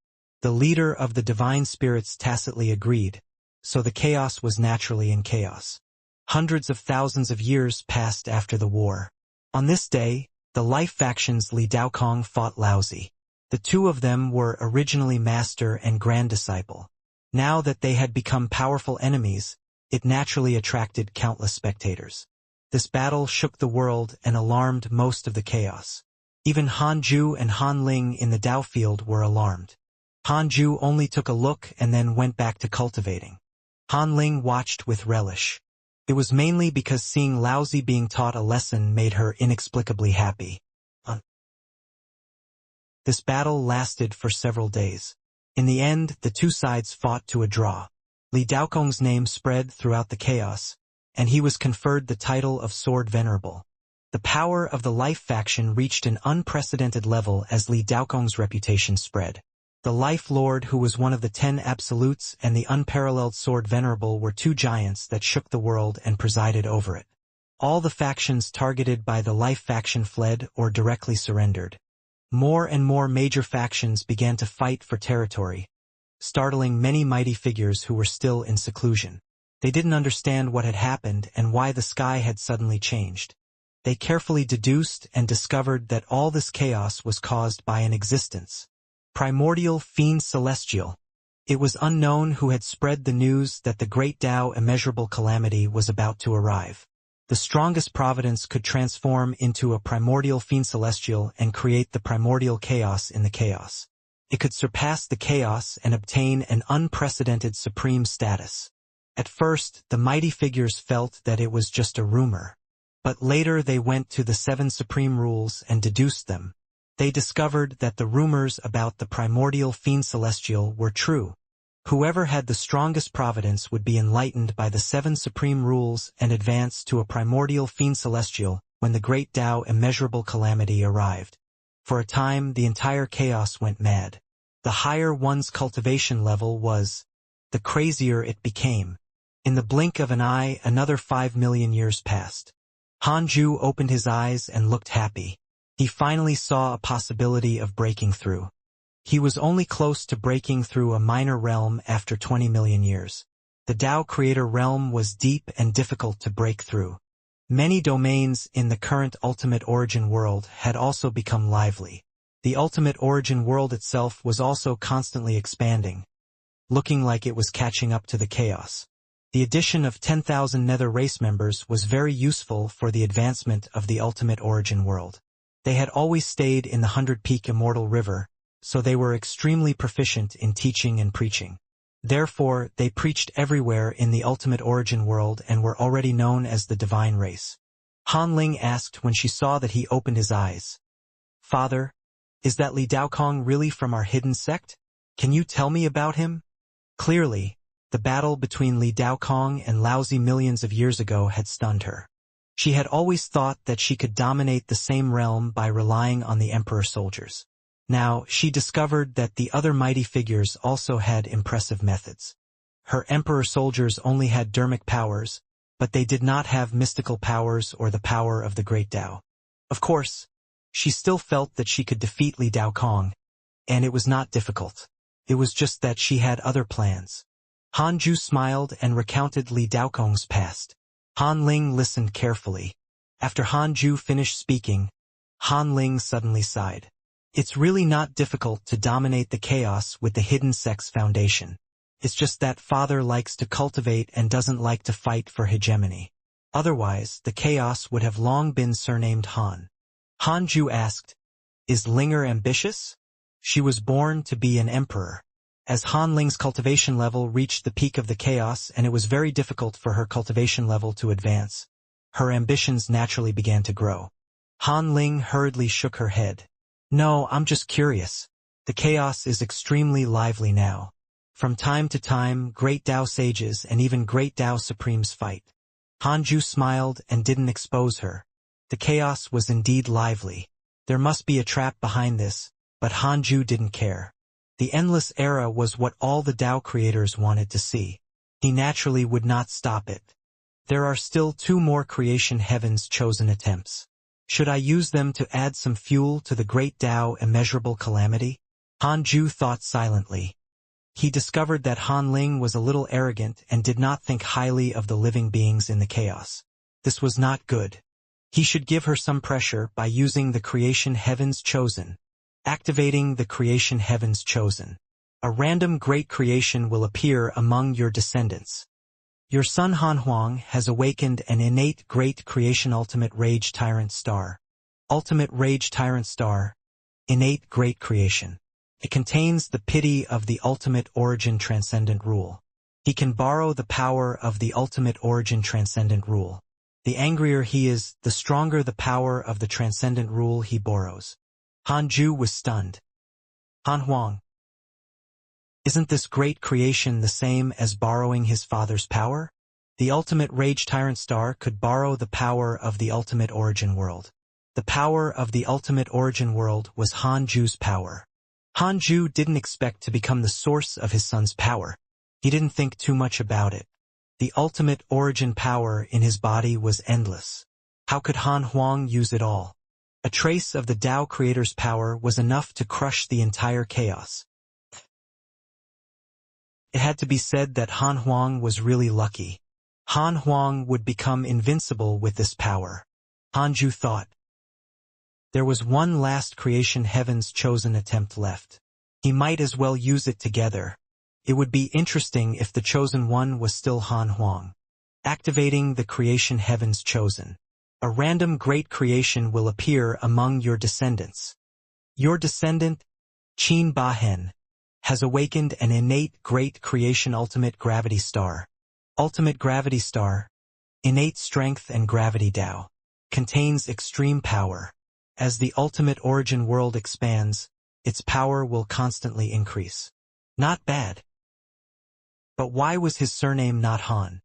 The leader of the divine spirits tacitly agreed, so the chaos was naturally in chaos. Hundreds of thousands of years passed after the war. On this day, the life factions Li Daokong fought Laozi. The two of them were originally master and grand disciple. Now that they had become powerful enemies, it naturally attracted countless spectators. This battle shook the world and alarmed most of the chaos. Even Han Ju and Han Ling in the Tao field were alarmed. Han Ju only took a look and then went back to cultivating. Han Ling watched with relish. It was mainly because seeing Laozi being taught a lesson made her inexplicably happy. This battle lasted for several days. In the end, the two sides fought to a draw. Li Daokong's name spread throughout the chaos, and he was conferred the title of Sword Venerable. The power of the Life faction reached an unprecedented level as Li Daokong's reputation spread. The Life Lord, who was one of the 10 Absolutes, and the unparalleled Sword Venerable were two giants that shook the world and presided over it. All the factions targeted by the Life faction fled or directly surrendered. More and more major factions began to fight for territory, startling many mighty figures who were still in seclusion. They didn't understand what had happened and why the sky had suddenly changed. They carefully deduced and discovered that all this chaos was caused by an existence. Primordial Fiend Celestial. It was unknown who had spread the news that the great Tao immeasurable calamity was about to arrive. The strongest providence could transform into a primordial fiend celestial and create the primordial chaos in the chaos. It could surpass the chaos and obtain an unprecedented supreme status. At first, the mighty figures felt that it was just a rumor. But later they went to the 7 supreme rules and deduced them. They discovered that the rumors about the primordial fiend celestial were true. Whoever had the strongest providence would be enlightened by the 7 supreme rules and advance to a primordial fiend celestial when the great Tao immeasurable calamity arrived. For a time, the entire chaos went mad. The higher one's cultivation level was, the crazier it became. In the blink of an eye, another 5 million years passed. Han Ju opened his eyes and looked happy. He finally saw a possibility of breaking through. He was only close to breaking through a minor realm after 20 million years. The Tao Creator realm was deep and difficult to break through. Many domains in the current Ultimate Origin world had also become lively. The Ultimate Origin world itself was also constantly expanding, looking like it was catching up to the chaos. The addition of 10,000 Nether race members was very useful for the advancement of the Ultimate Origin world. They had always stayed in the 100-peak Immortal River, so they were extremely proficient in teaching and preaching. Therefore, they preached everywhere in the Ultimate Origin world and were already known as the Divine Race. Han Ling asked when she saw that he opened his eyes. "Father, is that Li Daokong really from our hidden sect? Can you tell me about him?" Clearly, the battle between Li Daokong and Laozi millions of years ago had stunned her. She had always thought that she could dominate the same realm by relying on the Emperor soldiers. Now, she discovered that the other mighty figures also had impressive methods. Her emperor soldiers only had dermic powers, but they did not have mystical powers or the power of the great Tao. Of course, she still felt that she could defeat Li Daokong, and it was not difficult. It was just that she had other plans. Han Ju smiled and recounted Li Daokong's past. Han Ling listened carefully. After Han Ju finished speaking, Han Ling suddenly sighed. It's really not difficult to dominate the chaos with the hidden sex foundation. It's just that father likes to cultivate and doesn't like to fight for hegemony. Otherwise, the chaos would have long been surnamed Han. Han Ju asked, "Is Linger ambitious?" She was born to be an emperor. As Han Ling's cultivation level reached the peak of the chaos and it was very difficult for her cultivation level to advance, her ambitions naturally began to grow. Han Ling hurriedly shook her head. "No, I'm just curious. The chaos is extremely lively now. From time to time, great Tao sages and even great Tao supremes fight." Han Ju smiled and didn't expose her. The chaos was indeed lively. There must be a trap behind this, but Han Ju didn't care. The endless era was what all the Tao creators wanted to see. He naturally would not stop it. There are still 2 more creation heavens chosen attempts. Should I use them to add some fuel to the great Tao immeasurable calamity? Han Ju thought silently. He discovered that Han Ling was a little arrogant and did not think highly of the living beings in the chaos. This was not good. He should give her some pressure by using the creation heavens chosen. Activating the creation heavens chosen. A random great creation will appear among your descendants. Your son Han Huang has awakened an innate great creation ultimate rage tyrant star. Ultimate rage tyrant star. Innate great creation. It contains the pity of the ultimate origin transcendent rule. He can borrow the power of the ultimate origin transcendent rule. The angrier he is, the stronger the power of the transcendent rule he borrows. Han Ju was stunned. Han Huang. Isn't this great creation the same as borrowing his father's power? The ultimate rage tyrant star could borrow the power of the ultimate origin world. The power of the ultimate origin world was Han Ju's power. Han Ju didn't expect to become the source of his son's power. He didn't think too much about it. The ultimate origin power in his body was endless. How could Han Huang use it all? A trace of the Tao creator's power was enough to crush the entire chaos. It had to be said that Han Huang was really lucky. Han Huang would become invincible with this power. Han Ju thought. There was one last creation heaven's chosen attempt left. He might as well use it together. It would be interesting if the chosen one was still Han Huang. Activating the creation heaven's chosen. A random great creation will appear among your descendants. Your descendant, Qin Ba Hen, has awakened an innate great creation ultimate gravity star. Ultimate gravity star, innate strength and gravity Tao, contains extreme power. As the ultimate origin world expands, its power will constantly increase. Not bad. But why was his surname not Han?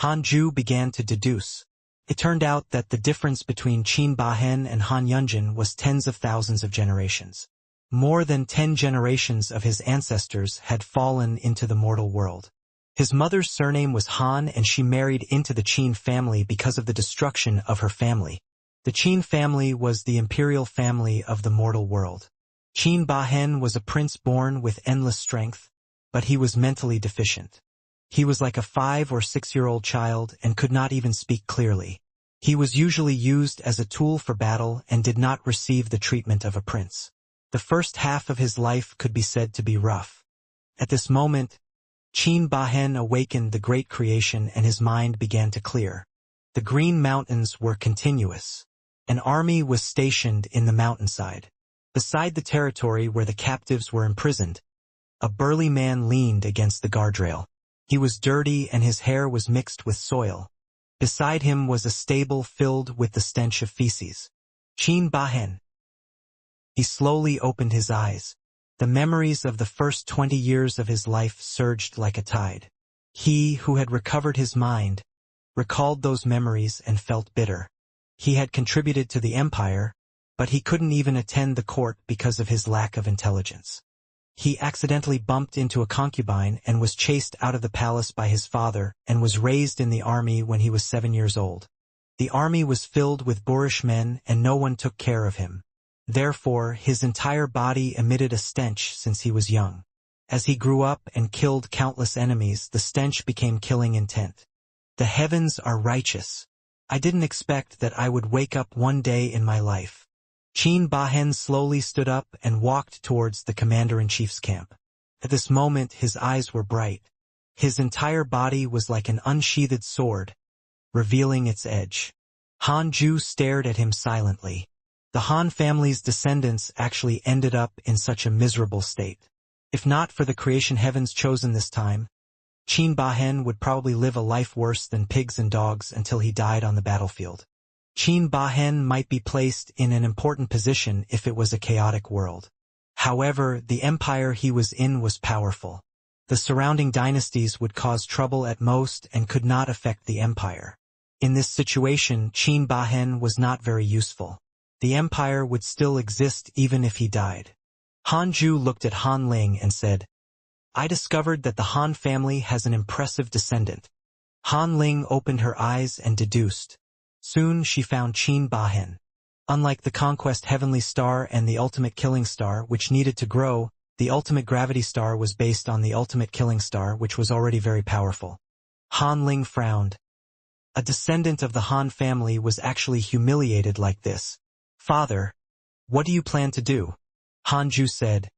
Han Ju began to deduce. It turned out that the difference between Qin Ba Hen and Han Yunjin was tens of thousands of generations. More than 10 generations of his ancestors had fallen into the mortal world. His mother's surname was Han and she married into the Qin family because of the destruction of her family. The Qin family was the imperial family of the mortal world. Qin Ba Hen was a prince born with endless strength, but he was mentally deficient. He was like a 5 or 6-year-old child and could not even speak clearly. He was usually used as a tool for battle and did not receive the treatment of a prince. The first half of his life could be said to be rough. At this moment, Qin Ba Hen awakened the great creation and his mind began to clear. The green mountains were continuous. An army was stationed in the mountainside. Beside the territory where the captives were imprisoned, a burly man leaned against the guardrail. He was dirty and his hair was mixed with soil. Beside him was a stable filled with the stench of feces. Qin Ba Hen. He slowly opened his eyes. The memories of the first 20 years of his life surged like a tide. He, who had recovered his mind, recalled those memories and felt bitter. He had contributed to the empire, but he couldn't even attend the court because of his lack of intelligence. He accidentally bumped into a concubine and was chased out of the palace by his father and was raised in the army when he was 7 years old. The army was filled with boorish men and no one took care of him. Therefore, his entire body emitted a stench since he was young. As he grew up and killed countless enemies, the stench became killing intent. The heavens are righteous. I didn't expect that I would wake up one day in my life. Qin Bahen slowly stood up and walked towards the commander-in-chief's camp. At this moment his eyes were bright. His entire body was like an unsheathed sword, revealing its edge. Han Ju stared at him silently. The Han family's descendants actually ended up in such a miserable state. If not for the creation heavens chosen this time, Qin Bahen would probably live a life worse than pigs and dogs until he died on the battlefield. Qin Bahen might be placed in an important position if it was a chaotic world. However, the empire he was in was powerful. The surrounding dynasties would cause trouble at most and could not affect the empire. In this situation, Qin Bahen was not very useful. The empire would still exist even if he died. Han Ju looked at Han Ling and said, "I discovered that the Han family has an impressive descendant." Han Ling opened her eyes and deduced. Soon she found Qin Bahen. Unlike the Conquest Heavenly Star and the Ultimate Killing Star, which needed to grow, the Ultimate Gravity Star was based on the Ultimate Killing Star, which was already very powerful. Han Ling frowned. A descendant of the Han family was actually humiliated like this. "Father, what do you plan to do?" Han Ju said,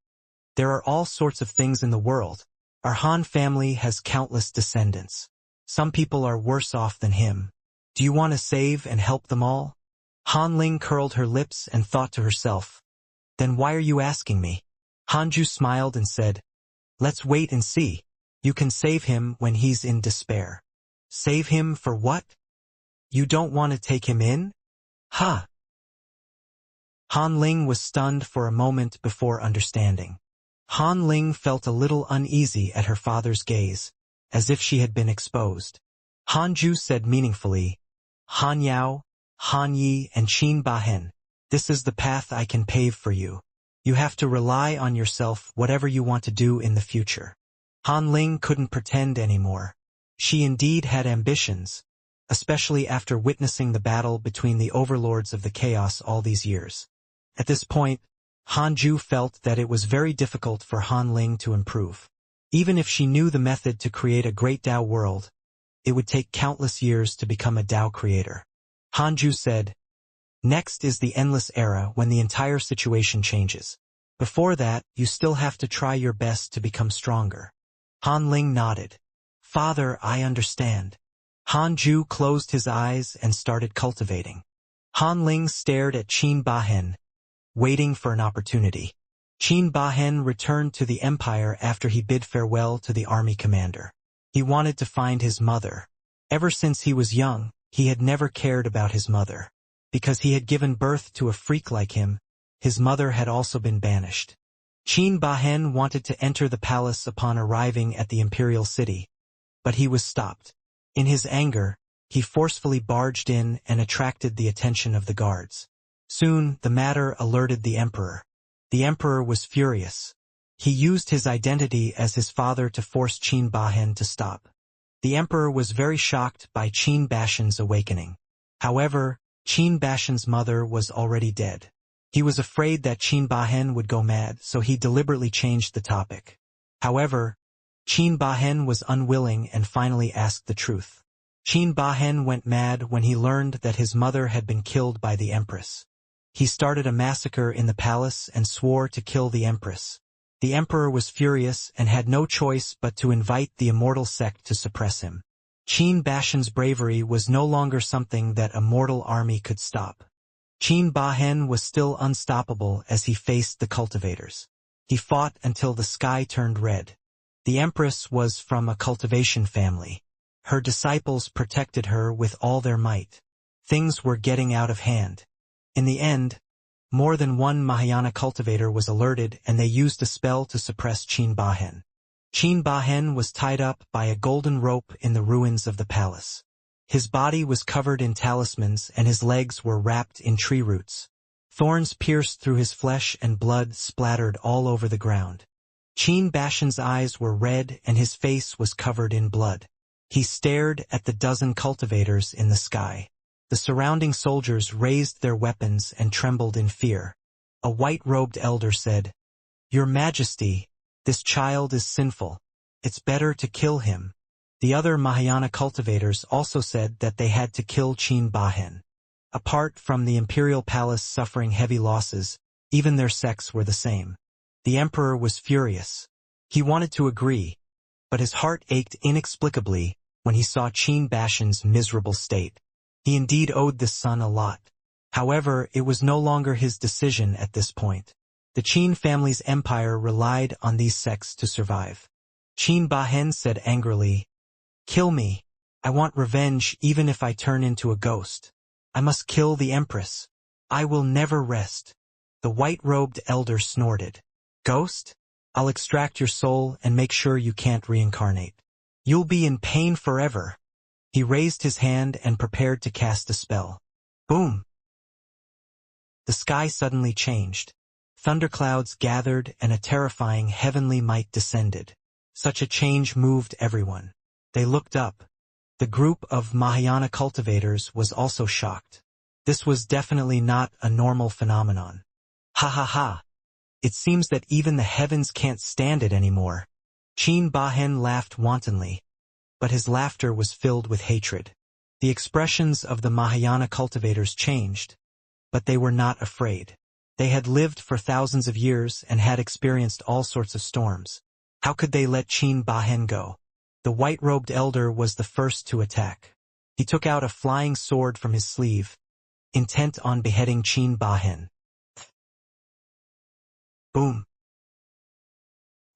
"There are all sorts of things in the world. Our Han family has countless descendants. Some people are worse off than him. Do you want to save and help them all?" Han Ling curled her lips and thought to herself, "Then why are you asking me?" Han Ju smiled and said, "Let's wait and see. You can save him when he's in despair." "Save him for what? You don't want to take him in? Huh?" Han Ling was stunned for a moment before understanding. Han Ling felt a little uneasy at her father's gaze, as if she had been exposed. Han Ju said meaningfully, "Han Yao, Han Yi, and Qin Bahen, this is the path I can pave for you. You have to rely on yourself whatever you want to do in the future." Han Ling couldn't pretend anymore. She indeed had ambitions, especially after witnessing the battle between the overlords of the chaos all these years. At this point, Han Ju felt that it was very difficult for Han Ling to improve. Even if she knew the method to create a great Tao world, it would take countless years to become a Tao creator. Han Ju said, "Next is the endless era when the entire situation changes. Before that, you still have to try your best to become stronger." Han Ling nodded. "Father, I understand." Han Ju closed his eyes and started cultivating. Han Ling stared at Qin Bahen, waiting for an opportunity. Qin Bahen returned to the empire after he bid farewell to the army commander. He wanted to find his mother. Ever since he was young, he had never cared about his mother. Because he had given birth to a freak like him, his mother had also been banished. Qin Bahen wanted to enter the palace upon arriving at the imperial city, but he was stopped. In his anger, he forcefully barged in and attracted the attention of the guards. Soon, the matter alerted the emperor. The emperor was furious. He used his identity as his father to force Qin Bahen to stop. The emperor was very shocked by Qin Bashan's awakening. However, Qin Bashan's mother was already dead. He was afraid that Qin Bahen would go mad, so he deliberately changed the topic. However, Qin Bahen was unwilling and finally asked the truth. Qin Bahen went mad when he learned that his mother had been killed by the empress. He started a massacre in the palace and swore to kill the empress. The emperor was furious and had no choice but to invite the Immortal sect to suppress him. Qin Bashan's bravery was no longer something that a mortal army could stop. Qin Bahen was still unstoppable as he faced the cultivators. He fought until the sky turned red. The empress was from a cultivation family. Her disciples protected her with all their might. Things were getting out of hand. In the end, more than one Mahayana cultivator was alerted and they used a spell to suppress Qin Bahen. Qin Bahen was tied up by a golden rope in the ruins of the palace. His body was covered in talismans and his legs were wrapped in tree roots. Thorns pierced through his flesh and blood splattered all over the ground. Qin Bashan's eyes were red and his face was covered in blood. He stared at the dozen cultivators in the sky. The surrounding soldiers raised their weapons and trembled in fear. A white-robed elder said, "Your Majesty, this child is sinful. It's better to kill him." The other Mahayana cultivators also said that they had to kill Qin Bahen. Apart from the imperial palace suffering heavy losses, even their sects were the same. The emperor was furious. He wanted to agree, but his heart ached inexplicably when he saw Qin Bashan's miserable state. He indeed owed this son a lot. However, it was no longer his decision at this point. The Qin family's empire relied on these sects to survive. Qin Bahen said angrily, "Kill me. I want revenge even if I turn into a ghost. I must kill the empress. I will never rest." The white-robed elder snorted. "Ghost? I'll extract your soul and make sure you can't reincarnate. You'll be in pain forever." He raised his hand and prepared to cast a spell. Boom! The sky suddenly changed. Thunderclouds gathered and a terrifying heavenly might descended. Such a change moved everyone. They looked up. The group of Mahayana cultivators was also shocked. This was definitely not a normal phenomenon. Ha ha ha! It seems that even the heavens can't stand it anymore. Qin Bahen laughed wantonly, but his laughter was filled with hatred. The expressions of the Mahayana cultivators changed, but they were not afraid. They had lived for thousands of years and had experienced all sorts of storms. How could they let Qin Bahen go? The white-robed elder was the first to attack. He took out a flying sword from his sleeve, intent on beheading Qin Bahen. Boom!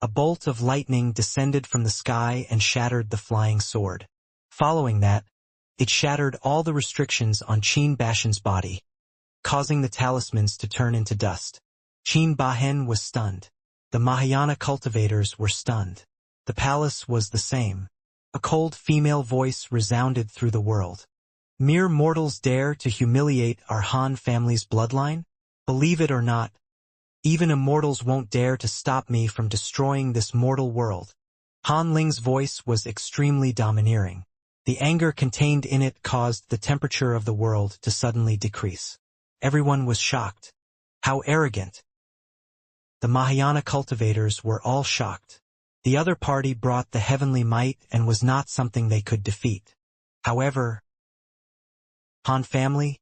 A bolt of lightning descended from the sky and shattered the flying sword. Following that, it shattered all the restrictions on Qin Bashan's body, causing the talismans to turn into dust. Qin Bahen was stunned. The Mahayana cultivators were stunned. The palace was the same. A cold female voice resounded through the world. "Mere mortals dare to humiliate our Han family's bloodline? Believe it or not, even immortals won't dare to stop me from destroying this mortal world." Han Ling's voice was extremely domineering. The anger contained in it caused the temperature of the world to suddenly decrease. Everyone was shocked. How arrogant! The Mahayana cultivators were all shocked. The other party brought the heavenly might and was not something they could defeat. However, Han family?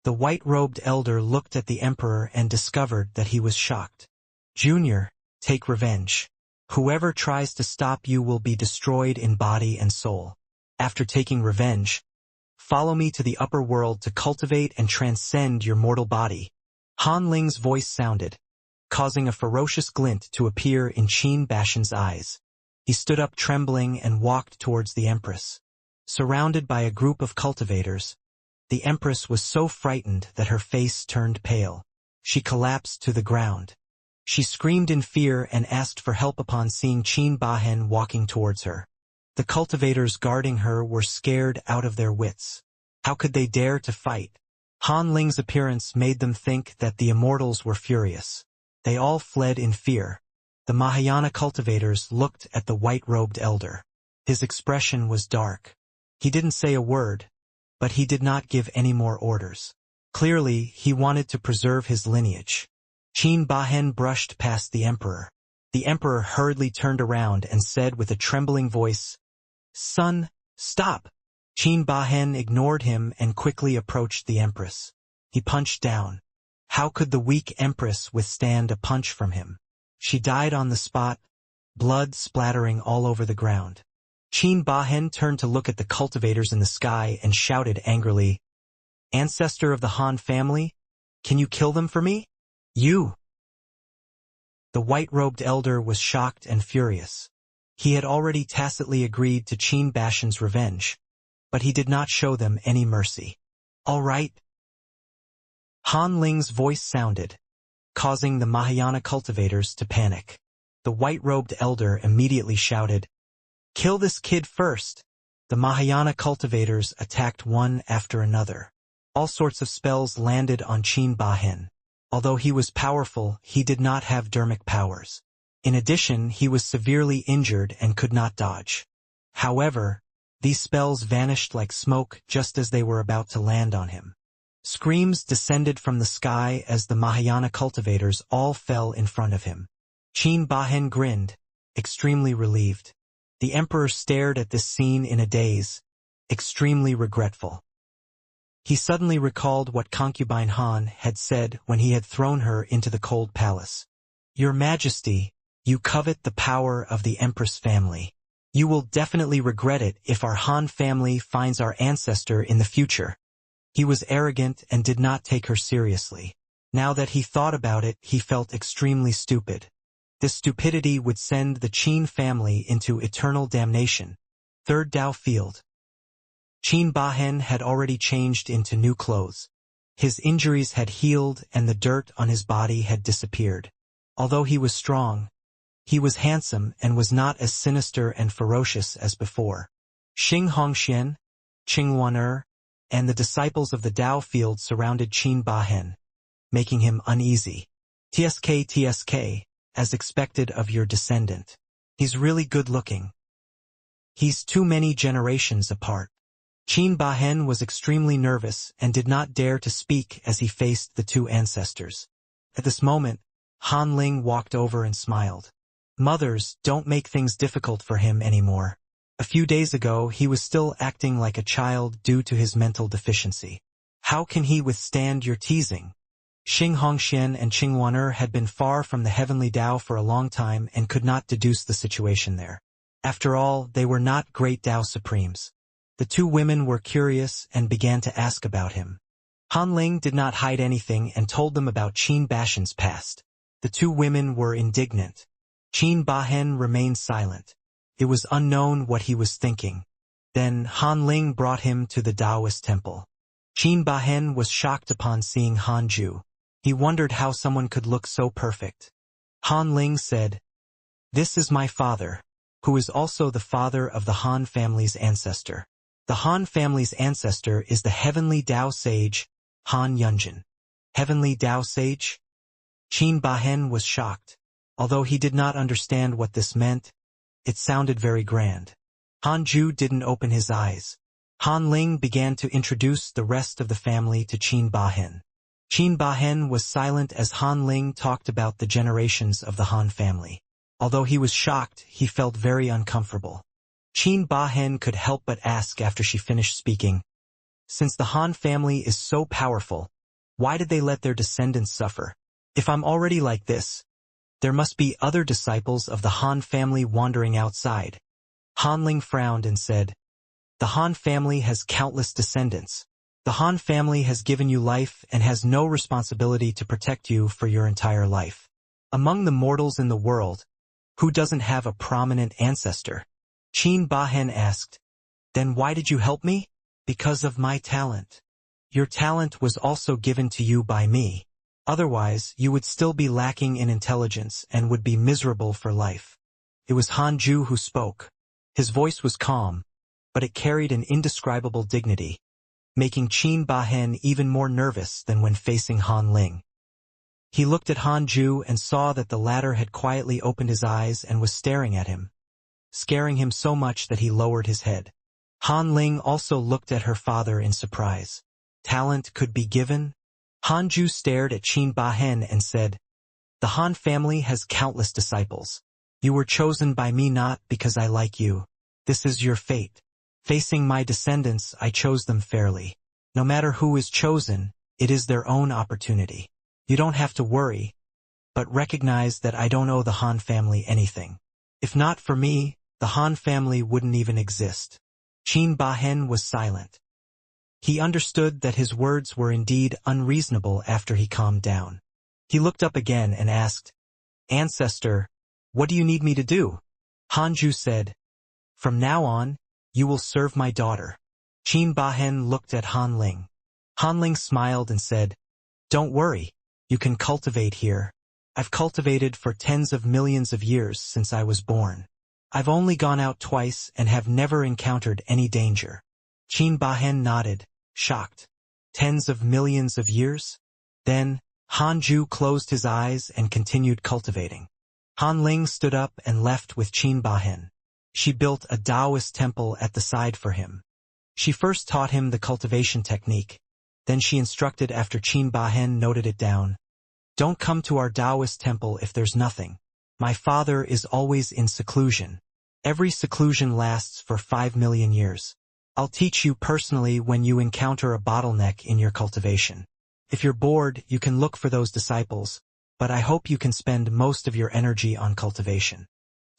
The white-robed elder looked at the emperor and discovered that he was shocked. "Junior, take revenge. Whoever tries to stop you will be destroyed in body and soul. After taking revenge, follow me to the upper world to cultivate and transcend your mortal body." Han Ling's voice sounded, causing a ferocious glint to appear in Qin Bashan's eyes. He stood up trembling and walked towards the empress. Surrounded by a group of cultivators, the empress was so frightened that her face turned pale. She collapsed to the ground. She screamed in fear and asked for help upon seeing Qin Bahen walking towards her. The cultivators guarding her were scared out of their wits. How could they dare to fight? Han Ling's appearance made them think that the immortals were furious. They all fled in fear. The Mahayana cultivators looked at the white-robed elder. His expression was dark. He didn't say a word, but he did not give any more orders. Clearly, he wanted to preserve his lineage. Qin Bahen brushed past the emperor. The emperor hurriedly turned around and said with a trembling voice, "Son, stop!" Qin Bahen ignored him and quickly approached the empress. He punched down. How could the weak empress withstand a punch from him? She died on the spot, blood splattering all over the ground. Qin Bahen turned to look at the cultivators in the sky and shouted angrily, "Ancestor of the Han family, can you kill them for me? You!" The white-robed elder was shocked and furious. He had already tacitly agreed to Qin Bashan's revenge, but he did not show them any mercy. "All right." Han Ling's voice sounded, causing the Mahayana cultivators to panic. The white-robed elder immediately shouted, "Kill this kid first." The Mahayana cultivators attacked one after another. All sorts of spells landed on Qin Bahen. Although he was powerful, he did not have dermic powers. In addition, he was severely injured and could not dodge. However, these spells vanished like smoke just as they were about to land on him. Screams descended from the sky as the Mahayana cultivators all fell in front of him. Qin Bahen grinned, extremely relieved. The emperor stared at this scene in a daze, extremely regretful. He suddenly recalled what concubine Han had said when he had thrown her into the cold palace. "Your Majesty, you covet the power of the Empress family. You will definitely regret it if our Han family finds our ancestor in the future." He was arrogant and did not take her seriously. Now that he thought about it, he felt extremely stupid. This stupidity would send the Qin family into eternal damnation. Third Dao Field. Qin Bahen had already changed into new clothes. His injuries had healed and the dirt on his body had disappeared. Although he was strong, he was handsome and was not as sinister and ferocious as before. Xing Hongxian, Qing Wan'er, and the disciples of the Dao Field surrounded Qin Bahen, making him uneasy. TSK, as expected of your descendant. He's really good-looking. He's too many generations apart. Qin Bahen was extremely nervous and did not dare to speak as he faced the two ancestors. At this moment, Han Ling walked over and smiled. Mothers don't make things difficult for him anymore. A few days ago, he was still acting like a child due to his mental deficiency. How can he withstand your teasing? Xing Hongxian and Qing Wan'er had been far from the heavenly Dao for a long time and could not deduce the situation there. After all, they were not great Dao Supremes. The two women were curious and began to ask about him. Han Ling did not hide anything and told them about Qin Bahen's past. The two women were indignant. Qin Bahen remained silent. It was unknown what he was thinking. Then Han Ling brought him to the Taoist temple. Qin Bahen was shocked upon seeing Han Ju. He wondered how someone could look so perfect. Han Ling said, "This is my father, who is also the father of the Han family's ancestor. The Han family's ancestor is the heavenly Dao sage, Han Yunjin." Heavenly Dao sage? Qin Bahen was shocked. Although he did not understand what this meant, it sounded very grand. Han Ju didn't open his eyes. Han Ling began to introduce the rest of the family to Qin Bahen. Qin Bahen was silent as Han Ling talked about the generations of the Han family. Although he was shocked, he felt very uncomfortable. Qin Bahen could help but ask after she finished speaking, "Since the Han family is so powerful, why did they let their descendants suffer? If I'm already like this, there must be other disciples of the Han family wandering outside." Han Ling frowned and said, "The Han family has countless descendants. The Han family has given you life and has no responsibility to protect you for your entire life. Among the mortals in the world, who doesn't have a prominent ancestor?" Qin Bahen asked, "Then why did you help me?" "Because of my talent. Your talent was also given to you by me. Otherwise, you would still be lacking in intelligence and would be miserable for life." It was Han Ju who spoke. His voice was calm, but it carried an indescribable dignity, making Qin Bahen even more nervous than when facing Han Ling. He looked at Han Ju and saw that the latter had quietly opened his eyes and was staring at him, scaring him so much that he lowered his head. Han Ling also looked at her father in surprise. Talent could be given? Han Ju stared at Qin Bahen and said, "The Han family has countless disciples. You were chosen by me not because I like you. This is your fate. Facing my descendants, I chose them fairly. No matter who is chosen, it is their own opportunity. You don't have to worry, but recognize that I don't owe the Han family anything. If not for me, the Han family wouldn't even exist." Qin Bahen was silent. He understood that his words were indeed unreasonable after he calmed down. He looked up again and asked, "Ancestor, what do you need me to do?" Han Ju said, "From now on, you will serve my daughter." Qin Bahen looked at Han Ling. Han Ling smiled and said, "Don't worry, you can cultivate here. I've cultivated for tens of millions of years since I was born. I've only gone out twice and have never encountered any danger." Qin Bahen nodded, shocked. Tens of millions of years? Then, Hanju closed his eyes and continued cultivating. Han Ling stood up and left with Qin Bahen. She built a Taoist temple at the side for him. She first taught him the cultivation technique. Then she instructed after Qin Bahen noted it down. Don't come to our Taoist temple if there's nothing. My father is always in seclusion. Every seclusion lasts for 5 million years. I'll teach you personally when you encounter a bottleneck in your cultivation. If you're bored, you can look for those disciples, but I hope you can spend most of your energy on cultivation.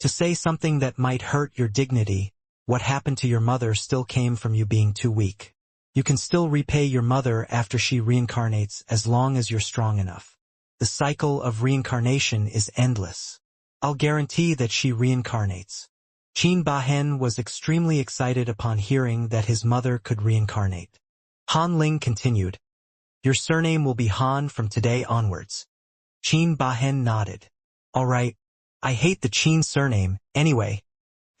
To say something that might hurt your dignity, what happened to your mother still came from you being too weak. You can still repay your mother after she reincarnates as long as you're strong enough. The cycle of reincarnation is endless. I'll guarantee that she reincarnates. Qin Bahen was extremely excited upon hearing that his mother could reincarnate. Han Ling continued, Your surname will be Han from today onwards. Qin Bahen nodded. All right, I hate the Qin surname, anyway.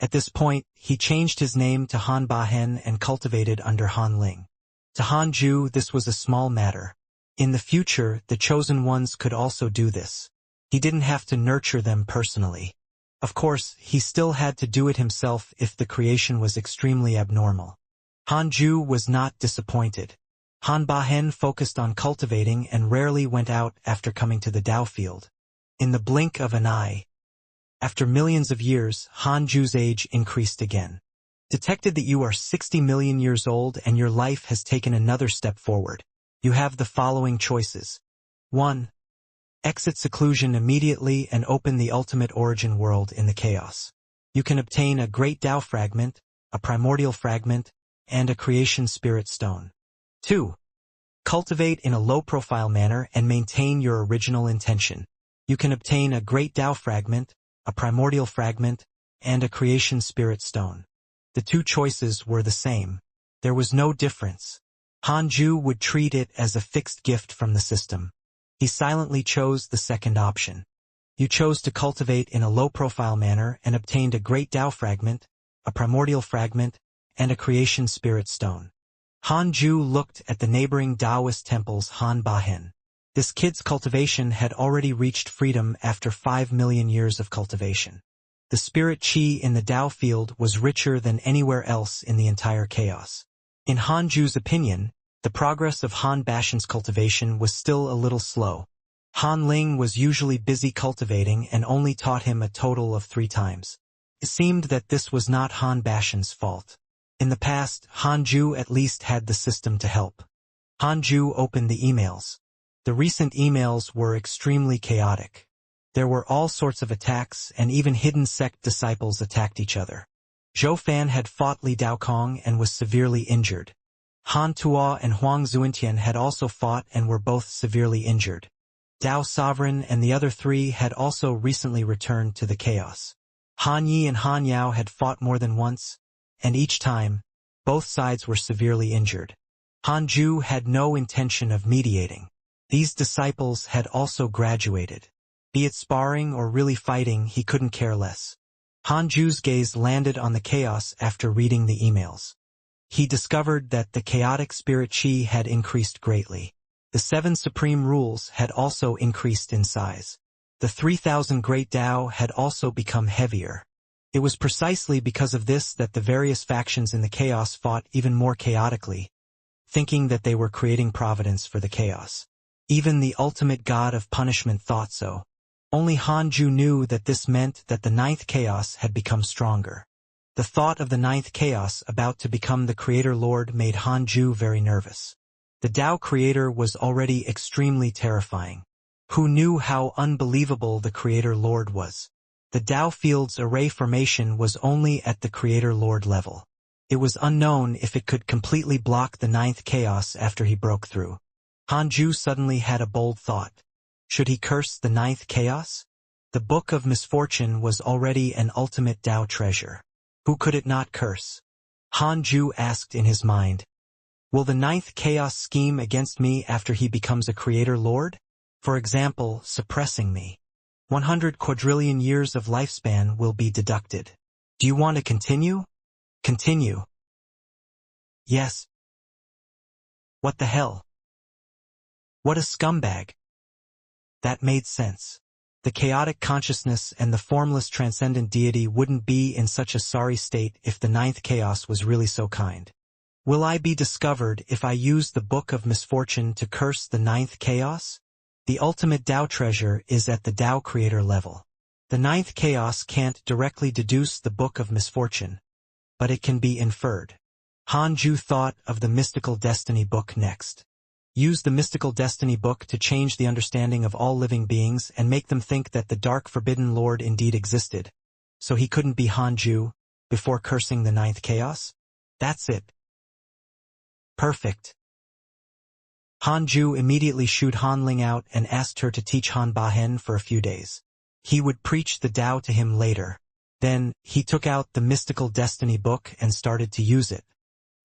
At this point, he changed his name to Han Bahen and cultivated under Han Ling. To Han Ju, this was a small matter. In the future, the chosen ones could also do this. He didn't have to nurture them personally. Of course, he still had to do it himself if the creation was extremely abnormal. Han Ju was not disappointed. Han Bahen focused on cultivating and rarely went out after coming to the Tao field. In the blink of an eye. After millions of years, Han Ju's age increased again. Detected that you are 60 million years old and your life has taken another step forward. You have the following choices. 1. Exit seclusion immediately and open the ultimate origin world in the chaos. You can obtain a great Tao fragment, a primordial fragment, and a creation spirit stone. 2. Cultivate in a low-profile manner and maintain your original intention. You can obtain a great Tao fragment, a primordial fragment, and a creation spirit stone. The two choices were the same. There was no difference. Han Ju would treat it as a fixed gift from the system. He silently chose the second option. You chose to cultivate in a low-profile manner and obtained a great Tao fragment, a primordial fragment, and a creation spirit stone. Han Ju looked at the neighboring Taoist temple's Han Bahen. This kid's cultivation had already reached freedom after 5 million years of cultivation. The spirit qi in the Tao field was richer than anywhere else in the entire chaos. In Han Ju's opinion, the progress of Han Bashan's cultivation was still a little slow. Han Ling was usually busy cultivating and only taught him a total of 3 times. It seemed that this was not Han Bashan's fault. In the past, Han Ju at least had the system to help. Han Ju opened the emails. The recent emails were extremely chaotic. There were all sorts of attacks and even hidden sect disciples attacked each other. Zhou Fan had fought Li Daokong and was severely injured. Han Tuo and Huang Zuintian had also fought and were both severely injured. Dao Sovereign and the other 3 had also recently returned to the chaos. Han Yi and Han Yao had fought more than once, and each time, both sides were severely injured. Han Ju had no intention of mediating. These disciples had also graduated. Be it sparring or really fighting, he couldn't care less. Han Ju's gaze landed on the chaos after reading the emails. He discovered that the chaotic spirit qi had increased greatly. The 7 supreme rules had also increased in size. The 3,000 great Tao had also become heavier. It was precisely because of this that the various factions in the chaos fought even more chaotically, thinking that they were creating providence for the chaos. Even the ultimate god of punishment thought so. Only Han Ju knew that this meant that the 9th chaos had become stronger. The thought of the 9th chaos about to become the Creator Lord made Han Ju very nervous. The Tao Creator was already extremely terrifying. Who knew how unbelievable the Creator Lord was? The Tao field's array formation was only at the Creator Lord level. It was unknown if it could completely block the 9th chaos after he broke through. Han Ju suddenly had a bold thought. Should he curse the 9th chaos? The Book of Misfortune was already an ultimate Tao treasure. Who could it not curse? Han Ju asked in his mind. Will the 9th chaos scheme against me after he becomes a Creator Lord? For example, suppressing me. 100 quadrillion years of lifespan will be deducted. Do you want to continue? Continue. Yes. What the hell? What a scumbag. That made sense. The chaotic consciousness and the formless transcendent deity wouldn't be in such a sorry state if the ninth chaos was really so kind. Will I be discovered if I use the Book of Misfortune to curse the ninth chaos? The ultimate Tao treasure is at the Tao creator level. The ninth chaos can't directly deduce the Book of Misfortune, but it can be inferred. Hanju thought of the Mystical Destiny book next. Use the Mystical Destiny book to change the understanding of all living beings and make them think that the Dark Forbidden Lord indeed existed, so he couldn't be Hanju before cursing the ninth chaos? That's it. Perfect. Hanju immediately shooed Hanling out and asked her to teach Han Bahen for a few days. He would preach the Tao to him later. Then, he took out the Mystical Destiny book and started to use it.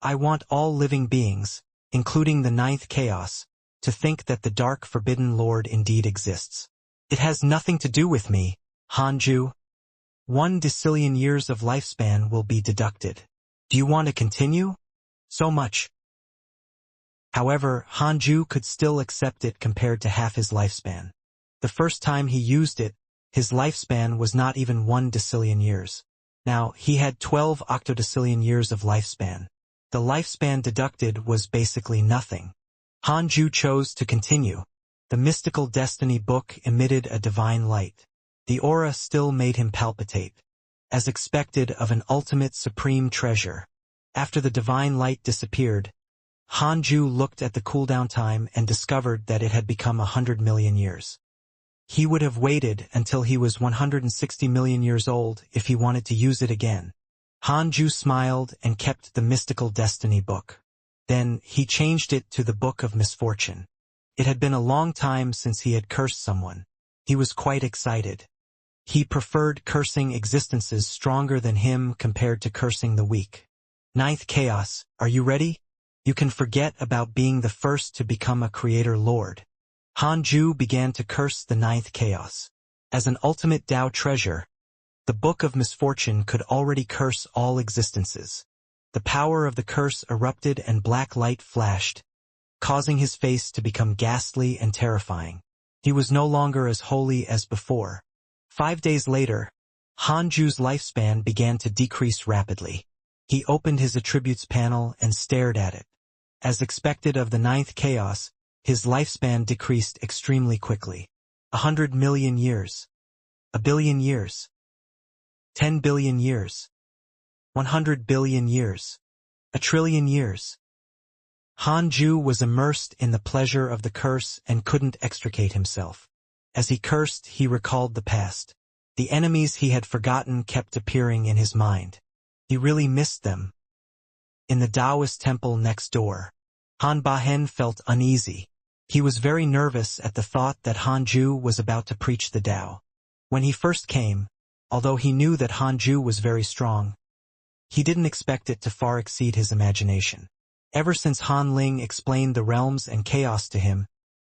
I want all living beings, including the ninth chaos, to think that the Dark Forbidden Lord indeed exists. It has nothing to do with me, Hanju. 1 decillion years of lifespan will be deducted. Do you want to continue? So much. However, Hanju could still accept it compared to half his lifespan. The first time he used it, his lifespan was not even 1 decillion years. Now, he had 12 octodecillion years of lifespan. The lifespan deducted was basically nothing. Hanju chose to continue. The Mystical Destiny book emitted a divine light. The aura still made him palpitate, as expected of an ultimate supreme treasure. After the divine light disappeared, Hanju looked at the cooldown time and discovered that it had become 100 million years. He would have waited until he was 160 million years old if he wanted to use it again. Hanju smiled and kept the Mystical Destiny book. Then, he changed it to the Book of Misfortune. It had been a long time since he had cursed someone. He was quite excited. He preferred cursing existences stronger than him compared to cursing the weak. Ninth Chaos, are you ready? You can forget about being the first to become a creator lord. Hanju began to curse the ninth chaos. As an ultimate Tao treasure, the Book of Misfortune could already curse all existences. The power of the curse erupted and black light flashed, causing his face to become ghastly and terrifying. He was no longer as holy as before. 5 days later, Hanju's lifespan began to decrease rapidly. He opened his attributes panel and stared at it. As expected of the ninth chaos, his lifespan decreased extremely quickly. 100 million years. 1 billion years. 10 billion years. 100 billion years. 1 trillion years. Hanju was immersed in the pleasure of the curse and couldn't extricate himself. As he cursed, he recalled the past. The enemies he had forgotten kept appearing in his mind. He really missed them. In the Taoist temple next door, Han Bahen felt uneasy. He was very nervous at the thought that Hanju was about to preach the Tao. When he first came, although he knew that Hanju was very strong, he didn't expect it to far exceed his imagination. Ever since Han Ling explained the realms and chaos to him,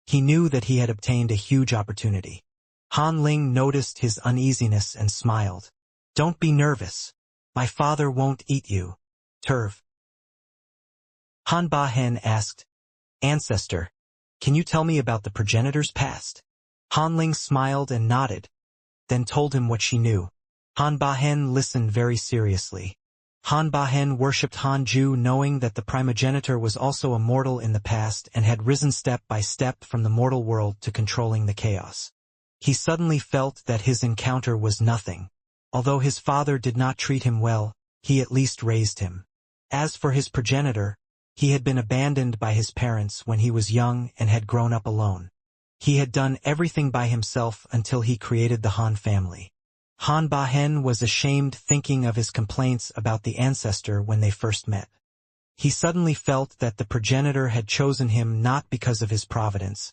he knew that he had obtained a huge opportunity. Han Ling noticed his uneasiness and smiled. Don't be nervous. My father won't eat you. Turv. Han Bahen asked, Ancestor, can you tell me about the progenitor's past? Han Ling smiled and nodded, then told him what she knew. Han Bahen listened very seriously. Han Bahen worshipped Hanju knowing that the primogenitor was also a mortal in the past and had risen step by step from the mortal world to controlling the chaos. He suddenly felt that his encounter was nothing. Although his father did not treat him well, he at least raised him. As for his progenitor, he had been abandoned by his parents when he was young and had grown up alone. He had done everything by himself until he created the Han family. Han Bahen was ashamed thinking of his complaints about the ancestor when they first met. He suddenly felt that the progenitor had chosen him not because of his providence,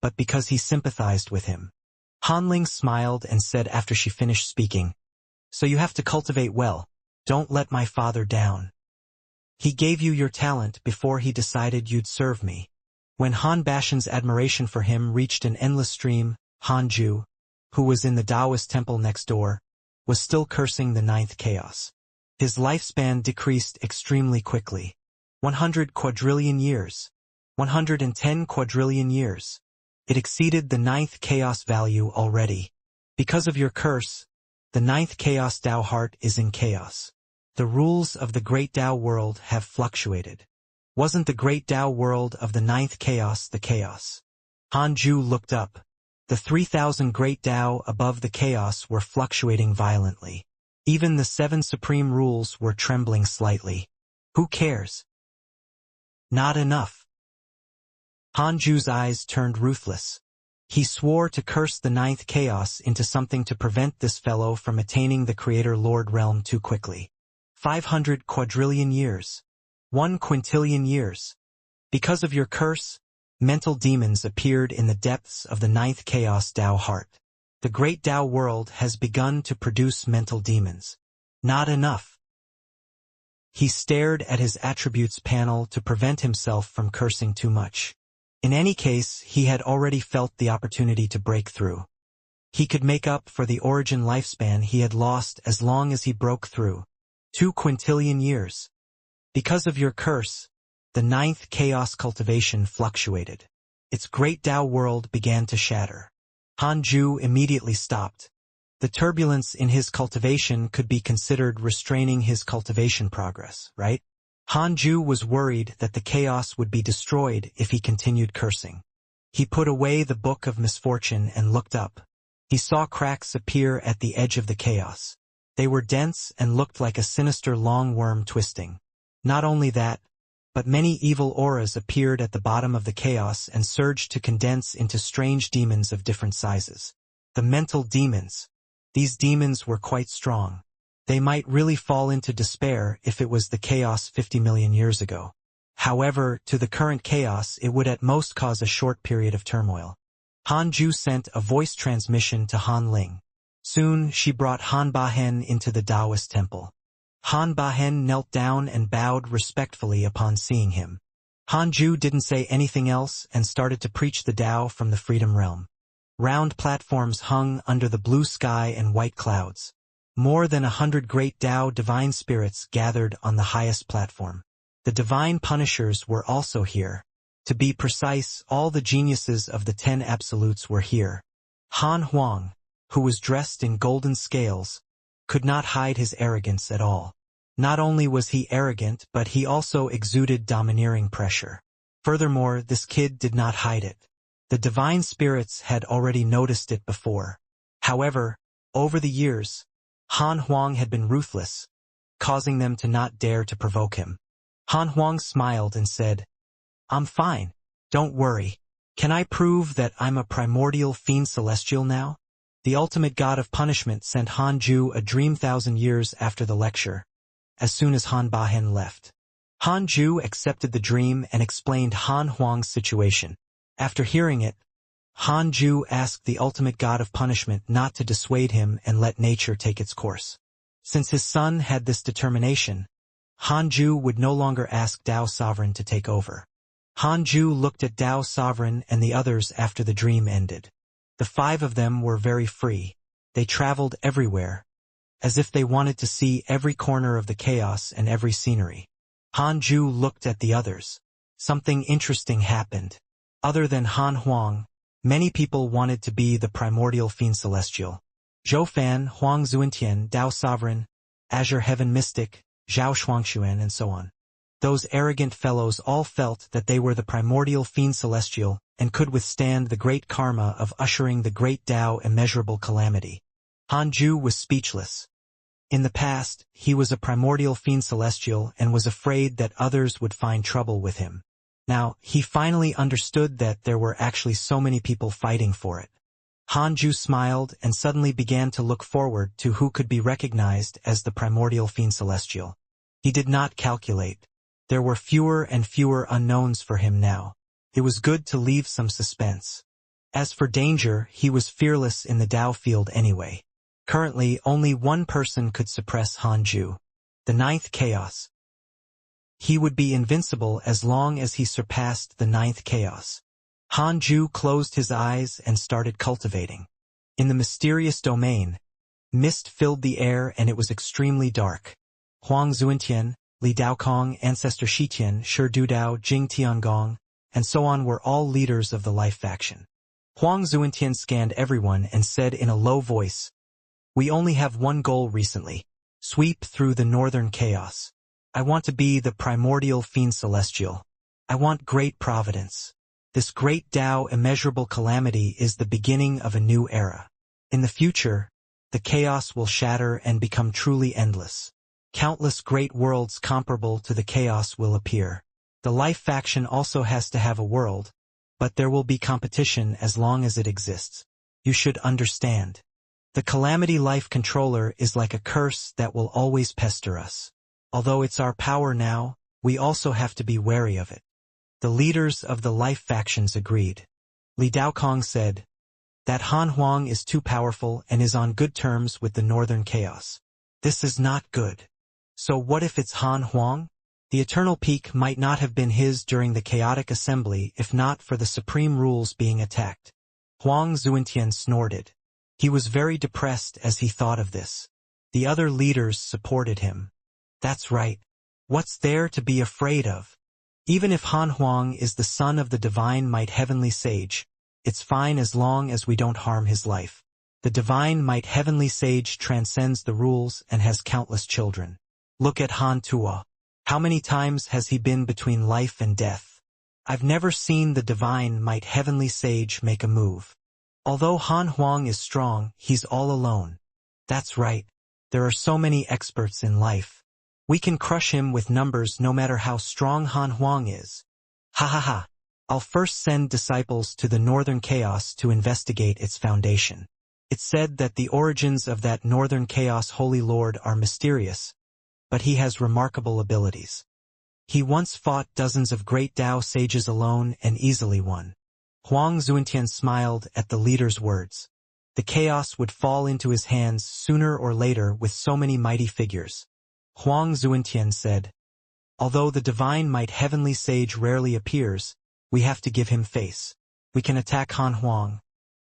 but because he sympathized with him. Han Ling smiled and said after she finished speaking, So you have to cultivate well. Don't let my father down. He gave you your talent before he decided you'd serve me. When Han Bashan's admiration for him reached an endless stream, Hanju, who was in the Taoist temple next door, was still cursing the ninth chaos. His lifespan decreased extremely quickly. 100 quadrillion years. 110 quadrillion years. It exceeded the ninth chaos value already. Because of your curse, the ninth chaos Tao heart is in chaos. The rules of the great Tao world have fluctuated. Wasn't the great Tao world of the ninth chaos the chaos? Hanju looked up. The 3,000 great Tao above the chaos were fluctuating violently. Even the 7 supreme rules were trembling slightly. Who cares? Not enough. Hanju's eyes turned ruthless. He swore to curse the ninth chaos into something to prevent this fellow from attaining the Creator-Lord realm too quickly. 500 quadrillion years. 1 quintillion years. Because of your curse, mental demons appeared in the depths of the ninth chaos Tao heart. The great Tao world has begun to produce mental demons. Not enough. He stared at his attributes panel to prevent himself from cursing too much. In any case, he had already felt the opportunity to break through. He could make up for the origin lifespan he had lost as long as he broke through. 2 quintillion years. Because of your curse, the ninth chaos cultivation fluctuated. Its great Tao world began to shatter. Hanju immediately stopped. The turbulence in his cultivation could be considered restraining his cultivation progress, right? Hanju was worried that the chaos would be destroyed if he continued cursing. He put away the book of misfortune and looked up. He saw cracks appear at the edge of the chaos. They were dense and looked like a sinister long worm twisting. Not only that, but many evil auras appeared at the bottom of the chaos and surged to condense into strange demons of different sizes. The mental demons. These demons were quite strong. They might really fall into despair if it was the chaos 50 million years ago. However, to the current chaos it would at most cause a short period of turmoil. Hanju sent a voice transmission to Han Ling. Soon she brought Han Bahen into the Taoist temple. Han Bahen knelt down and bowed respectfully upon seeing him. Hanju didn't say anything else and started to preach the Tao from the Freedom Realm. Round platforms hung under the blue sky and white clouds. More than 100 great Tao divine spirits gathered on the highest platform. The divine punishers were also here. To be precise, all the geniuses of the 10 absolutes were here. Han Huang, who was dressed in golden scales, could not hide his arrogance at all. Not only was he arrogant, but he also exuded domineering pressure. Furthermore, this kid did not hide it. The divine spirits had already noticed it before. However, over the years, Han Huang had been ruthless, causing them to not dare to provoke him. Han Huang smiled and said, "I'm fine. Don't worry. Can I prove that I'm a primordial fiend celestial now?" The ultimate god of punishment sent Hanju a dream 1,000 years after the lecture, as soon as Han Bahen left. Hanju accepted the dream and explained Han Huang's situation. After hearing it, Hanju asked the ultimate god of punishment not to dissuade him and let nature take its course. Since his son had this determination, Hanju would no longer ask Tao Sovereign to take over. Hanju looked at Tao Sovereign and the others after the dream ended. The 5 of them were very free. They traveled everywhere, as if they wanted to see every corner of the chaos and every scenery. Hanju looked at the others. Something interesting happened. Other than Han Huang, many people wanted to be the primordial fiend celestial. Zhou Fan, Huang Zuintian, Tao Sovereign, Azure Heaven Mystic, Zhao Shuangshuan, and so on. Those arrogant fellows all felt that they were the primordial fiend celestial and could withstand the great karma of ushering the great Tao immeasurable calamity. Hanju was speechless. In the past, he was a primordial fiend celestial and was afraid that others would find trouble with him. Now, he finally understood that there were actually so many people fighting for it. Hanju smiled and suddenly began to look forward to who could be recognized as the primordial fiend celestial. He did not calculate. There were fewer and fewer unknowns for him now. It was good to leave some suspense. As for danger, he was fearless in the Tao field anyway. Currently, only one person could suppress Hanju. The ninth chaos. He would be invincible as long as he surpassed the ninth chaos. Hanju closed his eyes and started cultivating. In the mysterious domain, mist filled the air and it was extremely dark. Huang Zuintian, Li Daokong, Ancestor Shitian, Shi Dudao, Jing Tiangong, and so on were all leaders of the Life faction. Huang Zuentian scanned everyone and said in a low voice, "We only have one goal recently. Sweep through the northern chaos. I want to be the primordial fiend celestial. I want great providence. This great Tao immeasurable calamity is the beginning of a new era. In the future, the chaos will shatter and become truly endless. Countless great worlds comparable to the chaos will appear. The Life faction also has to have a world, but there will be competition as long as it exists. You should understand. The Calamity Life controller is like a curse that will always pester us. Although it's our power now, we also have to be wary of it." The leaders of the Life factions agreed. Li Daokong said, "That Han Huang is too powerful and is on good terms with the Northern Chaos. This is not good. So what if it's Han Huang? The Eternal Peak might not have been his during the chaotic assembly if not for the supreme rules being attacked." Huang Zuentian snorted. He was very depressed as he thought of this. The other leaders supported him. "That's right. What's there to be afraid of? Even if Han Huang is the son of the Divine Might Heavenly Sage, it's fine as long as we don't harm his life. The Divine Might Heavenly Sage transcends the rules and has countless children. Look at Han Tua. How many times has he been between life and death? I've never seen the Divine Might Heavenly Sage make a move. Although Han Huang is strong, he's all alone. That's right. There are so many experts in life. We can crush him with numbers no matter how strong Han Huang is. Ha ha ha. I'll first send disciples to the Northern Chaos to investigate its foundation. It's said that the origins of that Northern Chaos Holy Lord are mysterious, but he has remarkable abilities. He once fought dozens of great Tao sages alone and easily won." Huang Zuentian smiled at the leader's words. The chaos would fall into his hands sooner or later with so many mighty figures. Huang Zuentian said, "Although the Divine Might Heavenly Sage rarely appears, we have to give him face. We can attack Han Huang,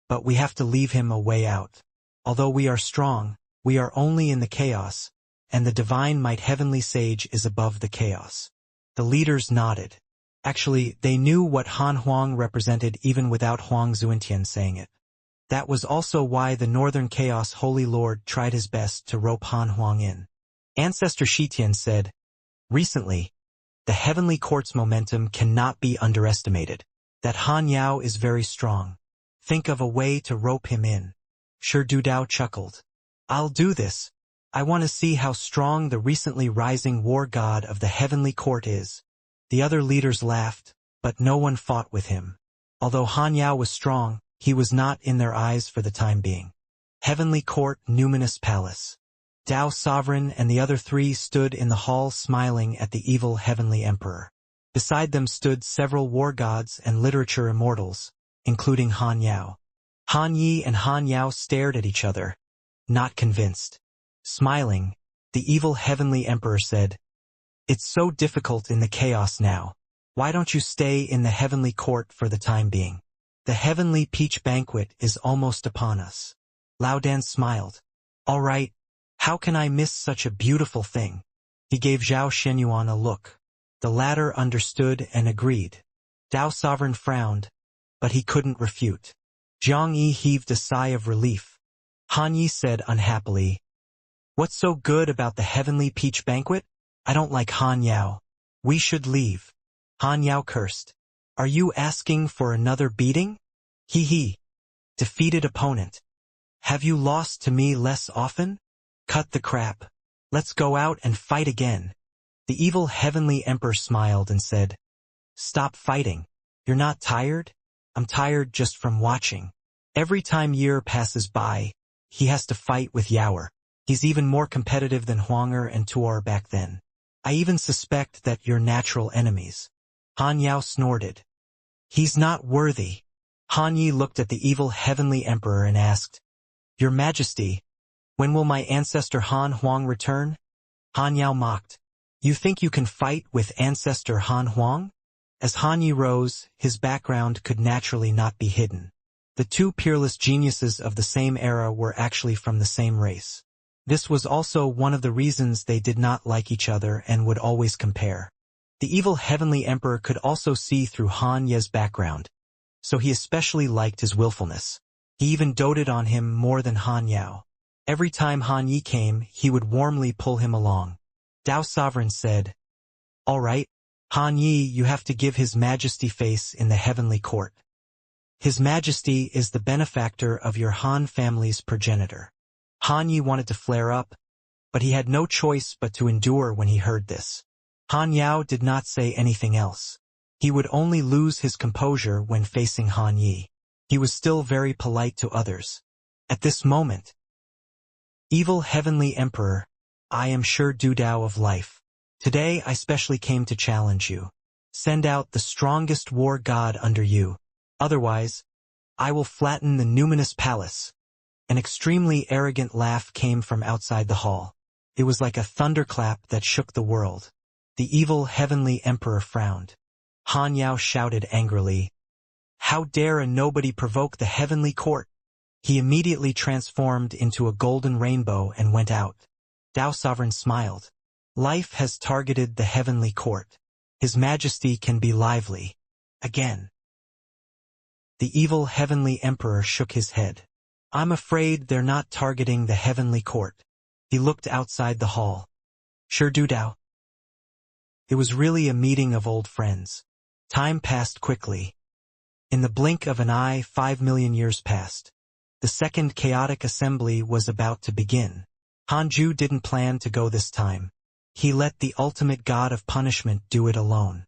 but we have to leave him a way out. Although we are strong, we are only in the chaos, and the Divine Might Heavenly Sage is above the chaos." The leaders nodded. Actually, they knew what Han Huang represented even without Huang Zuentian saying it. That was also why the Northern Chaos Holy Lord tried his best to rope Han Huang in. Ancestor Shitian said, "Recently, the Heavenly Court's momentum cannot be underestimated. That Han Yao is very strong. Think of a way to rope him in." Shi Dudao chuckled. "I'll do this. I want to see how strong the recently rising war god of the Heavenly Court is." The other leaders laughed, but no one fought with him. Although Han Yao was strong, he was not in their eyes for the time being. Heavenly Court Numinous Palace. Tao Sovereign and the other three stood in the hall smiling at the evil Heavenly Emperor. Beside them stood several war gods and literature immortals, including Han Yao. Han Yi and Han Yao stared at each other, not convinced. Smiling, the evil Heavenly Emperor said, "It's so difficult in the chaos now. Why don't you stay in the Heavenly Court for the time being? The Heavenly Peach Banquet is almost upon us." Lao Dan smiled. "All right. How can I miss such a beautiful thing?" He gave Zhao Shenyuan a look. The latter understood and agreed. Tao Sovereign frowned, but he couldn't refute. Zhang Yi heaved a sigh of relief. Han Yi said unhappily, "What's so good about the Heavenly Peach Banquet? I don't like Han Yao. We should leave." Han Yao cursed. "Are you asking for another beating? Hee hee. Defeated opponent. Have you lost to me less often? Cut the crap. Let's go out and fight again." The evil Heavenly Emperor smiled and said, "Stop fighting. You're not tired? I'm tired just from watching. Every time year passes by, he has to fight with Yaoer. He's even more competitive than Huanger and Tuor back then. I even suspect that you're natural enemies." Han Yao snorted. "He's not worthy." Han Yi looked at the evil Heavenly Emperor and asked, "Your Majesty, when will my ancestor Han Huang return?" Han Yao mocked. "You think you can fight with ancestor Han Huang?" As Han Yi rose, his background could naturally not be hidden. The two peerless geniuses of the same era were actually from the same race. This was also one of the reasons they did not like each other and would always compare. The evil heavenly emperor could also see through Han Ye's background, so he especially liked his willfulness. He even doted on him more than Han Yao. Every time Han Yi came, he would warmly pull him along. Dao Sovereign said, "All right, Han Yi, you have to give His Majesty face in the heavenly court. His Majesty is the benefactor of your Han family's progenitor." Han Yi wanted to flare up, but he had no choice but to endure when he heard this. Han Yao did not say anything else. He would only lose his composure when facing Han Yi. He was still very polite to others. At this moment, "Evil Heavenly Emperor, I am sure Du Dao of life. Today I specially came to challenge you. Send out the strongest war god under you. Otherwise, I will flatten the numinous palace." An extremely arrogant laugh came from outside the hall. It was like a thunderclap that shook the world. The evil heavenly emperor frowned. Han Yao shouted angrily, "How dare a nobody provoke the heavenly court?" He immediately transformed into a golden rainbow and went out. Dao Sovereign smiled. Life has targeted the heavenly court. His Majesty can be lively. Again. The evil heavenly emperor shook his head. "I'm afraid they're not targeting the heavenly court." He looked outside the hall. "Sure Du Dao." It was really a meeting of old friends. Time passed quickly. In the blink of an eye, 5 million years passed. The second chaotic assembly was about to begin. Hanju didn't plan to go this time. He let the ultimate god of punishment do it alone.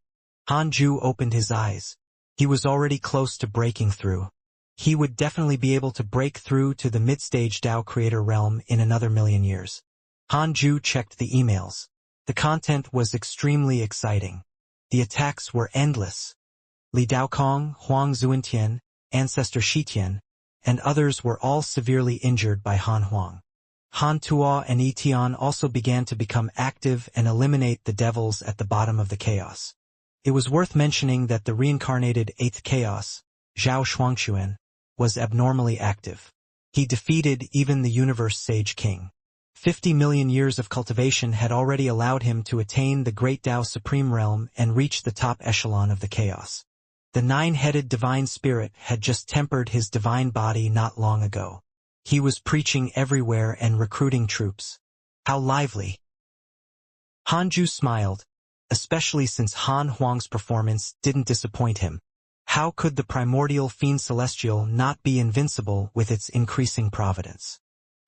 Hanju opened his eyes. He was already close to breaking through. He would definitely be able to break through to the mid-stage Dao creator realm in another million years. Hanju checked the emails. The content was extremely exciting. The attacks were endless. Li Daokong, Huang Zuintian, Ancestor Shitian, and others were all severely injured by Han Huang. Han Tuo and Yi Tian also began to become active and eliminate the devils at the bottom of the chaos. It was worth mentioning that the reincarnated 8th chaos, Zhao Shuangxuan, was abnormally active. He defeated even the universe sage king. 50 million years of cultivation had already allowed him to attain the great Dao supreme realm and reach the top echelon of the chaos. The 9-headed divine spirit had just tempered his divine body not long ago. He was preaching everywhere and recruiting troops. How lively! Hanju smiled, especially since Han Huang's performance didn't disappoint him. How could the primordial fiend celestial not be invincible with its increasing providence?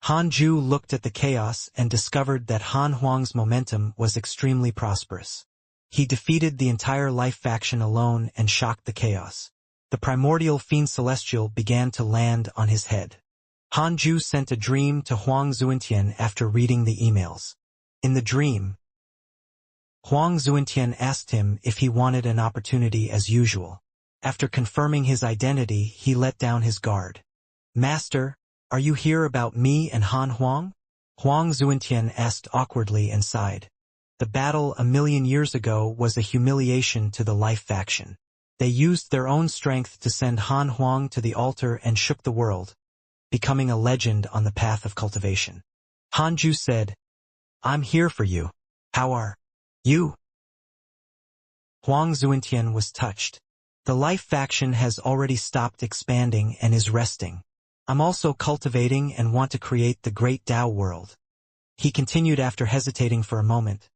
Hanju looked at the chaos and discovered that Han Huang's momentum was extremely prosperous. He defeated the entire life faction alone and shocked the chaos. The primordial fiend celestial began to land on his head. Hanju sent a dream to Huang Zuintian after reading the emails. In the dream, Huang Zuintian asked him if he wanted an opportunity as usual. After confirming his identity, he let down his guard. "Master, are you here about me and Han Huang?" Huang Zuintian asked awkwardly and sighed. The battle a million years ago was a humiliation to the life faction. They used their own strength to send Han Huang to the altar and shook the world, becoming a legend on the path of cultivation. Hanju said, "I'm here for you. How are you?" Huang Zuintian was touched. The life faction has already stopped expanding and is resting. I'm also cultivating and want to create the great Dao world. He continued after hesitating for a moment.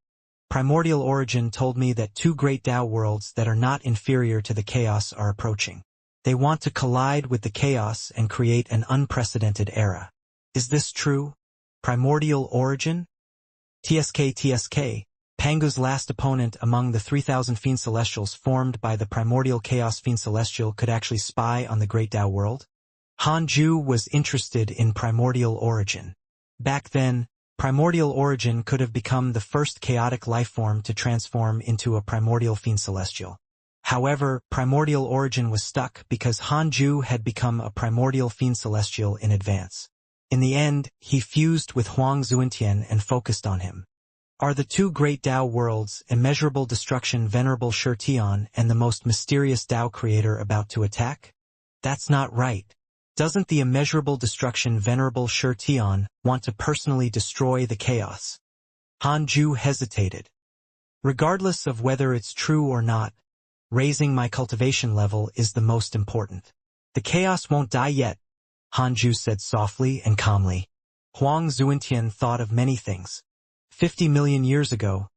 Primordial origin told me that 2 great Dao worlds that are not inferior to the chaos are approaching. They want to collide with the chaos and create an unprecedented era. Is this true? Primordial origin? TSK, Pangu's last opponent among the 3,000 Fiend Celestials formed by the primordial chaos Fiend Celestial could actually spy on the great Dao world? Hanju was interested in primordial origin. Back then, primordial origin could have become the first chaotic lifeform to transform into a primordial Fiend Celestial. However, primordial origin was stuck because Hanju had become a primordial Fiend Celestial in advance. In the end, he fused with Huang Zuintian and focused on him. Are the 2 great Dao worlds, immeasurable destruction Venerable Shi Tian and the most mysterious Dao creator about to attack? That's not right. Doesn't the immeasurable destruction Venerable Shi Tian want to personally destroy the chaos? Hanju hesitated. Regardless of whether it's true or not, raising my cultivation level is the most important. The chaos won't die yet, Hanju said softly and calmly. Huang Zuentian thought of many things. 50 million years ago,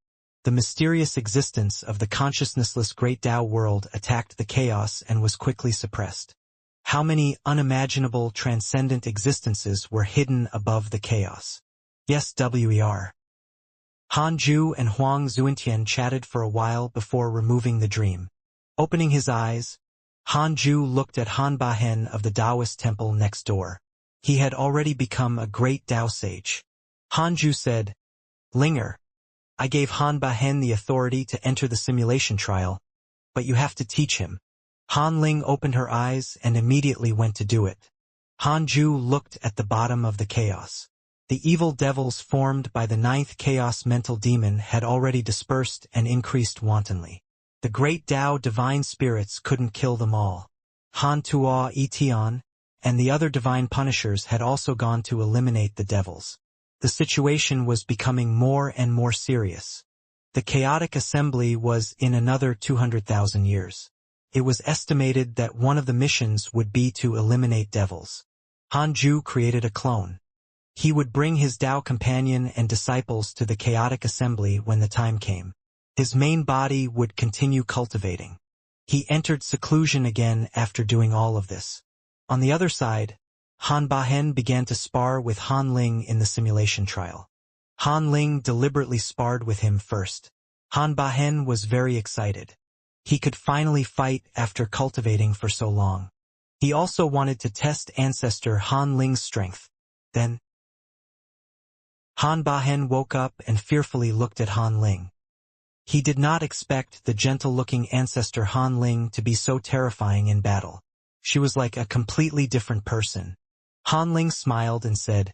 the mysterious existence of the consciousnessless Great Tao world attacked the chaos and was quickly suppressed. How many unimaginable transcendent existences were hidden above the chaos? Yes, wer. Hanju and Huang Zuentian chatted for a while before removing the dream. Opening his eyes, Hanju looked at Han Bahen of the Taoist temple next door. He had already become a great Tao sage. Hanju said, "Linger, I gave Han Bahen the authority to enter the simulation trial, but you have to teach him." Han Ling opened her eyes and immediately went to do it. Hanju looked at the bottom of the chaos. The evil devils formed by the 9th chaos mental demon had already dispersed and increased wantonly. The great Tao divine spirits couldn't kill them all. Han Tuo Etian and the other divine punishers had also gone to eliminate the devils. The situation was becoming more and more serious. The chaotic assembly was in another 200,000 years. It was estimated that one of the missions would be to eliminate devils. Hanju created a clone. He would bring his Tao companion and disciples to the chaotic assembly when the time came. His main body would continue cultivating. He entered seclusion again after doing all of this. On the other side, Han Bahen began to spar with Han Ling in the simulation trial. Han Ling deliberately sparred with him first. Han Bahen was very excited. He could finally fight after cultivating for so long. He also wanted to test ancestor Han Ling's strength. Then, Han Bahen woke up and fearfully looked at Han Ling. He did not expect the gentle-looking ancestor Han Ling to be so terrifying in battle. She was like a completely different person. Han Ling smiled and said,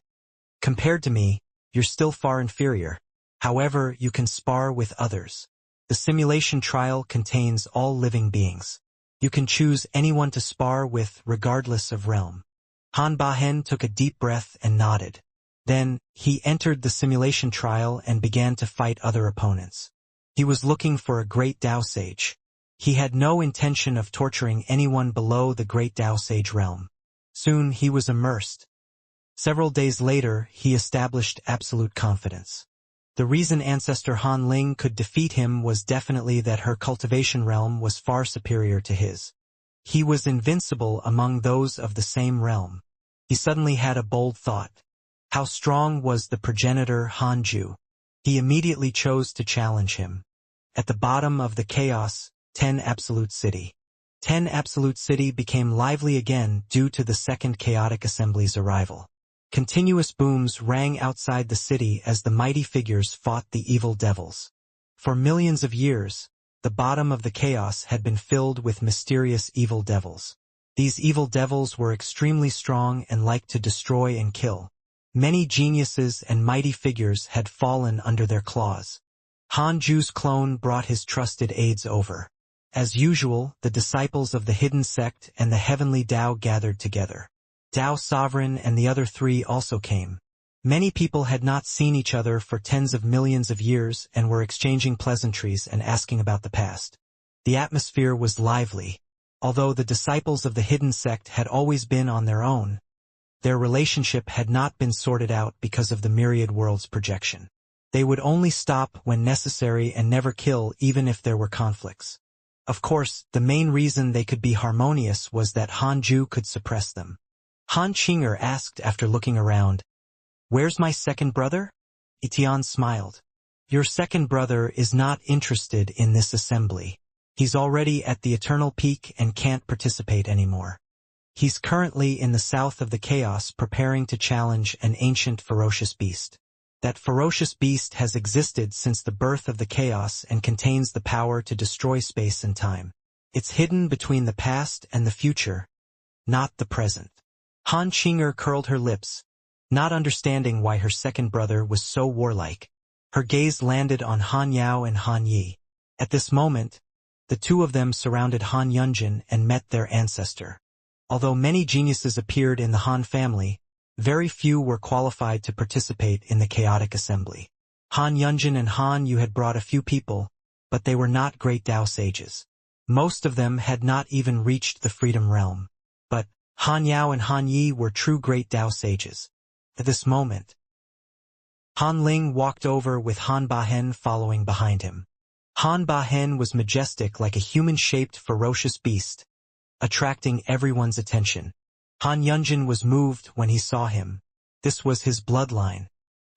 "Compared to me, you're still far inferior. However, you can spar with others. The simulation trial contains all living beings. You can choose anyone to spar with regardless of realm." Han Bahen took a deep breath and nodded. Then, he entered the simulation trial and began to fight other opponents. He was looking for a great Tao sage. He had no intention of torturing anyone below the great Tao sage realm. Soon he was immersed. Several days later, he established absolute confidence. The reason ancestor Han Ling could defeat him was definitely that her cultivation realm was far superior to his. He was invincible among those of the same realm. He suddenly had a bold thought. How strong was the progenitor Hanju? He immediately chose to challenge him. At the bottom of the chaos, 10 Absolute City. 10 Absolute City became lively again due to the second chaotic assembly's arrival. Continuous booms rang outside the city as the mighty figures fought the evil devils. For millions of years, the bottom of the chaos had been filled with mysterious evil devils. These evil devils were extremely strong and liked to destroy and kill. Many geniuses and mighty figures had fallen under their claws. Hanju's clone brought his trusted aides over. As usual, the disciples of the hidden sect and the heavenly Tao gathered together. Tao Sovereign and the other three also came. Many people had not seen each other for tens of millions of years and were exchanging pleasantries and asking about the past. The atmosphere was lively. Although the disciples of the hidden sect had always been on their own, their relationship had not been sorted out because of the myriad worlds projection. They would only stop when necessary and never kill even if there were conflicts. Of course, the main reason they could be harmonious was that Hanju could suppress them. Han Qinger asked after looking around, "Where's my second brother?" Etian smiled. "Your second brother is not interested in this assembly. He's already at the eternal peak and can't participate anymore. He's currently in the south of the chaos preparing to challenge an ancient ferocious beast. That ferocious beast has existed since the birth of the chaos and contains the power to destroy space and time. It's hidden between the past and the future, not the present." Han Qinger curled her lips, not understanding why her second brother was so warlike. Her gaze landed on Han Yao and Han Yi. At this moment, the two of them surrounded Han Yunjin and met their ancestor. Although many geniuses appeared in the Han family, very few were qualified to participate in the chaotic assembly. Han Yunjin and Han Yu had brought a few people, but they were not great Tao sages. Most of them had not even reached the freedom realm. But Han Yao and Han Yi were true great Tao sages. At this moment, Han Ling walked over with Han Bahen following behind him. Han Bahen was majestic like a human-shaped ferocious beast, attracting everyone's attention. Han Yunjin was moved when he saw him. This was his bloodline.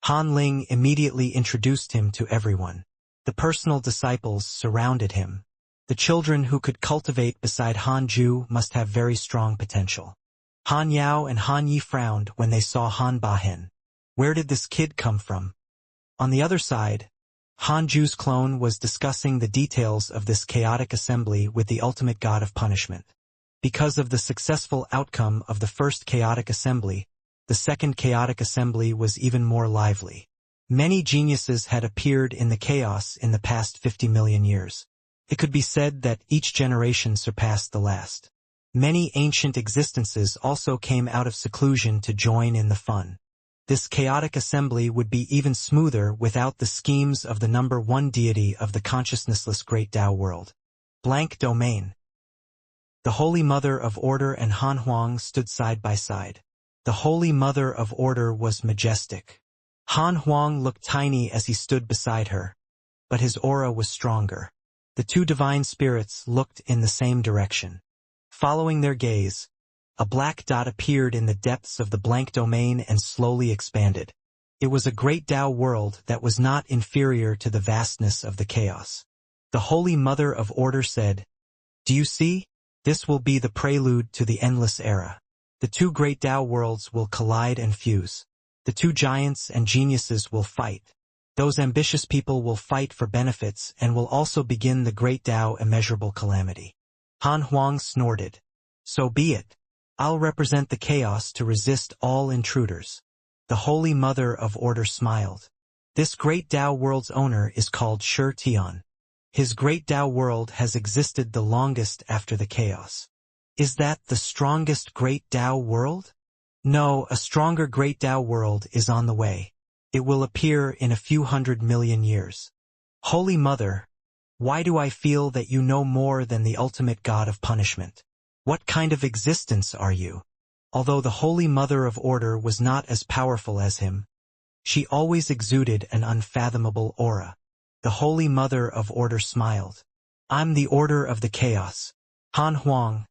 Han Ling immediately introduced him to everyone. The personal disciples surrounded him. The children who could cultivate beside Han Ju must have very strong potential. Han Yao and Han Yi frowned when they saw Han Bahen. Where did this kid come from? On the other side, Han Ju's clone was discussing the details of this chaotic assembly with the ultimate god of punishment. Because of the successful outcome of the first chaotic assembly, the second chaotic assembly was even more lively. Many geniuses had appeared in the chaos in the past 50 million years. It could be said that each generation surpassed the last. Many ancient existences also came out of seclusion to join in the fun. This chaotic assembly would be even smoother without the schemes of the number one deity of the consciousnessless great Tao world. Blank domain. The Holy Mother of Order and Han Huang stood side by side. The Holy Mother of Order was majestic. Han Huang looked tiny as he stood beside her, but his aura was stronger. The two divine spirits looked in the same direction. Following their gaze, a black dot appeared in the depths of the blank domain and slowly expanded. It was a great Tao world that was not inferior to the vastness of the chaos. The Holy Mother of Order said, "Do you see? This will be the prelude to the endless era. The two great Tao worlds will collide and fuse. The two giants and geniuses will fight. Those ambitious people will fight for benefits and will also begin the great Tao immeasurable calamity." Han Huang snorted. "So be it. I'll represent the chaos to resist all intruders." The Holy Mother of Order smiled. "This great Tao world's owner is called Shi Tian. His great Tao world has existed the longest after the chaos. Is that the strongest great Tao world? No, a stronger great Tao world is on the way. It will appear in a few 100 million years. Holy Mother, why do I feel that you know more than the ultimate god of punishment? What kind of existence are you?" Although the Holy Mother of Order was not as powerful as him, she always exuded an unfathomable aura. The Holy Mother of Order smiled. "I'm the Order of the Chaos. Han Huang,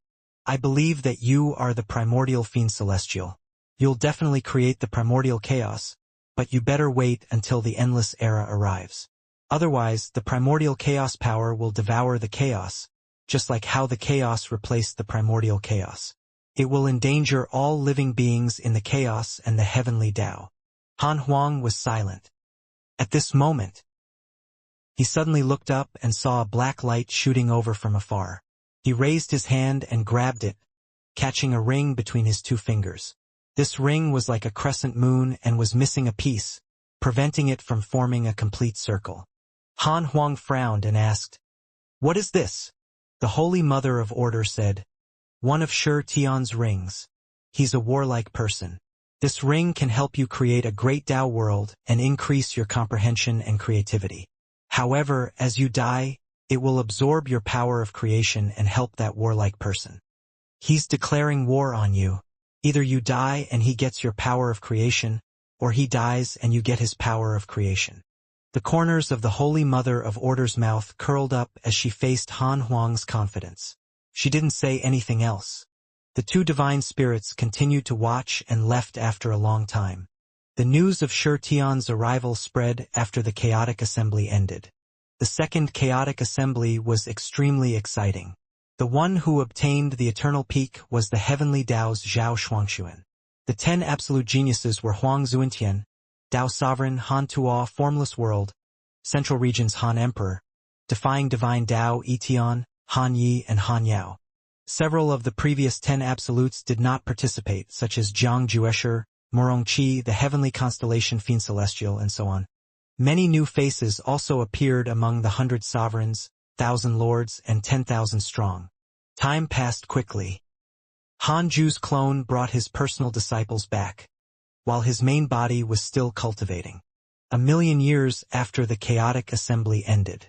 I believe that you are the primordial fiend celestial. You'll definitely create the primordial chaos, but you better wait until the endless era arrives. Otherwise, the primordial chaos power will devour the chaos, just like how the chaos replaced the primordial chaos. It will endanger all living beings in the chaos and the heavenly Tao." Han Huang was silent. At this moment, he suddenly looked up and saw a black light shooting over from afar. He raised his hand and grabbed it, catching a ring between his two fingers. This ring was like a crescent moon and was missing a piece, preventing it from forming a complete circle. Han Huang frowned and asked, "What is this?" The Holy Mother of Order said, "One of Shi Tian's rings. He's a warlike person. This ring can help you create a great Tao world and increase your comprehension and creativity. However, as you die, it will absorb your power of creation and help that warlike person. He's declaring war on you. Either you die and he gets your power of creation, or he dies and you get his power of creation." The corners of the Holy Mother of Order's mouth curled up as she faced Han Huang's confidence. She didn't say anything else. The two divine spirits continued to watch and left after a long time. The news of Shi Tian's arrival spread after the chaotic assembly ended. The second chaotic assembly was extremely exciting. The one who obtained the eternal peak was the heavenly Tao's Zhao Shuangxuan. The 10 absolute geniuses were Huang Zuentian, Tao Sovereign, Han Tuo, Formless World, Central Region's Han Emperor, Defying Divine Tao, Etian, Han Yi, and Han Yao. Several of the previous 10 absolutes did not participate, such as Jiang Juesher, Morong Qi, the heavenly constellation Fiend Celestial, and so on. Many new faces also appeared among the 100 sovereigns, 1,000 lords, and 10,000 strong. Time passed quickly. Han Ju's clone brought his personal disciples back, while his main body was still cultivating. 1,000,000 years after the chaotic assembly ended,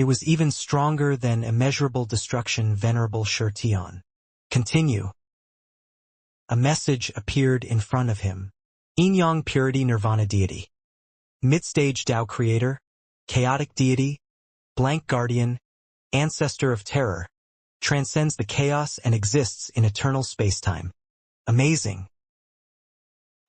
It was even stronger than immeasurable destruction venerable Shurtion. Continue. A message appeared in front of him. Yin-Yang Purity Nirvana Deity. Mid-stage Tao Creator, Chaotic Deity, Blank Guardian, Ancestor of Terror, transcends the chaos and exists in eternal space-time. Amazing.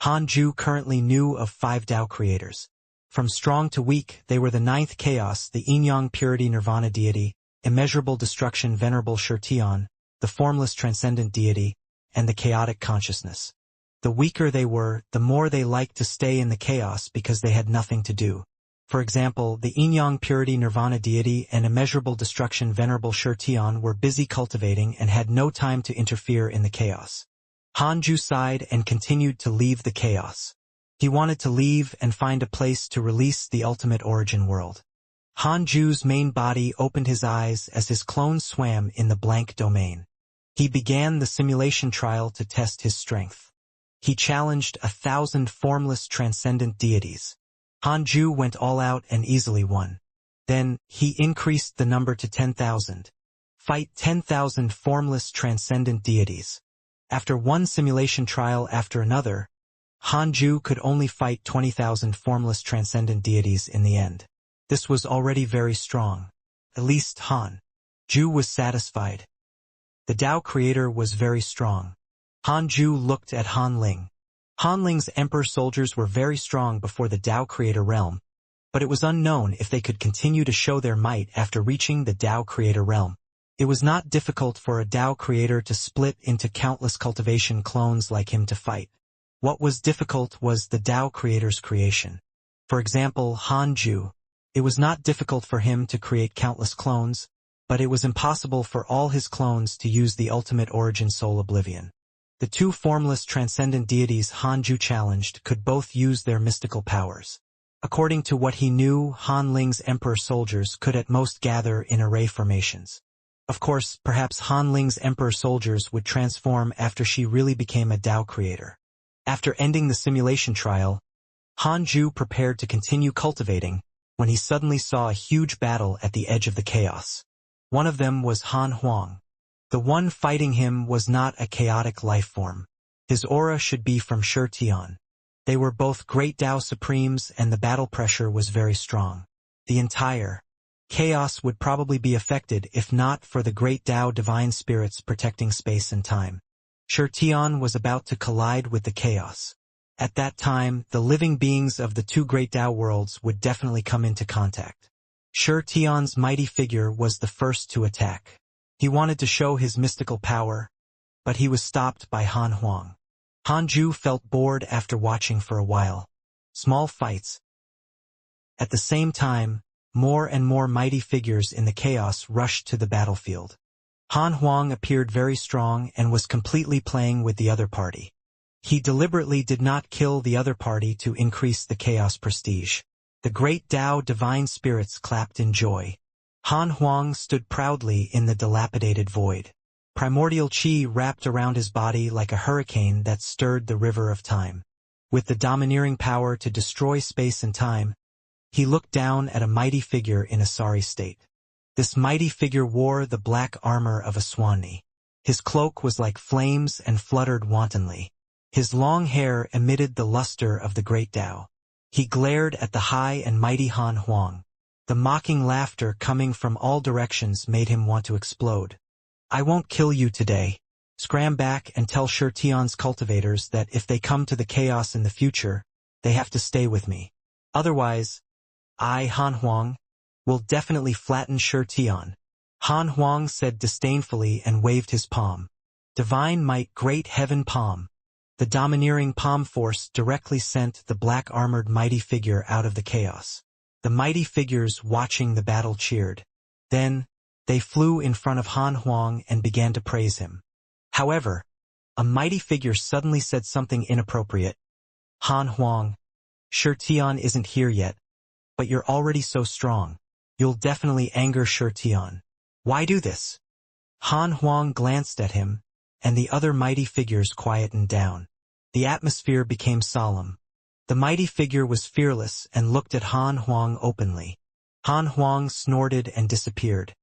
Hanju currently knew of 5 Tao creators. From strong to weak, they were the 9th chaos, the Yin-Yang Purity Nirvana Deity, Immeasurable Destruction Venerable Shurtion, the Formless Transcendent Deity, and the Chaotic Consciousness. The weaker they were, the more they liked to stay in the chaos because they had nothing to do. For example, the Yin-Yang Purity Nirvana Deity and Immeasurable Destruction Venerable Shurtion were busy cultivating and had no time to interfere in the chaos. Hanju sighed and continued to leave the chaos. He wanted to leave and find a place to release the ultimate origin world. Hanju's main body opened his eyes as his clones swam in the blank domain. He began the simulation trial to test his strength. He challenged 1,000 formless transcendent deities. Hanju went all out and easily won. Then, he increased the number to 10,000. Fight 10,000 formless transcendent deities. After one simulation trial after another, Hanju could only fight 20,000 formless transcendent deities in the end. This was already very strong. At least Hanju was satisfied. The Tao creator was very strong. Hanju looked at Han Ling. Han Ling's emperor soldiers were very strong before the Tao creator realm, but it was unknown if they could continue to show their might after reaching the Tao creator realm. It was not difficult for a Tao creator to split into countless cultivation clones like him to fight. What was difficult was the Tao creator's creation. For example, Hanju. It was not difficult for him to create countless clones, but it was impossible for all his clones to use the ultimate origin soul oblivion. The 2 formless transcendent deities Hanju challenged could both use their mystical powers. According to what he knew, Han Ling's emperor soldiers could at most gather in array formations. Of course, perhaps Han Ling's emperor soldiers would transform after she really became a Tao creator. After ending the simulation trial, Hanju prepared to continue cultivating when he suddenly saw a huge battle at the edge of the chaos. One of them was Han Huang. The one fighting him was not a chaotic life form. His aura should be from Shurtion. They were both great Tao supremes and the battle pressure was very strong. The entire chaos would probably be affected if not for the great Tao divine spirits protecting space and time. Shurtion was about to collide with the chaos. At that time, the living beings of the 2 great Tao worlds would definitely come into contact. Shurtion's mighty figure was the first to attack. He wanted to show his mystical power, but he was stopped by Han Huang. Hanju felt bored after watching for a while. Small fights. At the same time, more and more mighty figures in the chaos rushed to the battlefield. Han Huang appeared very strong and was completely playing with the other party. He deliberately did not kill the other party to increase the chaos prestige. The great Tao divine spirits clapped in joy. Han Huang stood proudly in the dilapidated void. Primordial chi wrapped around his body like a hurricane that stirred the river of time. With the domineering power to destroy space and time, he looked down at a mighty figure in a sorry state. This mighty figure wore the black armor of a Swani. His cloak was like flames and fluttered wantonly. His long hair emitted the luster of the great Tao. He glared at the high and mighty Han Huang. The mocking laughter coming from all directions made him want to explode. I won't kill you today. Scram back and tell Shurtion's cultivators that if they come to the chaos in the future, they have to stay with me. Otherwise, I, Han Huang, will definitely flatten Shurtion. Han Huang said disdainfully and waved his palm. Divine might, great heaven palm. The domineering palm force directly sent the black-armored mighty figure out of the chaos. The mighty figures watching the battle cheered. Then, they flew in front of Han Huang and began to praise him. However, a mighty figure suddenly said something inappropriate. Han Huang, Shurtion isn't here yet, but you're already so strong. You'll definitely anger Shurtion. Why do this? Han Huang glanced at him, and the other mighty figures quietened down. The atmosphere became solemn. The mighty figure was fearless and looked at Han Huang openly. Han Huang snorted and disappeared.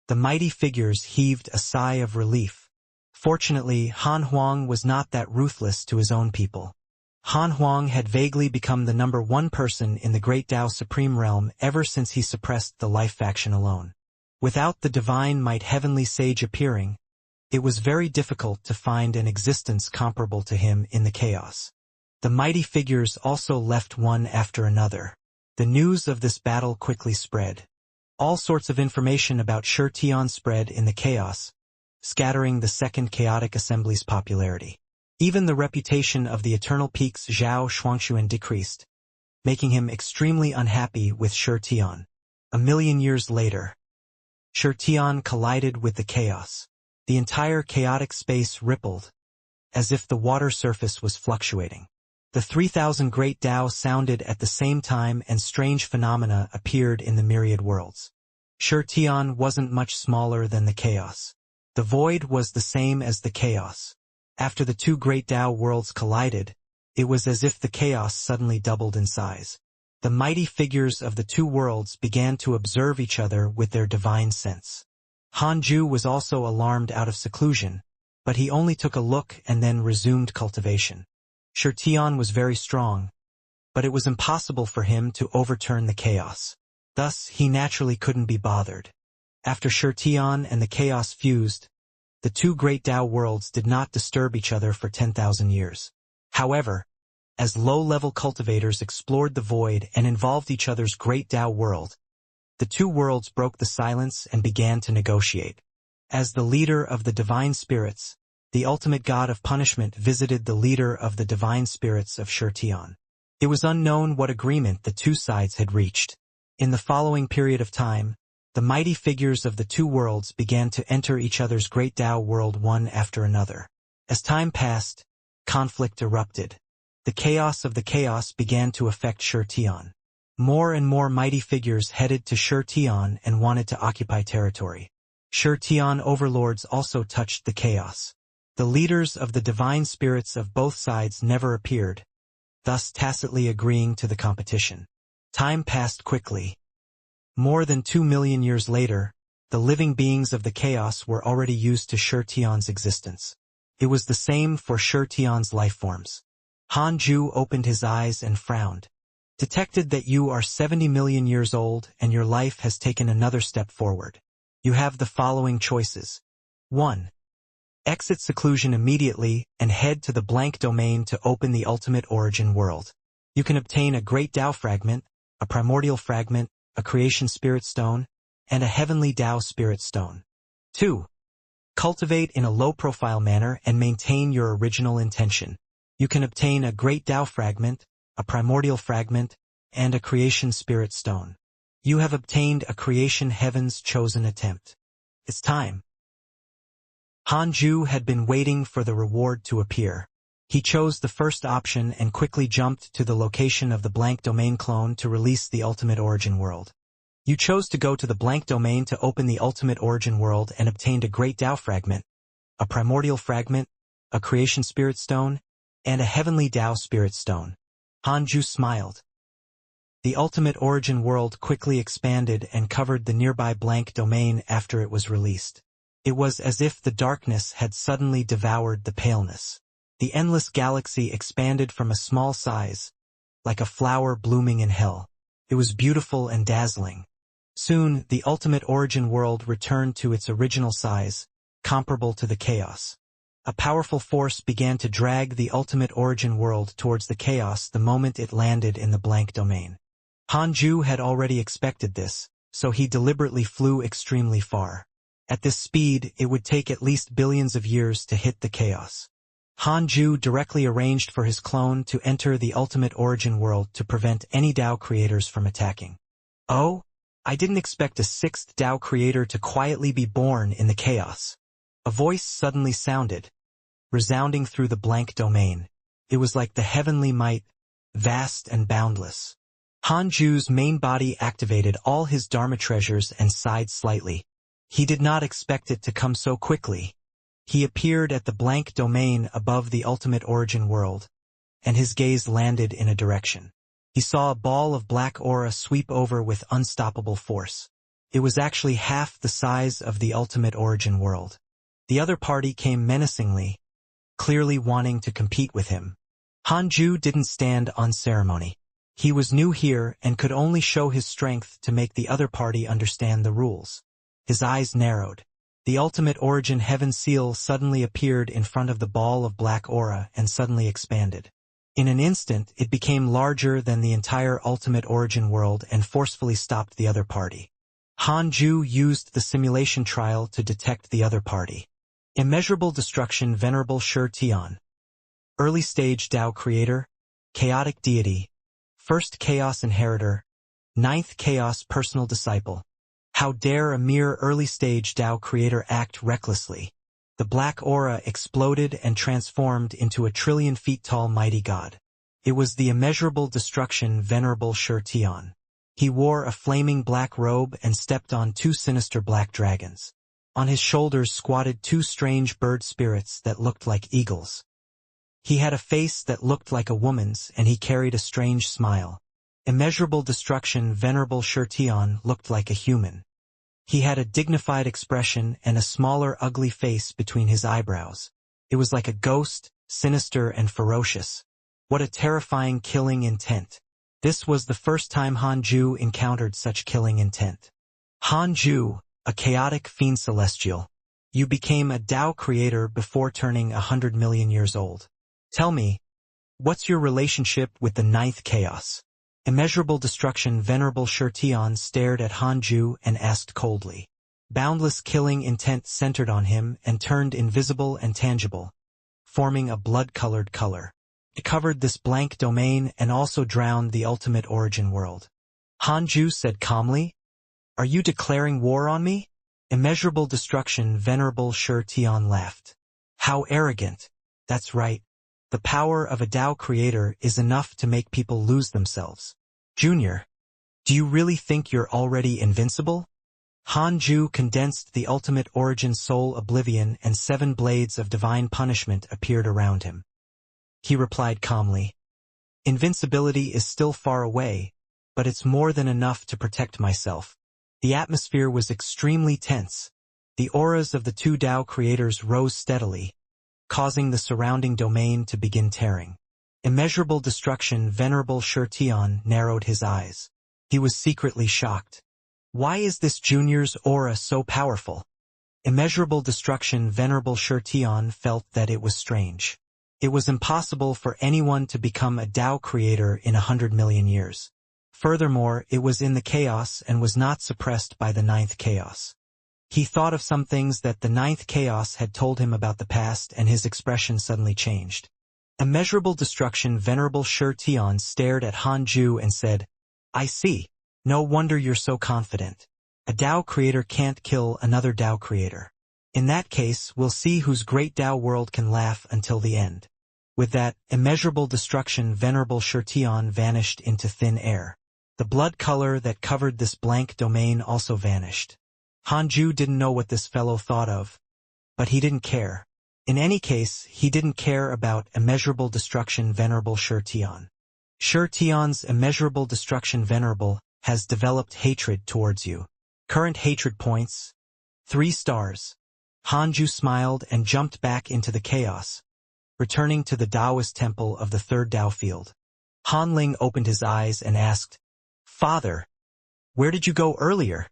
The mighty figures heaved a sigh of relief. Fortunately, Han Huang was not that ruthless to his own people. Han Huang had vaguely become the #1 person in the Great Tao Supreme Realm ever since he suppressed the Life faction alone. Without the divine might heavenly sage appearing, it was very difficult to find an existence comparable to him in the chaos. The mighty figures also left one after another. The news of this battle quickly spread. All sorts of information about Shi Tian spread in the chaos, scattering the Second Chaotic Assembly's popularity. Even the reputation of the Eternal Peaks Zhao Shuangshuan decreased, making him extremely unhappy with Shi Tian. 1,000,000 years later, Shi Tian collided with the chaos. The entire chaotic space rippled, as if the water surface was fluctuating. The 3,000 great Tao sounded at the same time and strange phenomena appeared in the myriad worlds. Shi Tian wasn't much smaller than the chaos. The void was the same as the chaos. After the two great Tao worlds collided, it was as if the chaos suddenly doubled in size. The mighty figures of the two worlds began to observe each other with their divine sense. Hanju was also alarmed out of seclusion, but he only took a look and then resumed cultivation. Shi Tian was very strong, but it was impossible for him to overturn the chaos. Thus, he naturally couldn't be bothered. After Shi Tian and the chaos fused, the two great Tao worlds did not disturb each other for 10,000 years. However, as low-level cultivators explored the void and involved each other's great Tao world, the two worlds broke the silence and began to negotiate. As the leader of the divine spirits, the ultimate god of punishment visited the leader of the divine spirits of Shi Tian. It was unknown what agreement the two sides had reached. In the following period of time, the mighty figures of the two worlds began to enter each other's great Tao world one after another. As time passed, conflict erupted. The chaos of the chaos began to affect Shi Tian. More and more mighty figures headed to Shi Tian and wanted to occupy territory. Shi Tian overlords also touched the chaos. The leaders of the divine spirits of both sides never appeared, thus tacitly agreeing to the competition. Time passed quickly. More than 2,000,000 years later, the living beings of the chaos were already used to Shi Tian's existence. It was the same for Shi Tian's lifeforms. Hanju opened his eyes and frowned. Detected that you are 70,000,000 years old and your life has taken another step forward. You have the following choices. 1. Exit seclusion immediately and head to the blank domain to open the ultimate origin world. You can obtain a great Tao fragment, a primordial fragment, a creation spirit stone, and a heavenly Tao spirit stone. 2. Cultivate in a low-profile manner and maintain your original intention. You can obtain a great Tao fragment, a primordial fragment, and a creation spirit stone. You have obtained a creation heaven's chosen attempt. It's time. Hanju had been waiting for the reward to appear. He chose the first option and quickly jumped to the location of the blank domain clone to release the ultimate origin world. You chose to go to the blank domain to open the ultimate origin world and obtained a great Tao fragment, a primordial fragment, a creation spirit stone, and a heavenly Tao spirit stone. Hanju smiled. The ultimate origin world quickly expanded and covered the nearby blank domain after it was released. It was as if the darkness had suddenly devoured the paleness. The endless galaxy expanded from a small size, like a flower blooming in hell. It was beautiful and dazzling. Soon, the ultimate origin world returned to its original size, comparable to the chaos. A powerful force began to drag the ultimate origin world towards the chaos the moment it landed in the blank domain. Hanju had already expected this, so he deliberately flew extremely far. At this speed, it would take at least billions of years to hit the chaos. Hanju directly arranged for his clone to enter the ultimate origin world to prevent any Tao creators from attacking. Oh, I didn't expect a sixth Tao creator to quietly be born in the chaos. A voice suddenly sounded, resounding through the blank domain. It was like the heavenly might, vast and boundless. Hanju's main body activated all his Dharma treasures and sighed slightly. He did not expect it to come so quickly. He appeared at the blank domain above the ultimate origin world, and his gaze landed in a direction. He saw a ball of black aura sweep over with unstoppable force. It was actually half the size of the ultimate origin world. The other party came menacingly, clearly wanting to compete with him. Hanju didn't stand on ceremony. He was new here and could only show his strength to make the other party understand the rules. His eyes narrowed. The ultimate origin heaven seal suddenly appeared in front of the ball of black aura and suddenly expanded. In an instant, it became larger than the entire ultimate origin world and forcefully stopped the other party. Hanju used the simulation trial to detect the other party. Immeasurable destruction Venerable Shi Tian. Early stage Tao creator, chaotic deity, first chaos inheritor, ninth chaos personal disciple. How dare a mere early stage Tao creator act recklessly? The black aura exploded and transformed into a trillion feet tall mighty god. It was the immeasurable destruction Venerable Shi Tian. He wore a flaming black robe and stepped on two sinister black dragons. On his shoulders squatted two strange bird spirits that looked like eagles. He had a face that looked like a woman's and he carried a strange smile. Immeasurable destruction Venerable Shi Tian looked like a human. He had a dignified expression and a smaller ugly face between his eyebrows. It was like a ghost, sinister and ferocious. What a terrifying killing intent. This was the first time Hanju encountered such killing intent. Hanju, a chaotic fiend celestial. You became a Tao creator before turning 100 million years old. Tell me, what's your relationship with the ninth chaos? Immeasurable destruction Venerable Shi Tian stared at Hanju and asked coldly. Boundless killing intent centered on him and turned invisible and tangible, forming a blood-colored color. It covered this blank domain and also drowned the ultimate origin world. Hanju said calmly, "Are you declaring war on me?" Immeasurable destruction Venerable Shi Tian laughed. How arrogant. That's right. The power of a Tao creator is enough to make people lose themselves. Junior, do you really think you're already invincible? Hanju condensed the ultimate origin soul oblivion and 7 blades of divine punishment appeared around him. He replied calmly, "Invincibility is still far away, but it's more than enough to protect myself." The atmosphere was extremely tense. The auras of the two Tao creators rose steadily, causing the surrounding domain to begin tearing. Immeasurable destruction Venerable Shi Tian narrowed his eyes. He was secretly shocked. Why is this junior's aura so powerful? Immeasurable destruction Venerable Shi Tian felt that it was strange. It was impossible for anyone to become a Tao creator in 100 million years. Furthermore, it was in the chaos and was not suppressed by the ninth chaos. He thought of some things that the ninth chaos had told him about the past and his expression suddenly changed. Immeasurable destruction Venerable Shi Tian stared at Hanju and said, "I see. No wonder you're so confident. A Tao creator can't kill another Tao creator. In that case, we'll see whose great Tao world can laugh until the end." With that, immeasurable destruction Venerable Shi Tian vanished into thin air. The blood color that covered this blank domain also vanished. Hanju didn't know what this fellow thought of, but he didn't care. In any case, he didn't care about immeasurable destruction Venerable Shi Tian. Shi Tian's immeasurable destruction Venerable has developed hatred towards you. Current hatred points, 3 stars. Hanju smiled and jumped back into the chaos, returning to the Taoist temple of the third Tao field. Hanling opened his eyes and asked, "Father, where did you go earlier?"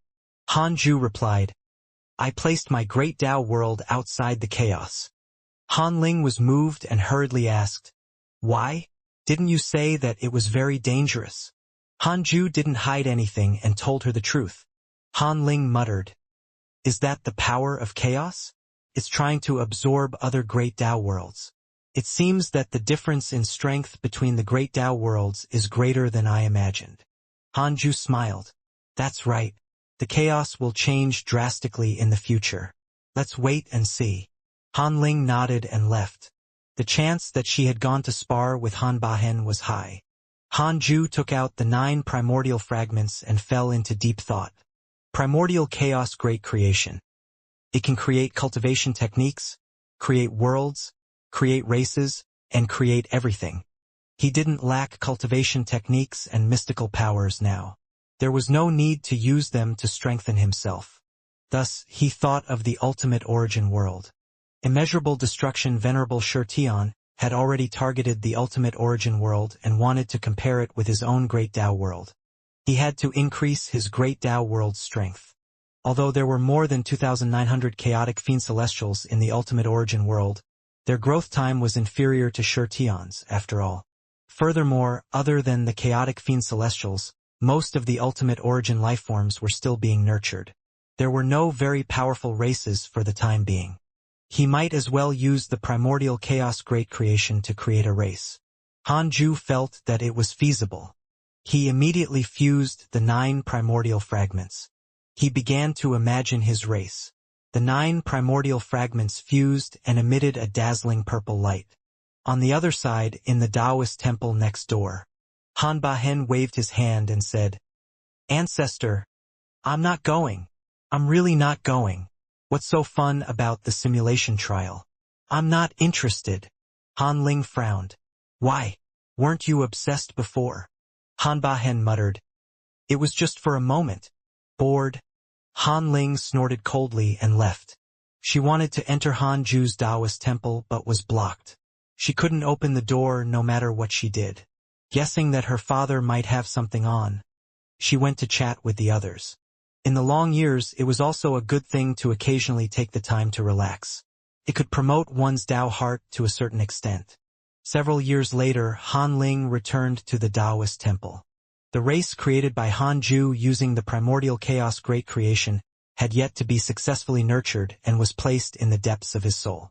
Hanju replied, "I placed my great Tao world outside the chaos." Hanling was moved and hurriedly asked, "Why? Didn't you say that it was very dangerous?" Hanju didn't hide anything and told her the truth. Hanling muttered, "Is that the power of chaos? It's trying to absorb other great Tao worlds. It seems that the difference in strength between the great Tao worlds is greater than I imagined." Hanju smiled. "That's right. The chaos will change drastically in the future. Let's wait and see." Hanling nodded and left. The chance that she had gone to spar with Hanbahen was high. Hanju took out the 9 primordial fragments and fell into deep thought. Primordial chaos great creation. It can create cultivation techniques, create worlds, create races, and create everything. He didn't lack cultivation techniques and mystical powers now. There was no need to use them to strengthen himself. Thus, he thought of the ultimate origin world. Immeasurable destruction Venerable Xianxia had already targeted the ultimate origin world and wanted to compare it with his own Great Tao world. He had to increase his Great Tao world's strength. Although there were more than 2,900 chaotic fiend celestials in the ultimate origin world, their growth time was inferior to Xianxia's, after all. Furthermore, other than the chaotic fiend celestials, most of the ultimate origin lifeforms were still being nurtured. There were no very powerful races for the time being. He might as well use the primordial chaos great creation to create a race. Hanju felt that it was feasible. He immediately fused the 9 primordial fragments. He began to imagine his race. The 9 primordial fragments fused and emitted a dazzling purple light. On the other side, in the Taoist temple next door, Han Bahen waved his hand and said, "Ancestor, I'm not going. I'm really not going. What's so fun about the simulation trial? I'm not interested." Han Ling frowned. "Why? Weren't you obsessed before?" Han Bahen muttered. "It was just for a moment. Bored." Han Ling snorted coldly and left. She wanted to enter Han Ju's Taoist temple but was blocked. She couldn't open the door no matter what she did. Guessing that her father might have something on, she went to chat with the others. In the long years, it was also a good thing to occasionally take the time to relax. It could promote one's Tao heart to a certain extent. Several years later, Han Ling returned to the Taoist temple. The race created by Han Ju using the primordial chaos great creation had yet to be successfully nurtured and was placed in the depths of his soul.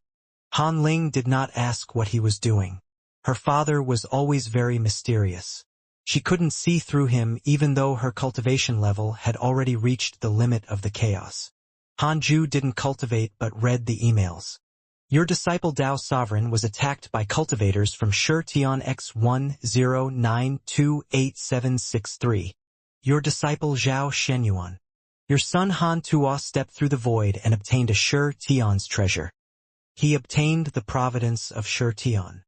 Han Ling did not ask what he was doing. Her father was always very mysterious. She couldn't see through him even though her cultivation level had already reached the limit of the chaos. Han Ju didn't cultivate but read the emails. Your disciple Tao Sovereign was attacked by cultivators from Xianxia X10928763. Your disciple Zhao Shenyuan. Your son Han Tuo stepped through the void and obtained a Xianxia's treasure. He obtained the providence of Xianxia.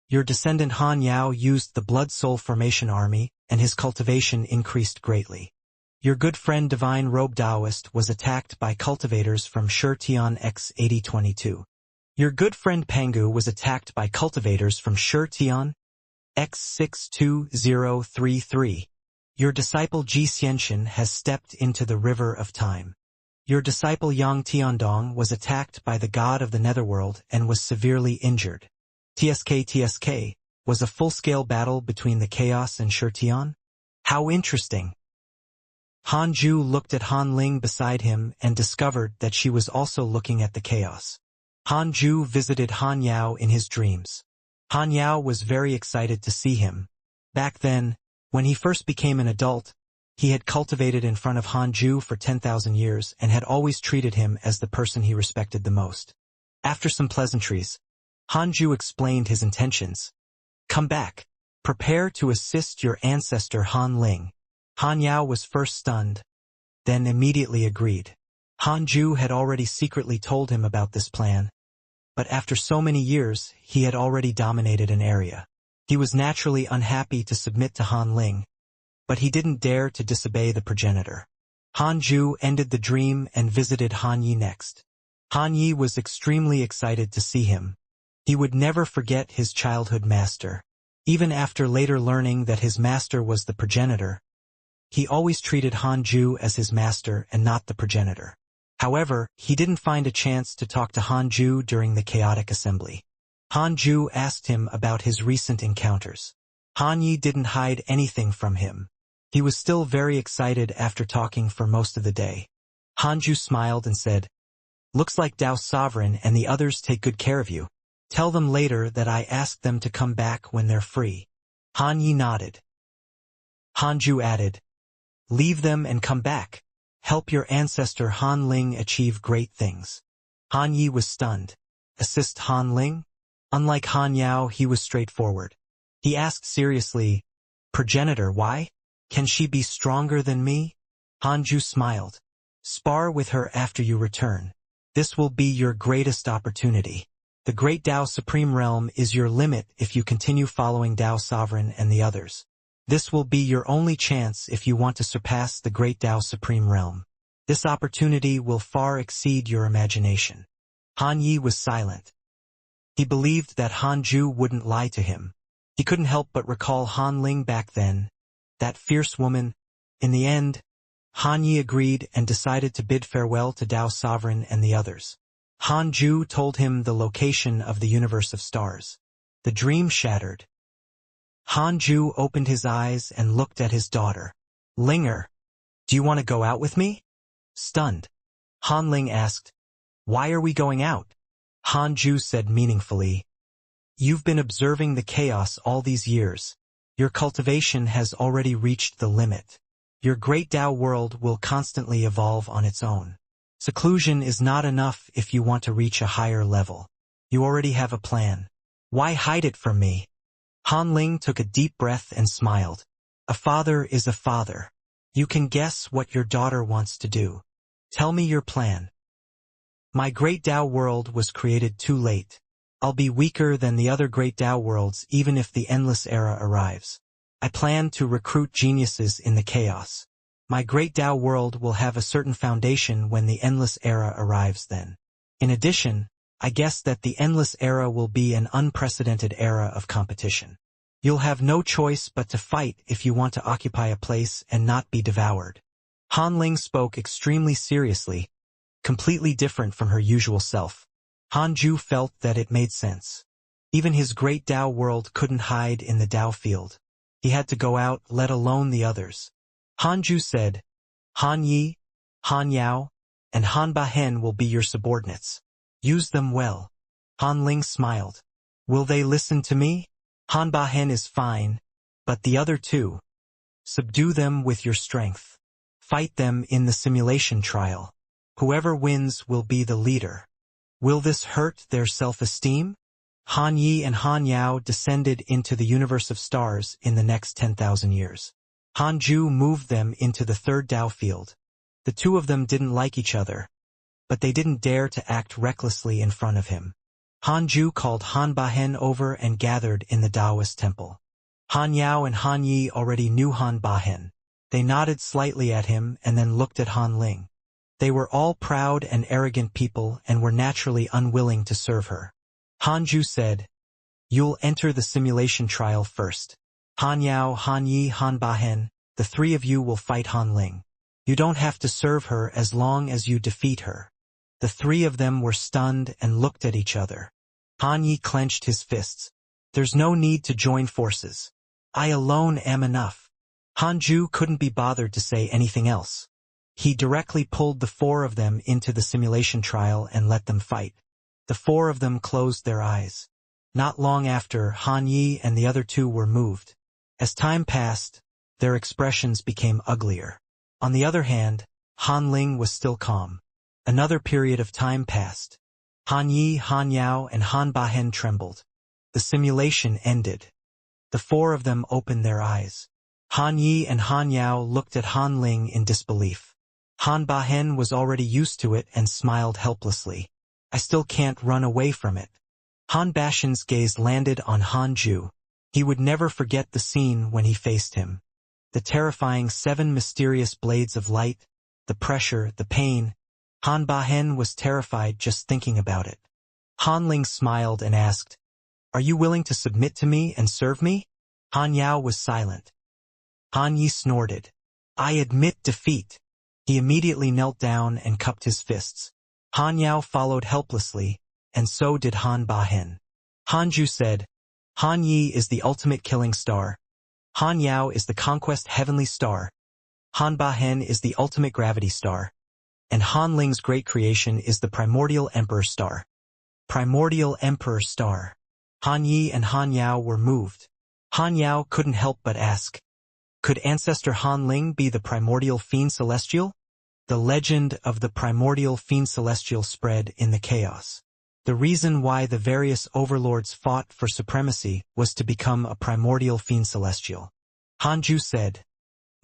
Your descendant Han Yao used the Blood Soul Formation Army, and his cultivation increased greatly. Your good friend Divine Robe Taoist was attacked by cultivators from Xianxia X8022. Your good friend Pangu was attacked by cultivators from Xianxia X62033. Your disciple Ji Xianxian has stepped into the river of time. Your disciple Yang Tiandong was attacked by the god of the netherworld and was severely injured. TSK was a full-scale battle between the chaos and Xianxia? How interesting. Han Ju looked at Han Ling beside him and discovered that she was also looking at the chaos. Han Ju visited Han Yao in his dreams. Han Yao was very excited to see him. Back then, when he first became an adult, he had cultivated in front of Han Ju for 10,000 years and had always treated him as the person he respected the most. After some pleasantries, Han Ju explained his intentions. Come back. Prepare to assist your ancestor Han Ling. Han Yao was first stunned, then immediately agreed. Han Ju had already secretly told him about this plan, but after so many years, he had already dominated an area. He was naturally unhappy to submit to Han Ling, but he didn't dare to disobey the progenitor. Han Ju ended the dream and visited Han Yi next. Han Yi was extremely excited to see him. He would never forget his childhood master. Even after later learning that his master was the progenitor, he always treated Han Ju as his master and not the progenitor. However, he didn't find a chance to talk to Han Ju during the chaotic assembly. Han Ju asked him about his recent encounters. Han Yi didn't hide anything from him. He was still very excited after talking for most of the day. Han Ju smiled and said, "Looks like Tao Sovereign and the others take good care of you. Tell them later that I asked them to come back when they're free." Han Yi nodded. Han Ju added, "Leave them and come back. Help your ancestor Han Ling achieve great things." Han Yi was stunned. Assist Han Ling? Unlike Han Yao, he was straightforward. He asked seriously, "Progenitor, why? Can she be stronger than me?" Han Ju smiled. "Spar with her after you return. This will be your greatest opportunity." The Great Tao Supreme Realm is your limit if you continue following Tao Sovereign and the others. This will be your only chance if you want to surpass the Great Tao Supreme Realm. This opportunity will far exceed your imagination. Han Yi was silent. He believed that Han Ju wouldn't lie to him. He couldn't help but recall Han Ling back then, that fierce woman. In the end, Han Yi agreed and decided to bid farewell to Tao Sovereign and the others. Han Ju told him the location of the universe of stars. The dream shattered. Han Ju opened his eyes and looked at his daughter. Linger, do you want to go out with me? Stunned, Han Ling asked, why are we going out? Han Ju said meaningfully, you've been observing the chaos all these years. Your cultivation has already reached the limit. Your great Tao world will constantly evolve on its own. Seclusion is not enough if you want to reach a higher level. You already have a plan. Why hide it from me? Han Ling took a deep breath and smiled. A father is a father. You can guess what your daughter wants to do. Tell me your plan. My great Tao world was created too late. I'll be weaker than the other great Tao worlds even if the endless era arrives. I plan to recruit geniuses in the chaos. My great Tao world will have a certain foundation when the endless era arrives then. In addition, I guess that the endless era will be an unprecedented era of competition. You'll have no choice but to fight if you want to occupy a place and not be devoured. Han Ling spoke extremely seriously, completely different from her usual self. Han Ju felt that it made sense. Even his great Tao world couldn't hide in the Tao field. He had to go out, let alone the others. Han Ju said, Han Yi, Han Yao, and Han Ba Hen will be your subordinates. Use them well. Han Ling smiled. Will they listen to me? Han Ba Hen is fine, but the other two? Subdue them with your strength. Fight them in the simulation trial. Whoever wins will be the leader. Will this hurt their self-esteem? Han Yi and Han Yao descended into the universe of stars in the next 10,000 years. Han Ju moved them into the third Tao field. The two of them didn't like each other, but they didn't dare to act recklessly in front of him. Han Ju called Han Ba Hen over and gathered in the Taoist temple. Han Yao and Han Yi already knew Han Ba Hen. They nodded slightly at him and then looked at Han Ling. They were all proud and arrogant people and were naturally unwilling to serve her. Han Ju said, you'll enter the simulation trial first. Han Yao, Han Yi, Han Ba Hen, the three of you will fight Han Ling. You don't have to serve her as long as you defeat her. The three of them were stunned and looked at each other. Han Yi clenched his fists. There's no need to join forces. I alone am enough. Han Ju couldn't be bothered to say anything else. He directly pulled the four of them into the simulation trial and let them fight. The four of them closed their eyes. Not long after, Han Yi and the other two were moved. As time passed, their expressions became uglier. On the other hand, Han Ling was still calm. Another period of time passed. Han Yi, Han Yao, and Han Ba Hen trembled. The simulation ended. The four of them opened their eyes. Han Yi and Han Yao looked at Han Ling in disbelief. Han Ba Hen was already used to it and smiled helplessly. I still can't run away from it. Han Ba Shen's gaze landed on Han Ju. He would never forget the scene when he faced him. The terrifying 7 mysterious blades of light, the pressure, the pain. Han Ba Hen was terrified just thinking about it. Han Ling smiled and asked, are you willing to submit to me and serve me? Han Yao was silent. Han Yi snorted. I admit defeat. He immediately knelt down and cupped his fists. Han Yao followed helplessly, and so did Han Ba Hen. Han Ju said, Han Yi is the ultimate killing star. Han Yao is the conquest heavenly star. Han Ba Hen is the ultimate gravity star. And Han Ling's great creation is the primordial emperor star. Primordial emperor star. Han Yi and Han Yao were moved. Han Yao couldn't help but ask, could ancestor Han Ling be the primordial fiend celestial? The legend of the primordial fiend celestial spread in the chaos. The reason why the various overlords fought for supremacy was to become a primordial fiend celestial. Han Ju said,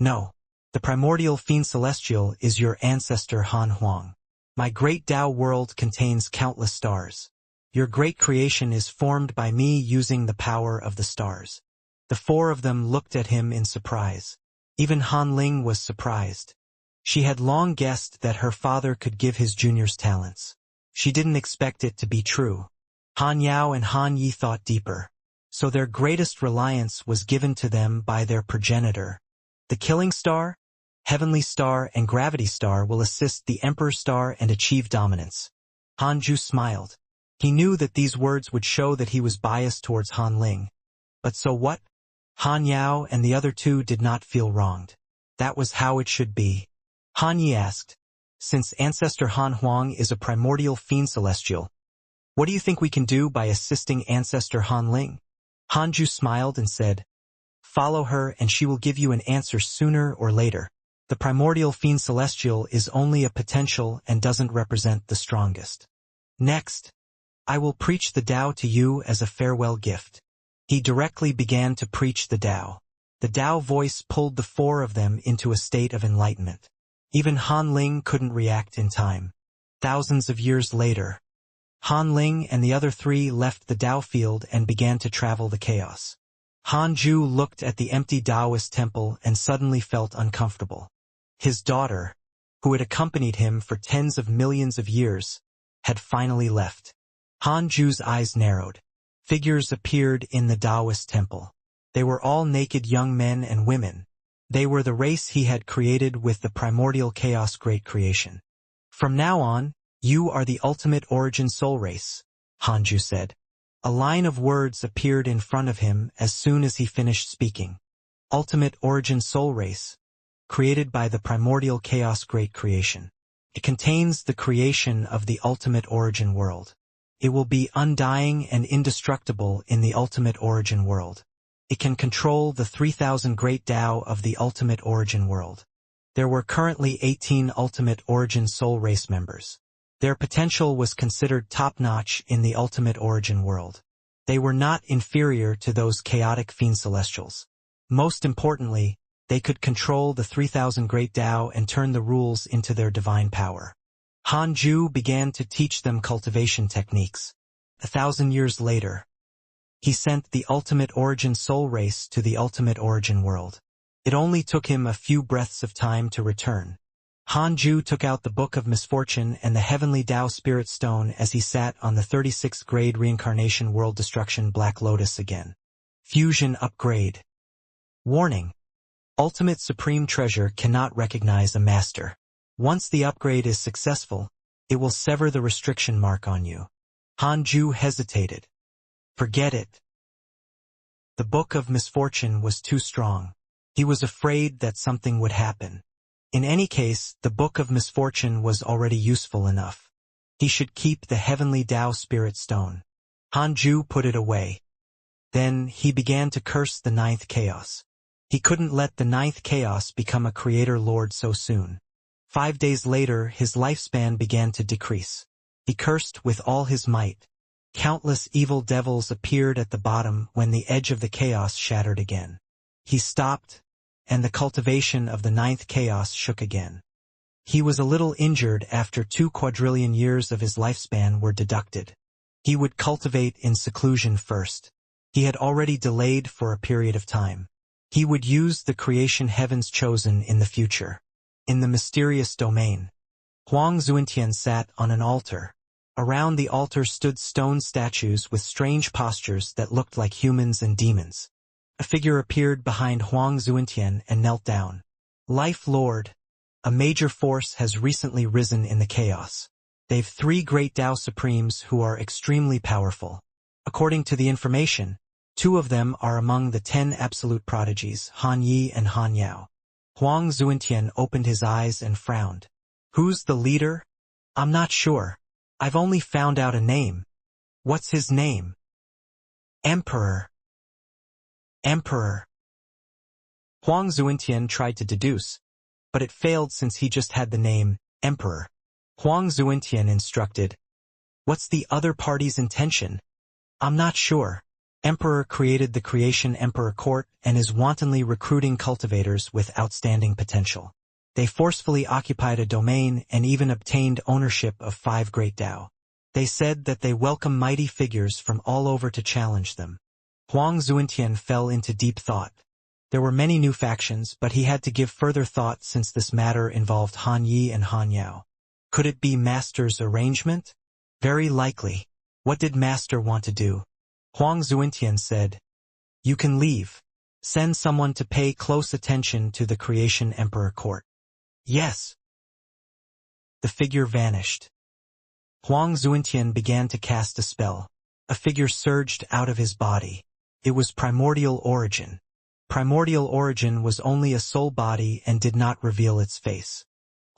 no, the primordial fiend celestial is your ancestor Han Huang. My great Tao world contains countless stars. Your great creation is formed by me using the power of the stars. The four of them looked at him in surprise. Even Han Ling was surprised. She had long guessed that her father could give his juniors talents. She didn't expect it to be true. Han Yao and Han Yi thought deeper. So their greatest reliance was given to them by their progenitor. The Killing Star, Heavenly Star, and Gravity Star will assist the Emperor Star and achieve dominance. Han Ju smiled. He knew that these words would show that he was biased towards Han Ling. But so what? Han Yao and the other two did not feel wronged. That was how it should be. Han Yi asked, since Ancestor Han Huang is a primordial fiend celestial, what do you think we can do by assisting Ancestor Han Ling? Han Ju smiled and said, follow her and she will give you an answer sooner or later. The primordial fiend celestial is only a potential and doesn't represent the strongest. Next, I will preach the Tao to you as a farewell gift. He directly began to preach the Tao. The Tao voice pulled the four of them into a state of enlightenment. Even Han Ling couldn't react in time. Thousands of years later, Han Ling and the other three left the Tao field and began to travel the chaos. Han Ju looked at the empty Taoist temple and suddenly felt uncomfortable. His daughter, who had accompanied him for tens of millions of years, had finally left. Han Ju's eyes narrowed. Figures appeared in the Taoist temple. They were all naked young men and women. They were the race he had created with the primordial chaos great creation. From now on, you are the ultimate origin soul race, Han Ju said. A line of words appeared in front of him as soon as he finished speaking. Ultimate origin soul race, created by the primordial chaos great creation. It contains the creation of the ultimate origin world. It will be undying and indestructible in the ultimate origin world. It can control the 3,000 great Tao of the ultimate origin world. There were currently 18 ultimate origin soul race members. Their potential was considered top-notch in the ultimate origin world. They were not inferior to those chaotic fiend celestials. Most importantly, they could control the 3,000 great Tao and turn the rules into their divine power. Han Ju began to teach them cultivation techniques. 1,000 years later, he sent the ultimate origin soul race to the ultimate origin world. It only took him a few breaths of time to return. Han Ju took out the Book of Misfortune and the Heavenly Tao Spirit Stone as he sat on the 36th grade Reincarnation World Destruction Black Lotus again. Fusion Upgrade. Warning. Ultimate Supreme Treasure cannot recognize a master. Once the upgrade is successful, it will sever the restriction mark on you. Han Ju hesitated. Forget it. The Book of Misfortune was too strong. He was afraid that something would happen. In any case, the Book of Misfortune was already useful enough. He should keep the Heavenly Tao Spirit Stone. Han Ju put it away. Then he began to curse the ninth chaos. He couldn't let the ninth chaos become a creator lord so soon. 5 days later, his lifespan began to decrease. He cursed with all his might. Countless evil devils appeared at the bottom when the edge of the chaos shattered again. He stopped, and the cultivation of the ninth chaos shook again. He was a little injured after 2 quadrillion years of his lifespan were deducted. He would cultivate in seclusion first. He had already delayed for a period of time. He would use the creation heavens chosen in the future. In the mysterious domain, Huang Zuintian sat on an altar. Around the altar stood stone statues with strange postures that looked like humans and demons. A figure appeared behind Huang Zuintian and knelt down. Life Lord, a major force has recently risen in the chaos. They've 3 great Tao Supremes who are extremely powerful. According to the information, 2 of them are among the 10 absolute prodigies, Han Yi and Han Yao. Huang Zuintian opened his eyes and frowned. Who's the leader? I'm not sure. I've only found out a name. What's his name? Emperor. Emperor. Huang Zuintian tried to deduce, but it failed since he just had the name, Emperor. Huang Zuintian instructed, what's the other party's intention? I'm not sure. Emperor created the Creation Emperor Court and is wantonly recruiting cultivators with outstanding potential. They forcefully occupied a domain and even obtained ownership of 5 great Tao. They said that they welcome mighty figures from all over to challenge them. Huang Zuintian fell into deep thought. There were many new factions, but he had to give further thought since this matter involved Han Yi and Han Yao. Could it be Master's arrangement? Very likely. What did Master want to do? Huang Zuintian said, "You can leave. Send someone to pay close attention to the Creation Emperor Court." Yes. The figure vanished. Huang Zuintian began to cast a spell. A figure surged out of his body. It was Primordial Origin. Primordial Origin was only a soul body and did not reveal its face.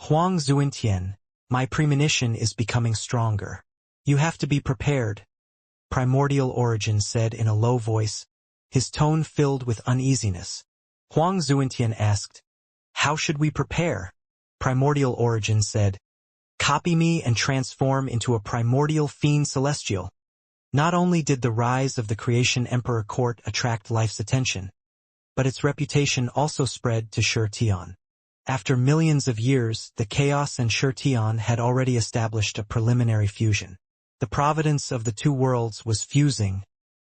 Huang Zuintian, my premonition is becoming stronger. You have to be prepared. Primordial Origin said in a low voice, his tone filled with uneasiness. Huang Zuintian asked, "How should we prepare?" Primordial Origin said, "Copy me and transform into a primordial fiend celestial." Not only did the rise of the Creation Emperor Court attract life's attention, but its reputation also spread to Shurtian. After millions of years, the Chaos and Shurtian had already established a preliminary fusion. The providence of the two worlds was fusing,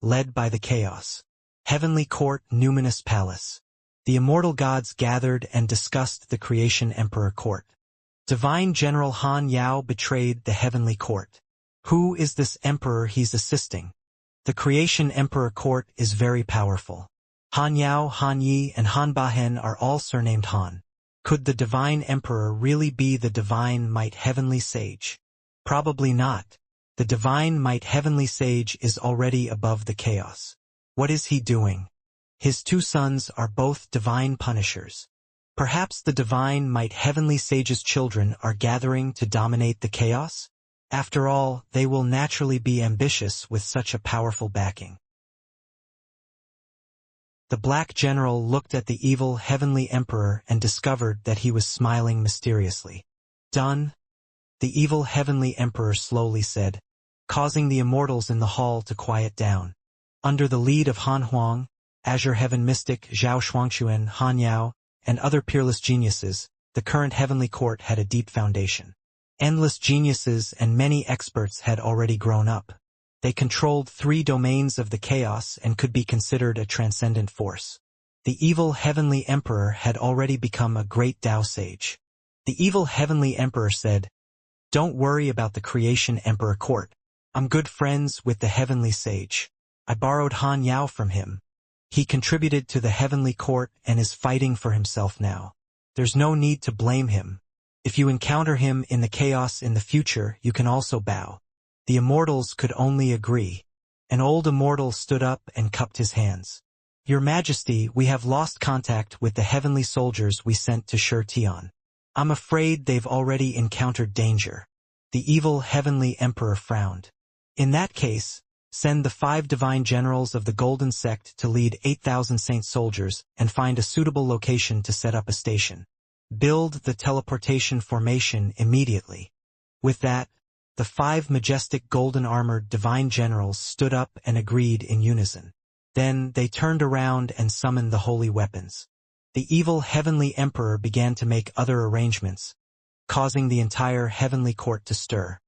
led by the Chaos. Heavenly Court, Numinous Palace. The immortal gods gathered and discussed the Creation Emperor Court. Divine General Han Yao betrayed the Heavenly Court. Who is this emperor he's assisting? The Creation Emperor Court is very powerful. Han Yao, Han Yi, and Han Bahen are all surnamed Han. Could the Divine Emperor really be the Divine Might Heavenly Sage? Probably not. The Divine Might Heavenly Sage is already above the chaos. What is he doing? His two sons are both Divine Punishers. Perhaps the Divine Might Heavenly Sage's children are gathering to dominate the chaos? After all, they will naturally be ambitious with such a powerful backing. The Black General looked at the evil Heavenly Emperor and discovered that he was smiling mysteriously. "Done?" the evil Heavenly Emperor slowly said, causing the immortals in the hall to quiet down. Under the lead of Han Huang, Azure Heaven Mystic, Zhao Shuangquan, Han Yao, and other peerless geniuses, the current Heavenly Court had a deep foundation. Endless geniuses and many experts had already grown up. They controlled 3 domains of the chaos and could be considered a transcendent force. The evil Heavenly Emperor had already become a great Tao sage. The evil Heavenly Emperor said, "Don't worry about the Creation Emperor Court. I'm good friends with the Heavenly Sage. I borrowed Han Yao from him. He contributed to the Heavenly Court and is fighting for himself now. There's no need to blame him. If you encounter him in the chaos in the future, you can also bow." The immortals could only agree. An old immortal stood up and cupped his hands. "Your Majesty, we have lost contact with the heavenly soldiers we sent to Shurtian. I'm afraid they've already encountered danger." The evil Heavenly Emperor frowned. "In that case, send the 5 divine generals of the Golden Sect to lead 8,000 saint soldiers and find a suitable location to set up a station. Build the teleportation formation immediately." With that, the 5 majestic golden-armored divine generals stood up and agreed in unison. Then they turned around and summoned the holy weapons. The evil Heavenly Emperor began to make other arrangements, causing the entire Heavenly Court to stir.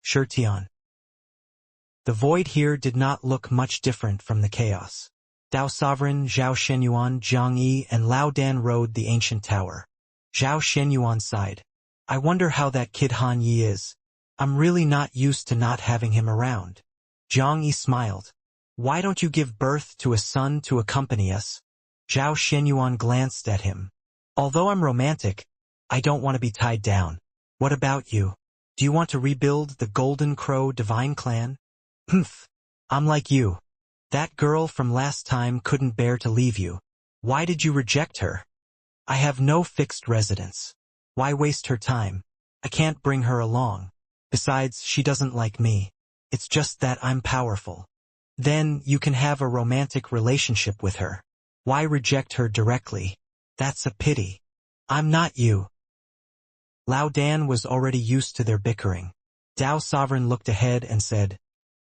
Shurtian. The void here did not look much different from the chaos. Dao Sovereign, Zhao Shenyuan, Jiang Yi, and Lao Dan rode the ancient tower. Zhao Shenyuan sighed. "I wonder how that kid Han Yi is. I'm really not used to not having him around." Jiang Yi smiled. "Why don't you give birth to a son to accompany us?" Zhao Shenyuan glanced at him. "Although I'm romantic, I don't want to be tied down. What about you? Do you want to rebuild the Golden Crow Divine Clan?" "Humph. I'm like you. That girl from last time couldn't bear to leave you. Why did you reject her?" "I have no fixed residence. Why waste her time? I can't bring her along. Besides, she doesn't like me. It's just that I'm powerful." "Then you can have a romantic relationship with her. Why reject her directly? That's a pity. I'm not you." Lao Dan was already used to their bickering. Dao Sovereign looked ahead and said,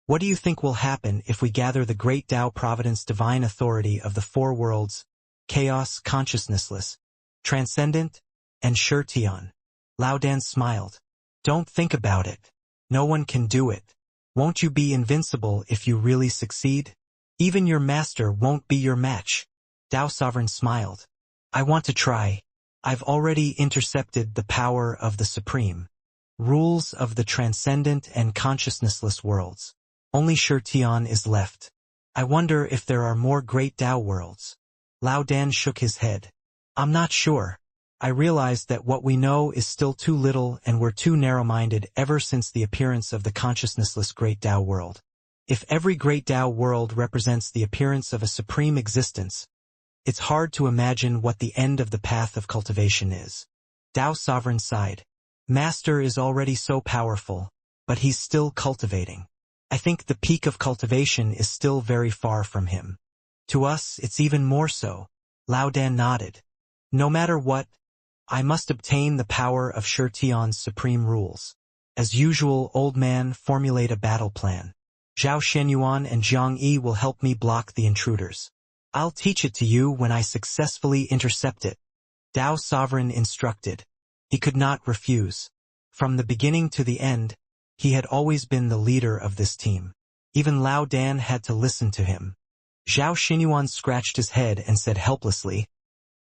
"What do you think will happen if we gather the great Tao Providence divine authority of the 4 worlds, chaos, consciousnessless, transcendent, and Shurtian?" Lao Dan smiled. Don't think about it. No one can do it. Won't you be invincible if you really succeed? Even your master won't be your match. Tao Sovereign smiled. I want to try. I've already intercepted the power of the Supreme. Rules of the transcendent and consciousnessless worlds. Only Shi Tian is left. I wonder if there are more great Tao worlds. Lao Dan shook his head. I'm not sure. I realized that what we know is still too little and we're too narrow-minded ever since the appearance of the consciousnessless great Tao world. If every great Tao world represents the appearance of a supreme existence, it's hard to imagine what the end of the path of cultivation is. Tao Sovereign sighed. Master is already so powerful, but he's still cultivating. I think the peak of cultivation is still very far from him. To us, it's even more so. Lao Dan nodded. No matter what, I must obtain the power of Shi Tian's supreme rules. As usual, old man, formulate a battle plan. Zhao Shenyuan and Jiang Yi will help me block the intruders. I'll teach it to you when I successfully intercept it. Tao Sovereign instructed. He could not refuse. From the beginning to the end, he had always been the leader of this team. Even Lao Dan had to listen to him. Zhao Shenyuan scratched his head and said helplessly,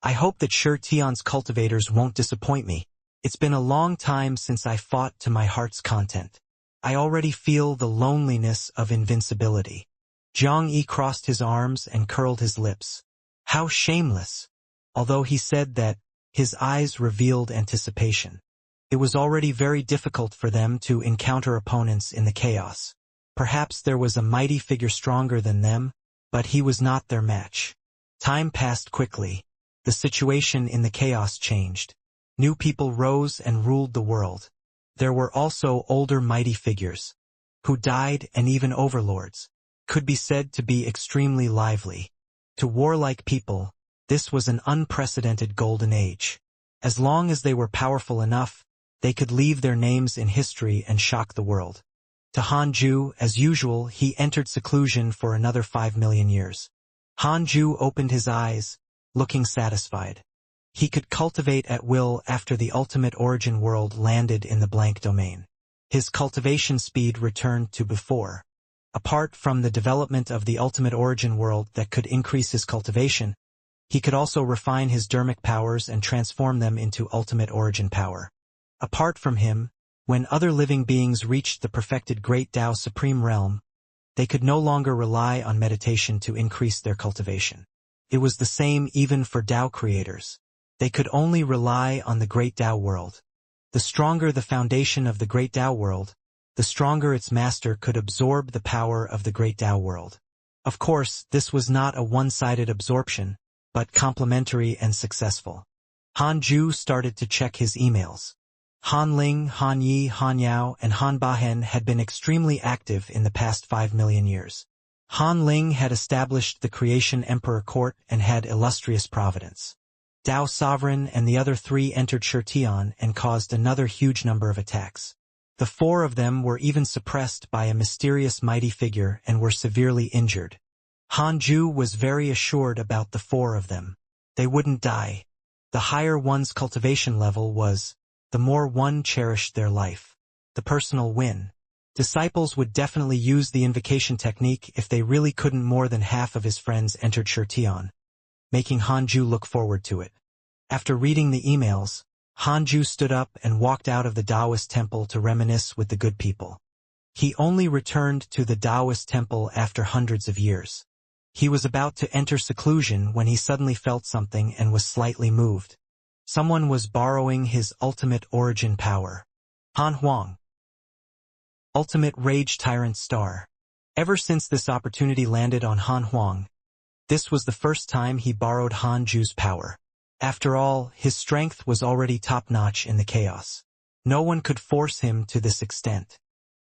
I hope that Shi Tian's cultivators won't disappoint me. It's been a long time since I fought to my heart's content. I already feel the loneliness of invincibility. Jiang Yi crossed his arms and curled his lips. How shameless! Although he said that, his eyes revealed anticipation. It was already very difficult for them to encounter opponents in the chaos. Perhaps there was a mighty figure stronger than them, but he was not their match. Time passed quickly. The situation in the chaos changed. New people rose and ruled the world. There were also older mighty figures, who died, and even overlords, could be said to be extremely lively. To warlike people, this was an unprecedented golden age. As long as they were powerful enough, they could leave their names in history and shock the world. To Han Ju, as usual, he entered seclusion for another 5 million years. Han Ju opened his eyes, looking satisfied. He could cultivate at will after the ultimate origin world landed in the blank domain. His cultivation speed returned to before. Apart from the development of the ultimate origin world that could increase his cultivation, he could also refine his dermic powers and transform them into ultimate origin power. Apart from him, when other living beings reached the perfected Great Tao Supreme Realm, they could no longer rely on meditation to increase their cultivation. It was the same even for Tao creators. They could only rely on the Great Tao world. The stronger the foundation of the Great Tao world, the stronger its master could absorb the power of the Great Tao world. Of course, this was not a one-sided absorption, but complementary and successful. Han Ju started to check his emails. Han Ling, Han Yi, Han Yao, and Han Bahen had been extremely active in the past 5 million years. Han Ling had established the Creation Emperor Court and had illustrious providence. Tao Sovereign and the other 3 entered Shi Tian and caused another huge number of attacks. The 4 of them were even suppressed by a mysterious mighty figure and were severely injured. Han Ju was very assured about the 4 of them. They wouldn't die. The higher one's cultivation level was, the more one cherished their life. The personal win. Disciples would definitely use the invocation technique if they really couldn't. More than half of his friends entered Shi Tian, making Han Ju look forward to it. After reading the emails, Han Ju stood up and walked out of the Taoist temple to reminisce with the good people. He only returned to the Taoist temple after hundreds of years. He was about to enter seclusion when he suddenly felt something and was slightly moved. Someone was borrowing his ultimate origin power. Han Huang. Ultimate Rage Tyrant Star. Ever since this opportunity landed on Han Huang, this was the first time he borrowed Han Ju's power. After all, his strength was already top-notch in the chaos. No one could force him to this extent.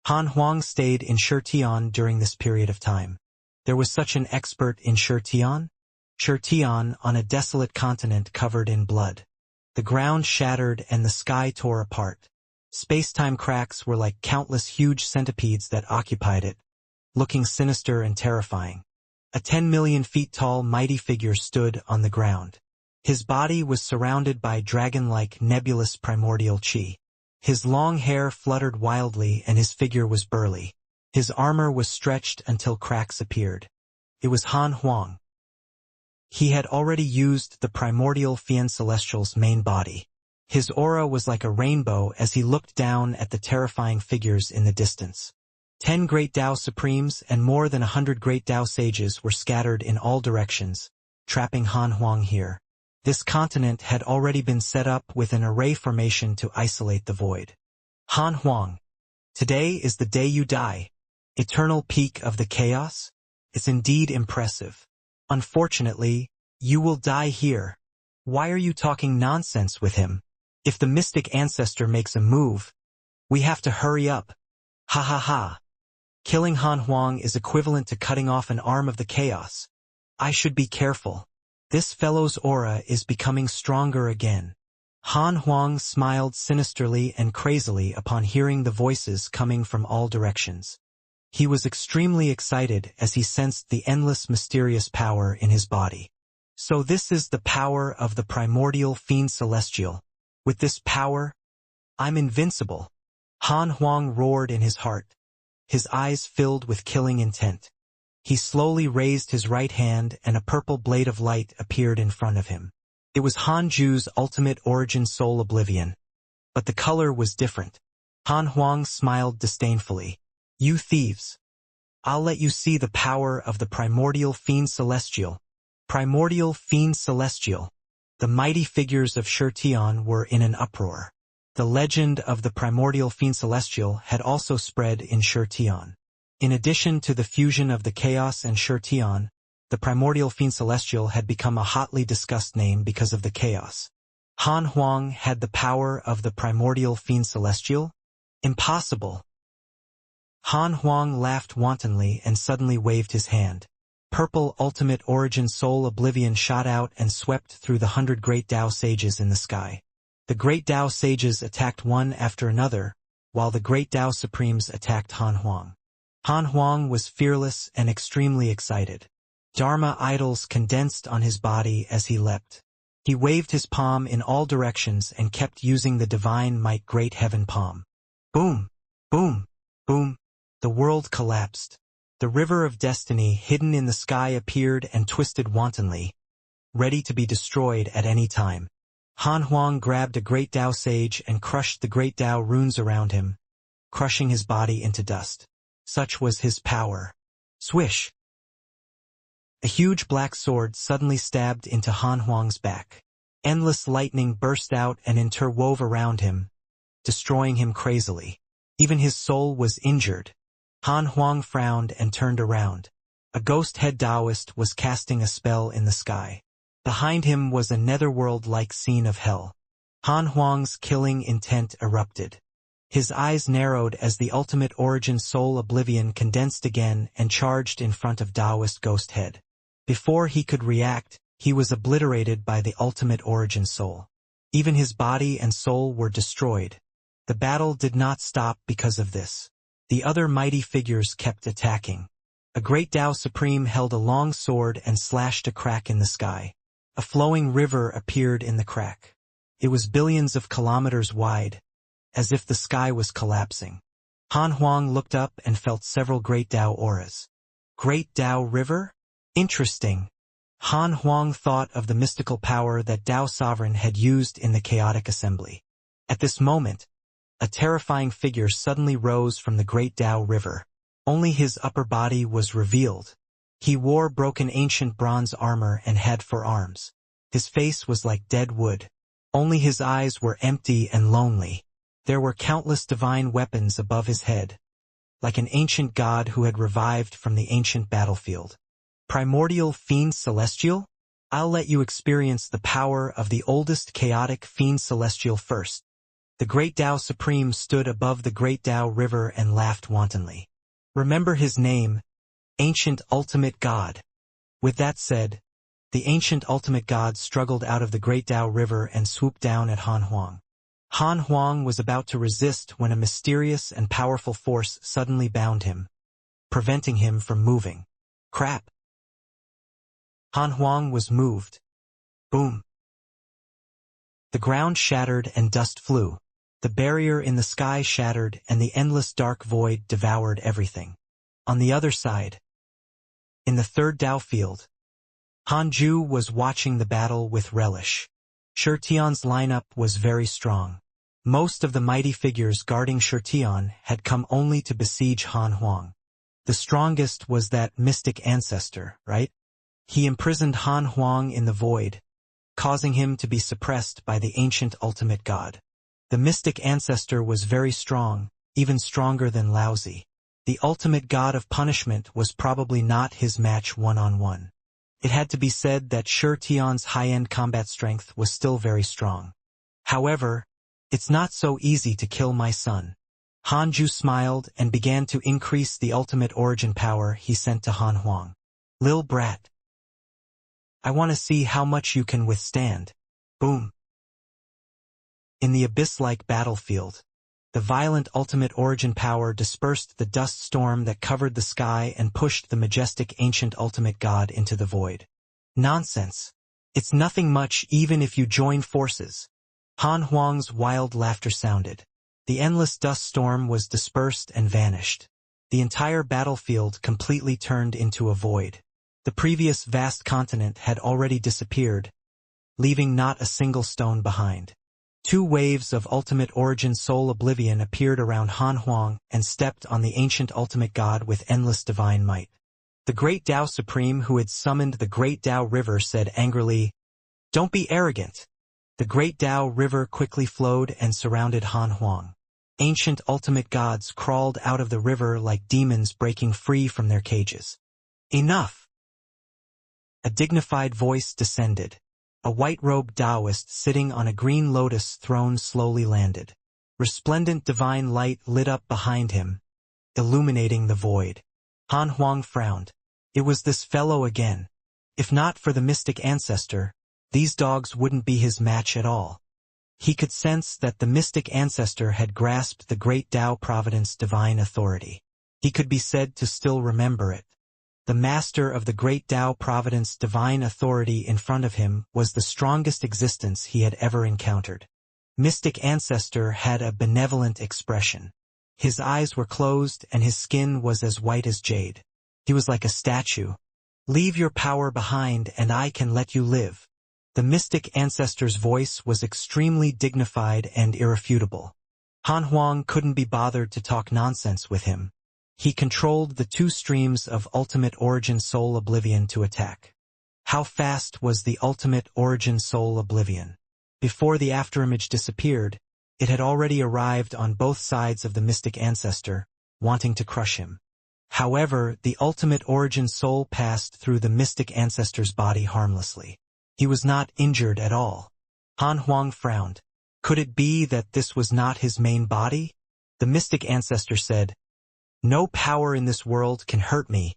Han Huang stayed in Shi Tian during this period of time. There was such an expert in Shi Tian? Shi Tian on a desolate continent covered in blood. The ground shattered and the sky tore apart. Space-time cracks were like countless huge centipedes that occupied it, looking sinister and terrifying. A 10 million feet tall mighty figure stood on the ground. His body was surrounded by dragon-like nebulous primordial chi. His long hair fluttered wildly and his figure was burly. His armor was stretched until cracks appeared. It was Han Huang. He had already used the primordial Fian Celestial's main body. His aura was like a rainbow as he looked down at the terrifying figures in the distance. 10 great Tao Supremes and more than 100 great Tao sages were scattered in all directions, trapping Han Huang here. This continent had already been set up with an array formation to isolate the void. Han Huang, today is the day you die. Eternal peak of the chaos? It's indeed impressive. Unfortunately, you will die here. Why are you talking nonsense with him? If the mystic ancestor makes a move, we have to hurry up. Ha ha ha. Killing Han Huang is equivalent to cutting off an arm of the chaos. I should be careful. This fellow's aura is becoming stronger again. Han Huang smiled sinisterly and crazily upon hearing the voices coming from all directions. He was extremely excited as he sensed the endless mysterious power in his body. So this is the power of the primordial Fiend Celestial. With this power, I'm invincible. Han Huang roared in his heart, his eyes filled with killing intent. He slowly raised his right hand and a purple blade of light appeared in front of him. It was Han Ju's ultimate origin soul oblivion. But the color was different. Han Huang smiled disdainfully. You thieves! I'll let you see the power of the primordial Fiend Celestial. Primordial Fiend Celestial. The mighty figures of Shirtian were in an uproar. The legend of the primordial Fiend Celestial had also spread in Shirtian. In addition to the fusion of the chaos and Shirtian, the primordial Fiend Celestial had become a hotly discussed name because of the chaos. Han Huang had the power of the primordial Fiend Celestial? Impossible! Han Huang laughed wantonly and suddenly waved his hand. Purple ultimate origin soul oblivion shot out and swept through the 100 great Tao sages in the sky. The great Tao sages attacked one after another, while the great Tao supremes attacked Han Huang. Han Huang was fearless and extremely excited. Dharma idols condensed on his body as he leapt. He waved his palm in all directions and kept using the divine might great heaven palm. Boom! Boom! Boom! The world collapsed. The river of destiny hidden in the sky appeared and twisted wantonly, ready to be destroyed at any time. Han Huang grabbed a great Tao sage and crushed the great Tao runes around him, crushing his body into dust. Such was his power. Swish! A huge black sword suddenly stabbed into Han Huang's back. Endless lightning burst out and interwove around him, destroying him crazily. Even his soul was injured. Han Huang frowned and turned around. A ghost head Taoist was casting a spell in the sky. Behind him was a netherworld-like scene of hell. Han Huang's killing intent erupted. His eyes narrowed as the ultimate origin soul oblivion condensed again and charged in front of Taoist ghost head. Before he could react, he was obliterated by the ultimate origin soul. Even his body and soul were destroyed. The battle did not stop because of this. The other mighty figures kept attacking. A great Tao Supreme held a long sword and slashed a crack in the sky. A flowing river appeared in the crack. It was billions of kilometers wide, as if the sky was collapsing. Han Huang looked up and felt several great Tao auras. Great Tao River? Interesting. Han Huang thought of the mystical power that Tao Sovereign had used in the chaotic assembly. At this moment, a terrifying figure suddenly rose from the great Tao River. Only his upper body was revealed. He wore broken ancient bronze armor and had 4 arms. His face was like dead wood. Only his eyes were empty and lonely. There were countless divine weapons above his head, like an ancient god who had revived from the ancient battlefield. Primordial Fiend Celestial? I'll let you experience the power of the oldest chaotic Fiend Celestial first. The great Tao Supreme stood above the great Tao River and laughed wantonly. Remember his name, Ancient Ultimate God. With that said, the Ancient Ultimate God struggled out of the great Tao River and swooped down at Han Huang. Han Huang was about to resist when a mysterious and powerful force suddenly bound him, preventing him from moving. Crap! Han Huang was moved. Boom! The ground shattered and dust flew. The barrier in the sky shattered and the endless dark void devoured everything. On the other side, in the third Dao field, Hanju was watching the battle with relish. Shirtian's lineup was very strong. Most of the mighty figures guarding Shirtian had come only to besiege Han Huang. The strongest was that mystic ancestor, right? He imprisoned Han Huang in the void, causing him to be suppressed by the ancient ultimate god. The mystic ancestor was very strong, even stronger than Laozi. The ultimate god of punishment was probably not his match one-on-one. It had to be said that Shirtian's high-end combat strength was still very strong. However, it's not so easy to kill my son. Hanju smiled and began to increase the ultimate origin power he sent to Han Huang. Lil brat. I want to see how much you can withstand. Boom. In the abyss-like battlefield, the violent ultimate origin power dispersed the dust storm that covered the sky and pushed the majestic ancient ultimate god into the void. Nonsense. It's nothing much even if you join forces. Han Huang's wild laughter sounded. The endless dust storm was dispersed and vanished. The entire battlefield completely turned into a void. The previous vast continent had already disappeared, leaving not a single stone behind. Two waves of ultimate origin soul oblivion appeared around Han Huang and stepped on the ancient ultimate god with endless divine might. The great Tao Supreme who had summoned the great Tao River said angrily, "Don't be arrogant." The great Tao River quickly flowed and surrounded Han Huang. Ancient ultimate gods crawled out of the river like demons breaking free from their cages. Enough! A dignified voice descended. A white-robed Taoist sitting on a green lotus throne slowly landed. Resplendent divine light lit up behind him, illuminating the void. Han Huang frowned. It was this fellow again. If not for the mystic ancestor, these dogs wouldn't be his match at all. He could sense that the mystic ancestor had grasped the great Tao Providence divine authority. He could be said to still remember it. The master of the great Tao Providence divine authority in front of him was the strongest existence he had ever encountered. Mystic ancestor had a benevolent expression. His eyes were closed and his skin was as white as jade. He was like a statue. "Leave your power behind and I can let you live." The mystic ancestor's voice was extremely dignified and irrefutable. Han Huang couldn't be bothered to talk nonsense with him. He controlled the two streams of ultimate origin soul oblivion to attack. How fast was the ultimate origin soul oblivion? Before the afterimage disappeared, it had already arrived on both sides of the mystic ancestor, wanting to crush him. However, the ultimate origin soul passed through the mystic ancestor's body harmlessly. He was not injured at all. Han Huang frowned. Could it be that this was not his main body? The mystic ancestor said, "No power in this world can hurt me,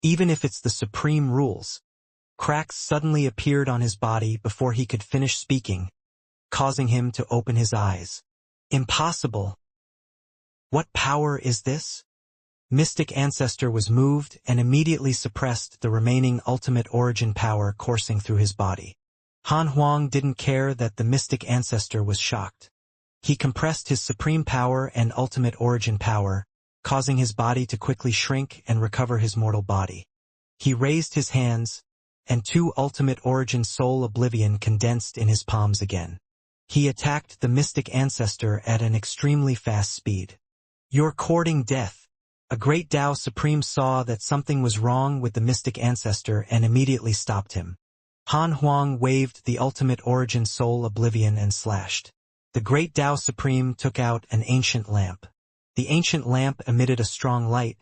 even if it's the supreme rules." Cracks suddenly appeared on his body before he could finish speaking, causing him to open his eyes. Impossible. What power is this? Mystic ancestor was moved and immediately suppressed the remaining ultimate origin power coursing through his body. Han Huang didn't care that the mystic ancestor was shocked. He compressed his supreme power and ultimate origin power, causing his body to quickly shrink and recover his mortal body. He raised his hands, and two ultimate origin soul oblivion condensed in his palms again. He attacked the mystic ancestor at an extremely fast speed. "You're courting death." A great Tao Supreme saw that something was wrong with the mystic ancestor and immediately stopped him. Han Huang waved the ultimate origin soul oblivion and slashed. The great Tao Supreme took out an ancient lamp. The ancient lamp emitted a strong light,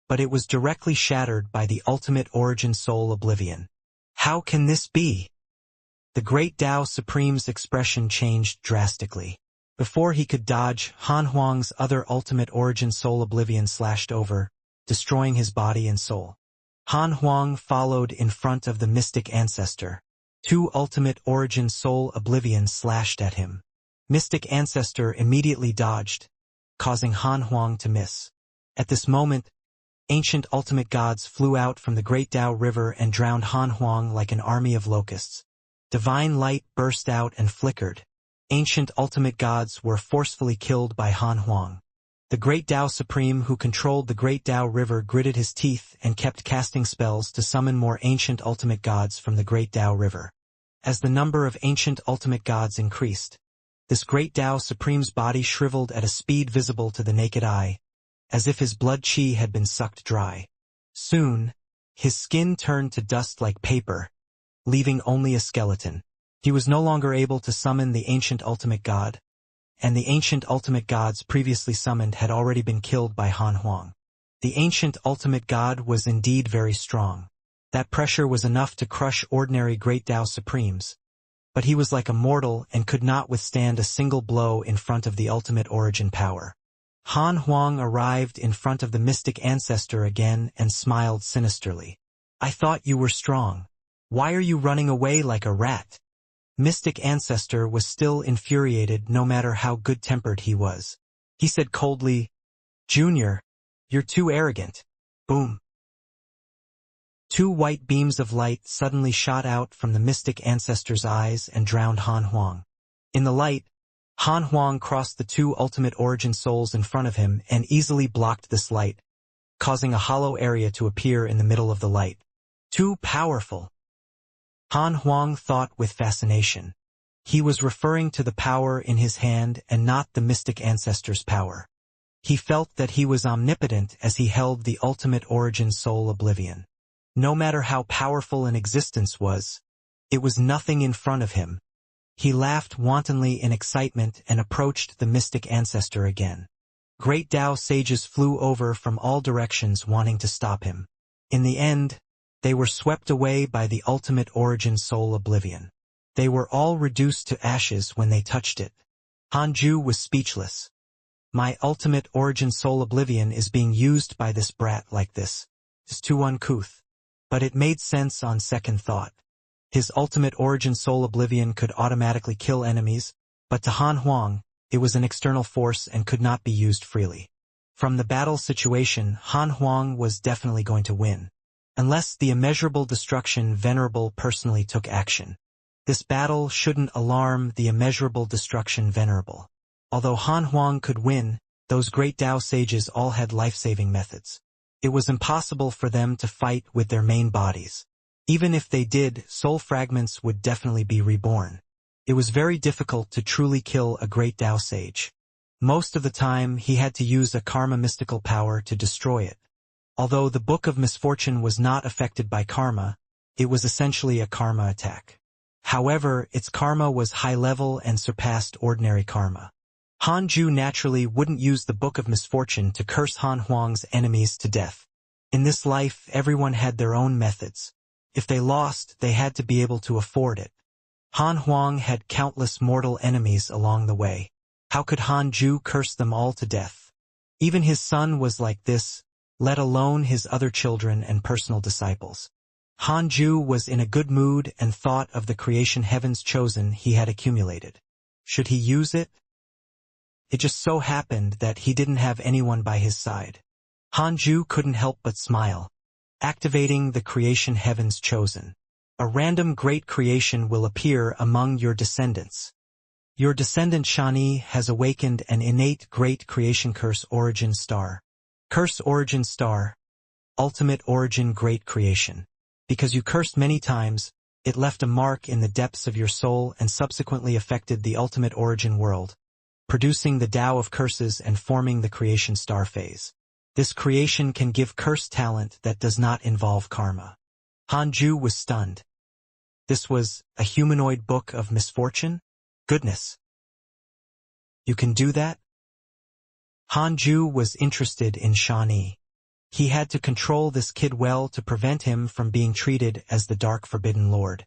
but it was directly shattered by the ultimate origin soul oblivion. How can this be? The great Tao Supreme's expression changed drastically. Before he could dodge, Han Huang's other ultimate origin soul oblivion slashed over, destroying his body and soul. Han Huang followed in front of the mystic ancestor. Two ultimate origin soul oblivions slashed at him. Mystic ancestor immediately dodged, causing Han Huang to miss. At this moment, ancient ultimate gods flew out from the great Tao River and drowned Han Huang like an army of locusts. Divine light burst out and flickered, ancient ultimate gods were forcefully killed by Han Huang. The great Tao Supreme who controlled the great Tao River gritted his teeth and kept casting spells to summon more ancient ultimate gods from the great Tao River. As the number of ancient ultimate gods increased, this great Tao Supreme's body shriveled at a speed visible to the naked eye, as if his blood qi had been sucked dry. Soon, his skin turned to dust like paper, leaving only a skeleton. He was no longer able to summon the ancient ultimate god, and the ancient ultimate gods previously summoned had already been killed by Han Huang. The ancient ultimate god was indeed very strong. That pressure was enough to crush ordinary great Tao Supremes, but he was like a mortal and could not withstand a single blow in front of the ultimate origin power. Han Huang arrived in front of the mystic ancestor again and smiled sinisterly. "I thought you were strong. Why are you running away like a rat?" Mystic ancestor was still infuriated no matter how good-tempered he was. He said coldly, "Junior, you're too arrogant." Boom. Two white beams of light suddenly shot out from the mystic ancestor's eyes and drowned Han Huang. In the light, Han Huang crossed the two ultimate origin souls in front of him and easily blocked this light, causing a hollow area to appear in the middle of the light. Too powerful. Han Huang thought with fascination. He was referring to the power in his hand and not the mystic ancestor's power. He felt that he was omnipotent as he held the ultimate origin soul oblivion. No matter how powerful an existence was, it was nothing in front of him. He laughed wantonly in excitement and approached the mystic ancestor again. Great Tao sages flew over from all directions wanting to stop him. In the end, they were swept away by the ultimate origin soul oblivion. They were all reduced to ashes when they touched it. Hanju was speechless. My ultimate origin soul oblivion is being used by this brat like this. It's too uncouth. But it made sense on second thought. His ultimate origin soul oblivion could automatically kill enemies, but to Han Huang, it was an external force and could not be used freely. From the battle situation, Han Huang was definitely going to win. Unless the immeasurable destruction Venerable personally took action. This battle shouldn't alarm the immeasurable destruction Venerable. Although Han Huang could win, those great Tao sages all had life-saving methods. It was impossible for them to fight with their main bodies. Even if they did, soul fragments would definitely be reborn. It was very difficult to truly kill a great Tao sage. Most of the time, he had to use a karma mystical power to destroy it. Although the Book of Misfortune was not affected by karma, it was essentially a karma attack. However, its karma was high-level and surpassed ordinary karma. Hanju naturally wouldn't use the Book of Misfortune to curse Han Huang's enemies to death. In this life, everyone had their own methods. If they lost, they had to be able to afford it. Han Huang had countless mortal enemies along the way. How could Hanju curse them all to death? Even his son was like this, let alone his other children and personal disciples. Hanju was in a good mood and thought of the creation heavens chosen he had accumulated. Should he use it? It just so happened that he didn't have anyone by his side. Hanju couldn't help but smile. Activating the creation heavens chosen. A random great creation will appear among your descendants. Your descendant Shani has awakened an innate great creation curse origin star. Curse origin star. Ultimate origin great creation. Because you cursed many times, it left a mark in the depths of your soul and subsequently affected the ultimate origin world, producing the Tao of curses and forming the creation star phase. This creation can give curse talent that does not involve karma. Hanju was stunned. This was a humanoid book of misfortune? Goodness. You can do that? Hanju was interested in Shani. He had to control this kid well to prevent him from being treated as the Dark Forbidden Lord.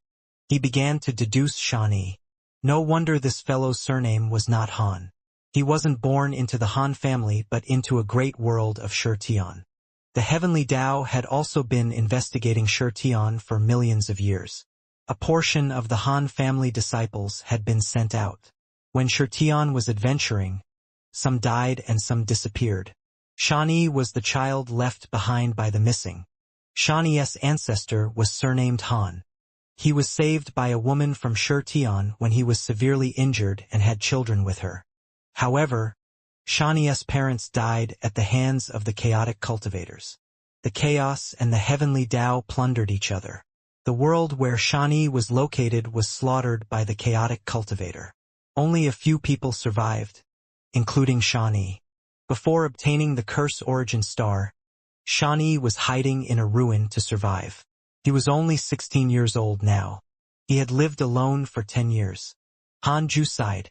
He began to deduce Shani. No wonder this fellow's surname was not Han. He wasn't born into the Han family but into a great world of Shurtian. The heavenly Tao had also been investigating Shurtian for millions of years. A portion of the Han family disciples had been sent out. When Shurtian was adventuring, some died and some disappeared. Shani was the child left behind by the missing. Shani's ancestor was surnamed Han. He was saved by a woman from Shurtian when he was severely injured and had children with her. However, Xianxia's parents died at the hands of the chaotic cultivators. The chaos and the heavenly Tao plundered each other. The world where Xianxia was located was slaughtered by the chaotic cultivator. Only a few people survived, including Xianxia. Before obtaining the curse origin star, Xianxia was hiding in a ruin to survive. He was only 16 years old now. He had lived alone for 10 years. Hanju sighed.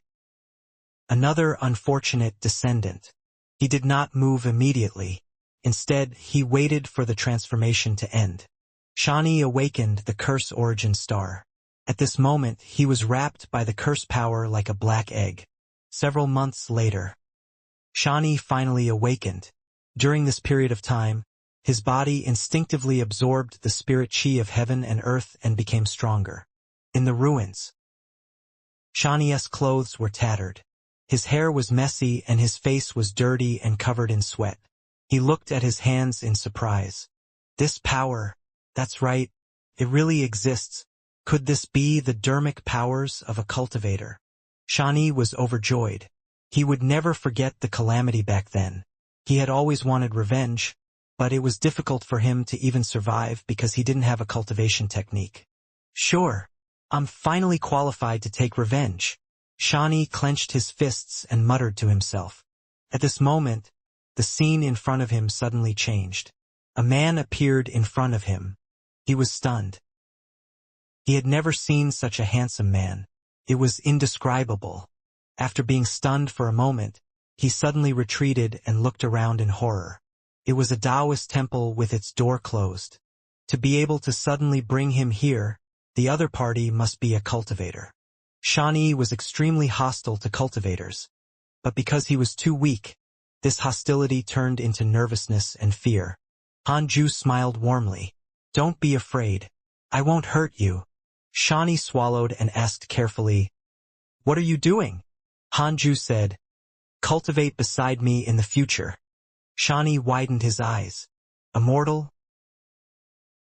Another unfortunate descendant. He did not move immediately. Instead, he waited for the transformation to end. Xianxia awakened the curse origin star. At this moment, he was wrapped by the curse power like a black egg. Several months later, Xianxia finally awakened. During this period of time, his body instinctively absorbed the spirit chi of heaven and earth and became stronger. In the ruins, Xianxia's clothes were tattered. His hair was messy and his face was dirty and covered in sweat. He looked at his hands in surprise. This power, that's right, it really exists. Could this be the dermic powers of a cultivator? Xianxia was overjoyed. He would never forget the calamity back then. He had always wanted revenge, but it was difficult for him to even survive because he didn't have a cultivation technique. Sure, I'm finally qualified to take revenge. Xianxia clenched his fists and muttered to himself. At this moment, the scene in front of him suddenly changed. A man appeared in front of him. He was stunned. He had never seen such a handsome man. It was indescribable. After being stunned for a moment, he suddenly retreated and looked around in horror. It was a Taoist temple with its door closed. To be able to suddenly bring him here, the other party must be a cultivator. Xianxia was extremely hostile to cultivators, but because he was too weak, this hostility turned into nervousness and fear. Hanju smiled warmly. Don't be afraid. I won't hurt you. Xianxia swallowed and asked carefully, What are you doing? Hanju said, Cultivate beside me in the future. Xianxia widened his eyes. Immortal?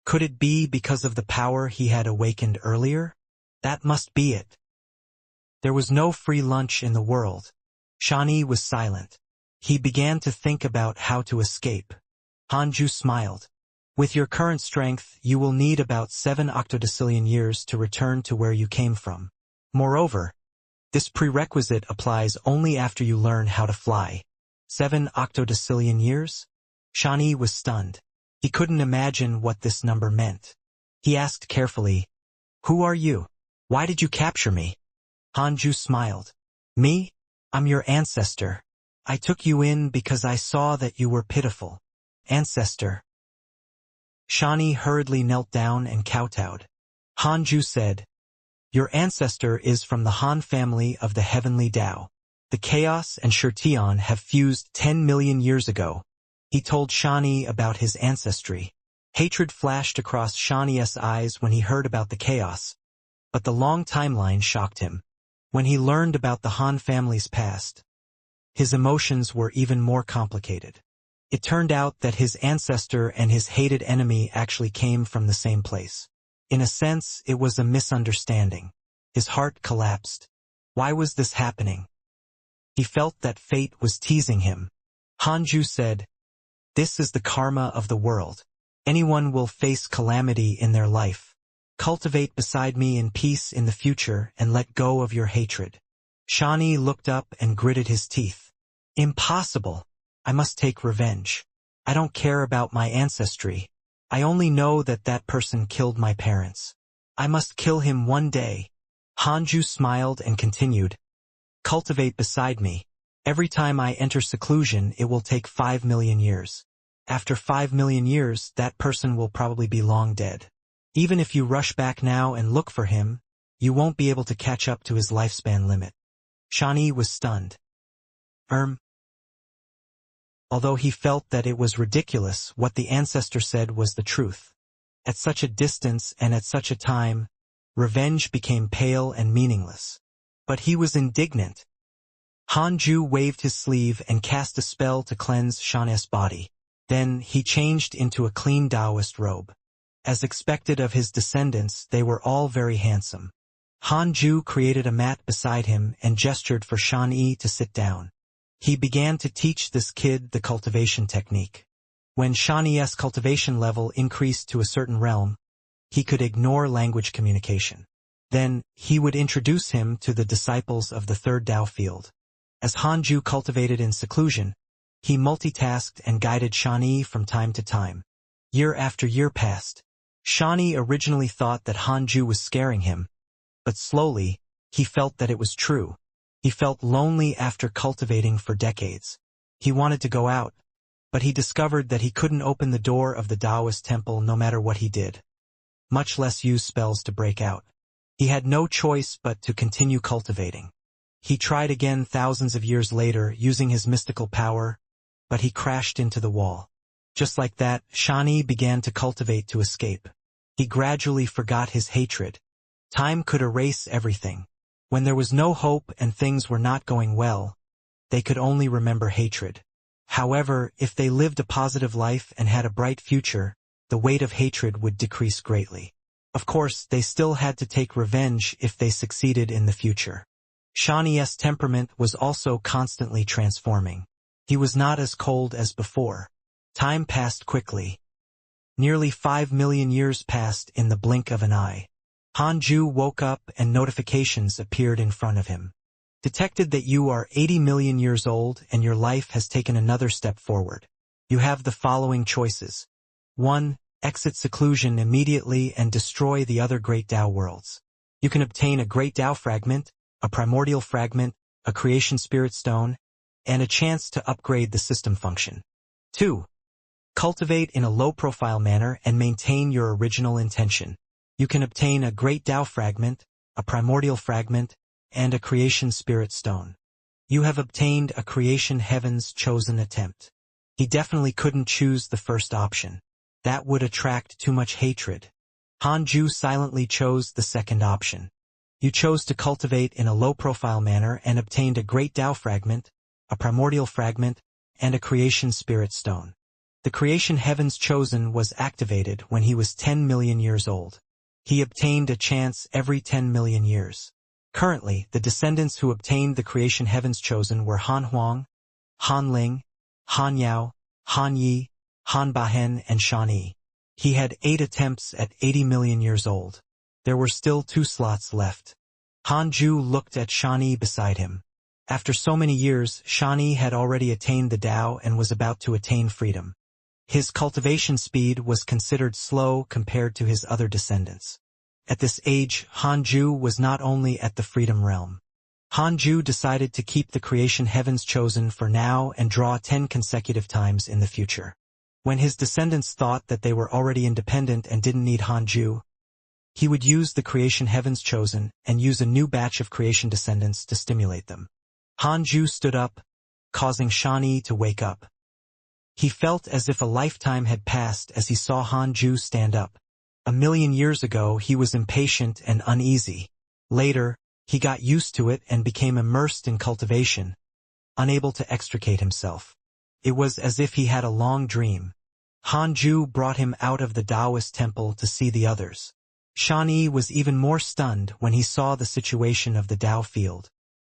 Could it be because of the power he had awakened earlier? That must be it. There was no free lunch in the world. Xianxia was silent. He began to think about how to escape. Hanju smiled. With your current strength, you will need about 7 octodecillion years to return to where you came from. Moreover, this prerequisite applies only after you learn how to fly. 7 octodecillion years? Xianxia was stunned. He couldn't imagine what this number meant. He asked carefully, Who are you? Why did you capture me? Hanju smiled. Me? I'm your ancestor. I took you in because I saw that you were pitiful. Ancestor. Xianxia hurriedly knelt down and kowtowed. Hanju said, Your ancestor is from the Han family of the heavenly Tao. The chaos and Shurtian have fused 10 million years ago. He told Xianxia about his ancestry. Hatred flashed across Xianxia's eyes when he heard about the chaos, but the long timeline shocked him. When he learned about the Han family's past, his emotions were even more complicated. It turned out that his ancestor and his hated enemy actually came from the same place. In a sense, it was a misunderstanding. His heart collapsed. Why was this happening? He felt that fate was teasing him. Hanju said, This is the karma of the world. Anyone will face calamity in their life. Cultivate beside me in peace in the future and let go of your hatred. Xianxia looked up and gritted his teeth. Impossible. I must take revenge. I don't care about my ancestry. I only know that that person killed my parents. I must kill him one day. Hanju smiled and continued. Cultivate beside me. Every time I enter seclusion, it will take 5 million years. After 5 million years, that person will probably be long dead. Even if you rush back now and look for him, you won't be able to catch up to his lifespan limit. Xianxia was stunned. Although he felt that it was ridiculous, what the ancestor said was the truth. At such a distance and at such a time, revenge became pale and meaningless. But he was indignant. Hanju waved his sleeve and cast a spell to cleanse Xianxia's body. Then he changed into a clean Taoist robe. As expected of his descendants, they were all very handsome. Han Ju created a mat beside him and gestured for Xianxia to sit down. He began to teach this kid the cultivation technique. When Xianxia's cultivation level increased to a certain realm, he could ignore language communication. Then, he would introduce him to the disciples of the third Tao field. As Han Ju cultivated in seclusion, he multitasked and guided Xianxia from time to time. Year after year passed. Xianxia originally thought that Han Ju was scaring him, but slowly, he felt that it was true. He felt lonely after cultivating for decades. He wanted to go out, but he discovered that he couldn't open the door of the Taoist temple no matter what he did, much less use spells to break out. He had no choice but to continue cultivating. He tried again thousands of years later using his mystical power, but he crashed into the wall. Just like that, Xianxia began to cultivate to escape. He gradually forgot his hatred. Time could erase everything. When there was no hope and things were not going well, they could only remember hatred. However, if they lived a positive life and had a bright future, the weight of hatred would decrease greatly. Of course, they still had to take revenge if they succeeded in the future. Xianxia's temperament was also constantly transforming. He was not as cold as before. Time passed quickly. Nearly 5 million years passed in the blink of an eye. Han Ju woke up and notifications appeared in front of him. Detected that you are 80 million years old and your life has taken another step forward. You have the following choices. 1. Exit seclusion immediately and destroy the other Great Tao worlds. You can obtain a Great Tao fragment, a primordial fragment, a creation spirit stone, and a chance to upgrade the system function. 2. Cultivate in a low-profile manner and maintain your original intention. You can obtain a Great Tao fragment, a primordial fragment, and a creation spirit stone. You have obtained a creation heaven's chosen attempt. He definitely couldn't choose the first option. That would attract too much hatred. Han Ju silently chose the second option. You chose to cultivate in a low-profile manner and obtained a Great Tao fragment, a primordial fragment, and a creation spirit stone. The creation heavens chosen was activated when he was 10 million years old. He obtained a chance every 10 million years. Currently, the descendants who obtained the creation heavens chosen were Han Huang, Han Ling, Han Yao, Han Yi, Han Bahen, and Xianxia. He had 8 attempts at 80 million years old. There were still 2 slots left. Han Ju looked at Xianxia beside him. After so many years, Xianxia had already attained the Tao and was about to attain freedom. His cultivation speed was considered slow compared to his other descendants. At this age, Han Ju was not only at the freedom realm. Han Ju decided to keep the creation heavens chosen for now and draw 10 consecutive times in the future. When his descendants thought that they were already independent and didn't need Han Ju, he would use the creation heavens chosen and use a new batch of creation descendants to stimulate them. Han Ju stood up, causing Xianxia to wake up. He felt as if a lifetime had passed as he saw Han Ju stand up. 1,000,000 years ago, he was impatient and uneasy. Later, he got used to it and became immersed in cultivation, unable to extricate himself. It was as if he had a long dream. Han Ju brought him out of the Taoist temple to see the others. Xianxia was even more stunned when he saw the situation of the Tao field.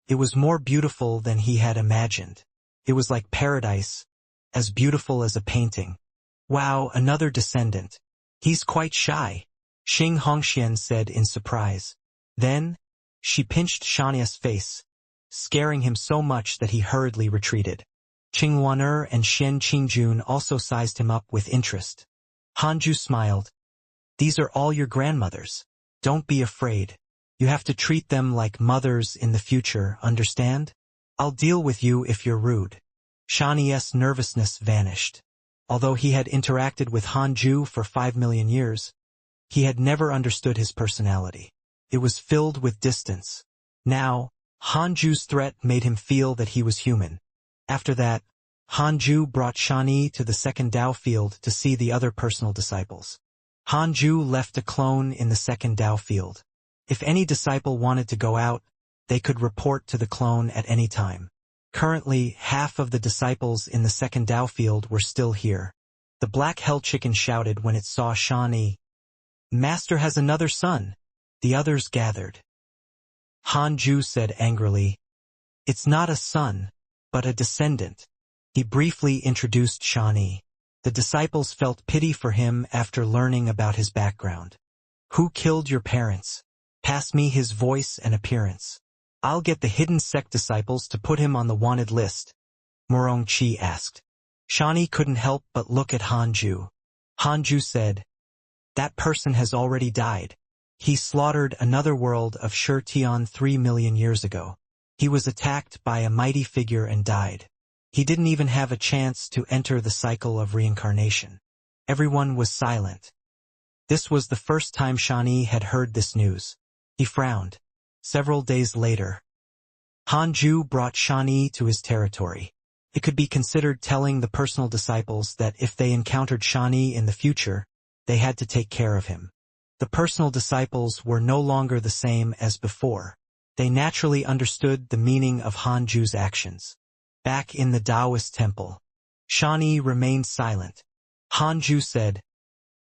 It was more beautiful than he had imagined. It was like paradise, as beautiful as a painting. Wow, another descendant. He's quite shy, Xianxia said in surprise. Then, she pinched Xianxia's face, scaring him so much that he hurriedly retreated. Qingwaner and Xian Qingjun also sized him up with interest. Han Ju smiled. These are all your grandmothers. Don't be afraid. You have to treat them like mothers in the future, understand? I'll deal with you if you're rude. Xianxia's nervousness vanished. Although he had interacted with Han Ju for 5 million years, he had never understood his personality. It was filled with distance. Now, Han Ju's threat made him feel that he was human. After that, Han Ju brought Xianxia to the second Tao field to see the other personal disciples. Han Ju left a clone in the second Tao field. If any disciple wanted to go out, they could report to the clone at any time. Currently, half of the disciples in the second Tao field were still here. The black hell chicken shouted when it saw Xianxia. Master has another son. The others gathered. Han Ju said angrily, "It's not a son, but a descendant." He briefly introduced Xianxia. The disciples felt pity for him after learning about his background. "Who killed your parents? Pass me his voice and appearance. I'll get the hidden sect disciples to put him on the wanted list," Murong Qi asked. Xianxia couldn't help but look at Han Ju. Han Ju said, "That person has already died. He slaughtered another world of Shi Tian 3 million years ago. He was attacked by a mighty figure and died. He didn't even have a chance to enter the cycle of reincarnation." Everyone was silent. This was the first time Xianxia had heard this news. He frowned. Several days later, Han Ju brought Xianxia to his territory. It could be considered telling the personal disciples that if they encountered Xianxia in the future, they had to take care of him. The personal disciples were no longer the same as before. They naturally understood the meaning of Han Ju's actions. Back in the Taoist temple, Xianxia remained silent. Han Ju said,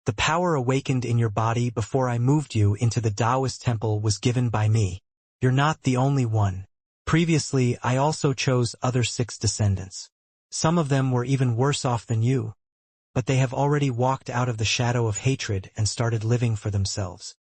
"The power awakened in your body before I moved you into the Taoist temple was given by me. You're not the only one. Previously, I also chose other 6 descendants. Some of them were even worse off than you, but they have already walked out of the shadow of hatred and started living for themselves.